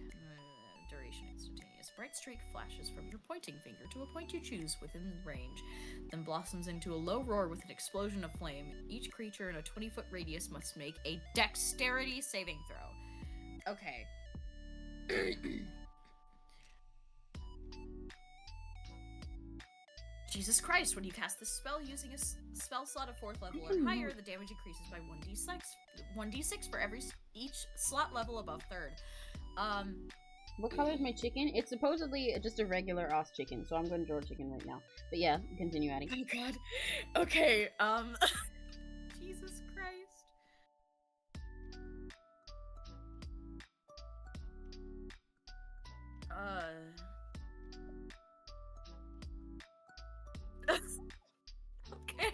duration instantaneous. Bright streak flashes from your pointing finger to a point you choose within range, then blossoms into a low roar with an explosion of flame. Each creature in a 20-foot radius must make a dexterity saving throw. Okay. Jesus Christ, when you cast this spell using a spell slot of 4th level or higher, the damage increases by 1d6 for each slot level above 3rd. What color is my chicken? It's supposedly just a regular ass chicken, so I'm going to draw a chicken right now. But yeah, continue, Addie. Oh god. Okay, Jesus Christ. Okay.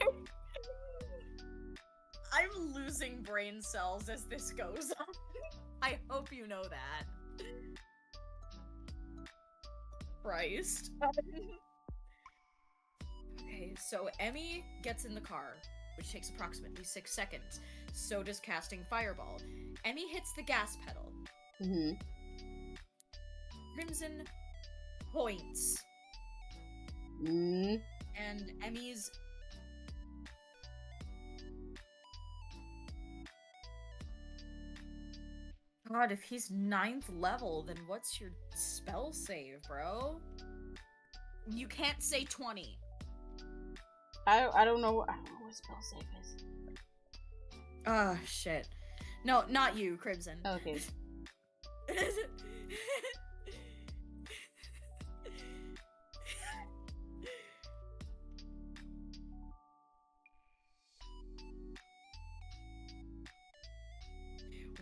I'm losing brain cells as this goes on. I hope you know that. Christ. Okay, so Emmy gets in the car, which takes approximately 6 seconds. So does casting Fireball. Emmy hits the gas pedal. Mm-hmm. Crimson points. Mm. And Emmy's... God, if he's 9th level, then what's your spell save, bro? You can't say 20. I don't know what spell save is. Ah, shit. No, not you, Crimson. Okay.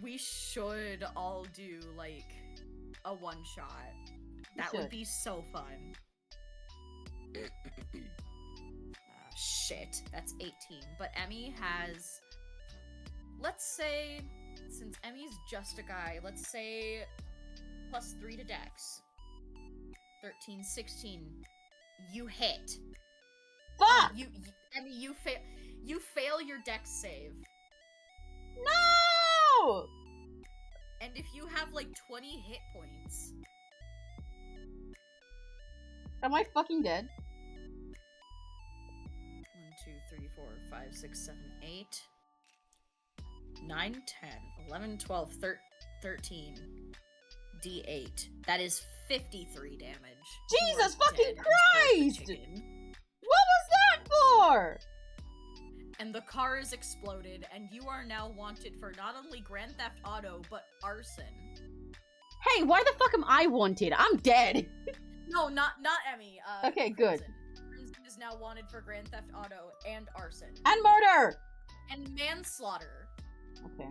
We should all do, like, a one-shot. That would be so fun. Shit, that's 18. But Emmy has... Let's say, since Emmy's just a guy, let's say +3 to Dex. 13, 16. You hit. Fuck! Emmy, you fail your Dex save. No! And if you have like 20 hit points... Am I fucking dead? 1, 2, 3, 4, 5, 6, 7, 8, 9, 10, 11, 12, 13, D8. That is 53 damage. Jesus fucking Christ! What was that for? And the car is exploded, and you are now wanted for not only Grand Theft Auto, but arson. Hey, why the fuck am I wanted? I'm dead. No, not Emmy. Okay, good. Crimson is now wanted for Grand Theft Auto and arson. And murder! And manslaughter. Okay.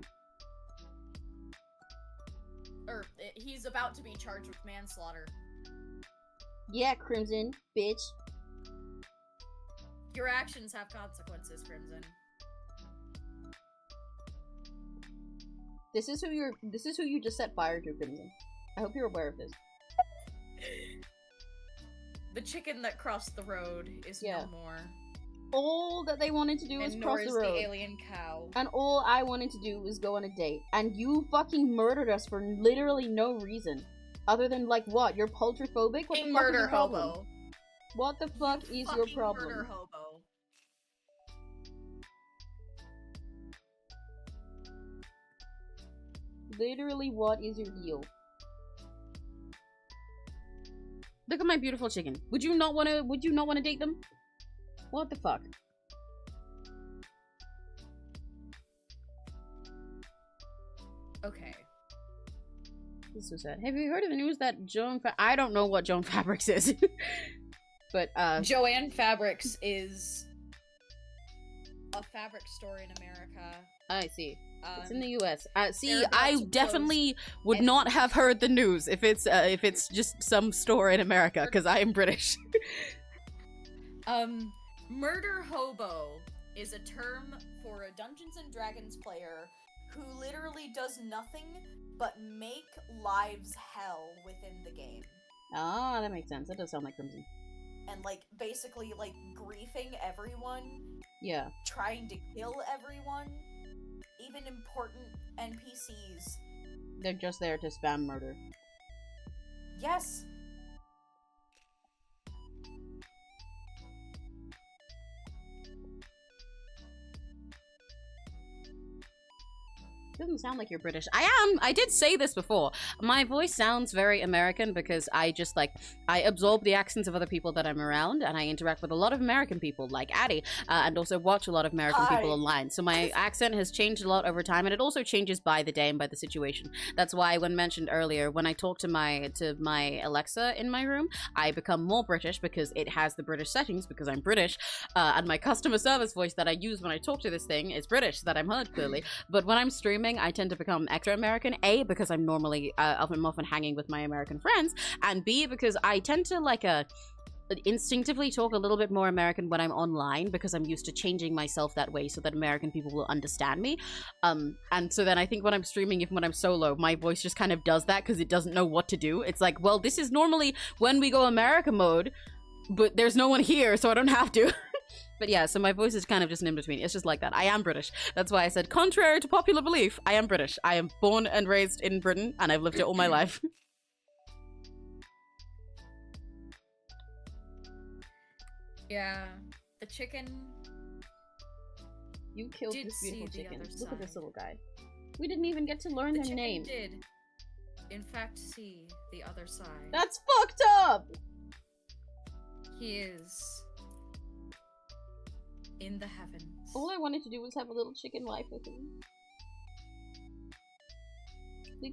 Or, he's about to be charged with manslaughter. Yeah, Crimson, bitch. Your actions have consequences, Crimson. This is who you just set fire to, Crimson. I hope you're aware of this. The chicken that crossed the road is no more. All that they wanted to do was cross the road. The alien cow. And all I wanted to do was go on a date. And you fucking murdered us for literally no reason. Other than, like, what? You're poultrophobic? What the fuck is your problem? Hobo. What the fuck is your problem? Murder hobo. Literally, what is your deal? Look at my beautiful chicken. Would you not want to date them? What the fuck? Okay. This is so sad. Have you heard of the news that I don't know what Joan Fabrics is. But, Joanne Fabrics is a fabric store in America. I see. It's in the U.S. See, They're about I to definitely would and- not have heard the news if it's just some store in America, because I am British. Murder hobo is a term for a Dungeons and Dragons player who literally does nothing but make lives hell within the game. Ah, that makes sense. That does sound like Crimson. And, like, basically, like, griefing everyone. Yeah. Trying to kill everyone. Even important NPCs. They're just there to spam murder. Yes. doesn't sound like you're British. I am. I did say this before. My voice sounds very American because I just like, I absorb the accents of other people that I'm around, and I interact with a lot of American people like Addie, and also watch a lot of American people online. So my accent has changed a lot over time, and it also changes by the day and by the situation. That's why when mentioned earlier, when I talk to my Alexa in my room, I become more British because it has the British settings because I'm British, and my customer service voice that I use when I talk to this thing is British, so that I'm heard clearly. But when I'm streaming, I tend to become extra American, A, because I'm normally I'm often hanging with my American friends, and B, because I tend to like instinctively talk a little bit more American when I'm online because I'm used to changing myself that way so that American people will understand me. And so then I think when I'm streaming, even when I'm solo, my voice just kind of does that because it doesn't know what to do. It's like, well, this is normally when we go America mode, but there's no one here, so I don't have to. But yeah, so my voice is kind of just in between. It's just like that. I am British. That's why I said, contrary to popular belief, I am British. I am born and raised in Britain, and I've lived it all my life. Yeah, the chicken. You killed did this beautiful see the chicken. other Look at side. this little guy. We didn't even get to learn The their chicken name. did, in fact, see the other side. That's fucked up! He is in the heavens. All I wanted to do was have a little chicken life with him.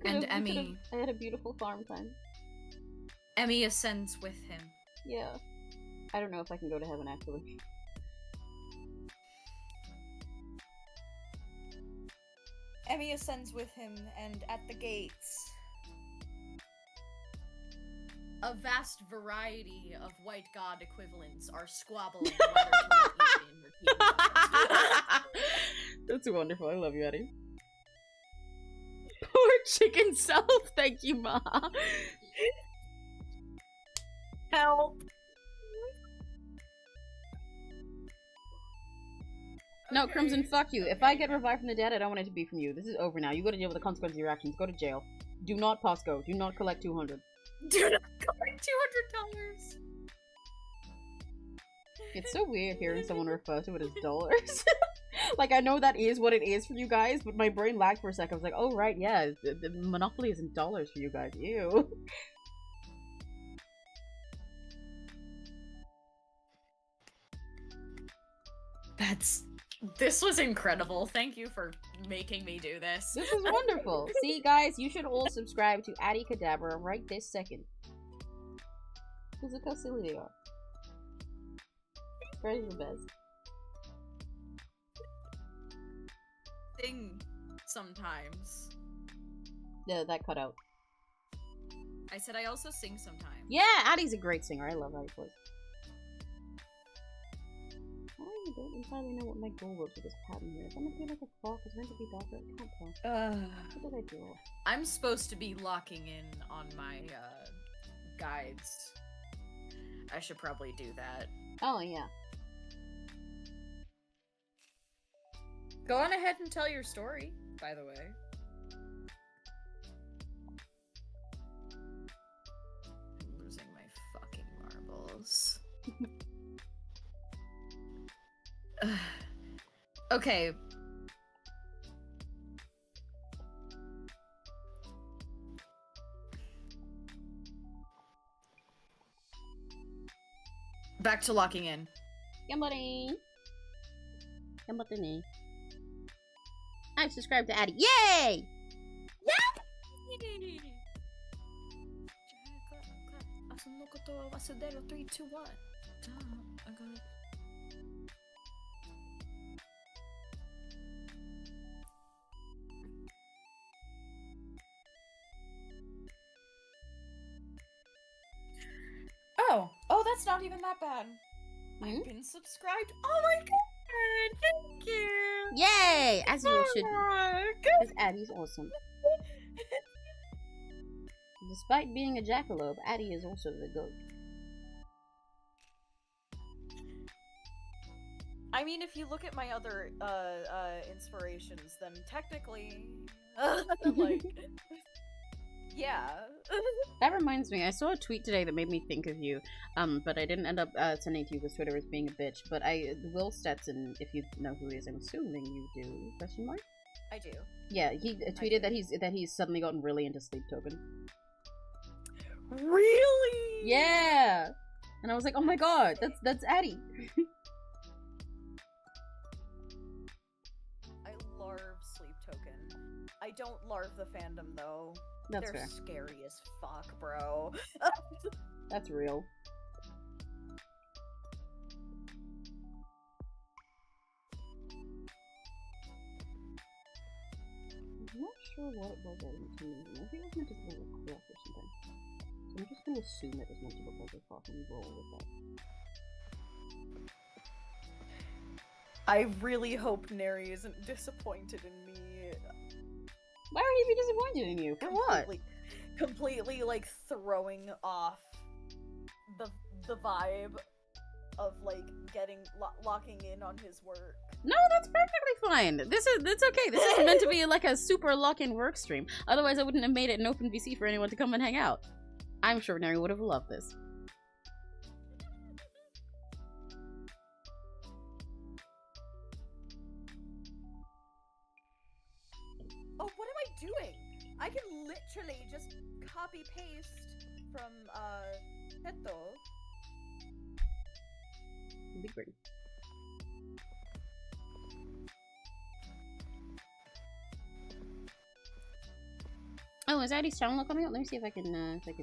And Emmy. I had a beautiful farm time. Emmy ascends with him. Yeah. I don't know if I can go to heaven, actually. Emmy ascends with him, and at the gates, a vast variety of white god equivalents are squabbling whether to let you in or keep you out. That's wonderful. I love you, Eddie. Poor chicken self. Thank you, Ma. help! No, Crimson, fuck you. If I get revived from the dead, I don't want it to be from you. This is over now. You gotta deal with the consequences of your actions. Go to jail. Do not Costco. Do not collect 200. Do not collect $200. It's so weird hearing someone refer to it as dollars. Like, I know that is what it is for you guys, but my brain lagged for a second. I was like, oh, right, yeah. The Monopoly isn't dollars for you guys. Ew. This was incredible. Thank you for making me do this. This was wonderful. See, guys, you should all subscribe to Addy Cadabra right this second. Because look how silly they are. Freddy's the best. Sing sometimes. Yeah, that cut out. I said I also sing sometimes. Yeah, Addy's a great singer. I love Addy voice. I don't entirely know what my goal was with this pattern here. Is I'm gonna be like a clock. It's meant to be darker. I can't tell. What did I do? I'm supposed to be locking in on my guides. I should probably do that. Oh, yeah. Go on ahead and tell your story, by the way. I'm losing my fucking marbles. Okay. Back to locking in. Yamari. Yamari. I've subscribed to Addy. Yay! Yay! 3, 2, 1. I got it. Oh, that's not even that bad. I've been subscribed. Oh my god! Thank you! Yay! As you all should be. Because Addy's awesome. Despite being a jackalope, Addy is also the goat. I mean, if you look at my other inspirations, then technically, like, yeah. That reminds me, I saw a tweet today that made me think of you, but I didn't end up sending it to you because Twitter was being a bitch, but Will Stetson, if you know who he is, I'm assuming you do, question mark? I do. Yeah, he tweeted that he's suddenly gotten really into Sleep Token. Really? Yeah. And I was like, oh my god, that's Addy. I larve Sleep Token. I don't larve the fandom though. That's They're fair. scary as fuck, bro. That's real. I'm not sure what it was I was intending. Maybe it was meant to be like a clock or something. So I'm just gonna assume it was meant to look like a clock and roll with that. I really hope Neri isn't disappointed in me. Why would he be disappointed in you? For what? Completely like throwing off the vibe of like getting locking in on his work. No, that's perfectly fine. That's okay. This isn't meant to be like a super lock-in work stream. Otherwise, I wouldn't have made it an open VC for anyone to come and hang out. I'm sure Neri would have loved this. Oh, what am I doing? I can literally just copy paste from Heto. Big brain. Oh, is Addy's channel coming up? Let me see if I can like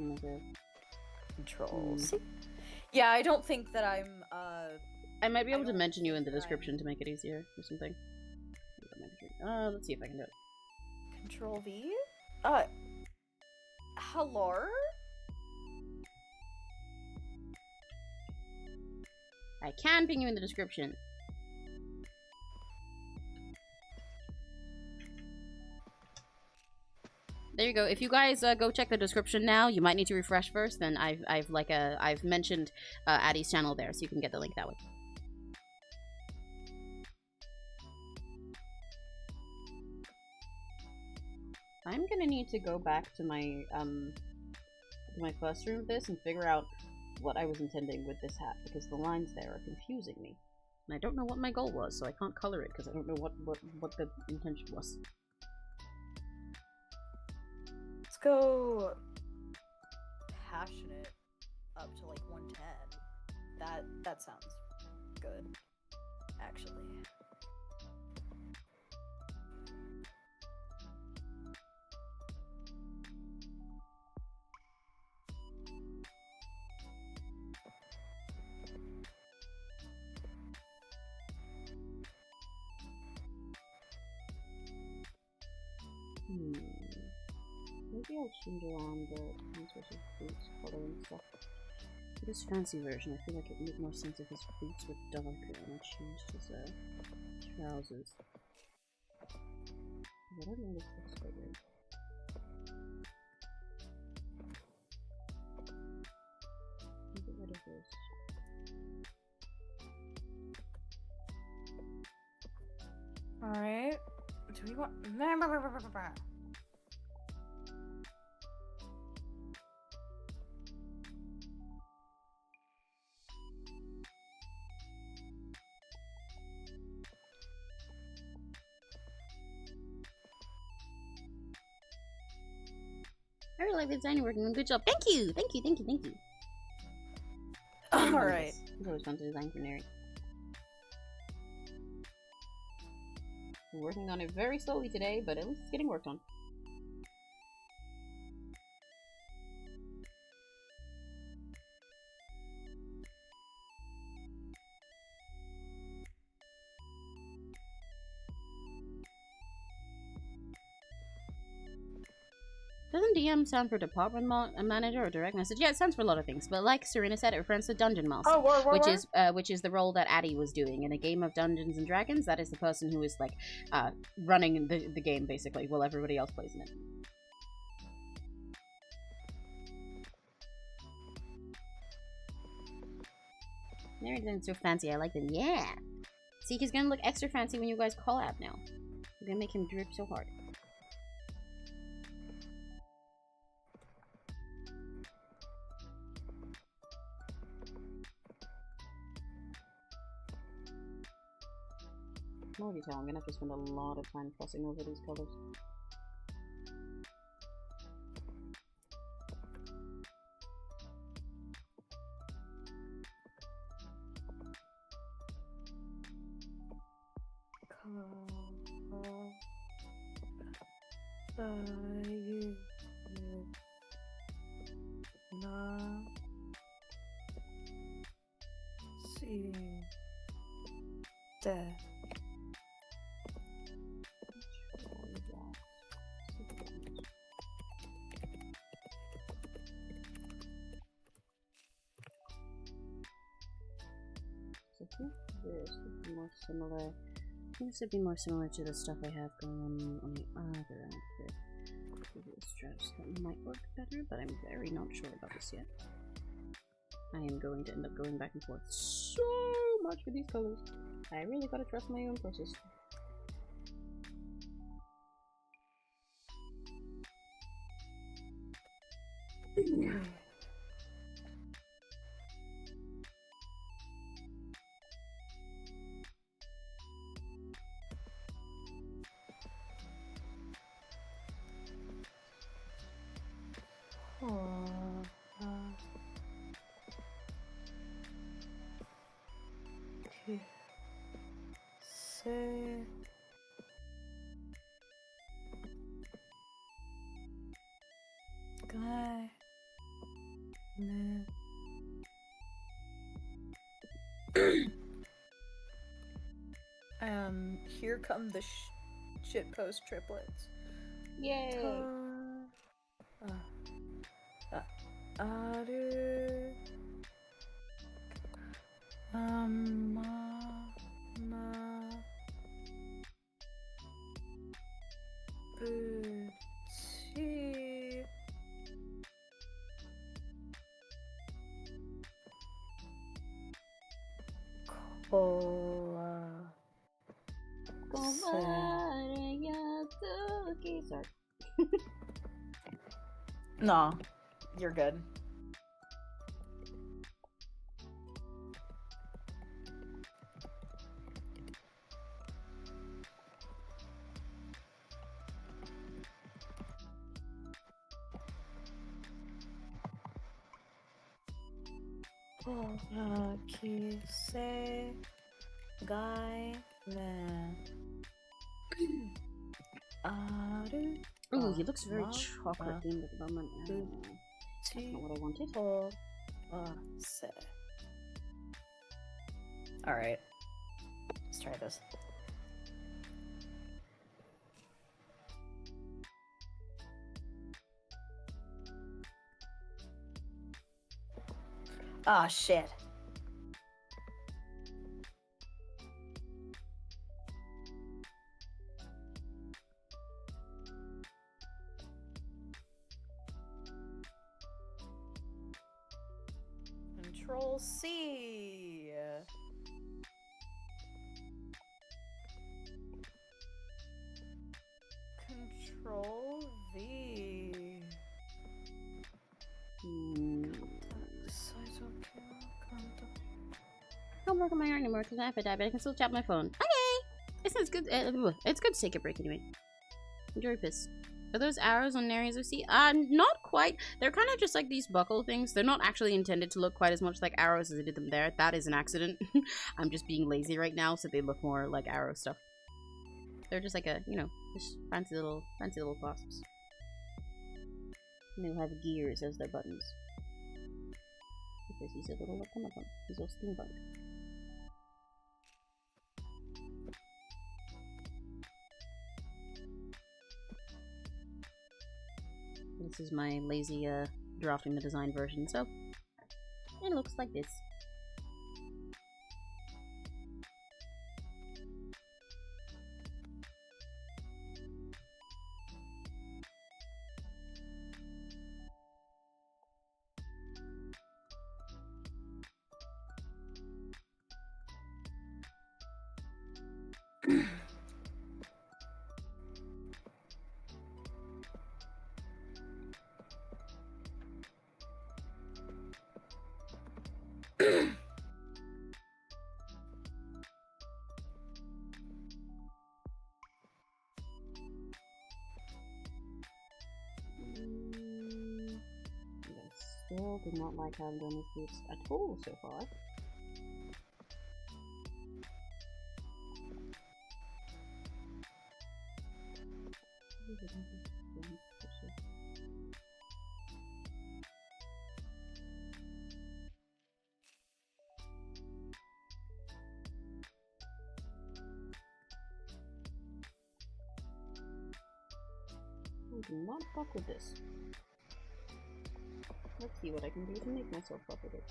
Controls. Yeah, I don't think that I'm I might be able to mention you in the description to make it easier or something. Let's see if I can do it. Control V? Hello? I can ping you in the description. There you go. If you guys go check the description now, you might need to refresh first. Then I've mentioned Addy's channel there, so you can get the link that way. I'm gonna need to go back to my classroom with this and figure out what I was intending with this hat, because the lines there are confusing me. And I don't know what my goal was, so I can't color it because I don't know what the intention was. Let's go passionate up to like 110. That sounds good, actually. Maybe I'll change around the versus boots color and stuff. For this fancy version, I feel like it would make more sense if his boots were darker and I changed his trousers. I don't know if this looks quite right. Get rid of this. Alright. Do we want... I really like the design you're working on. Good job. Thank you! Thank you, thank you, thank you. Alright. It's always fun to design for Neri. We're working on it very slowly today, but at least it's getting worked on. Doesn't DM stand for department manager or direct message? Yeah, it stands for a lot of things, but like Serena said, it refers to Dungeon Master, which is the role that Addy was doing in a game of Dungeons and Dragons. That is the person who is like running the game basically, while everybody else plays in it. They're doing so fancy. I like them. Yeah. See, he's gonna look extra fancy when you guys collab now. You're gonna make him drip so hard. can already tell I'm gonna have to spend a lot of time fussing over these colors. So I think this would be more similar. I think this would be more similar to the stuff I have going on the other end here. Maybe a stress that might work better, but I'm very not sure about this yet. I am going to end up going back and forth so much with these colors. I really gotta trust my own process. Here come the shitpost triplets. Yay! Sorry. No, you're good. 𝘆cie 𝘂𝗿. Ooh, he looks very chocolate themed at the moment. That's not what I wanted. Alright. Let's try this. Ah, shit. Control C. Control V. I don't work on my arm anymore because I have a diabetic. I can still tap my phone. Okay! It's good. It's good to take a break anyway. Enjoy piss. Are those arrows on Neri's OC? Not quite. They're kind of just like these buckle things. They're not actually intended to look quite as much like arrows as I did them there. That is an accident. I'm just being lazy right now, so they look more like arrow stuff. They're just like a, you know, just fancy little clasps. And they'll have gears as their buttons. Because he's a little automaton. He's a steampunk. This is my lazy drafting the design version, so it looks like this. Still do not like how I'm doing these boots at all so far. I do not fuck with this. Let's see what I can do to make myself fuck with it.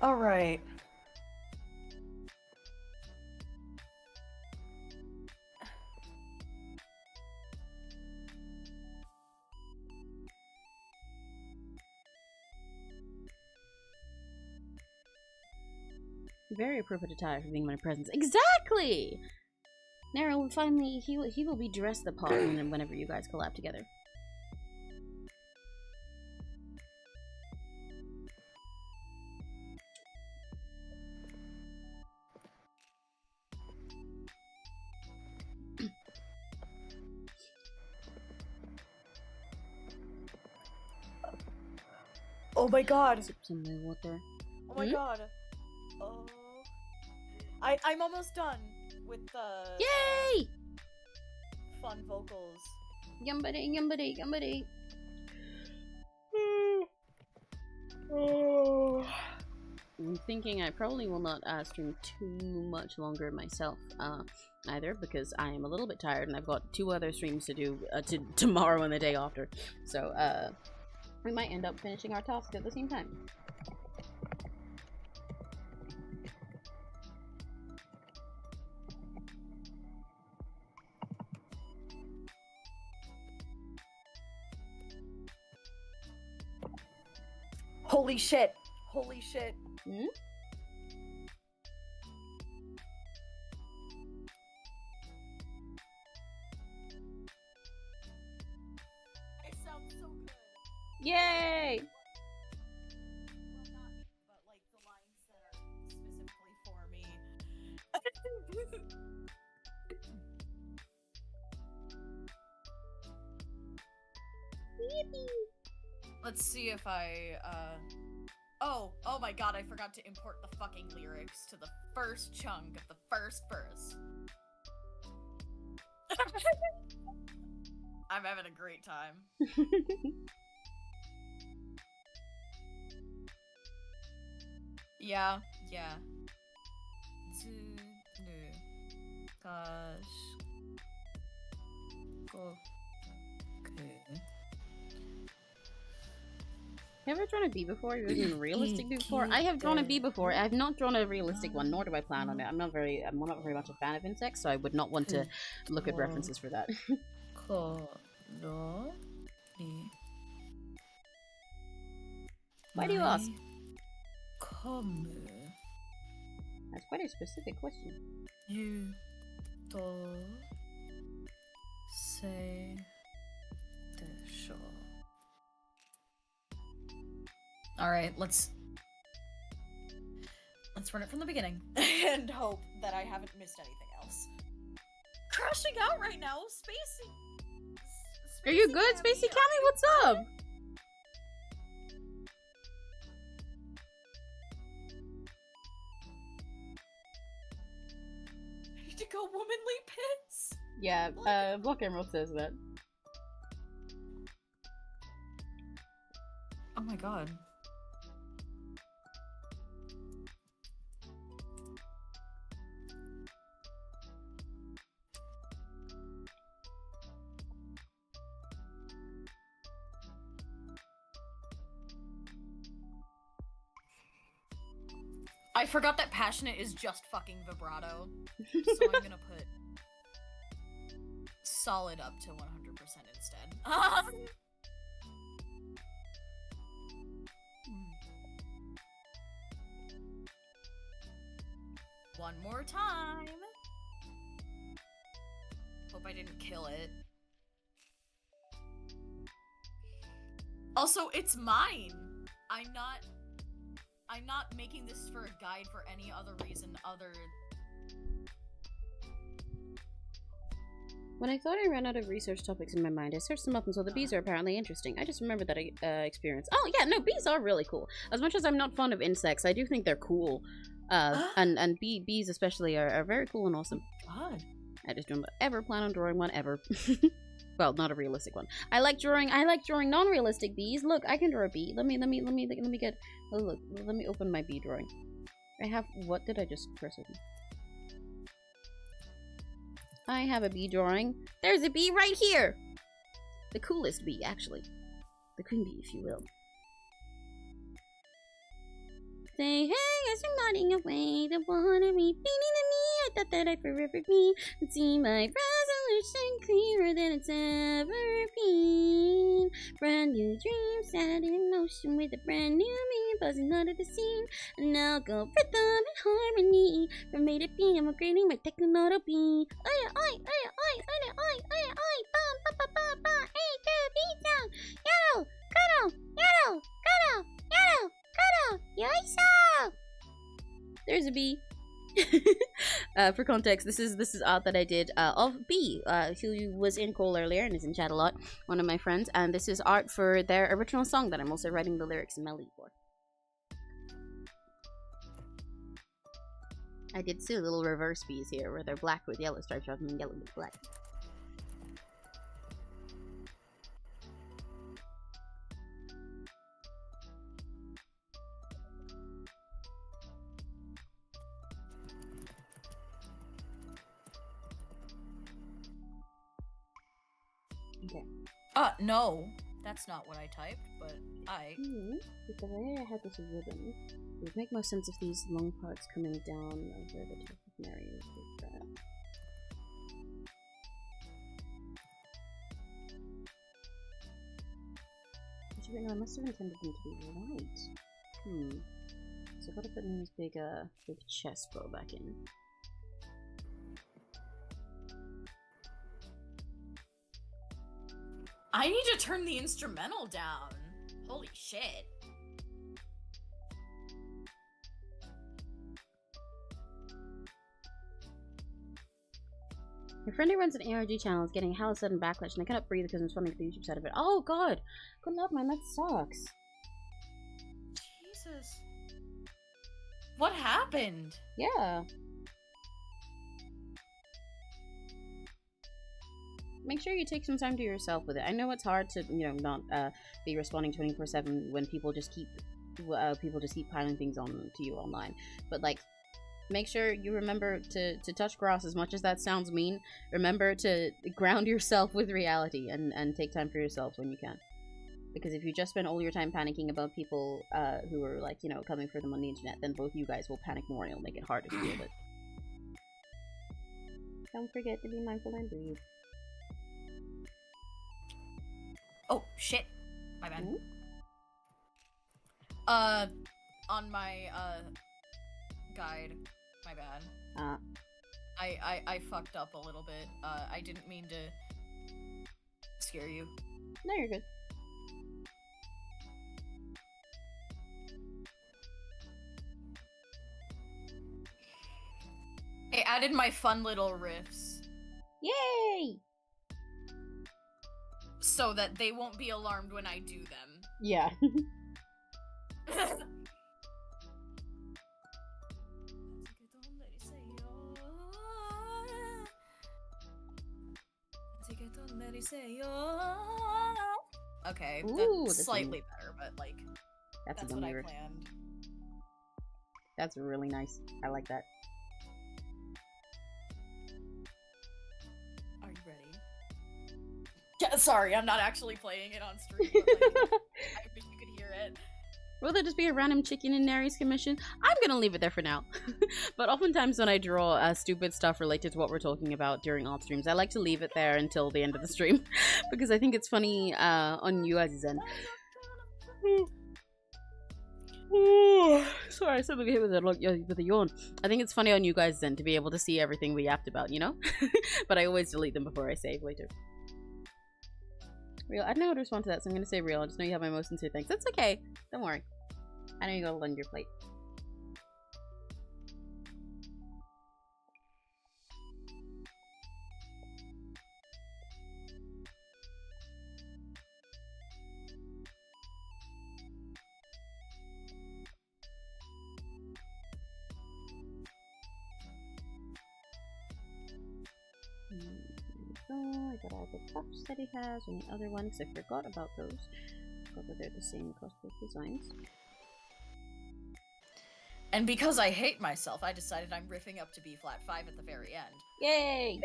All right. Very appropriate attire for being my presence. Exactly! Nara will finally, he will be dressed the part whenever you guys collab together. Oh my god. Sip some more water. Oh my god. Oh. I'm almost done with the Yay! Fun vocals. Yumbity, yumbity, yumbity. I'm thinking I probably will not stream too much longer myself either, because I am a little bit tired and I've got 2 other streams to do tomorrow and the day after. So we might end up finishing our task at the same time. Holy shit. Holy shit. Hmm? It sounds so good. Yay! Well, not me, but like the lines that are specifically for me. Let's see if I, oh my god, I forgot to import the fucking lyrics to the first chunk of the first verse. I'm having a great time. Yeah. Have you ever drawn a bee before? Have you drawn a realistic bee before? I have drawn a bee before. I have not drawn a realistic one, nor do I plan on it. I'm not very much a fan of insects, so I would not want to look at references for that. Why do you ask? That's quite a specific question. Alright, let's run it from the beginning and hope that I haven't missed anything else. Crashing out right now, Spacey. Are you good, Spacey Cammy? What's up? I need to go womanly pits. Yeah, Block Emerald says that. Oh my god. I forgot that passionate is just fucking vibrato. So I'm gonna put solid up to 100% instead. One more time. Hope I didn't kill it. Also, it's mine. I'm not making this for a guide for any other reason other. When I thought I ran out of research topics in my mind, I searched them up and saw the bees are apparently interesting. I just remembered that experience. Oh yeah, no, bees are really cool. As much as I'm not fond of insects, I do think they're cool. And bees especially are very cool and awesome. God. I just don't ever plan on drawing one ever. Well, not a realistic one. I like drawing non-realistic bees. Look, I can draw a bee. Let me get. Oh, look, let me open my bee drawing. I have. What did I just press open? I have a bee drawing. There's a bee right here! The coolest bee, actually. The queen bee, if you will. Say, hey, as you're nodding away, the water be beating to me. I thought that I'd forever be and see my resolution clearer than it's ever been. Brand new dreams set in motion with a brand new me buzzing out of the scene. And now go rhythm and harmony. From A to B, I'm upgrading my techno bee. Oi, oi, oi, oi, oi, oi, oi, oi, bum, ba, ba, ba, ba, hey, go, beat down. Yellow, cuddle, yellow, cuddle, yellow. Yoisa! There's a bee. For context, this is art that I did of B, who was in call earlier and is in chat a lot, one of my friends, and this is art for their original song that I'm also writing the lyrics and melody for. I did two little reverse bees here, where they're black with yellow stripes rather than yellow with black. Okay. No. That's not what I typed, but With the way I had this ribbon, it would make more sense if these long parts coming down over the top of Mary was that. Actually, no, I must have intended them to be white. So what if it means big chest bow back in? I need to turn the instrumental down. Holy shit. My friend who runs an ARG channel is getting a hella sudden backlash, and I cannot breathe because I'm swimming the YouTube side of it. Oh god! Good luck, man, that sucks. Jesus. What happened? Yeah. Make sure you take some time to yourself with it. I know it's hard to, you know, not be responding 24/7 when people just keep piling things on to you online. But like, make sure you remember to touch grass. As much as that sounds mean, remember to ground yourself with reality and take time for yourself when you can. Because if you just spend all your time panicking about people who are like, you know, coming for them on the internet, then both you guys will panic more and it'll make it harder to deal with. Don't forget to be mindful and breathe. Oh, shit. My bad. On my, guide. My bad. I fucked up a little bit. I didn't mean to scare you. No, you're good. I added my fun little riffs. Yay! So that they won't be alarmed when I do them. Yeah. Okay, Ooh, that's slightly better, but like, that's what I planned. That's really nice. I like that. Are you ready? Yeah, sorry, I'm not actually playing it on stream. But, like, I wish you could hear it. Will there just be a random chicken in Neri's commission? I'm gonna leave it there for now. But oftentimes when I draw stupid stuff related to what we're talking about during art streams, I like to leave it there until the end of the stream. Because I think it's funny on you guys' end. Sorry, I suddenly hit with a yawn. I think it's funny on you guys then to be able to see everything we yapped about, you know? But I always delete them before I save later. Real, I don't know how to respond to that, so I'm gonna say real. I just know you have my most sincere thanks. That's okay. Don't worry. I know you gotta lend your plate. I got all the puffs that he has and the other ones. I forgot about those. Forgot that they're the same cosplay designs. And because I hate myself, I decided I'm riffing up to B flat 5 at the very end. Yay!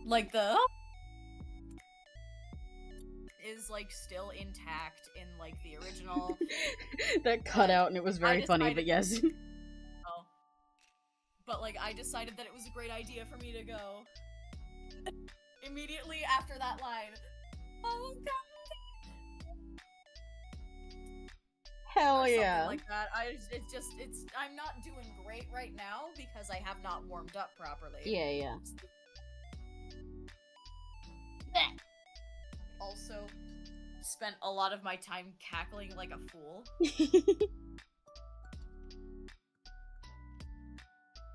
Like the is like still intact in like the original. That cut out and it was very funny, but yes. But like I decided that it was a great idea for me to go immediately after that line. Oh god. Hell yeah. Like that. I'm not doing great right now because I have not warmed up properly. Yeah. Also spent a lot of my time cackling like a fool.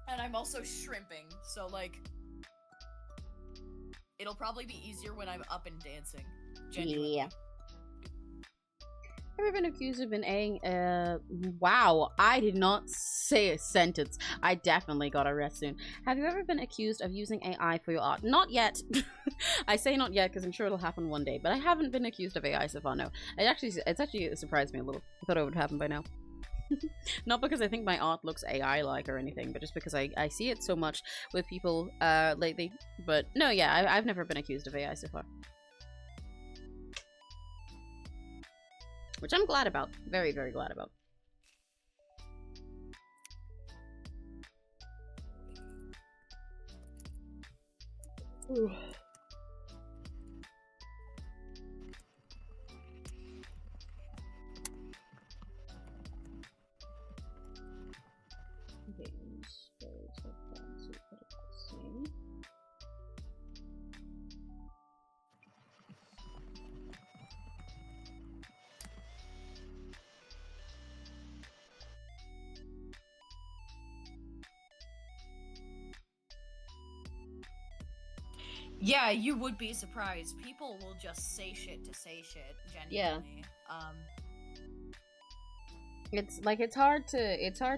And I'm also shrimping, so like it'll probably be easier when I'm up and dancing. Genuinely. Yeah. Ever been accused of being wow, I did not say a sentence. I definitely got a rest soon. Have you ever been accused of using AI for your art? Not yet. I say not yet because I'm sure it'll happen one day, but I haven't been accused of AI so far, no. It's actually surprised me a little. I thought it would happen by now. Not because I think my art looks AI-like or anything, but just because I see it so much with people lately. But no, yeah, I've never been accused of AI so far. Which I'm glad about. Very, very glad about. Ooh. Yeah, you would be surprised. People will just say shit to say shit, genuinely. Yeah. It's hard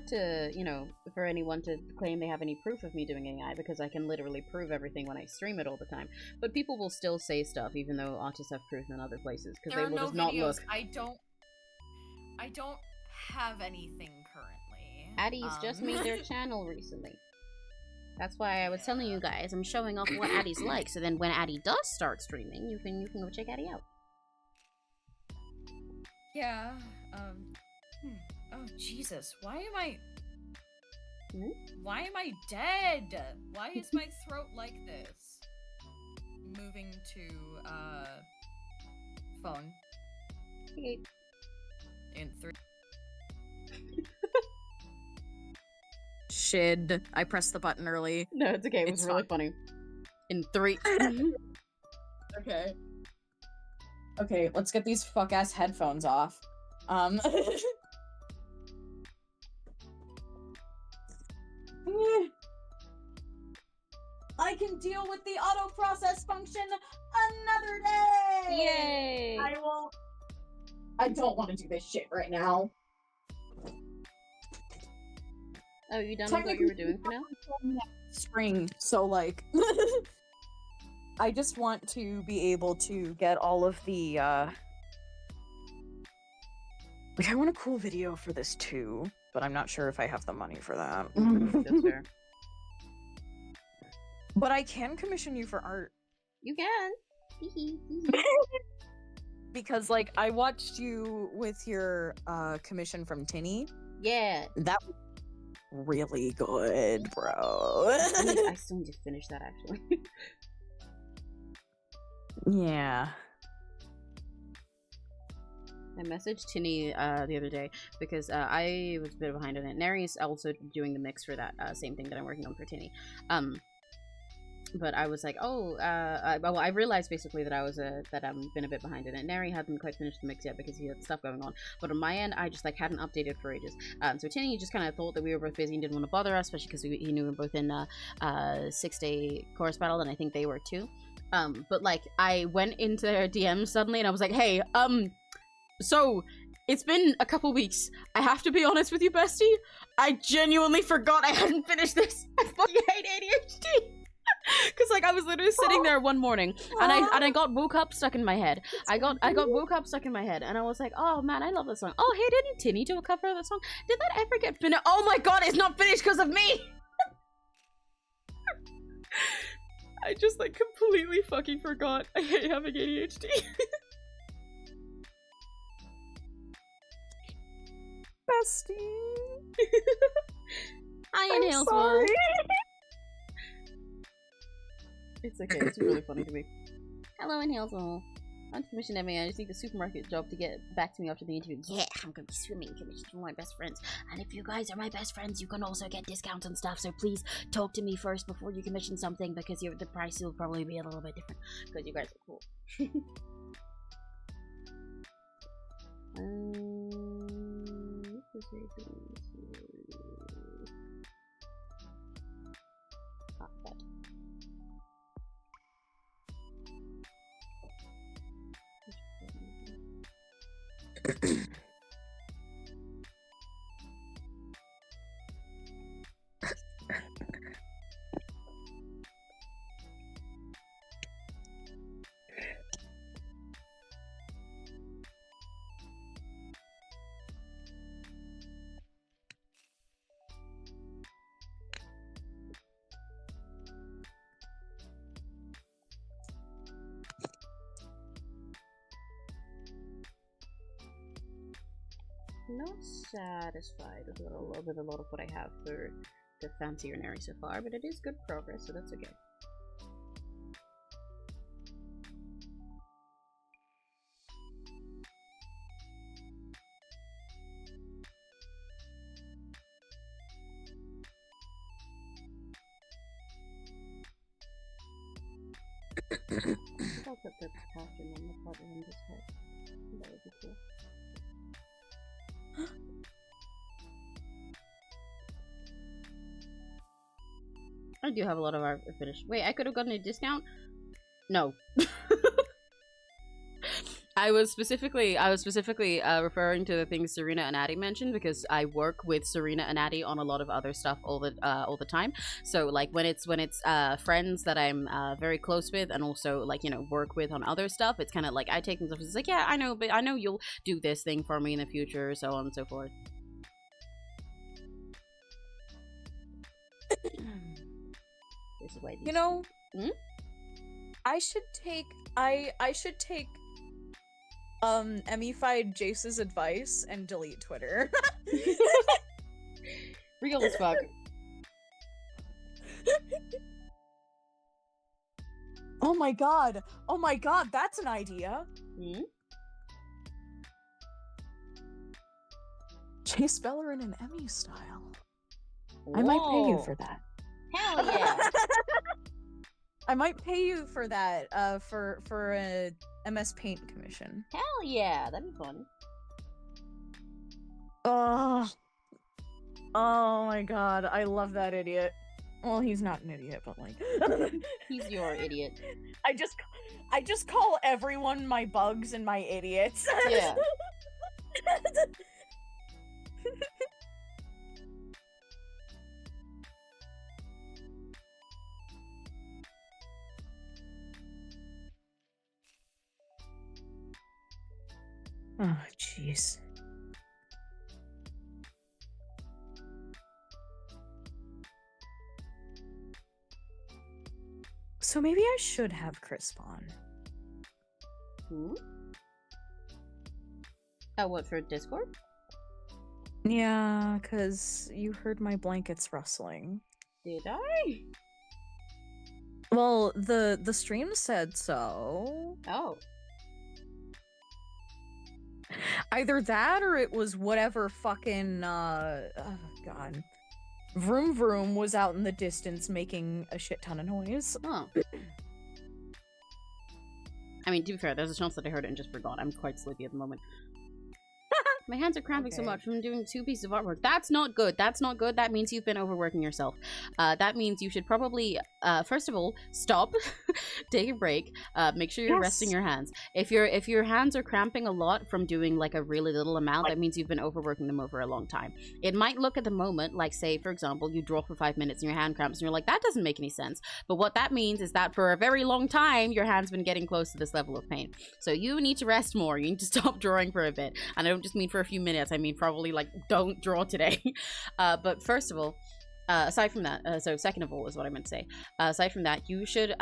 to, you know, for anyone to claim they have any proof of me doing AI because I can literally prove everything when I stream it all the time. But people will still say stuff even though artists have proof in other places because they will just not look. I don't have anything currently. Addie's just made their channel recently. That's why I was telling you guys I'm showing off what Addie's like, so then when Addie does start streaming, you can go check Addie out. Yeah. Oh Jesus! Why am I? Why am I dead? Why is my throat like this? Moving to phone. Okay. In 3. Shid. I pressed the button early. No, it's okay. It was really funny. In 3. Okay. Okay, let's get these fuck-ass headphones off. I can deal with the auto process function another day! Yay! I don't want to do this shit right now. Oh, you done with what you were doing for now? Spring, so like I just want to be able to get all of the like I want a cool video for this too, but I'm not sure if I have the money for that. That's fair. But I can commission you for art. You can. Because like I watched you with your commission from Tinny. Yeah. That was really good, bro. I still need to finish that actually. Yeah. I messaged Tinny the other day because I was a bit behind on it. Neri's also doing the mix for that same thing that I'm working on for Tinny. But I was like, oh, well, I realized basically that I've been a bit behind in it. Neri hadn't quite finished the mix yet because he had stuff going on. But on my end, I just like hadn't updated for ages. So Tinny just kind of thought that we were both busy and didn't want to bother us, especially because he knew we were both in 6-day chorus battle, and I think they were too. But like I went into their DMs suddenly, and I was like, hey, so it's been a couple weeks. I have to be honest with you, bestie. I genuinely forgot I hadn't finished this. I fucking hate ADHD. Cause like I was literally sitting there one morning and I got woke up stuck in my head. I got woke up stuck in my head and I was like, oh man, I love this song. Oh hey, didn't Tinny do a cover of that song? Did that ever get finished? Oh my god, it's not finished because of me. I just like completely fucking forgot. I hate having ADHD. Bestie. Hi, Inhales. Sorry. It's okay, it's really funny to me. Hello, Inhaleswell. I'm commissioned MA. I just need the supermarket job to get back to me after the interview. Yeah, I'm gonna be swimming commissioned for my best friends. And if you guys are my best friends, you can also get discounts and stuff. So please talk to me first before you commission something because the price will probably be a little bit different because you guys are cool. Not satisfied with a lot of what I have for the fancier Neri so far, but it is good progress, so that's okay. I'll put the costume on the part in this head. That would be cool. I do have a lot of art finished. Wait, I could have gotten a discount? No. I was specifically referring to the things Serena and Addie mentioned because I work with Serena and Addie on a lot of other stuff all the time. So like when it's friends that I'm very close with and also like, you know, work with on other stuff, it's kind of like I take things off. It's like, yeah, I know, but I know you'll do this thing for me in the future, so on and so forth. This is why You know, Hmm? I should take Emmyfied Jace's advice and delete Twitter. Real as fuck. Oh my god! Oh my god, that's an idea! Hmm? Chase Beller in an Emmy style. I might pay you for that. Hell yeah! I might pay you for that, for a MS Paint commission. Hell yeah, that'd be fun. Oh my god, I love that idiot. Well, he's not an idiot, but like He's your idiot. I just call everyone my bugs and my idiots. Yeah. Oh, jeez. So maybe I should have Chris on. Hmm? Oh, what, for Discord? Yeah, because you heard my blankets rustling. Did I? Well, the stream said so. Oh. Either that or it was whatever fucking oh god. Vroom Vroom was out in the distance making a shit ton of noise. Oh. I mean, to be fair, there's a chance that I heard it and just forgot. I'm quite sleepy at the moment. My hands are cramping so much from doing 2 pieces of artwork. That's not good. That's not good. That means you've been overworking yourself. That means you should probably, first of all, stop, take a break, make sure you're resting your hands. If your hands are cramping a lot from doing like a really little amount, that means you've been overworking them over a long time. It might look at the moment like, say, for example, you draw for 5 minutes and your hand cramps and you're like, that doesn't make any sense. But what that means is that for a very long time, your hand's been getting close to this level of pain. So you need to rest more. You need to stop drawing for a bit. And I don't just mean for a few minutes, I mean probably like don't draw today. But first of all, aside from that, so second of all is what I meant to say. Aside from that, you should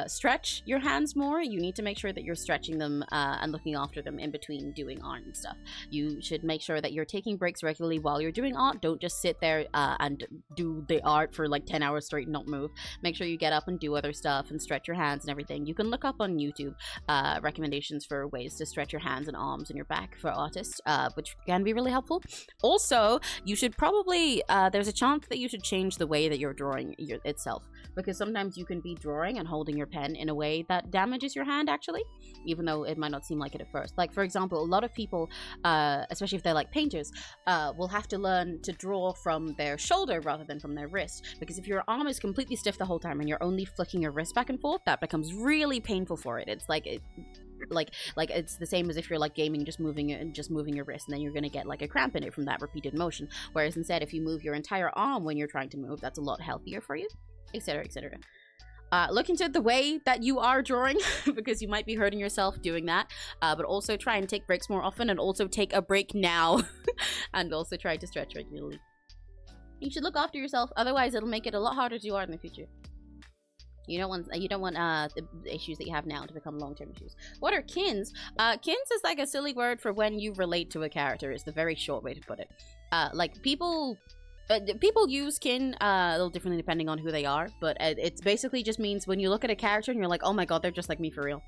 stretch your hands more. You need to make sure that you're stretching them and looking after them in between doing art and stuff. You should make sure that you're taking breaks regularly while you're doing art. Don't just sit there and do the art for like 10 hours straight and not move. Make sure you get up and do other stuff and stretch your hands and everything. You can look up on YouTube recommendations for ways to stretch your hands and arms and your back for artists, which can be really helpful. Also, you should probably, there's a chance that you should change the way that you're drawing itself, because sometimes you can be drawing and holding your pen in a way that damages your hand actually, even though it might not seem like it at first. Like for example, a lot of people, especially if they're like painters, will have to learn to draw from their shoulder rather than from their wrist, because if your arm is completely stiff the whole time and you're only flicking your wrist back and forth, that becomes really painful for it. It's like like it's the same as if you're like gaming, just moving your wrist, and then you're gonna get like a cramp in it from that repeated motion. Whereas instead, if you move your entire arm when you're trying to move, that's a lot healthier for you, etc., etc. Look into the way that you are drawing because you might be hurting yourself doing that, but also try and take breaks more often, and also take a break now and also try to stretch regularly. You should look after yourself, otherwise it'll make it a lot harder to do art in the future. You don't want the issues that you have now to become long-term issues. What are kins? Kins is like a silly word for when you relate to a character. Is the very short way to put it. Like people use kin a little differently depending on who they are, but it basically just means when you look at a character and you're like, oh my god, they're just like me for real.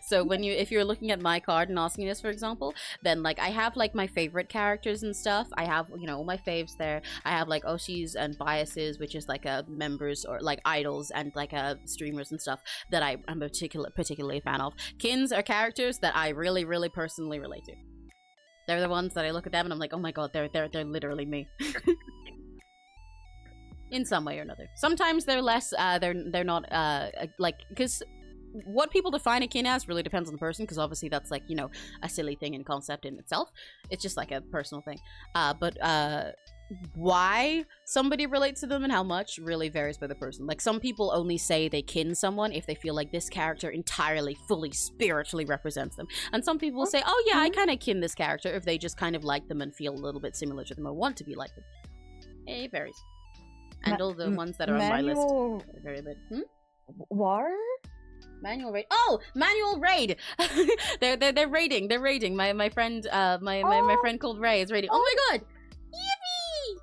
So if you're looking at my card and asking this, for example, then like I have like my favorite characters and stuff. I have, you know, all my faves there. I have like 𝘆cies and biases, which is like members or like idols and like streamers and stuff that I'm particularly a fan of. Kins are characters that I really, really personally relate to. They're the ones that I look at them and I'm like, oh my god, they're literally me. In some way or another. Sometimes they're less, they're not, like, because what people define a kin as really depends on the person, because obviously that's like, you know, a silly thing in concept in itself. It's just like a personal thing. But why somebody relates to them and how much really varies by the person. Like some people only say they kin someone if they feel like this character entirely, fully, spiritually represents them. And some people will say, oh yeah, I kind of kin this character if they just kind of like them and feel a little bit similar to them or want to be like them. It varies. And all the ones that are on my list vary a bit. War? Manual raid. Oh, manual raid. they're raiding. They're raiding. My friend my friend called Ray is raiding. Oh my god. Yippee!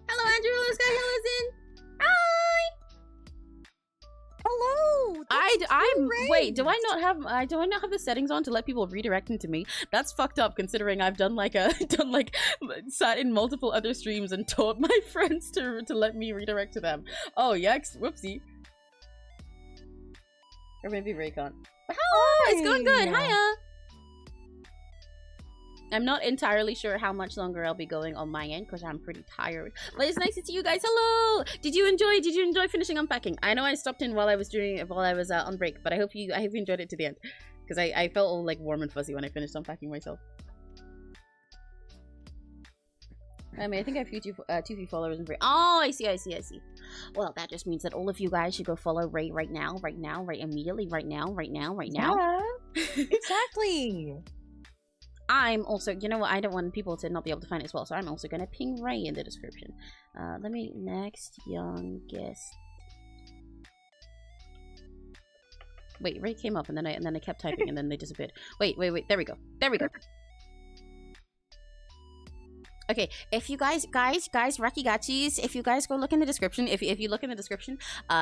Hello, Andrew. Hello, Sky. Hello, Zin. Hi. Hello. Wait. Do I not have the settings on to let people redirect into me? That's fucked up. Considering I've sat in multiple other streams and taught my friends to let me redirect to them. Oh yikes! Whoopsie. Or maybe Raycon. Hi, it's going good. Hiya. I'm not entirely sure how much longer I'll be going on my end because I'm pretty tired. But it's nice to see you guys. Hello. Did you enjoy finishing unpacking? I know I stopped in while I was on break, but I hope you enjoyed it to the end because I felt all like warm and fuzzy when I finished unpacking myself. I mean, I think I have 2 few followers in Ray. Oh, I see. Well, that just means that all of you guys should go follow Ray right now, right immediately, right now. Yeah, exactly. I'm also, you know what, I don't want people to not be able to find it as well, so I'm also gonna ping Ray in the description. Let me, next youngest. Wait, Ray came up and then I kept typing and then they disappeared. Wait, there we go. Okay, if you guys, Rakigachis, if you guys go look in the description, if you look in the description,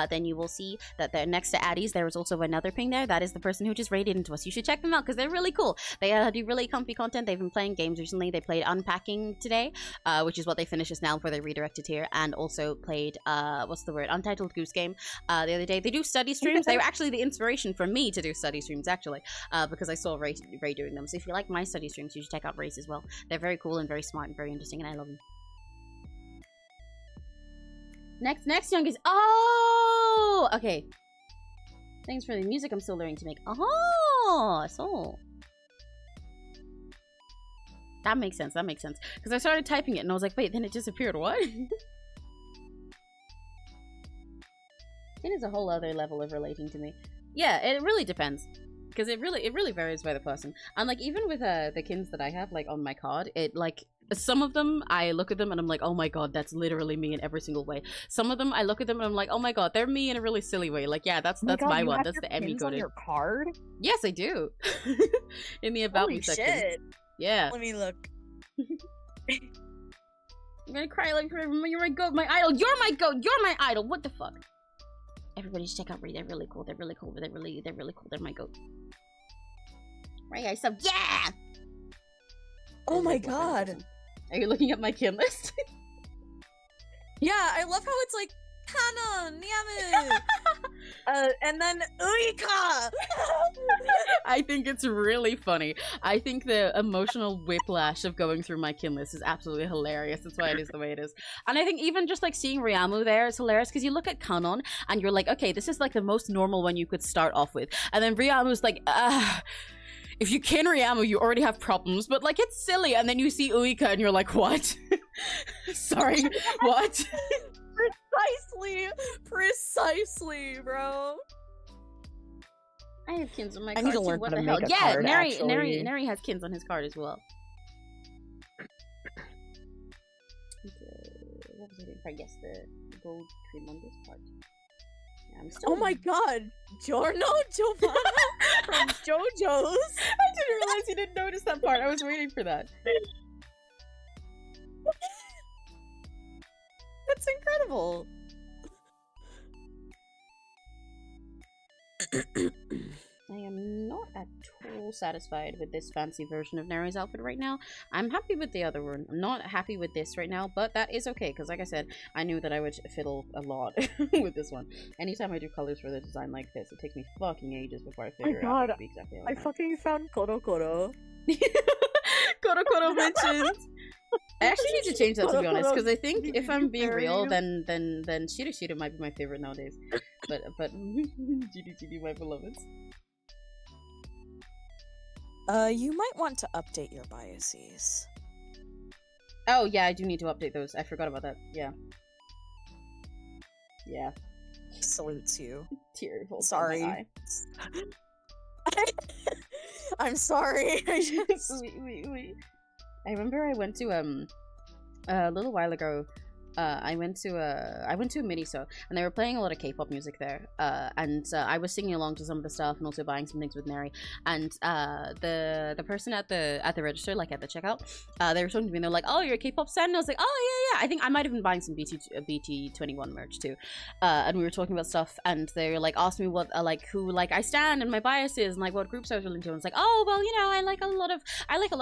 then you will see that there next to Addie's, there is also another ping there. That is the person who just raided into us. You should check them out because they're really cool. They do really comfy content. They've been playing games recently. They played Unpacking today, which is what they finished just now before they redirected here, and also played, what's the word? Untitled Goose Game the other day. They do study streams. They were actually the inspiration for me to do study streams, actually, because I saw Ray doing them. So if you like my study streams, you should check out Ray's as well. They're very cool and very smart and very interesting, and I love them. Next youngest. Oh, okay. Thanks for the music. I'm still learning to make. Oh, so that makes sense. That makes sense. Because I started typing it and I was like, wait, then it disappeared. What? It is a whole other level of relating to me. Yeah, it really depends. Because it really varies by the person. And like even with the kins that I have like on my card, it like some of them I look at them and I'm like, oh my god, that's literally me in every single way. Some of them I look at them and I'm like, oh my god, they're me in a really silly way. Like yeah, that's my one. That's the Emmy coded. On your card? Yes, I do. In the about me section. Shit. Yeah. Let me look. I'm gonna cry like forever. You're my goat, my idol. You're my goat. You're my idol. What the fuck? Everybody should check out Ray. They're really cool. They're really cool. They're really cool. They're my goat. Ray, I sub. Yeah. Oh my god. Are you looking at my kin list? Yeah, I love how it's like Hana, Niamu, and then Uika. I think it's really funny. I think the emotional whiplash of going through my kin list is absolutely hilarious. That's why it is the way it is. And I think even just like seeing Ryamu there is hilarious because you look at Kanon and you're like, okay, this is like the most normal one you could start off with. And then Ryamu's like, if you kin Ryamu, you already have problems, but like it's silly. And then you see Uika and you're like, what? Sorry, what? Precisely, bro. I have kins on my I card need to too. learn What how the to hell? make a Yeah, card, Neri has kins on his card as well. Okay, what was I doing? Yes, the gold cream on this part. Yeah, I'm still... Oh my god, Giorno Giovanna from JoJo's. I didn't realize you didn't notice that part. I was waiting for that. That's incredible. I am not at all satisfied with this fancy version of Neri's outfit right now. I'm happy with the other one. I'm not happy with this right now, but that is okay, because like I said, I knew that I would fiddle a lot with this one. Anytime I do colors for the design like this, it takes me fucking ages before I figure out what to be exactly how I fucking found Koro Koro. Koro Koro mentioned. I actually need to change that, to be honest, because I think if I'm being real, then 𝘆cie𝘂𝗿 might be my favorite nowadays. But GD my beloveds. You might want to update your biases. Oh yeah, I do need to update those. I forgot about that. Yeah. Yeah. Salutes you. Tear falls sorry. down my eye. I'm sorry. I just... oui. I remember I went to a little while ago. I went to a Miniso and they were playing a lot of K-pop music there. And I was singing along to some of the stuff and also buying some things with Neri. And the person at the register, like at the checkout, they were talking to me and they're like, "Oh, you're a K-pop fan?" And I was like, "Oh yeah. I think I might have been buying some BT21 merch too." And we were talking about stuff and they were like asked me what who I stand and my biases and like what groups I was really into. And it's like, oh well, you know, I like a lot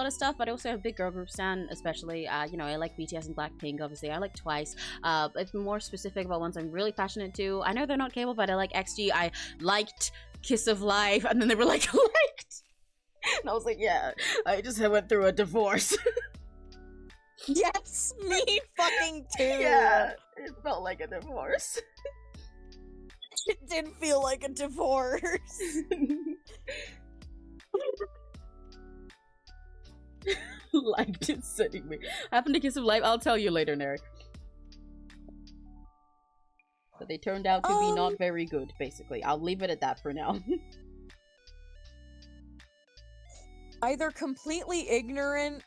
of stuff, but I also have a big girl group stan, especially you know, I like BTS and Blackpink, obviously. I like Twice. If more specific about ones I'm really passionate to, I know they're not cable, but I like XG. I liked Kiss of Life, and then they were like, liked, and I was like, yeah, I just went through a divorce. Yes, me fucking too. Yeah, it felt like a divorce. It did feel like a divorce. Liked it sending me. Happened to Kiss of Life? I'll tell you later, Neri. But they turned out to be not very good, basically. I'll leave it at that for now. Either completely ignorant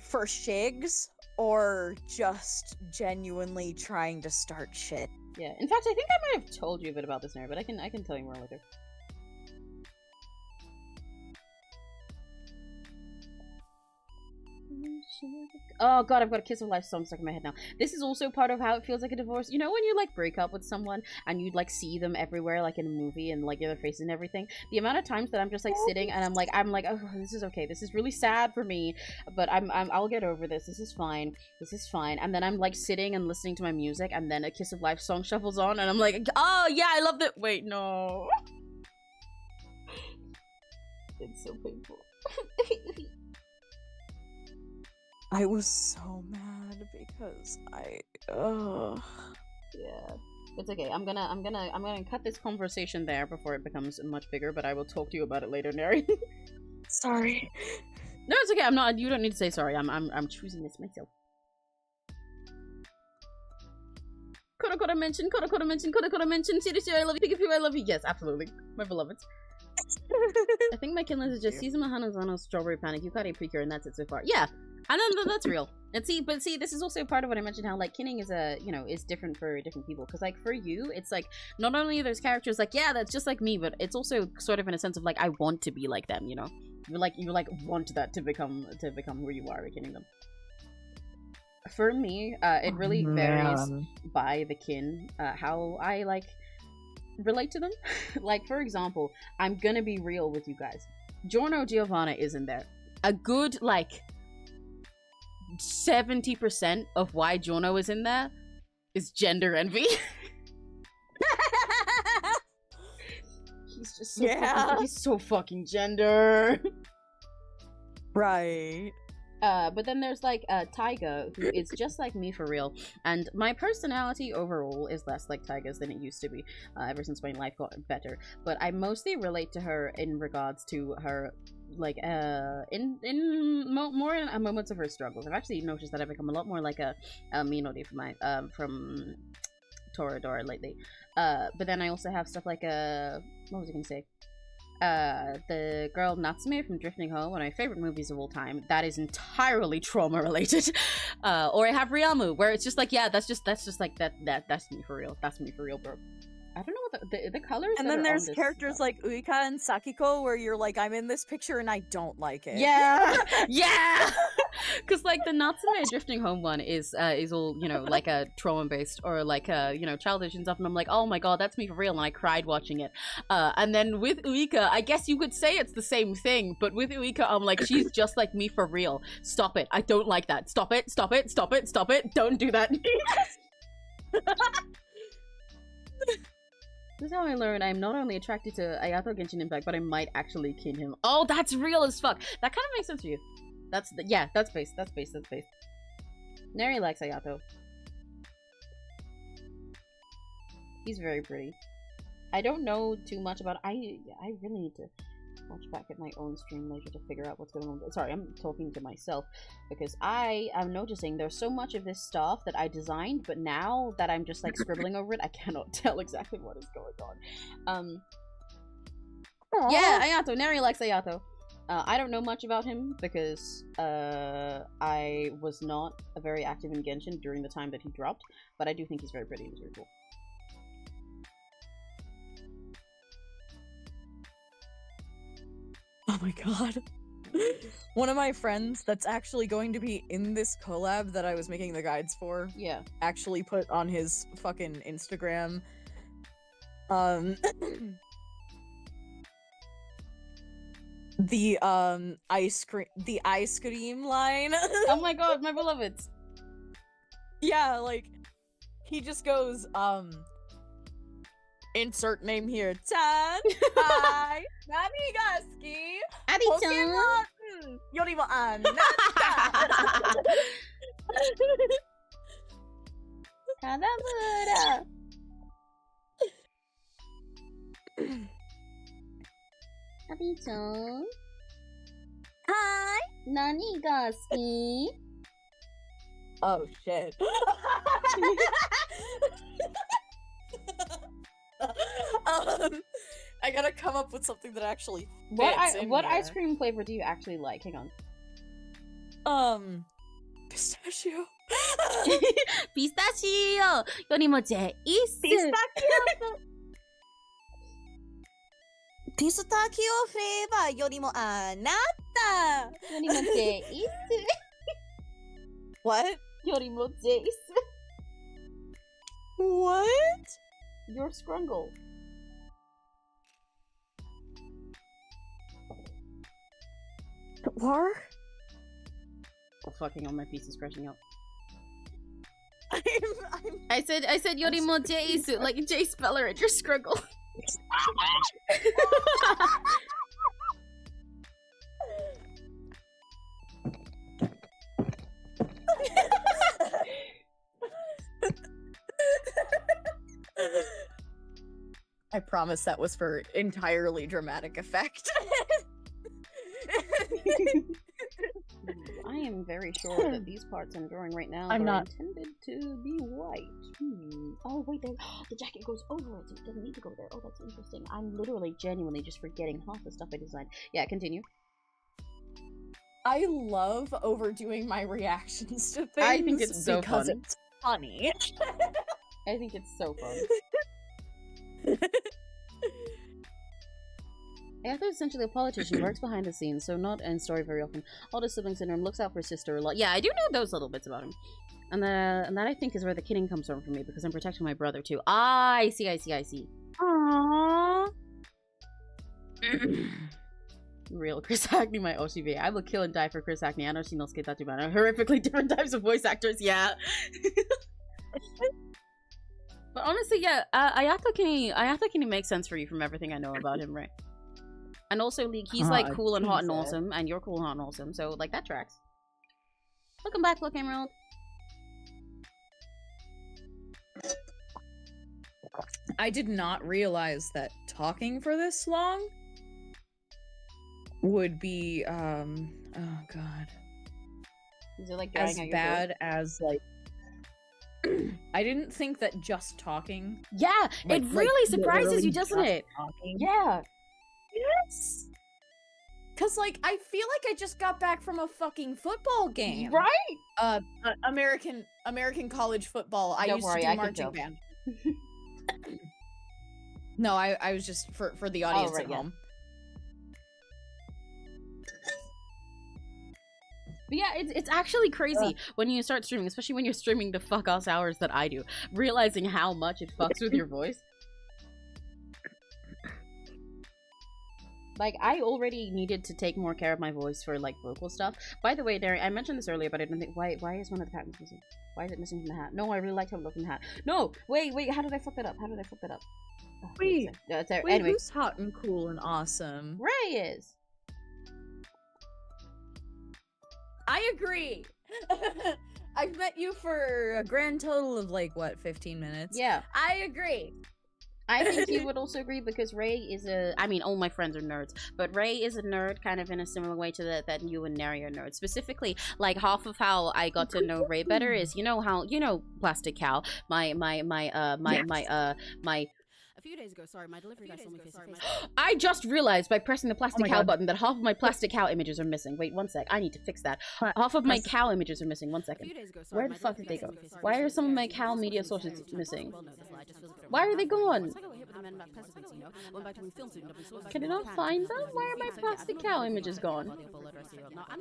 for shigs, or just genuinely trying to start shit. Yeah, in fact, I think I might have told you a bit about this, Neri, but I can tell you more later. Oh god, I've got a Kiss of Life song stuck in my head now. This is also part of how it feels like a divorce. You know when you like break up with someone and you'd like see them everywhere, like in a movie, and like their faces and everything? The amount of times that I'm just like sitting and I'm like, oh, this is okay. This is really sad for me, but I'll get over this. This is fine. This is fine. And then I'm like sitting and listening to my music, and then a Kiss of Life song shuffles on, and I'm like, oh yeah, I love that. Wait, no. It's so painful. I was so mad because yeah, it's okay. I'm gonna cut this conversation there before it becomes much bigger, but I will talk to you about it later, Neri. Sorry. No, it's okay. I'm not. You don't need to say sorry. I'm choosing this myself. Koda mention. Seriously, I love you. Pikachu, I love you. Yes, absolutely, my beloveds. I think my Kinless is just Season Mahana's Strawberry Panic, Yukari Precure, and that's it so far. Yeah, I know that's real. And see, this is also part of what I mentioned, how like kinning is is different for different people. Because like for you, it's like not only there's characters like, yeah, that's just like me, but it's also sort of in a sense of like I want to be like them. You know, you want that to become who you are, kinning them. For me, it really varies by the kin, how I like relate to them. Like for example, I'm gonna be real with you guys. Giorno Giovanna is in there. A good like 70% of why Giorno is in there is gender envy. He's just so he's so fucking gender. Right. But then there's like Taiga, who is just like me for real, and my personality overall is less like Taiga's than it used to be, ever since my life got better. But I mostly relate to her in regards to her, like, more in moments of her struggles. I've actually noticed that I've become a lot more like a Minori from Toradora lately. But then I also have stuff like what was I gonna say? The girl Natsume from Drifting Home, one of my favorite movies of all time, that is entirely trauma related. Or I have Ryamu, where it's just like, yeah, that's just like that's me for real. That's me for real, bro. I don't know what the colors. And then there's characters like Uika and Sakiko, where you're like, I'm in this picture and I don't like it. Yeah, yeah. Because like the Natsume Drifting Home one is all, you know, like a trauma based or like you know, childish and stuff, and I'm like, oh my god, that's me for real, and I cried watching it. And then with Uika, I guess you could say it's the same thing, but with Uika, I'm like, she's just like me for real. Stop it! I don't like that. Stop it! Stop it! Stop it! Stop it! Don't do that. This is how I learned I'm not only attracted to Ayato Genshin Impact, but I might actually kin him. Oh, that's real as fuck. That kind of makes sense for you. That's base. That's base. Neri likes Ayato. He's very pretty. I don't know too much about. I really need to watch back at my own stream later to figure out what's going on. Sorry, I'm talking to myself because I am noticing there's so much of this stuff that I designed, but now that I'm just like scribbling over it, I cannot tell exactly what is going on. Yeah, Ayato. Neri likes Ayato. I don't know much about him because I was not very active in Genshin during the time that he dropped, but I do think he's very pretty and he's very cool. Oh my god. One of my friends that's actually going to be in this collab that I was making the guides for, yeah, actually put on his fucking Instagram, the ice cream line. Oh my god, my beloveds. Yeah, like he just goes, insert name here. Chan, hi, nani ga suki? Pokemon yorimo anata. Kanamura. Abi-chan. Hi, nani ga suki? Oh shit. I gotta come up with something that actually fits What ice cream flavor do you actually like? Hang on. Pistachio. Pistachio! Yorimo jeisu. Pistachio flavor yorimo anata. Yorimo jeisu. What? Yorimotes. What? Your scrungle. War? Oh, fucking all my pieces crashing up. I'm... I said Yorimotes, like J Speller at your scrungle. I promise that was for entirely dramatic effect. I am very sure that these parts I'm drawing right now are intended to be white. Oh wait, the jacket goes over it, so it doesn't need to go there. Oh, that's interesting. I'm literally genuinely just forgetting half the stuff I designed. Yeah, continue. I love overdoing my reactions to things. I think it's so because fun. it's funny. I think it's so fun. Arthur is essentially a politician, works behind the scenes, so not in story very often. Older sibling syndrome, looks out for his sister a lot. Yeah, I do know those little bits about him. And that I think is where the kidding comes from for me, because I'm protecting my brother too. Ah, I see. Aww. Real Chris Hackney, my OCV. I will kill and die for Chris Hackney. I know she knows Ketatubana. Horrifically different types of voice actors, yeah. But honestly, yeah, Ayato Kini makes sense for you from everything I know about him, right? And also, like, he's like cool and hot and awesome, and you're cool, hot and awesome, so like that tracks. Welcome back, Look Emerald. I did not realize that talking for this long would be oh god, is it like as bad as like I didn't think that just talking. Yeah, it really surprises you, doesn't it? Talking. Yeah. Yes. Cause like I feel like I just got back from a fucking football game. Right? American college football. I used to do marching band. No, I was just for the audience at home. But yeah, it's actually crazy when you start streaming, especially when you're streaming the fuck-ass hours that I do, realizing how much it fucks with your voice. Like, I already needed to take more care of my voice for, like, vocal stuff. By the way, Derry, I mentioned this earlier, but I didn't think, why is one of the patterns missing? Why is it missing from the hat? No, I really liked how it looked in the hat. No! Wait, how did I fuck that up? Oh, wait, anyway. Who's hot and cool and awesome? Ray is! I agree! I've met you for a grand total of, like, what, 15 minutes? Yeah. I agree! I think you would also agree because Ray is I mean, all my friends are nerds, but Ray is a nerd kind of in a similar way to that you and Neri are nerds. Specifically, like, half of how I got to know Ray better is, you know Plastic Cow, my A few days ago, sorry, my delivery guy saw me face-to-face. I just realized by pressing the Plastic Cow button that half of my Plastic Cow images are missing. Wait, one sec. I need to fix that. Half of my cow images are missing. 1 second. Where the fuck did they go? Why are some of my cow media sources missing? Why are they gone? Can I not find them? Why are my Plastic Cow images gone?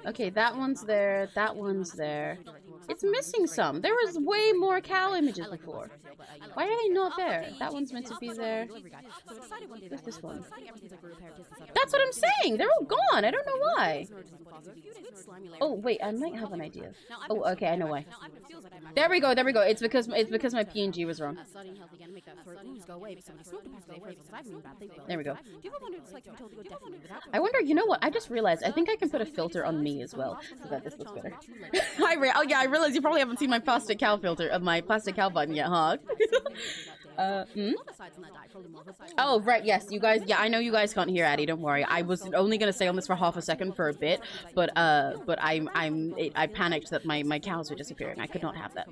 Okay, that one's there. That one's there. It's missing some. There was way more cow images before. Why are they not there? That one's meant to be there. Where's this one? That's what I'm saying! They're all gone! I don't know why! Oh, wait, I might have an idea. Oh, okay, I know why. There we go, there we go. It's because my PNG was wrong. There we go. I wonder, you know what? I just realized, I think I can put a filter on me as well, so that this looks better. Hi, Ray. Oh yeah, I realized you probably haven't seen my Plastic Cow filter, my Plastic Cow button yet, huh? Oh, right, yes, you guys, yeah, I know you guys can't hear Addie, don't worry. I was only gonna stay on this for half a second for a bit, but I panicked that my cows were disappearing. I could not have that.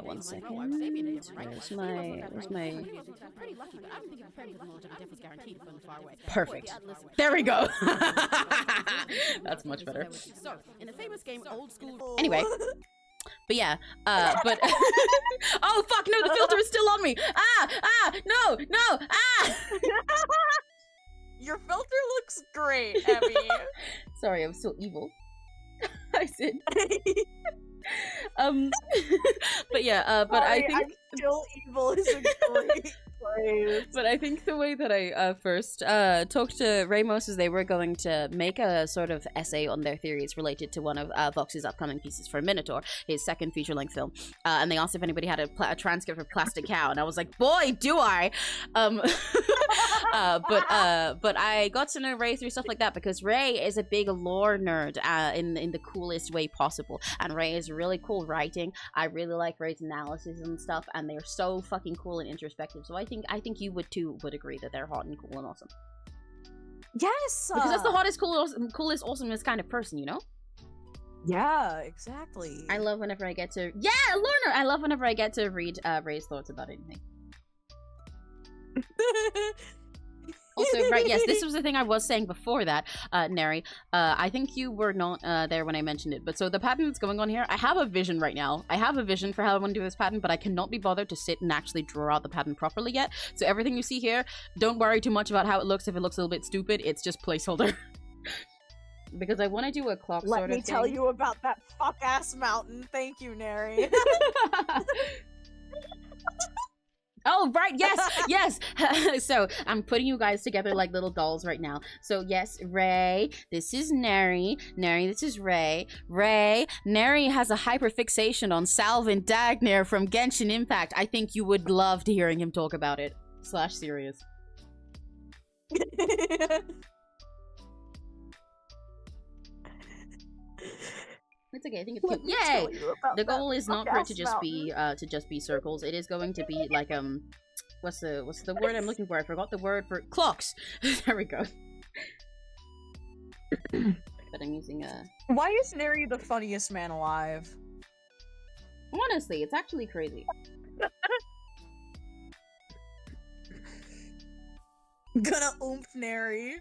1 second. Where's my... Perfect. There we go! That's much better. Anyway. But yeah, but... Oh, fuck, no, the filter is still on me! No! Your filter looks great, Abby. Sorry, I was so evil. I said... But yeah, but I think I'm still evil is a great phrase. But I think the way that I first talked to Ramos is they were going to make a sort of essay on their theories related to one of Vox's upcoming pieces for Minotaur, his second feature-length film. And they asked if anybody had a transcript of Plastic Cow, and I was like, boy, do I! But I got to know Ray through stuff like that because Ray is a big lore nerd in the coolest way possible, and Ray is really cool writing. I really like Ray's analysis and stuff, and they're so fucking cool and introspective. So I think you would agree that they're hot and cool and awesome. Yes, because that's the hottest, coolest, awesomest kind of person, you know? Yeah, exactly. I love whenever I get to Lorna. I love whenever I get to read Ray's thoughts about anything. Also, right, yes, this was the thing I was saying before that, Neri. I think you were not there when I mentioned it, but so the pattern that's going on here, I have a vision right now. I have a vision for how I want to do this pattern, but I cannot be bothered to sit and actually draw out the pattern properly yet. So everything you see here, don't worry too much about how it looks. If it looks a little bit stupid, it's just placeholder. Because I want to do a clock sort of thing. Let me tell you about that fuck-ass mountain. Thank you, Neri. Oh, right, yes. So, I'm putting you guys together like little dolls right now. So, yes, Ray, this is Neri. Neri, this is Ray. Neri has a hyperfixation on Salvin Dagnir from Genshin Impact. I think you would love to hearing him talk about it. / serious. It's okay. I think it's cute. Yay! The goal is not for it to just be circles. It is going to be like what's the word I'm looking for? I forgot the word for clocks. There we go. But I'm using Why is Neri the funniest man alive? Honestly, it's actually crazy. Gonna oomph Neri.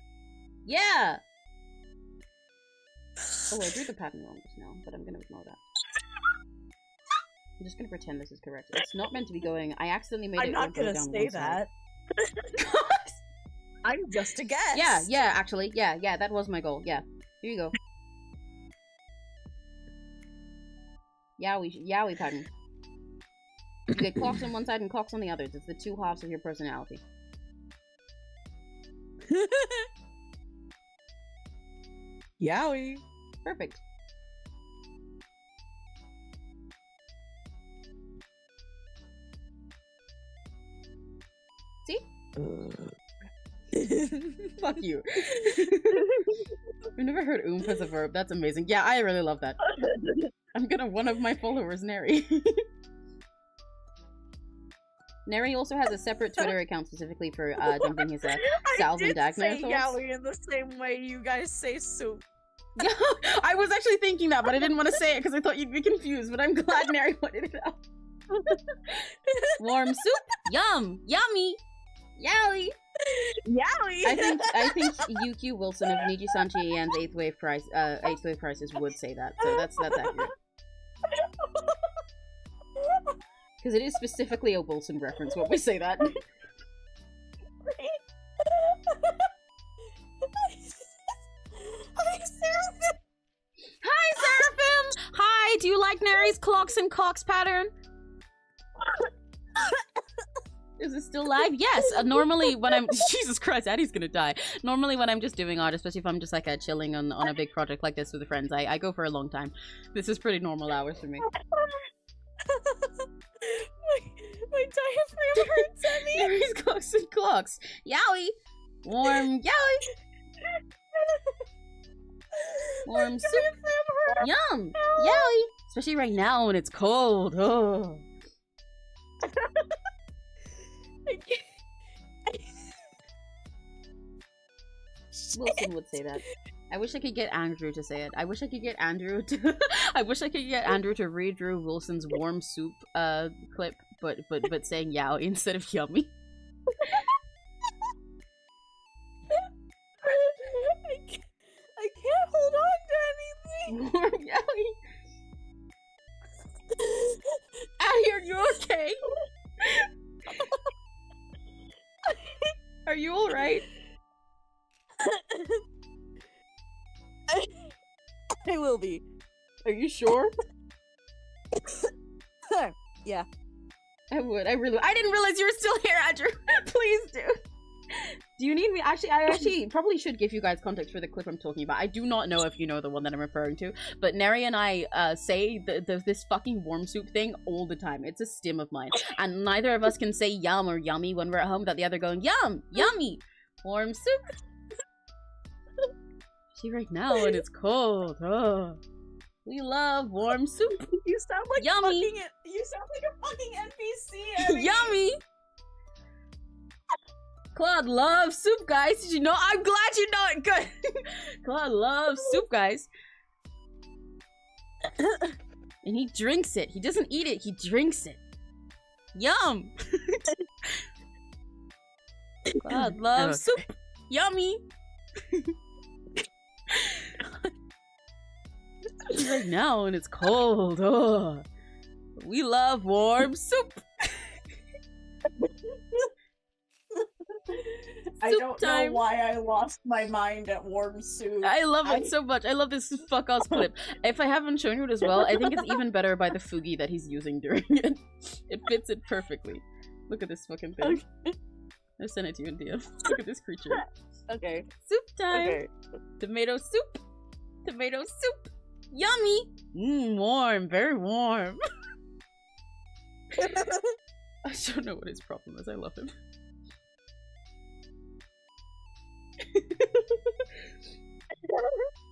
Yeah. Oh, I drew the pattern wrong just now, but I'm gonna ignore that. I'm just gonna pretend this is correct. It's not meant to be going. I accidentally made it. I'm not gonna say that. I'm just a guess. Yeah, actually. Yeah, that was my goal. Yeah. Here you go. Yowie pattern. You get clocks on one side and clocks on the other. It's the two halves of your personality. Yowie. Perfect. See? Fuck you. I've never heard oomph as a verb. That's amazing. Yeah, I really love that. I'm gonna one of my followers, Neri. Neri also has a separate Twitter account specifically for dumping his Salvin Dagnir thoughts. Yowie in the same way you guys say soup. Yeah, I was actually thinking that, but I didn't want to say it because I thought you'd be confused, but I'm glad Neri pointed it out. Warm soup? Yum! Yummy! Yowie! Yowie! I think UQ Wilson of Niji-Sanchi and Eighth Wave Crisis would say that, so that's accurate. Because it is specifically a Wilson reference when we say that. Hi, Seraphim! Hi, Seraphim! Hi, do you like Neri's clocks and cocks pattern? Is it still live? Yes! Normally when I'm- Jesus Christ, Addie's gonna die. Normally when I'm just doing art, especially if I'm just like chilling on a big project like this with friends, I go for a long time. This is pretty normal hours for me. My diaphragm hurts at me! Neri's clocks and clocks. Yowie! Warm yowie! Warm soup. Yum! Yowie! Especially right now when it's cold. Oh. Wilson would say that. I wish I could get Andrew to say it. I wish I could get Andrew to I wish I could get Andrew to read Drew Wilson's warm soup clip, but saying yowie instead of yummy. I can't hold on to anything. Warm yowie. Addie, are you okay? Are you alright? I will be. Are you sure? Yeah. I would. I really. I didn't realize you were still here, Andrew. Please do. Do you need me? Actually, I actually probably should give you guys context for the clip I'm talking about. I do not know if you know the one that I'm referring to, but Neri and I say this fucking warm soup thing all the time. It's a stim of mine, and neither of us can say yum or yummy when we're at home without the other going yum, yummy, warm soup. See right now, and it's cold. Oh. We love warm soup. You sound like yummy. You sound like a fucking NPC. Yummy. Claude loves soup, guys. Did you know? I'm glad you know it. Good. Claude loves soup, guys. And he drinks it. He doesn't eat it. He drinks it. Yum. Claude loves soup. Yummy. Right now, and it's cold. Oh, we love warm soup. I don't know why I lost my mind at warm soup. I love it so much. I love this fuck-ass clip. If I haven't shown you it as well, I think it's even better by the Fugi that he's using during it. It fits it perfectly. Look at this fucking thing. Okay. I'll send it to you in DM. Look at this creature. Okay. Soup time. Okay. Tomato soup. Tomato soup. Yummy. Warm. Very warm. I don't know what his problem is. I love him.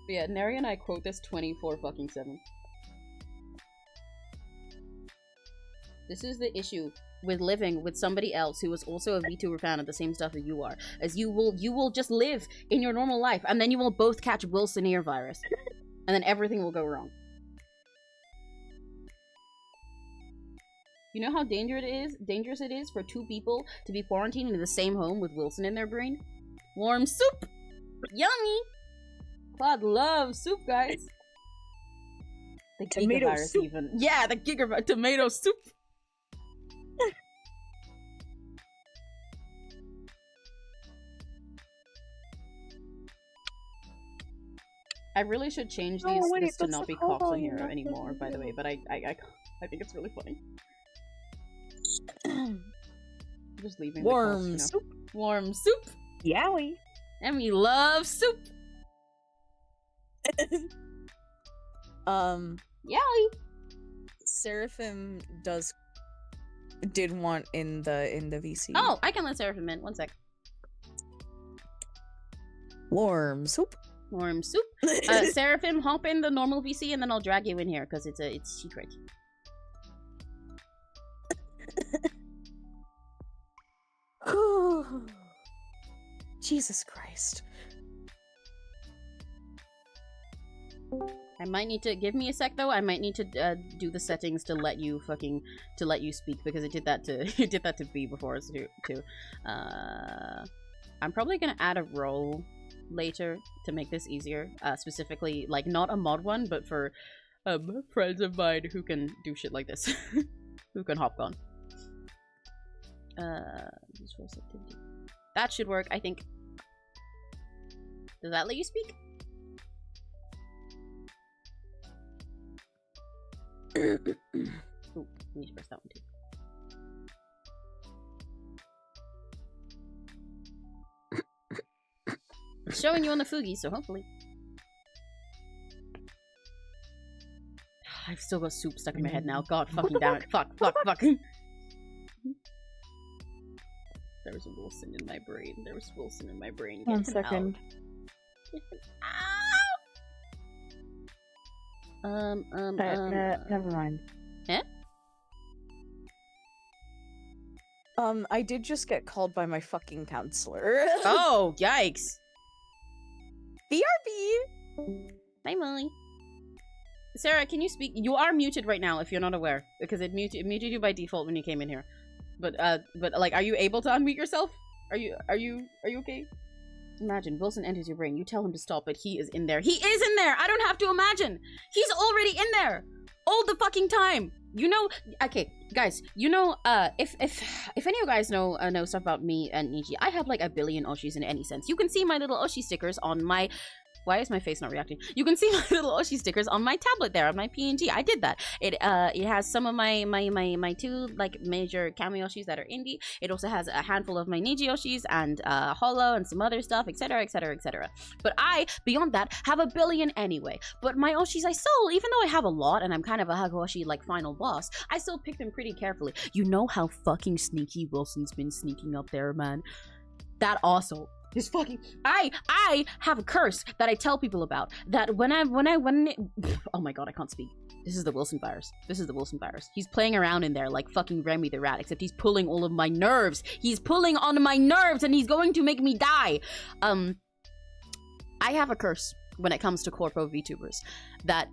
But yeah, Neri and I quote this 24/7. This is the issue with living with somebody else who is also a VTuber fan of the same stuff that you are, as you will just live in your normal life, and then you will both catch 𝘆cie_𝘂𝗿 virus, and then everything will go wrong. You know how dangerous it is for two people to be quarantined in the same home with Wilson in their brain? Warm soup! Yummy! Claude loves soup, guys. The tomato gigavirus soup. even. Yeah, the gigavirus. Tomato soup! I really should change this to not be Cox on Hero anymore, by the way, but I think it's really funny. Just leaving warm the soup. Warm soup. Yowie. And we love soup. Yowie. Seraphim did want in the VC. Oh, I can let Seraphim in. 1 sec. Warm soup. Warm soup. Seraphim, hop in the normal VC and then I'll drag you in here because it's secret. Jesus Christ. I might need to give me a sec though. I might need to do the settings to let you speak because it did that to B before us too. I'm probably gonna add a role later to make this easier. Specifically, like not a mod one, but for friends of mine who can do shit like this, who can hop on. That should work, I think. Does that let you speak? Ooh, I need to press that one too. It's showing you on the Fugi, so hopefully. I've still got soup stuck in my head now. God fucking damn it. Fuck. There was Wilson in my brain. There was Wilson in my brain. Get 1 second. Never mind. Eh? I did just get called by my fucking counselor. Oh, yikes. BRB! Hi, Molly. Sarah, can you speak? You are muted right now if you're not aware, because it muted you by default when you came in here. But like, are you able to unmute yourself? Are you okay? Imagine Wilson enters your brain. You tell him to stop, but he is in there. He is in there. I don't have to imagine. He's already in there all the fucking time. You know, okay, guys. You know, if any of you guys know stuff about me and Niji, I have like a billion 𝘆cies in any sense. You can see my little 𝘆cie stickers on my Why is my face not reacting? You can see my little Oshi stickers on my tablet there, on my PNG. I did that. It has some of my two like major Kami Oshis that are indie. It also has a handful of my Niji Oshis and Holo and some other stuff, etc, etc, etc. But I, beyond that, have a billion anyway. But my Oshis I sold, even though I have a lot and I'm kind of a Hagoshi like final boss, I still pick them pretty carefully. You know how fucking sneaky Wilson's been sneaking up there, man. That also is fucking. I have a curse that I tell people about. That when oh my god, I can't speak. This is the Wilson virus. This is the Wilson virus. He's playing around in there like fucking Remy the rat, except he's pulling all of my nerves. He's pulling on my nerves and he's going to make me die. I have a curse when it comes to corpo VTubers that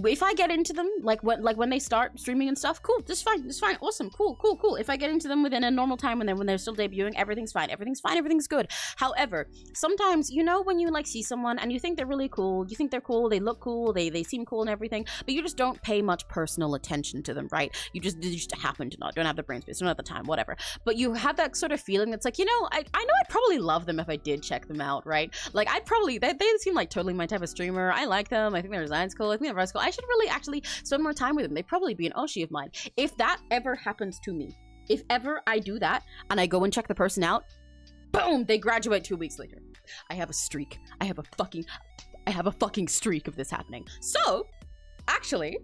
if I get into them, like when they start streaming and stuff, cool, this is fine, awesome, cool. If I get into them within a normal time when they're still debuting, everything's fine, everything's good. However, sometimes, you know, when you like see someone and you think they're really cool, you think they're cool, they look cool, they seem cool and everything, but you just don't pay much personal attention to them, right? You just happen to don't have the brain space, don't have the time, whatever. But you have that sort of feeling that's like, you know, I know I'd probably love them if I did check them out, right? Like I'd probably, they seem like totally my type of streamer. I like them, I think their design's cool, I think their voice cool. I should really actually spend more time with them. They'd probably be an Oshi of mine. If that ever happens to me, if ever I do that and I go and check the person out, boom, they graduate 2 weeks later. I have a streak. I have a fucking streak of this happening. So actually,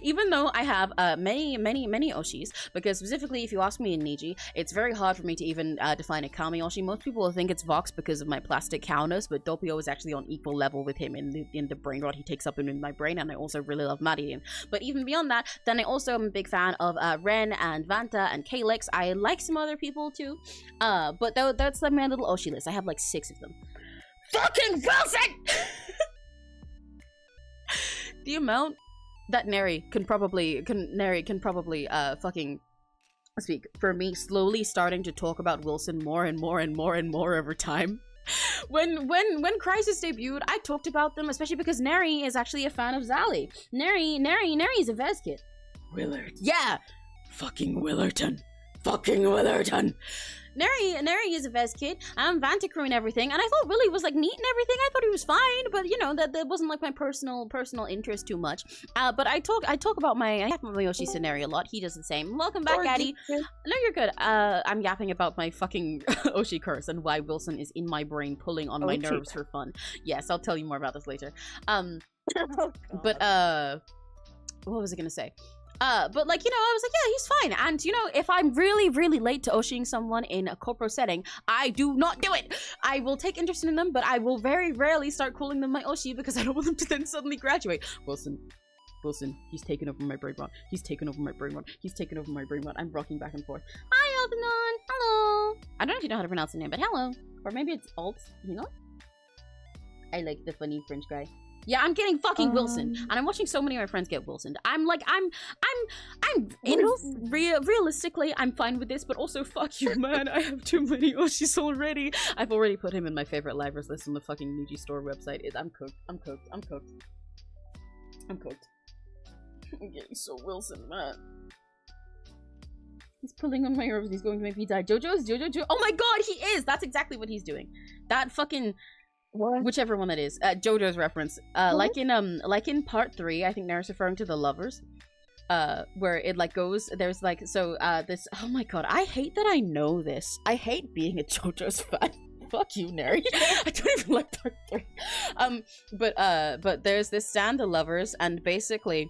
even though I have many Oshis, because specifically if you ask me in Niji, it's very hard for me to even define a Kami Oshi. Most people will think it's Vox because of my plastic cowness, but Doppio is actually on equal level with him in the brain rot he takes up in my brain, and I also really love Marian. But even beyond that, then I also am a big fan of Ren and Vanta and Calyx. I like some other people too, but that's like my little Oshi list. I have like 6 of them. Fucking Wilson! The amount that Neri can probably fucking speak for me slowly starting to talk about Wilson more and more over time. When Crisis debuted, I talked about them, especially because Neri is actually a fan of Zali. Neri's a Vez kid. Willard. Yeah! Fucking Willerton. Neri is a Vez kid. I'm Vanticrew and everything, and I thought Willie was like neat and everything. I thought he was fine, but you know that wasn't like my personal interest too much. But I talk about my Yoshi scenario a lot. He does the same. Welcome back, Addy. No, you're good. I'm yapping about my fucking Oshi curse and why Wilson is in my brain pulling on my nerves for fun. Yes, I'll tell you more about this later. But what was I gonna say? But like, you know, I was like, yeah, he's fine. And you know, if I'm really late to Oshiing someone in a corporate setting, I do not do it. I will take interest in them, but I will very rarely start calling them my Oshi because I don't want them to then suddenly graduate. Wilson, he's taken over my brain rot. I'm rocking back and forth. Hi, Aldenon. Hello. I don't know if you know how to pronounce the name, but hello. Or maybe it's Alt, you know? I like the funny French guy. Yeah, I'm getting fucking Wilson, and I'm watching so many of my friends get Wilsoned. I'm like, realistically, I'm fine with this, but also fuck you, man. I have too many Oshis already. I've already put him in my favorite libraries list on the fucking Niji store website. I'm cooked. I'm getting so Wilson, man. He's pulling on my nerves. He's going to make me die. Jojo. Oh my god, he is. That's exactly what he's doing. That fucking. What? Whichever one that is. JoJo's reference. Like in part 3, I think Nara's referring to the lovers. Where it like goes, there's like, so this, oh my god, I hate that I know this. I hate being a JoJo's fan. Fuck you, Neri. I don't even like part 3. But there's this stand, the lovers, and basically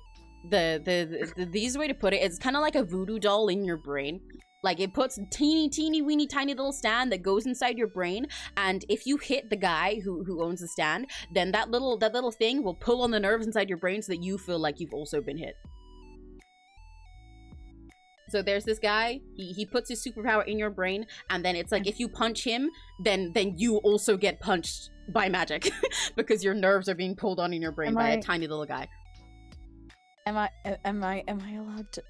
the easy way to put it, it's kind of like a voodoo doll in your brain. Like, it puts teeny weeny tiny little stand that goes inside your brain, and if you hit the guy who owns the stand, then that little thing will pull on the nerves inside your brain so that you feel like you've also been hit. So there's this guy, he puts his superpower in your brain, and then it's like if you punch him, then you also get punched by magic because your nerves are being pulled on in your brain by a tiny little guy. Am I allowed to?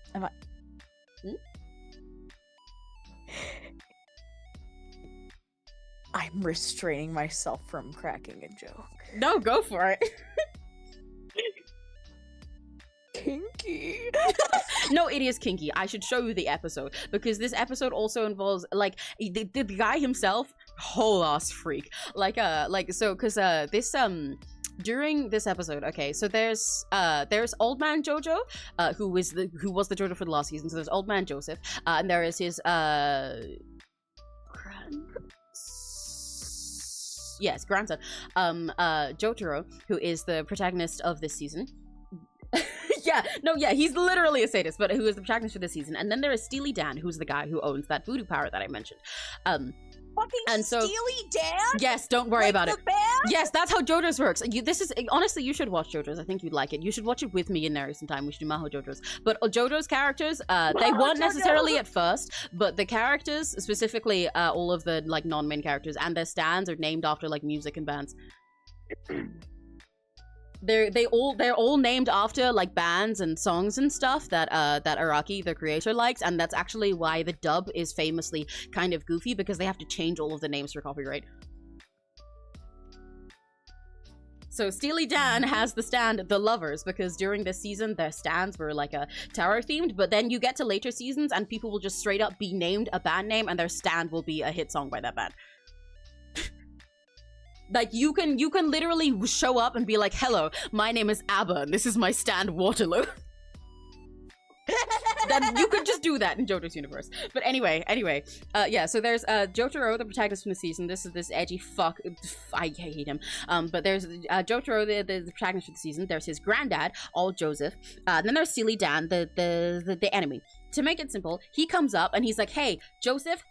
I'm restraining myself from cracking a joke. No, go for it. Kinky. No, it is kinky. I should show you the episode because this episode also involves like the guy himself whole ass freak. Like so because this during this episode, okay, so there's old man Jojo, who was the Jojo for the last season. So there's old man Joseph, and there is his grandson, Jotaro, who is the protagonist of this season. He's literally a sadist, but who is the protagonist for this season. And then there is Steely Dan, who's the guy who owns that voodoo power that I mentioned. Fucking Steely Dan? Yes, don't worry about it. Band? Yes, that's how JoJo's works. Honestly, you should watch JoJo's. I think you'd like it. You should watch it with me and Neri sometime. We should do Maho JoJo's. But JoJo's characters, they weren't necessarily at first, but the characters, specifically all of the like non-main characters and their stands are named after like music and bands. They're all named after like bands and songs and stuff that Araki, the creator, likes, and that's actually why the dub is famously kind of goofy, because they have to change all of the names for copyright. So Steely Dan has the stand The Lovers, because during this season their stands were like a tower themed, but then you get to later seasons and people will just straight up be named a band name and their stand will be a hit song by that band. Like, you can literally show up and be like, hello, my name is ABBA, and this is my stand Waterloo. Then you could just do that in JoJo's universe. But anyway, so there's Jotaro, the protagonist from the season. This is this edgy fuck. I hate him. But there's Jotaro, the protagonist for the season. There's his granddad, old Joseph. Then there's Steely Dan, the enemy. To make it simple, he comes up and he's like, hey, Joseph,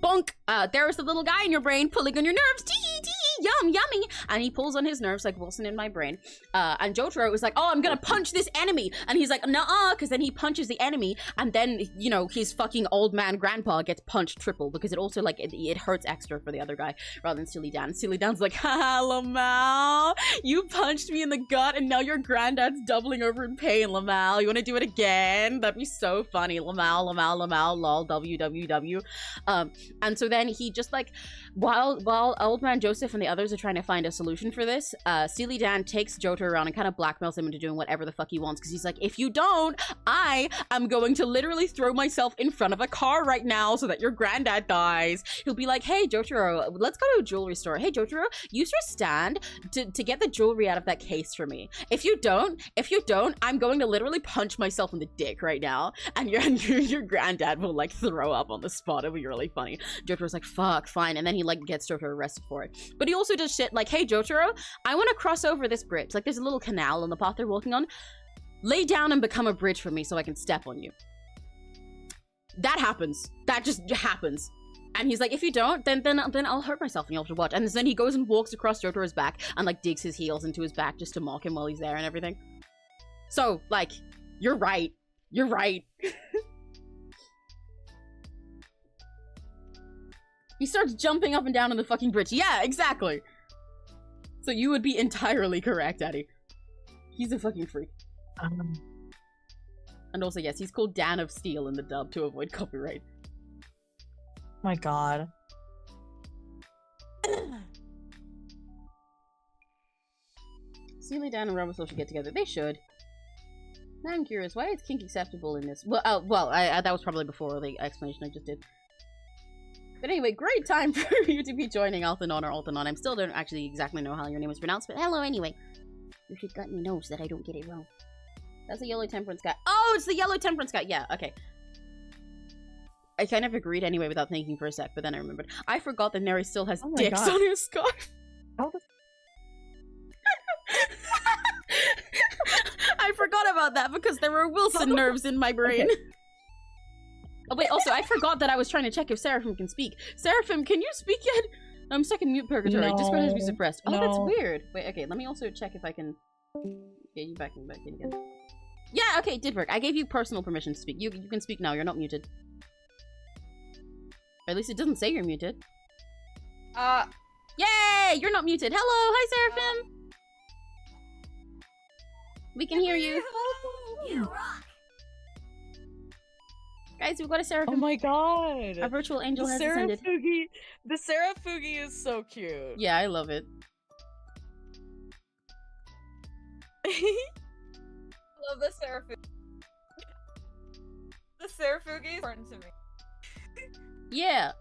bonk, there's the little guy in your brain pulling on your nerves. Tee, tee, yum, yummy. And he pulls on his nerves like Wilson in my brain. And Jotaro was like, oh, I'm gonna punch this enemy. And he's like, nuh-uh, because then he punches the enemy. And then, you know, his fucking old man grandpa gets punched triple, because it also, like, it hurts extra for the other guy rather than Steely Dan. Steely Dan's like, haha, Lamau, you punched me in the gut and now your granddad's doubling over in pain, Lamau. You want to do it again? That'd be so funny. Lamau, lol, www. And so then he just, like, while old man Joseph and the others are trying to find a solution for this, Steely Dan takes Jotaro around and kind of blackmails him into doing whatever the fuck he wants, because he's like, if you don't, I am going to literally throw myself in front of a car right now so that your granddad dies. He'll be like, hey, Jotaro, let's go to a jewelry store. Hey, Jotaro, use your stand to get the jewelry out of that case for me. If you don't, I'm going to literally punch myself in the dick right now, and your granddad will, like, throw up on the spot. It'll be really funny. Jotaro's like, fuck, fine. And then he, like, gets Jotaro arrested for it. But he also does shit like, hey, Jotaro, I want to cross over this bridge. Like, there's a little canal on the path they're walking on. Lay down and become a bridge for me so I can step on you. That happens. That just happens. And he's like, if you don't, then I'll hurt myself and you'll have to watch. And then he goes and walks across Jotaro's back and, like, digs his heels into his back just to mock him while he's there and everything. So, like, you're right. You're right. He starts jumping up and down on the fucking bridge. Yeah, exactly. So you would be entirely correct, Eddie. He's a fucking freak. And also, yes, he's called Dan of Steel in the dub to avoid copyright. My god. Steely Dan and Robert should get together. They should. Now I'm curious, why is kink acceptable in this? Well, that was probably before the explanation I just did. But anyway, great time for you to be joining Altanon or Altanon. I still don't actually exactly know how your name is pronounced, but hello anyway. You should gut me knows that I don't get it wrong. That's the yellow temperance guy. Oh, it's the yellow temperance guy. Yeah, okay. I kind of agreed anyway without thinking for a sec, but then I remembered. I forgot that Neri still has dicks on his scarf. I forgot about that because there were Wilson nerves in my brain. Oh wait, also, I forgot that I was trying to check if Seraphim can speak. Seraphim, can you speak yet? I'm stuck in mute purgatory. No. Discord has to be suppressed. Oh, No. that's weird. Wait, okay, let me also check if I can get you back in again. Yeah, okay, it did work. I gave you personal permission to speak. You can speak now. You're not muted. Or at least it doesn't say you're muted. Yay! You're not muted. Hello! Hi, Seraphim! We can hear you. You rock. Guys, we've got a Seraphim. Oh my god! Our virtual angel the has descended. The Serafugi is so cute. Yeah, I love it. Love the Serafugi. The Serafugi is important to me. Yeah.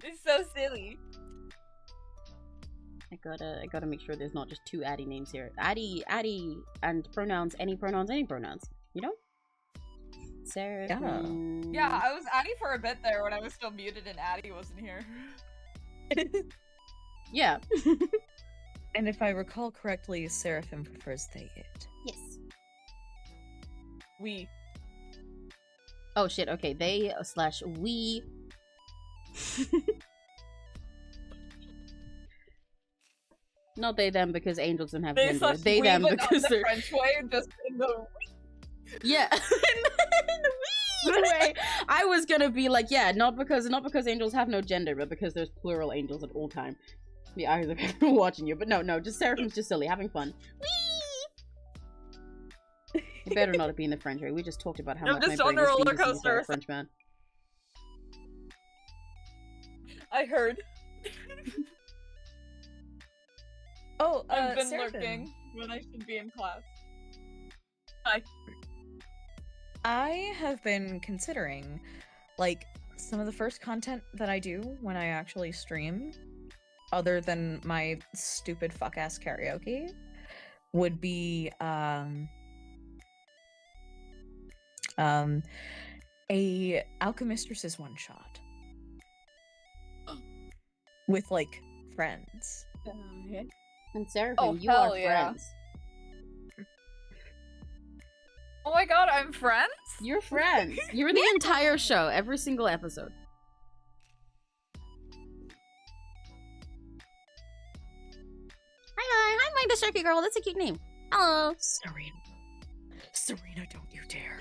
It's so silly. I gotta make sure there's not just two Addie names here. Addie, and pronouns, any pronouns, you know? Sarah. Yeah, I was Addie for a bit there when I was still muted and Addie wasn't here. Yeah. And if I recall correctly, Seraphim prefers they, it. Yes. We. Oh shit, okay, they / we. Not they, them, because angels don't have gender. They, them, because they're... French way, just in the... Yeah, in the wee way. I was gonna be like, yeah, not because angels have no gender, but because there's plural angels at all time. The eyes of everyone watching you, but no, just Seraphim's just silly, having fun. Whee! It better not be in the French way. We just talked about how much my brain is being deceived by a French man. I heard. Oh, I've been Seraphim. lurking when I should be in class. Hi. I have been considering, like, some of the first content that I do when I actually stream, other than my stupid fuck-ass karaoke, would be, a Alchemistresses one-shot. With, like, friends. And Seraphim, Oh, you hell are yeah. friends. Oh my god, I'm friends? You're friends. You're the entire show, every single episode. Hi, I'm the 𝘆cie girl. That's a cute name. Hello. Serena, don't you dare.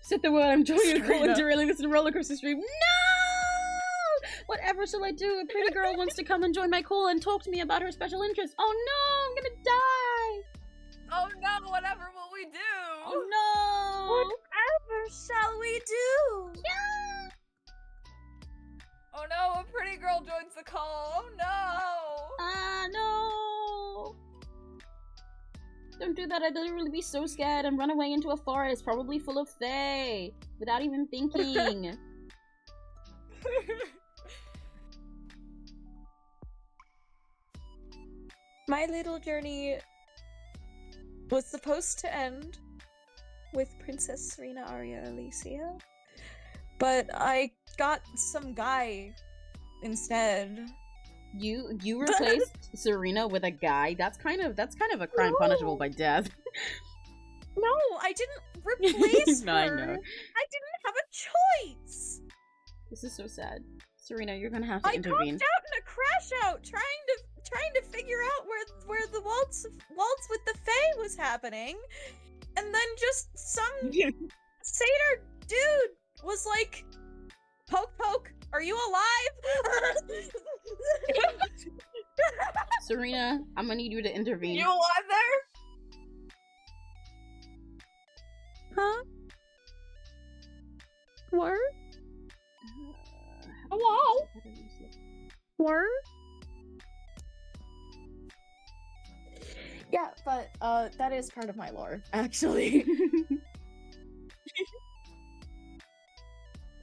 Sit the word, I'm joining you calling to really listen to roller coaster stream. No! Whatever shall I do? A pretty girl wants to come and join my call and talk to me about her special interest. Oh no, I'm gonna die! Oh no, whatever will we do? Oh no! Whatever shall we do? Yeah! Oh no, a pretty girl joins the call. Oh no! No! Don't do that, I'd literally be so scared and run away into a forest, probably full of fae, without even thinking. My little journey was supposed to end with Princess Serena Aria Alicia, but I got some guy instead. You replaced Serena with a guy? That's kind of a crime punishable by death. No, I didn't replace her. I know. I didn't have a choice. This is so sad. Serena, you're gonna have to intervene. I popped out in a crash out trying to figure out where the waltz with the Fae was happening, and then just some satyr dude was like, "Poke, poke, are you alive?" Serena, I'm gonna need you to intervene. You alive there? Huh? Word? Hello? Word? Yeah, but that is part of my lore, actually.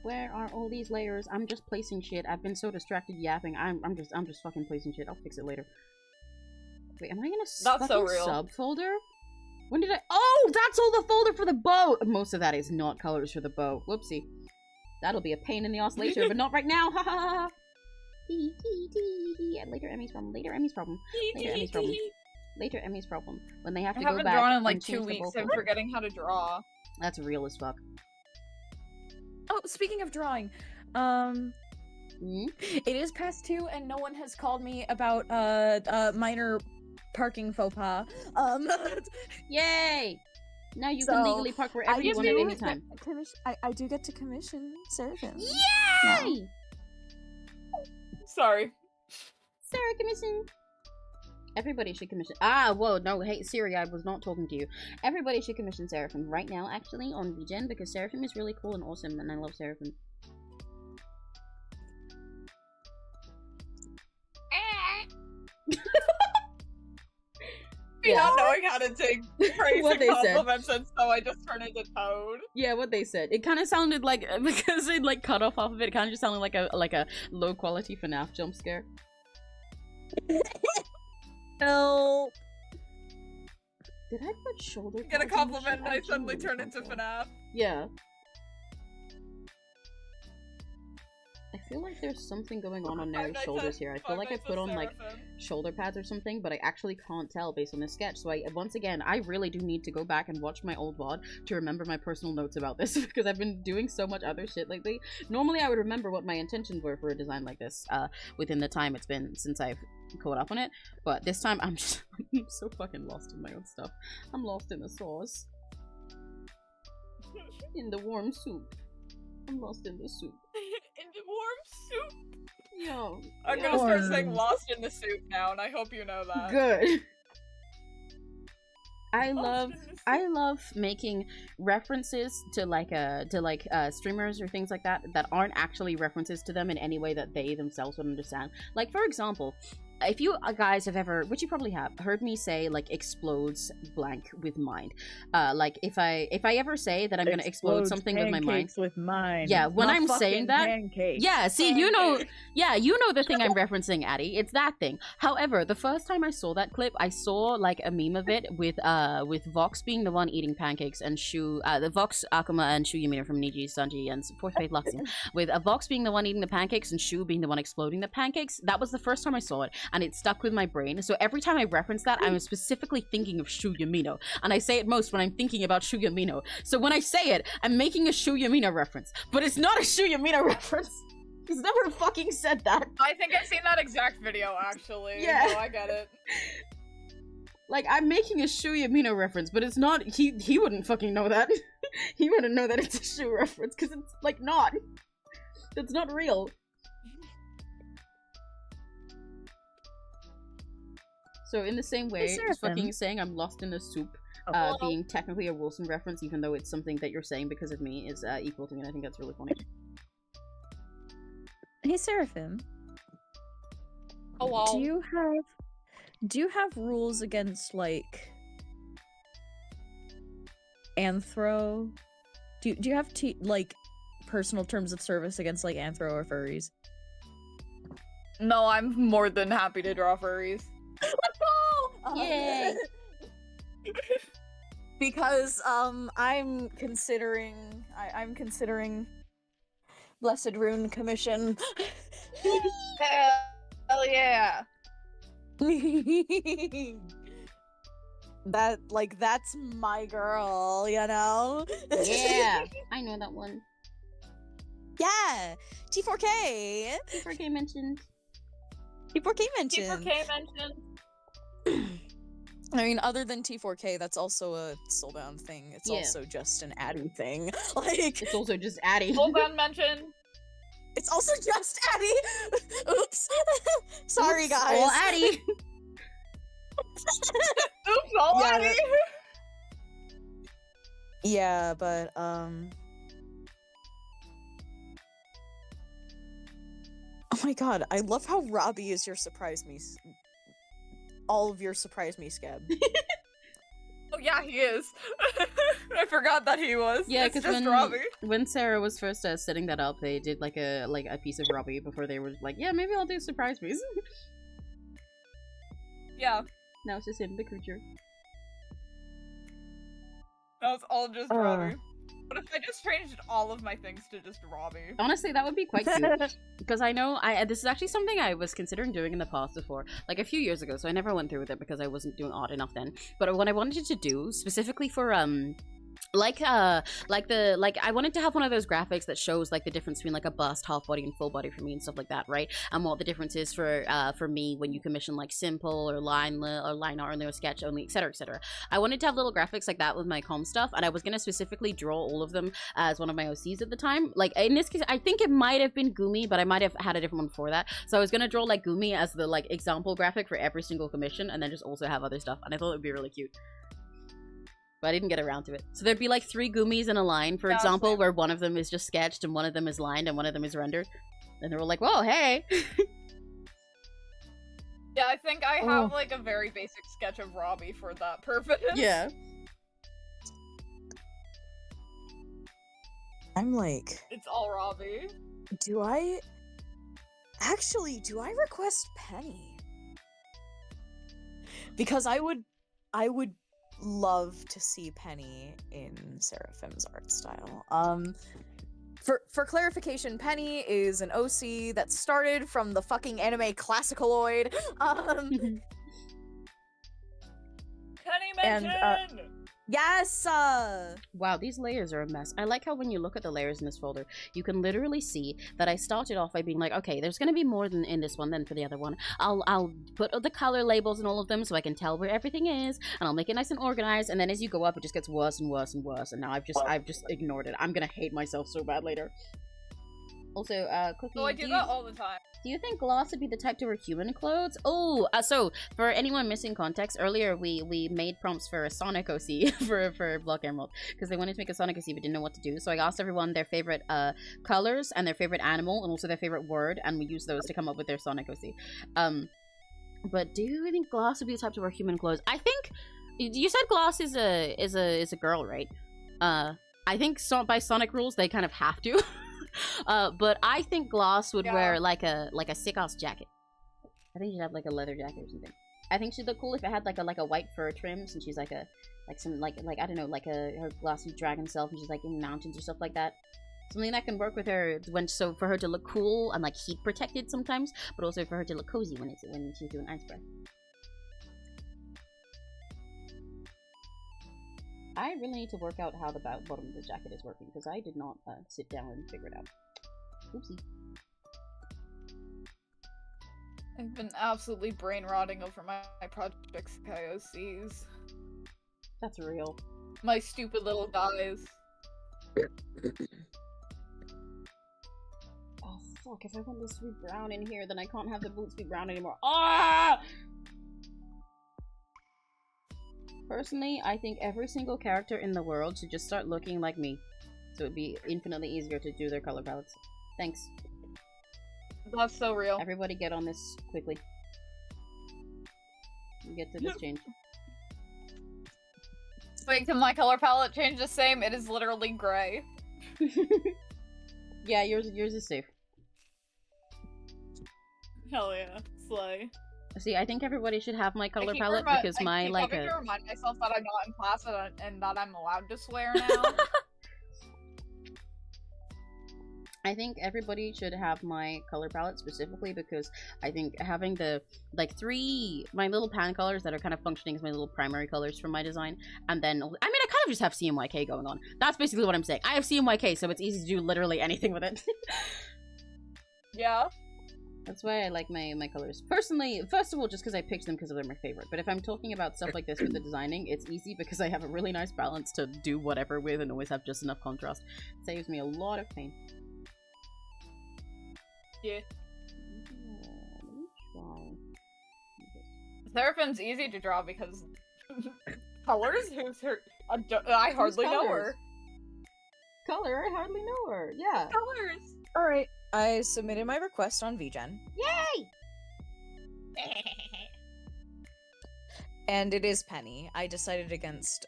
Where are all these layers? I'm just placing shit. I've been so distracted yapping. I'm just fucking placing shit. I'll fix it later. Wait, am I gonna That's so real. subfolder? When did I? Oh, that's all the folder for the bow. Most of that is not colors for the bow. Whoopsie. That'll be a pain in the ass later, but not right now. Ha ha ha. Later Emmy's problem. Later Emmy's problem. Later Emmy's problem. Later Emmy's problem. When they have to I go haven't back. drawn in like and 2 change the weeks. whole I'm folder. forgetting how to draw. That's real as fuck. Oh, speaking of drawing, it is past 2 and no one has called me about minor parking faux pas. Yay! Now you can legally park wherever you want at any time. I do get to commission Seraphim. Yay! Sorry. Sarah commission. Everybody should commission. Ah, whoa, no, hey, Siri, I was not talking to you. Everybody should commission Seraphim right now, actually, on VGen, because Seraphim is really cool and awesome, and I love Seraphim. Me Yeah. not knowing how to take praise What and they said. compliments, and so I just turned into Toad. Yeah, what they said. It kind of sounded like, because it like cut off half of it, it kind of just sounded like a low quality FNAF jump scare. No. Did I put shoulder Get a pads on the compliment and shit? I suddenly genuinely turn can't into tell. FNAF. Yeah. I feel like there's something going on Naru's shoulders here. I feel like I put on like shoulder pads or something, but I actually can't tell based on this sketch. So once again, I really do need to go back and watch my old VOD to remember my personal notes about this because I've been doing so much other shit lately. Normally I would remember what my intentions were for a design like this within the time it's been since I've caught up on it, but this time I'm so fucking lost in my own stuff. I'm lost in the sauce. In the warm soup. I'm lost in the soup. In the warm soup. Yo. I'm gonna start saying "lost in the soup" now, and I hope you know that. Good. I love making references to streamers or things like that that aren't actually references to them in any way that they themselves would understand. Like, for example, if you guys have ever, which you probably have, heard me say like explodes blank with mind, like if I ever say that I'm gonna explode something with my mind, yeah, when I'm saying that, yeah, see, you know the thing I'm referencing, Addie, it's that thing. However, the first time I saw that clip, I saw like a meme of it with Vox being the one eating pancakes and the Vox, Akuma, and Shu Yamina from Niji, Sanji, and Fourth Fate Luxian, with Vox being the one eating the pancakes and Shu being the one exploding the pancakes. That was the first time I saw it, and it stuck with my brain. So every time I reference that, I'm specifically thinking of Shu Yamino, and I say it most when I'm thinking about Shu Yamino. So when I say it, I'm making a Shu Yamino reference, but it's not a Shu Yamino reference. He's never fucking said that. I think I've seen that exact video, actually. Yeah. No, I get it. Like, I'm making a Shu Yamino reference, but it's not, he wouldn't fucking know that. He wouldn't know that it's a Shu reference, because it's, like, not. That's not real. So in the same way, just fucking saying I'm lost in the soup, being technically a Wilson reference, even though it's something that you're saying because of me, is equal to me, and I think that's really funny. Hey, Seraphim. Hello. Do you have rules against, like, anthro? Do you have like personal terms of service against like anthro or furries? No, I'm more than happy to draw furries. Let's go! Yay! Because I'm considering Blessed Rune Commission. Hell yeah. That's my girl, you know? Yeah, I know that one. Yeah, T4K. T4K mentioned. T4K mentioned. T4K mentioned. I mean, other than T4K, that's also a Soulbound thing. It's also just an Addy thing. Like, it's also just Addy. Soulbound mentioned. It's also just Addy. Oops. Sorry, Oops, guys. all Addy. Oops, all Addy. Yeah, but oh my god, I love how Robbie is your surprise me. All of your surprise me, Scab. Oh yeah, he is. I forgot that he was. Yeah, because because when Sarah was first setting that up, they did like a piece of Robbie before they were like, yeah, maybe I'll do surprise me's. Yeah. Now it's just him, the creature. That was all just Robbie. What if I just changed all of my things to just Robbie? Honestly, that would be quite cute. Because I know this is actually something I was considering doing in the past before, like a few years ago, so I never went through with it because I wasn't doing odd enough then. But what I wanted to do, specifically for I wanted to have one of those graphics that shows like the difference between like a bust, half body, and full body for me and stuff like that, right? And what the difference is for me when you commission like simple or line art or sketch only, etc., etc. I wanted to have little graphics like that with my com stuff, and I was gonna specifically draw all of them as one of my OCs at the time. Like in this case, I think it might have been Gumi, but I might have had a different one before that. So I was gonna draw like Gumi as the like example graphic for every single commission, and then just also have other stuff, and I thought it would be really cute. But I didn't get around to it. So there'd be like 3 Gumis in a line, for example, where one of them is just sketched and one of them is lined and one of them is rendered. And they were like, whoa, hey! Yeah, I think I have like a very basic sketch of Robbie for that purpose. Yeah. I'm like, It's all Robbie. do I request Penny? Because I would love to see Penny in Seraphim's art style. For clarification, Penny is an OC that started from the fucking anime 𝘆cie𝘂𝗿. Penny And, mention! Yes! Wow, these layers are a mess. I like how when you look at the layers in this folder, you can literally see that I started off by being like, okay, there's gonna be more than in this one than for the other one. I'll put the color labels in all of them so I can tell where everything is, and I'll make it nice and organized, and then as you go up, it just gets worse and worse and worse, and now I've just ignored it. I'm gonna hate myself so bad later. Also, Cookie, Oh, I do that all the time. do you think Gloss would be the type to wear human clothes? Oh, so for anyone missing context, earlier we made prompts for a Sonic OC for Block Emerald because they wanted to make a Sonic OC but didn't know what to do. So I asked everyone their favorite colors and their favorite animal and also their favorite word, and we used those to come up with their Sonic OC. But do you think Gloss would be the type to wear human clothes? I think you said Gloss is a girl, right? I think by Sonic rules they kind of have to. But I think Gloss would wear like a sick ass jacket. I think she'd have like a leather jacket or something. I think she'd look cool if it had like a white fur trim, since she's like some I don't know, like her glossy dragon self, and she's like in mountains or stuff like that. Something that can work with her for her to look cool and like heat protected sometimes, but also for her to look cozy when she's doing ice breath. I really need to work out how the bottom of the jacket is working, because I did not sit down and figure it out. Oopsie. I've been absolutely brain rotting over my Project OCs. That's real. My stupid little guys. Oh fuck, if I want this to be brown in here, then I can't have the boots be brown anymore. Ah! Personally, I think every single character in the world should just start looking like me. So it'd be infinitely easier to do their color palettes. Thanks. That's so real. Everybody get on this quickly. Get to this change. Wait, can my color palette change the same? It is literally gray. Yeah, yours is safe. Hell yeah, slay. See, I think everybody should have my color palette because I keep having to remind myself that I'm not in class and that I'm allowed to swear now. I think everybody should have my color palette specifically because I think having the my little pan colors that are kind of functioning as my little primary colors for my design, and then I mean I kind of just have CMYK going on. That's basically what I'm saying. I have CMYK, so it's easy to do literally anything with it. Yeah. That's why I like my colors. Personally, first of all, just because I picked them because they're my favorite. But if I'm talking about stuff like this with the designing, it's easy because I have a really nice balance to do whatever with and always have just enough contrast. It saves me a lot of pain. Yeah. Seraphim's easy to draw because colors? Who's her? I hardly know her. Color? I hardly know her. Yeah. Colors. All right. I submitted my request on VGen. Yay! And it is Penny. I decided against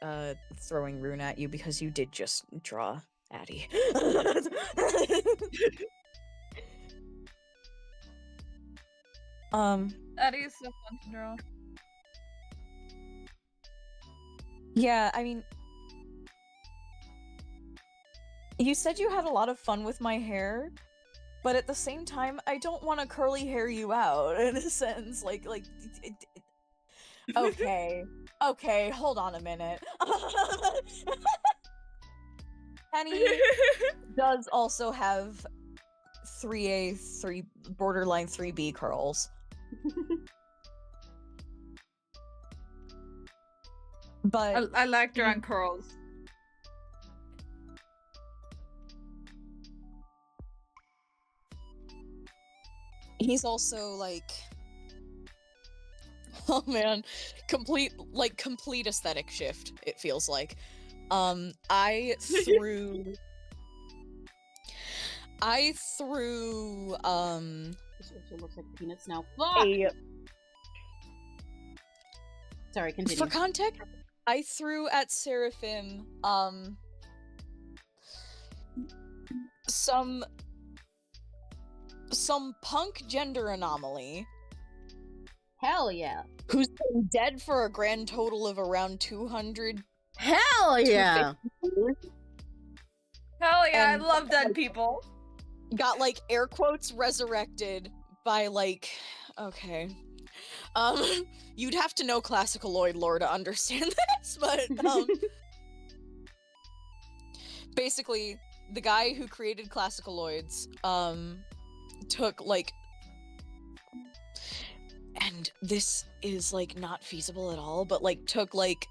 throwing Rune at you because you did just draw Addie. Addie is so fun to draw. Yeah, I mean, you said you had a lot of fun with my hair, but at the same time, I don't want to curly hair you out, in a sense, okay, okay, hold on a minute. Penny does also have 3A, borderline 3B curls. But I like drawing curls. He's also oh man, complete aesthetic shift, it feels like. I threw This also looks like peanuts now. Sorry, continue. For context, I threw at Seraphim some punk gender anomaly. Hell yeah. Who's been dead for a grand total of around 200. Hell yeah. Hell yeah, And I love dead people. Got like air quotes resurrected by like, okay. You'd have to know classicaloid lore to understand this, but basically the guy who created classicaloids took like, and this is like not feasible at all, but like took like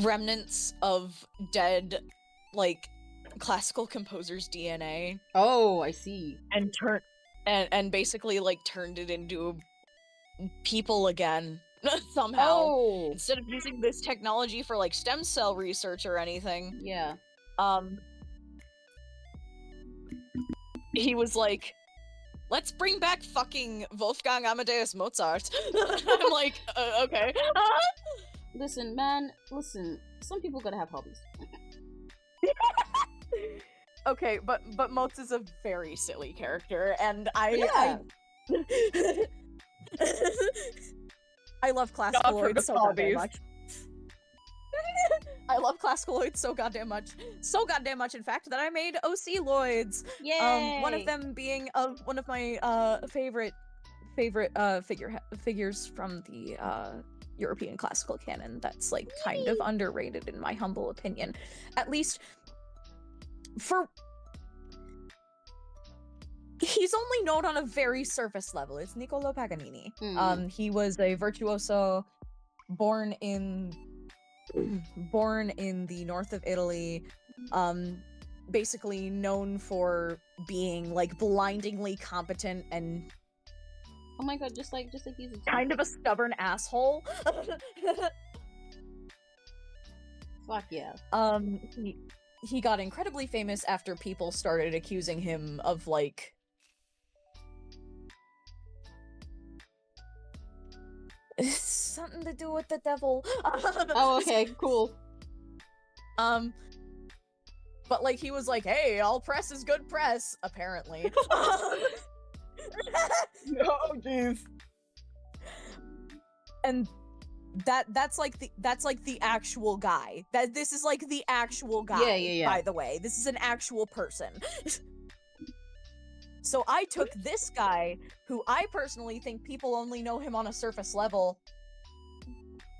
remnants of dead like classical composers' DNA. Oh, I see. And basically like turned it into people again somehow. Oh. Instead of using this technology for like stem cell research or anything. Yeah. He was like, let's bring back fucking Wolfgang Amadeus Mozart. I'm like, okay. Listen, man, listen. Some people gotta have hobbies. Okay, but Mozart is a very silly character, and I love classicaloids so goddamn much. I love classicaloids so goddamn much. So goddamn much, in fact, that I made OC-loids. Yay! One of them being one of my favorite figures from the European classical canon. That's like kind of underrated in my humble opinion. At least for he's only known on a very surface level. It's Niccolò Paganini. He was a virtuoso born in the north of Italy, basically known for being like blindingly competent and oh my god, just like he's kind of a stubborn asshole. Fuck yeah. He got incredibly famous after people started accusing him of like something to do with the devil. Oh, okay, cool. But like he was like, hey, all press is good press, apparently. Oh jeez. And that's like the actual guy. This is like the actual guy. Yeah. By the way, this is an actual person. So I took this guy, who I personally think people only know him on a surface level,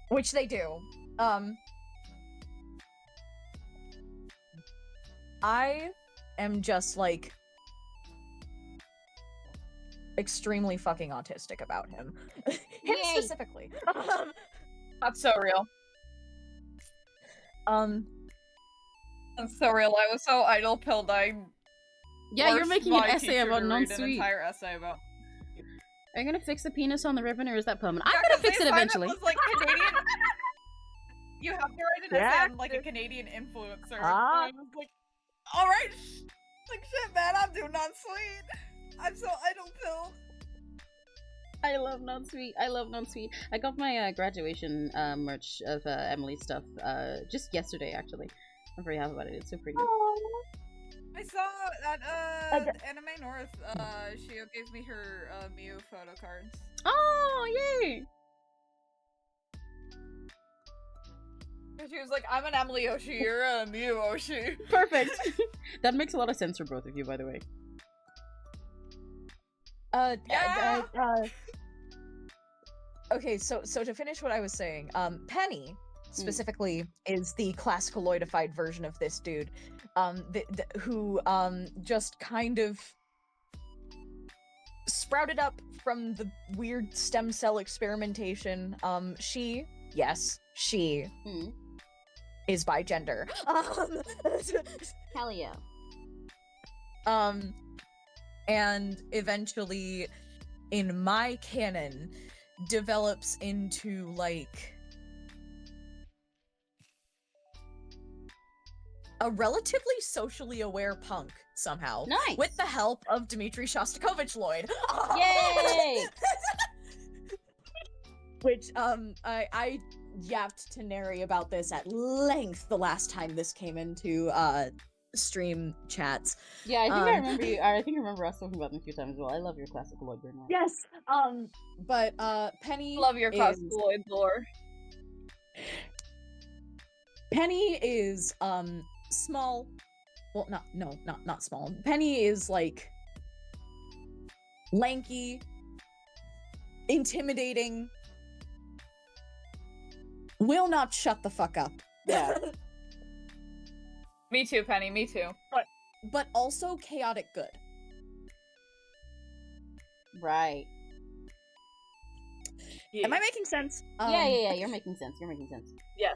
which they do. I am just like extremely fucking autistic about him. Him specifically. That's so real. That's so real. I was so idle pilled. Yeah, you're making an essay about An non-sweet. entire essay about. Are you gonna fix the penis on the ribbon, or is that permanent? I'm gonna fix it eventually. Was, like, Canadian... You have to write an essay on like a Canadian influencer. And I was like, all right, like shit, man. I'm doing non-sweet. I'm so idle pilled. I love non-sweet. I love non-sweet. I got my graduation merch of Emily's stuff just yesterday, actually. I'm very happy about it. It's so pretty. I saw at Anime North, Shio gave me her Miu photo cards. Oh, yay! And she was like, I'm an Emily Oshi, you're a Miu Oshi. Perfect! That makes a lot of sense for both of you, by the way. Okay, so to finish what I was saying, Penny specifically is the classicaloidified version of this dude, who just kind of sprouted up from the weird stem cell experimentation. She is bi gender. Hell yeah. And eventually, in my canon, develops into like a relatively socially aware punk somehow. Nice. With the help of Dmitry Shostakovich Lloyd. Yay! which I yapped to Neri about this at length the last time this came into stream chats. Yeah, I think I remember you. I think I remember us talking about them a few times as well. I love your classical lore. Yes. But Penny. Love your classical lore. Penny is small. Well, not small. Penny is like lanky, intimidating, will not shut the fuck up. Yeah. Me too, Penny, me too. But also chaotic good. Right. Yeah. Am I making sense? Yeah, you're making sense. Yeah.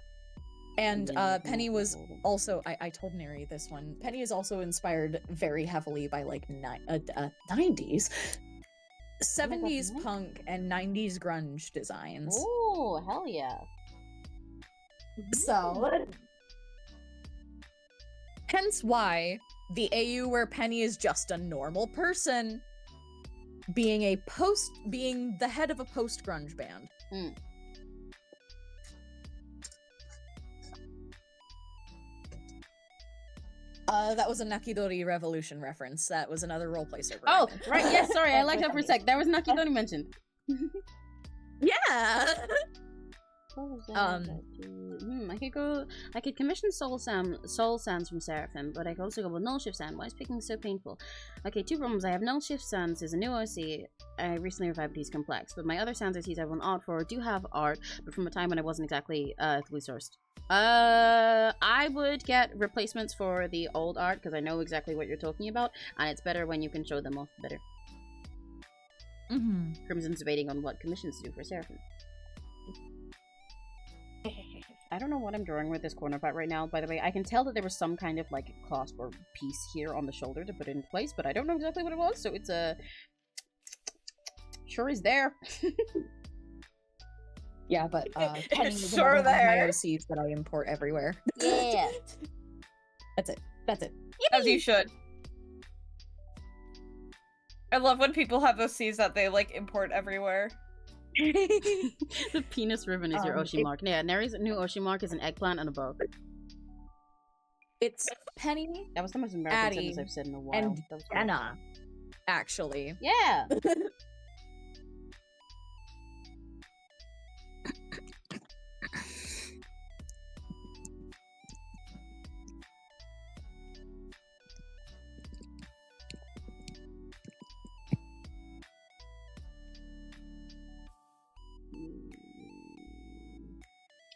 And Penny was also, I told Neri this one, Penny is also inspired very heavily by like 90s, 70s punk and 90s grunge designs. Oh, hell yeah. So, hence why the AU where Penny is just a normal person being the head of a post-grunge band. That was a Nakidori Revolution reference. That was another roleplay server. Oh, right, yes, sorry, I liked that for a sec. That was Nakidori mentioned. Yeah! I could commission soul sands from Seraphim, but I could also go with null shift sand. Why is picking so painful? Okay, two problems. I have null shift sands is a new OC. I recently revived, but he's complex. But my other sands I have on art for do have art, but from a time when I wasn't exactly ethically sourced. I would get replacements for the old art because I know exactly what you're talking about, and it's better when you can show them off better. Crimson's debating on what commissions to do for Seraphim. I don't know what I'm drawing with this corner part right now, by the way. I can tell that there was some kind of, like, clasp or piece here on the shoulder to put it in place, but I don't know exactly what it was, so it's sure is there. Yeah, but Penny is sure one of my there. OCs that I import everywhere. Yeah. That's it. As you should. I love when people have OCs that they, like, import everywhere. The penis ribbon is your Oshi mark. Yeah, Neri's new Oshi mark is an eggplant and a bow. It's Penny, that was the most American Addie, sentence I've said in a while. and Anna, actually. Yeah!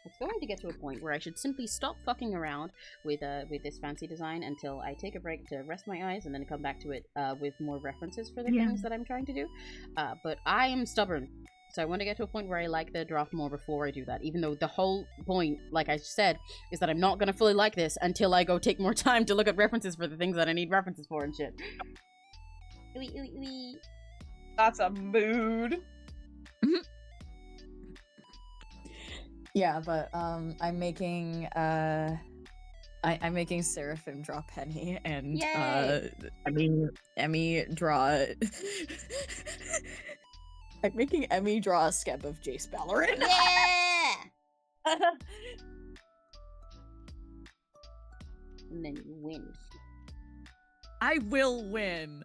It's going to get to a point where I should simply stop fucking around with this fancy design until I take a break to rest my eyes and then come back to it with more references for the things that I'm trying to do. But I am stubborn, so I want to get to a point where I like the draft more before I do that, even though the whole point, like I said, is that I'm not going to fully like this until I go take more time to look at references for the things that I need references for and shit. That's a mood. Yeah, but I'm making I'm making Seraphim draw Penny and Emmy draw I'm making Emmy draw a skeb of Jace Ballerin. Yeah! And then you win. I will win.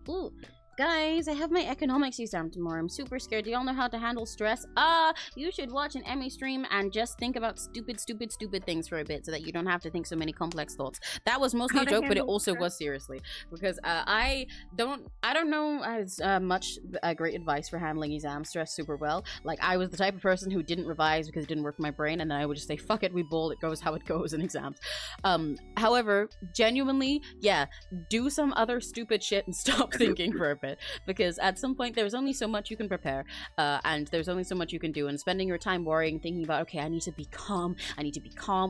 Ooh. Guys, I have my economics exam tomorrow. I'm super scared. Do y'all know how to handle stress? You should watch an Emmy stream and just think about stupid things for a bit so that you don't have to think so many complex thoughts. That was mostly a joke, but it also was seriously. Because I don't know as much great advice for handling exam stress super well. Like, I was the type of person who didn't revise because it didn't work for my brain, and then I would just say, fuck it, we bowl, it goes how it goes in exams. However, genuinely, yeah, do some other stupid shit and stop thinking for a bit. Because at some point there's only so much you can prepare and there's only so much you can do, and spending your time worrying, thinking about, okay, I need to be calm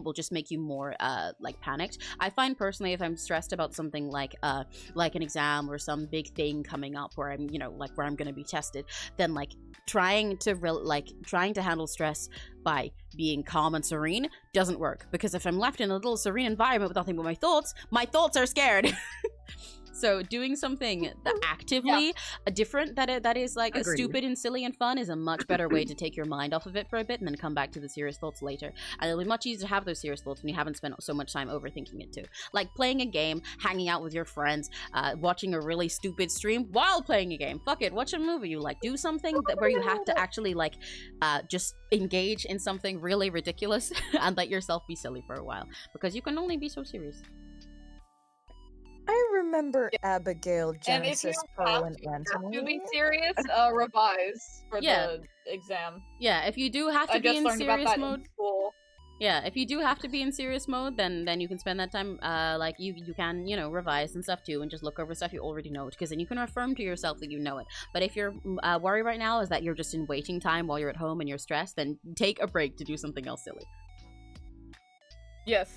will just make you more like panicked. I find personally, if I'm stressed about something like an exam or some big thing coming up where I'm, you know, like where I'm gonna be tested, then like trying to handle stress by being calm and serene doesn't work, because if I'm left in a little serene environment with nothing but my thoughts are scared. So doing something that actively different that is like Agreed. stupid and silly and fun is a much better way to take your mind off of it for a bit and then come back to the serious thoughts later. And it'll be much easier to have those serious thoughts when you haven't spent so much time overthinking it too. Like playing a game, hanging out with your friends, watching a really stupid stream while playing a game. Fuck it, watch a movie you like. Do something where you have to actually like just engage in something really ridiculous and let yourself be silly for a while, because you can only be so serious. I remember Abigail, And if you Genesis, Pearl, and have to Anthony. be serious, revise for the exam. Yeah, if you do have to I be just in learned about serious that mode. in school. Yeah, if you do have to be in serious mode, then you can spend that time, like, you can, you know, revise and stuff too, and just look over stuff you already know, because then you can affirm to yourself that you know it. But if your worry right now is that you're just in waiting time while you're at home and you're stressed, then take a break to do something else silly. Yes.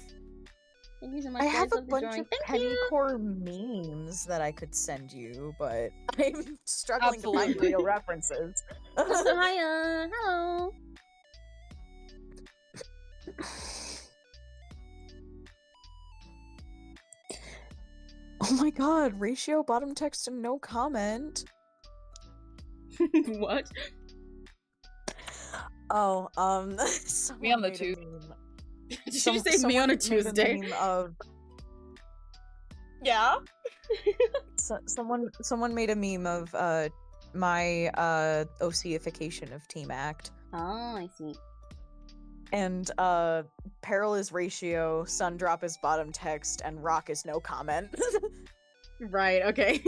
Thank you so much, I guys. have a Love the bunch drawing. of Thank penny you. core memes that I could send you, but I'm struggling to find Absolutely. real references. Also, hiya. Hello. Oh my god, ratio, bottom text, and no comment. What? Oh, Me on the someone made a tube. meme. Did you say me on a Someone made Tuesday? meme of Yeah. someone made a meme of my 𝘆ciification of Team Act. Oh, I see. And Peril is ratio, Sundrop is bottom text, and Rock is no comment. Right, okay.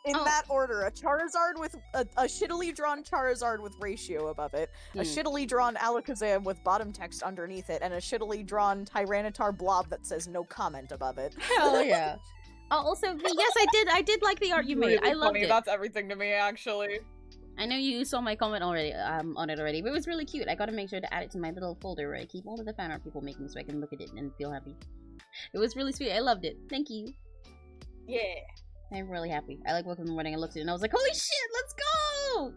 In Oh. that order, a Charizard with a shittily drawn Charizard with ratio above it, a shittily drawn Alakazam with bottom text underneath it, and a shittily drawn Tyranitar blob that says no comment above it. Hell yeah. Oh, also, yes, I did like the art you made. Really I loved funny. it. That's everything to me, actually. I know you saw my comment already, on it already, but it was really cute. I gotta make sure to add it to my little folder where I keep all of the fan art people make me so I can look at it and feel happy. It was really sweet. I loved it. Thank you. Yeah. I'm really happy. I like woke up in the morning and looked at it and I was like, holy shit, let's go!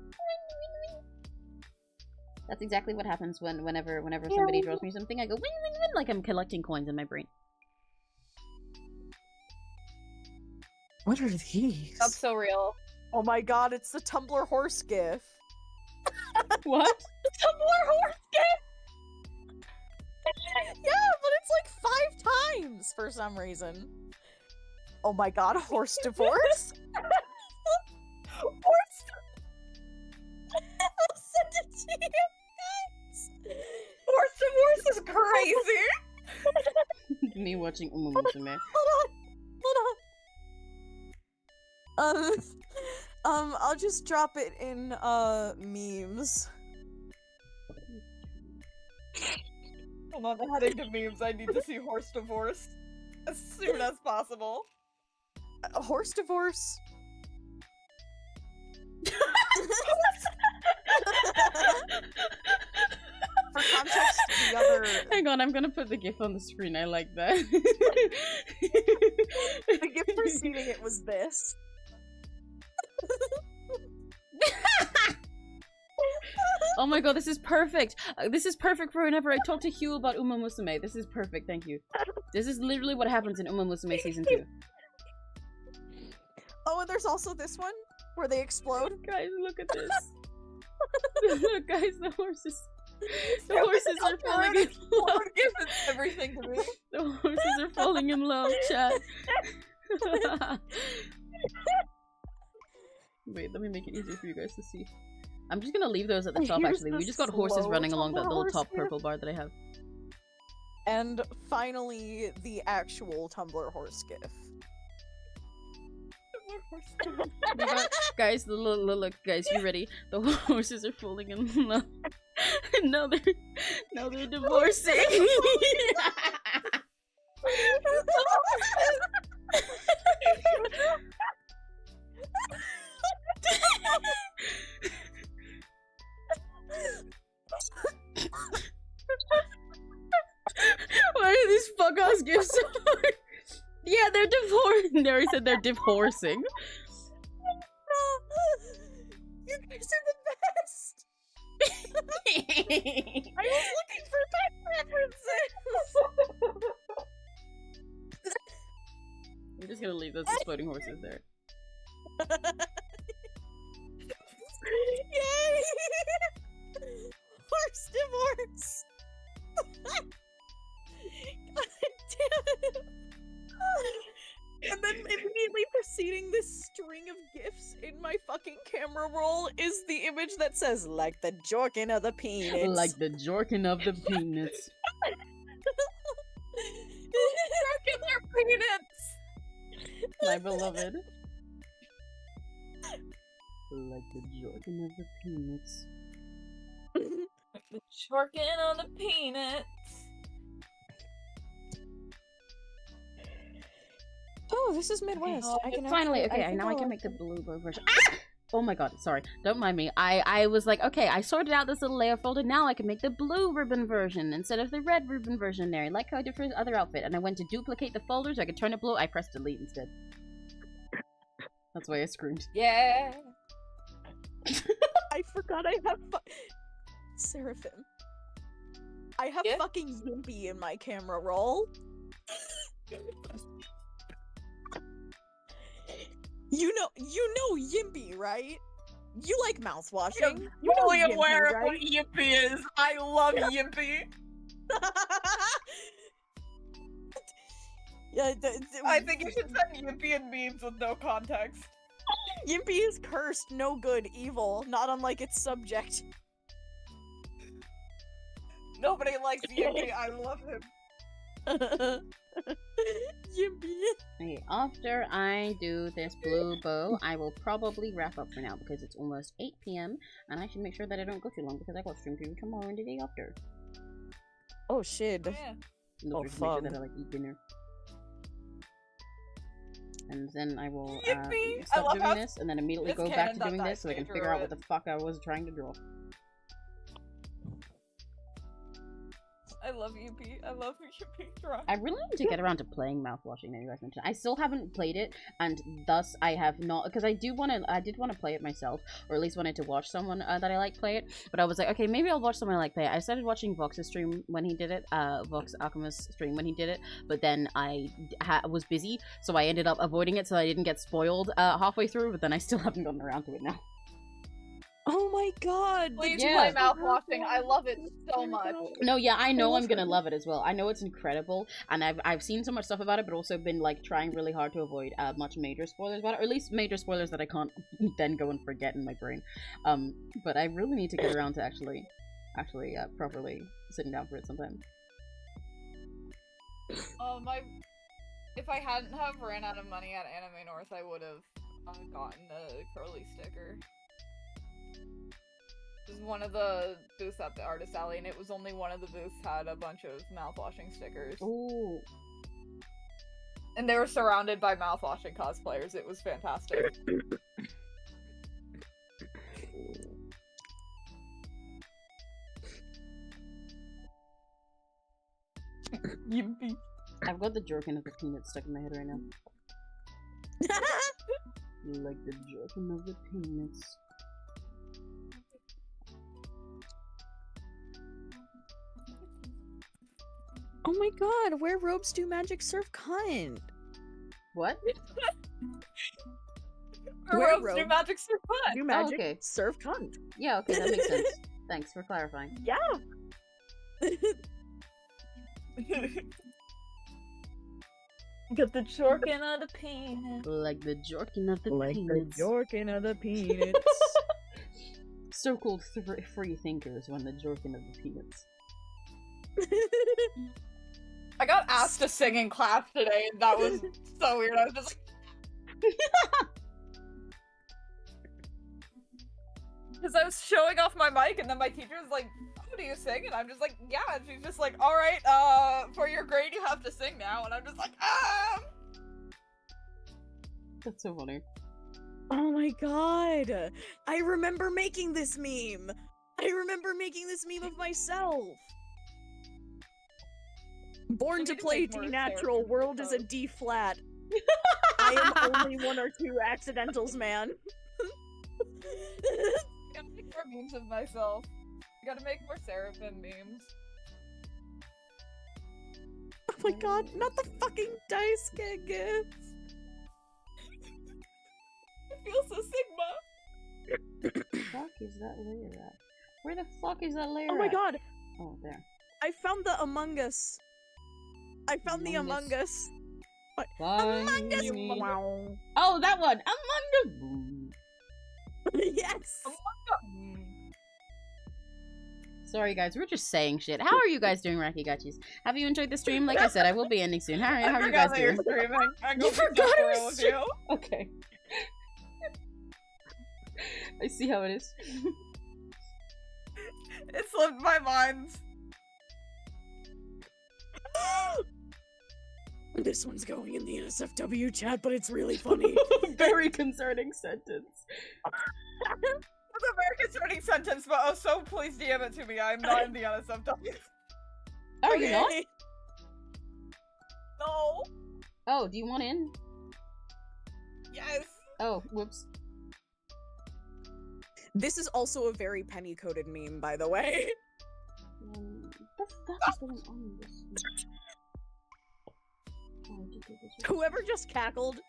That's exactly what happens whenever somebody draws me something. I go win win win, like I'm collecting coins in my brain. What are these? That's so real. Oh my god, it's the Tumblr horse gif. What? Tumblr horse gif! Yeah, but it's like 5 times for some reason. Oh my god, horse divorce? Horse I'll send it to you guys. Horse divorce is crazy. Me watching Umumusume. Hold on. I'll just drop it in memes. Hold on, I'm heading to memes. I need to see horse divorce as soon as possible. Horse divorce. For context, the other Hang on, I'm gonna put the gif on the screen. I like that. the gift preceding it was this. Oh my god, this is perfect. This is perfect for whenever I talk to Hugh about Umumusume. This is perfect, thank you. This is literally what happens in Umumusume season 2. Oh, and there's also this one where they explode. Guys, look at this. Look, guys, the horses are falling in love. Everything to me. The horses are falling in love, chat. Wait, let me make it easier for you guys to see. I'm just gonna leave those at the top, Here's actually. the We just got horses slow running along that Tumblr little horse top here. purple bar that I have. And finally, the actual Tumblr horse gif. Guys, look, guys, you ready? The horses are falling in love. now they're divorcing. Why are these fuck ass gifts so hard? Yeah, they're divorcing. They already said they're divorcing. You guys are the best. I was looking for time references. We're just gonna leave those exploding horses there. Yay! Horse divorce! God damn it! And then immediately preceding this string of gifs in my fucking camera roll is the image that says, like the jorkin of the peanuts. Like the jorkin of the peanuts. Jorkin their peanuts! My beloved. Like the jorkin of the peanuts. The jorkin of the peanuts. Oh, this is Midwest. I can Finally, actually, okay, now I can make the blue version. Ah! Oh my god, sorry. Don't mind me. I was like, okay, I sorted out this little layer folder. Now I can make the blue ribbon version instead of the red ribbon version there. Like how I did for the other outfit. And I went to duplicate the folder so I could turn it blue. I pressed delete instead. That's why I screamed. Yeah. I forgot I have Seraphim. I have fucking Yimpy in my camera roll. You know Yimpy, right? You like mouthwashing. I'm You know fully Yimpy, aware of right? what Yimpy is. I love Yimpy. Yeah, I think you should send Yimpy and memes with no context. Yimpy is cursed, no good, evil, not unlike its subject. Nobody likes Yimpy. I love him. Yimpy. Okay, after I do this blue bow, I will probably wrap up for now because it's almost 8 p.m. and I should make sure that I don't go too long because I got stream preview tomorrow and the day after. Oh shit. Yeah. Oh, Make sure that I like eat dinner. And then I will stop doing this and then immediately go back to doing this so I can figure out what the fuck I was trying to draw. I love Yimpy. I love Yimpy. I really need to get around to playing mouthwashing that you guys mentioned. I still haven't played it, and thus I have not, because I did want to play it myself, or at least wanted to watch someone that I like play it, but I was like, okay, maybe I'll watch someone I like play it. I started watching Vox's stream when he did it, Vox Alchemist's stream when he did it, but then I was busy, so I ended up avoiding it so I didn't get spoiled halfway through, but then I still haven't gotten around to it now. Oh my god! Please play mouthwashing. I love it so much. No, yeah, I know I'm gonna love it as well. I know it's incredible, and I've seen so much stuff about it, but also been like trying really hard to avoid much major spoilers about it, or at least major spoilers that I can't then go and forget in my brain. But I really need to get around to actually properly sitting down for it sometime. If I hadn't have ran out of money at Anime North, I would have gotten the curly sticker. It was one of the booths at the Artist Alley, and it was only one of the booths had a bunch of mouthwashing stickers. Ooh. And they were surrounded by mouthwashing cosplayers. It was fantastic. Yippee. I've got the jerkin of the peanuts stuck in my head right now. Like the jerkin of the peanuts. Oh my god, wear robes do magic serve cunt. What? Robes do magic serve cunt. Do magic okay. serve cunt. Yeah, okay, that makes sense. Thanks for clarifying. Yeah. Got the jorkin of the peanuts. Like the jorkin of the peanuts. Like the jorkin of the peanuts. So-called free thinkers when the jorkin of the peanuts. I got asked to sing in class today, and that was so weird. I was just like... Because I was showing off my mic, and then my teacher was like, oh, do you sing? And I'm just like, yeah. And she's just like, alright, for your grade you have to sing now. And I'm just like, That's so funny. Oh my god! I remember making this meme! I remember making this meme of myself! Born to play D natural, world is a D flat. I am only one or two accidentals, man. I gotta make more memes of myself. I gotta make more Seraphim memes. Oh my god, not the fucking dice get gifts! feel so sigma. Fuck is that layer at? Where the fuck is that layer Oh my at? god! Oh, there. I found the Among Us. I found the Among Us. What? Find Among Us! me. Wow. Oh, that one! Among Us! Yes! Sorry guys, we're just saying shit. How are you guys doing, Rakigachis? Have you enjoyed the stream? Like I said, I will be ending soon. How are you guys doing? You forgot it was you. Okay. I see how it is. It slipped my mind. This one's going in the NSFW chat, but it's really funny. Very concerning sentence. That's a very concerning sentence, but oh, so please DM it to me. I'm not in the NSFW. Are you not? No. Oh, do you want in? Yes. Oh, whoops. This is also a very penny-coded meme, by the way. What the fuck is going on in this? Whoever just cackled,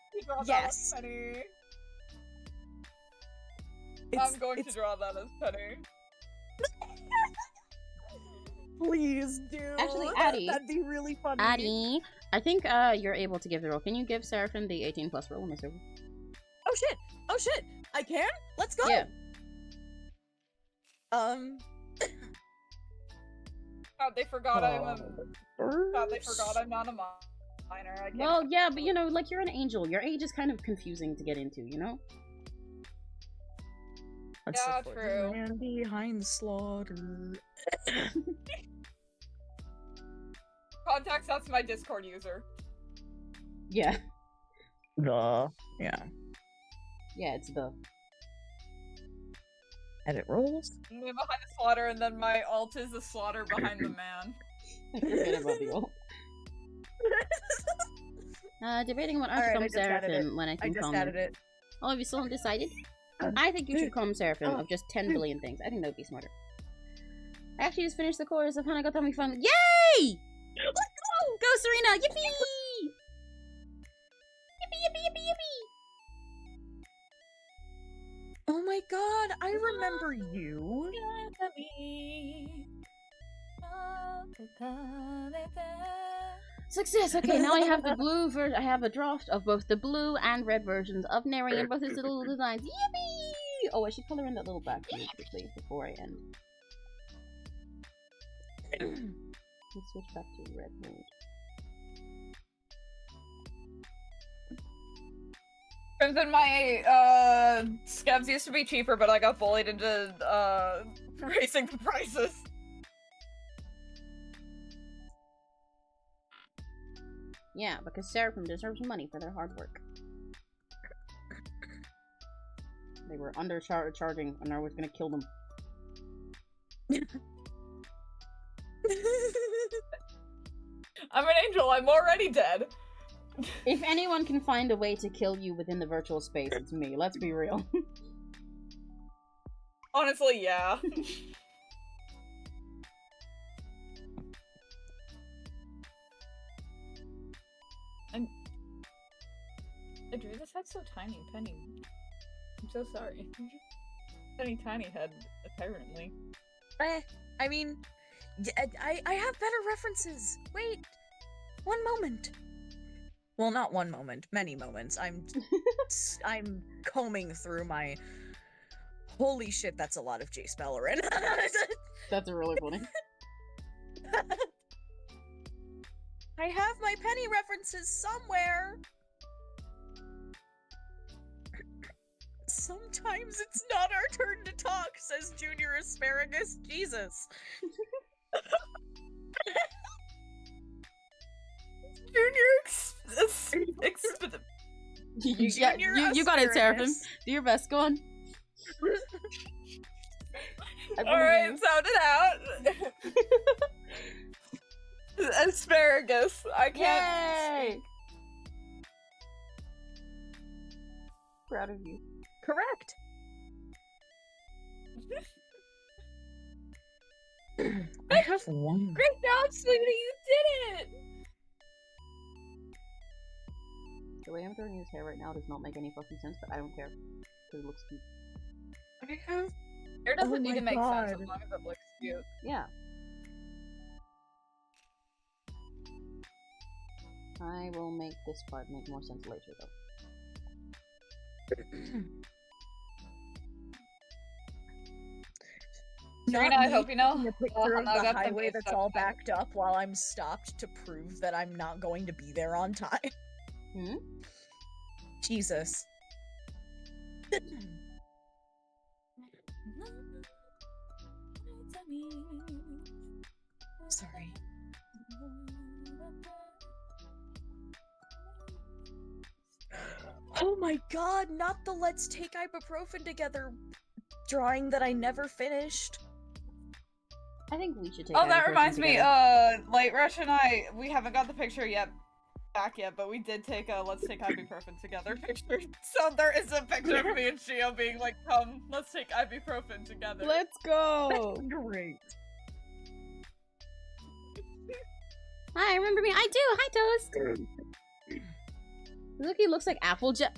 yes. Penny. I'm going to draw that as Penny. Please do. Actually, Addie. That'd be really funny. Addie, I think you're able to give the roll. Can you give Seraphim the 18+ roll on my server? Oh shit! Oh shit! I can? Let's go! Yeah. God, they forgot I'm not a minor. I can't. Well, yeah, but you know, like you're an angel. Your age is kind of confusing to get into, you know? Yeah, true. Man behind slaughter. Contacts, that's my Discord user. Yeah. Yeah. Yeah, it's the edit rolls. Me behind the slaughter, and then my alt is the slaughter behind the man. I forget about the alt. Debating what I should call Seraphim when I can call added it. Oh, have you still undecided? I think you should call him Seraphim of just 10 billion things. I think that would be smarter. I actually just finished the chorus of Hanagatami Fun. Yay! Let's go! Go, Serena! Yippee! Yippee, yippee, yippee, yippee! Oh my god, I remember you. Success! Okay, now I have the blue I have a draft of both the blue and red versions of Neri and both his little designs. Yippee! Oh, I should color in that little back page quickly before I end. Let's switch back to red mode. Crimson, my scabs used to be cheaper, but I got bullied into raising the prices. Yeah, because Seraphim deserves money for their hard work. They were undercharging, and I was gonna kill them. I'm an angel, I'm already dead. If anyone can find a way to kill you within the virtual space, it's me. Let's be real. Honestly, yeah. I drew this head so tiny, Penny. I'm so sorry. Penny tiny head, apparently. I mean, I have better references. Wait, one moment. Well, not one moment, many moments. I'm combing through my. Holy shit, that's a lot of Jace Bellerin. That's really funny. I have my Penny references somewhere. Sometimes it's not our turn to talk, says Junior Asparagus. Jesus. You got it, Seraphim. Do your best. Go on. Alright, sound it out. Asparagus. I can't. Yay! Proud of you. Correct. I have one. Great job, sweetie. You did it. The way I'm throwing his hair right now does not make any fucking sense, but I don't care. Because it looks cute. Hair doesn't need my to make sense God. as long as it looks cute. Yeah. I will make this part make more sense later, though. Serena, I hope you know. A picture of I the got the highway base that's up all there. backed up while I'm stopped to prove that I'm not going to be there on time. Hmm? Jesus. Sorry. Oh my god, not the let's take ibuprofen together drawing that I never finished. I think we should take Oh, that ibuprofen reminds me, together. Light Rush and I, we haven't got the picture back yet, but we did take a let's take ibuprofen together picture. So there is a picture of me and Shio being like, come, let's take ibuprofen together. Let's go! Great. Hi, remember me? I do! Hi, Toast! Look, he looks like Applejack.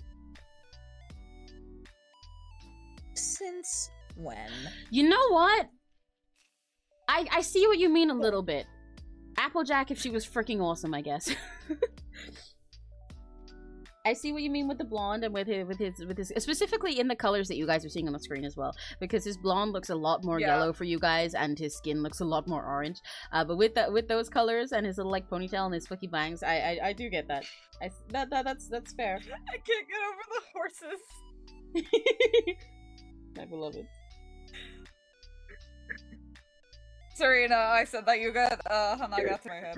Since when? You know what? I see what you mean a little bit. Applejack if she was freaking awesome, I guess. I see what you mean with the blonde and with his specifically in the colors that you guys are seeing on the screen as well, because his blonde looks a lot more yellow for you guys and his skin looks a lot more orange. But with those colors and his little like ponytail and his flicky bangs, I do get that. That's fair. I can't get over the horses. My beloved. Serena, I said that you got and I got to my head.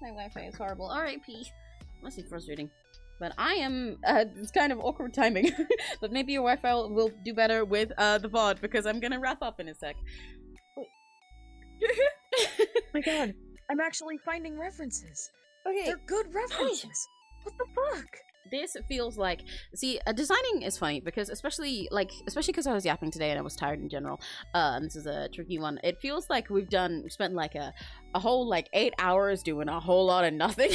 My Wi-Fi is horrible. R.I.P. Mostly frustrating. But I am, it's kind of awkward timing. But maybe your Wi-Fi will do better with the VOD, because I'm gonna wrap up in a sec. Oh my god, I'm actually finding references. Okay. They're good references. What the fuck? This feels like, see, designing is funny because especially because I was yapping today and I was tired in general, and this is a tricky one. It feels like we've spent like a whole like 8 hours doing a whole lot of nothing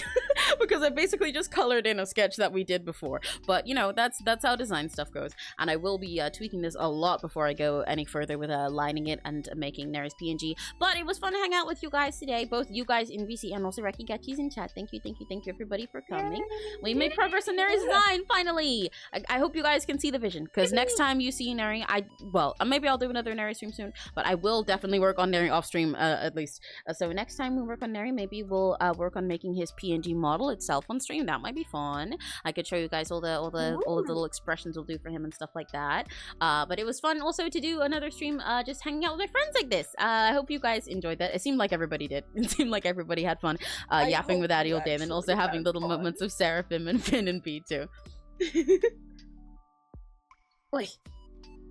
because I basically just colored in a sketch that we did before. But you know, that's how design stuff goes, and I will be tweaking this a lot before I go any further with lining it and making Neri's PNG. But it was fun to hang out with you guys today, both you guys in VC and also Rekigachi's in chat. Thank you everybody for coming. We made progress on Neri's design finally. I hope you guys can see the vision, because next time you see Neri, maybe I'll do another Neri stream soon, but I will definitely work on Neri off stream at least. So next time we work on Neri, maybe we'll work on making his PNG model itself on stream. That might be fun. I could show you guys all the little expressions we'll do for him and stuff like that. But it was fun also to do another stream just hanging out with my friends like this. I hope you guys enjoyed that. It seemed like everybody did. It seemed like everybody had fun yapping with Addy all day, and also having little moments of Seraphim and Finn and B too. Wait,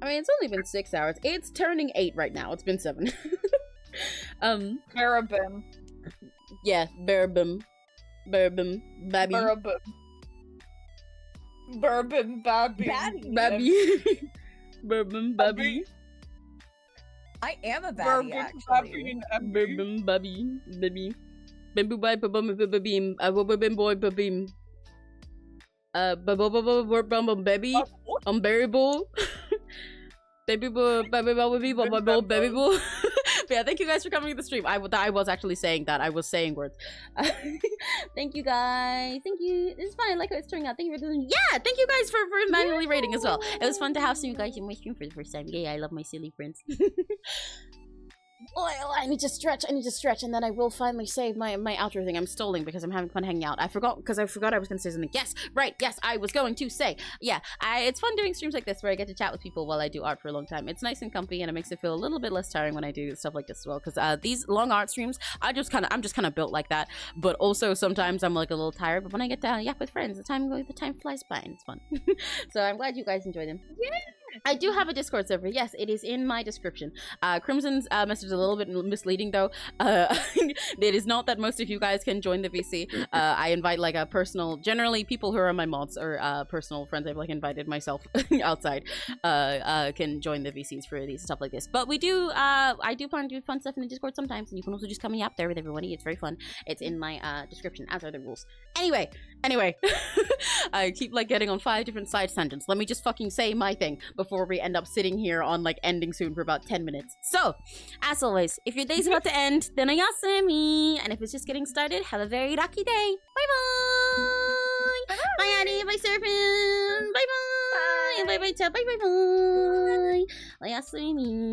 I mean, it's only been 6 hours. It's turning 8 right now. It's been 7. Barabim. Yeah, Barabim. Babby. Barabim. Bourbon Babby. Babby. Bourbon Babby. I am a baddie, actually. Bourbon Babby. Baby. Bamboo boy, babim. Boy, babim. Baby. Berry bull. Baby bull, baby bull, baby bull. Yeah, thank you guys for coming to the stream. I was actually saying that. I was saying words. Thank you guys. Thank you. This is fun. I like how it's turning out. Thank you for doing. Yeah, thank you guys for manually rating as well. It was fun to have some of you guys in my stream for the first time. Yeah, I love my silly friends. Oh, I need to stretch, and then I will finally say my outro thing. I'm stalling because I'm having fun hanging out. I forgot I was gonna say something. Yes, right, yes, I was going to say. Yeah, it's fun doing streams like this where I get to chat with people while I do art for a long time. It's nice and comfy, and it makes it feel a little bit less tiring when I do stuff like this as well. Because these long art streams, I'm just kind of built like that. But also sometimes I'm like a little tired. But when I get to yap with friends, the time flies by and it's fun. So I'm glad you guys enjoy them. Yeah. I do have a Discord server. Yes, it is in my description. Crimson's message is a little bit misleading though. It is not that most of you guys can join the VC. I invite like a personal, generally people who are my mods or personal friends I've like invited myself outside can join the VCs for these stuff like this. But we do, I do plan to do fun stuff in the Discord sometimes, and you can also just come me up there with everybody. It's very fun. It's in my description, as are the rules. Anyway, I keep like getting on 5 different side tangents. Let me just fucking say my thing before we end up sitting here on like ending soon for about 10 minutes. So, as always, if your day's about to end, then ayasumi. And if it's just getting started, have a very lucky day. Bye bye. Bye Addie, bye Serpent. Bye bye. Bye bye Tab. Bye bye bye. Ayasumi.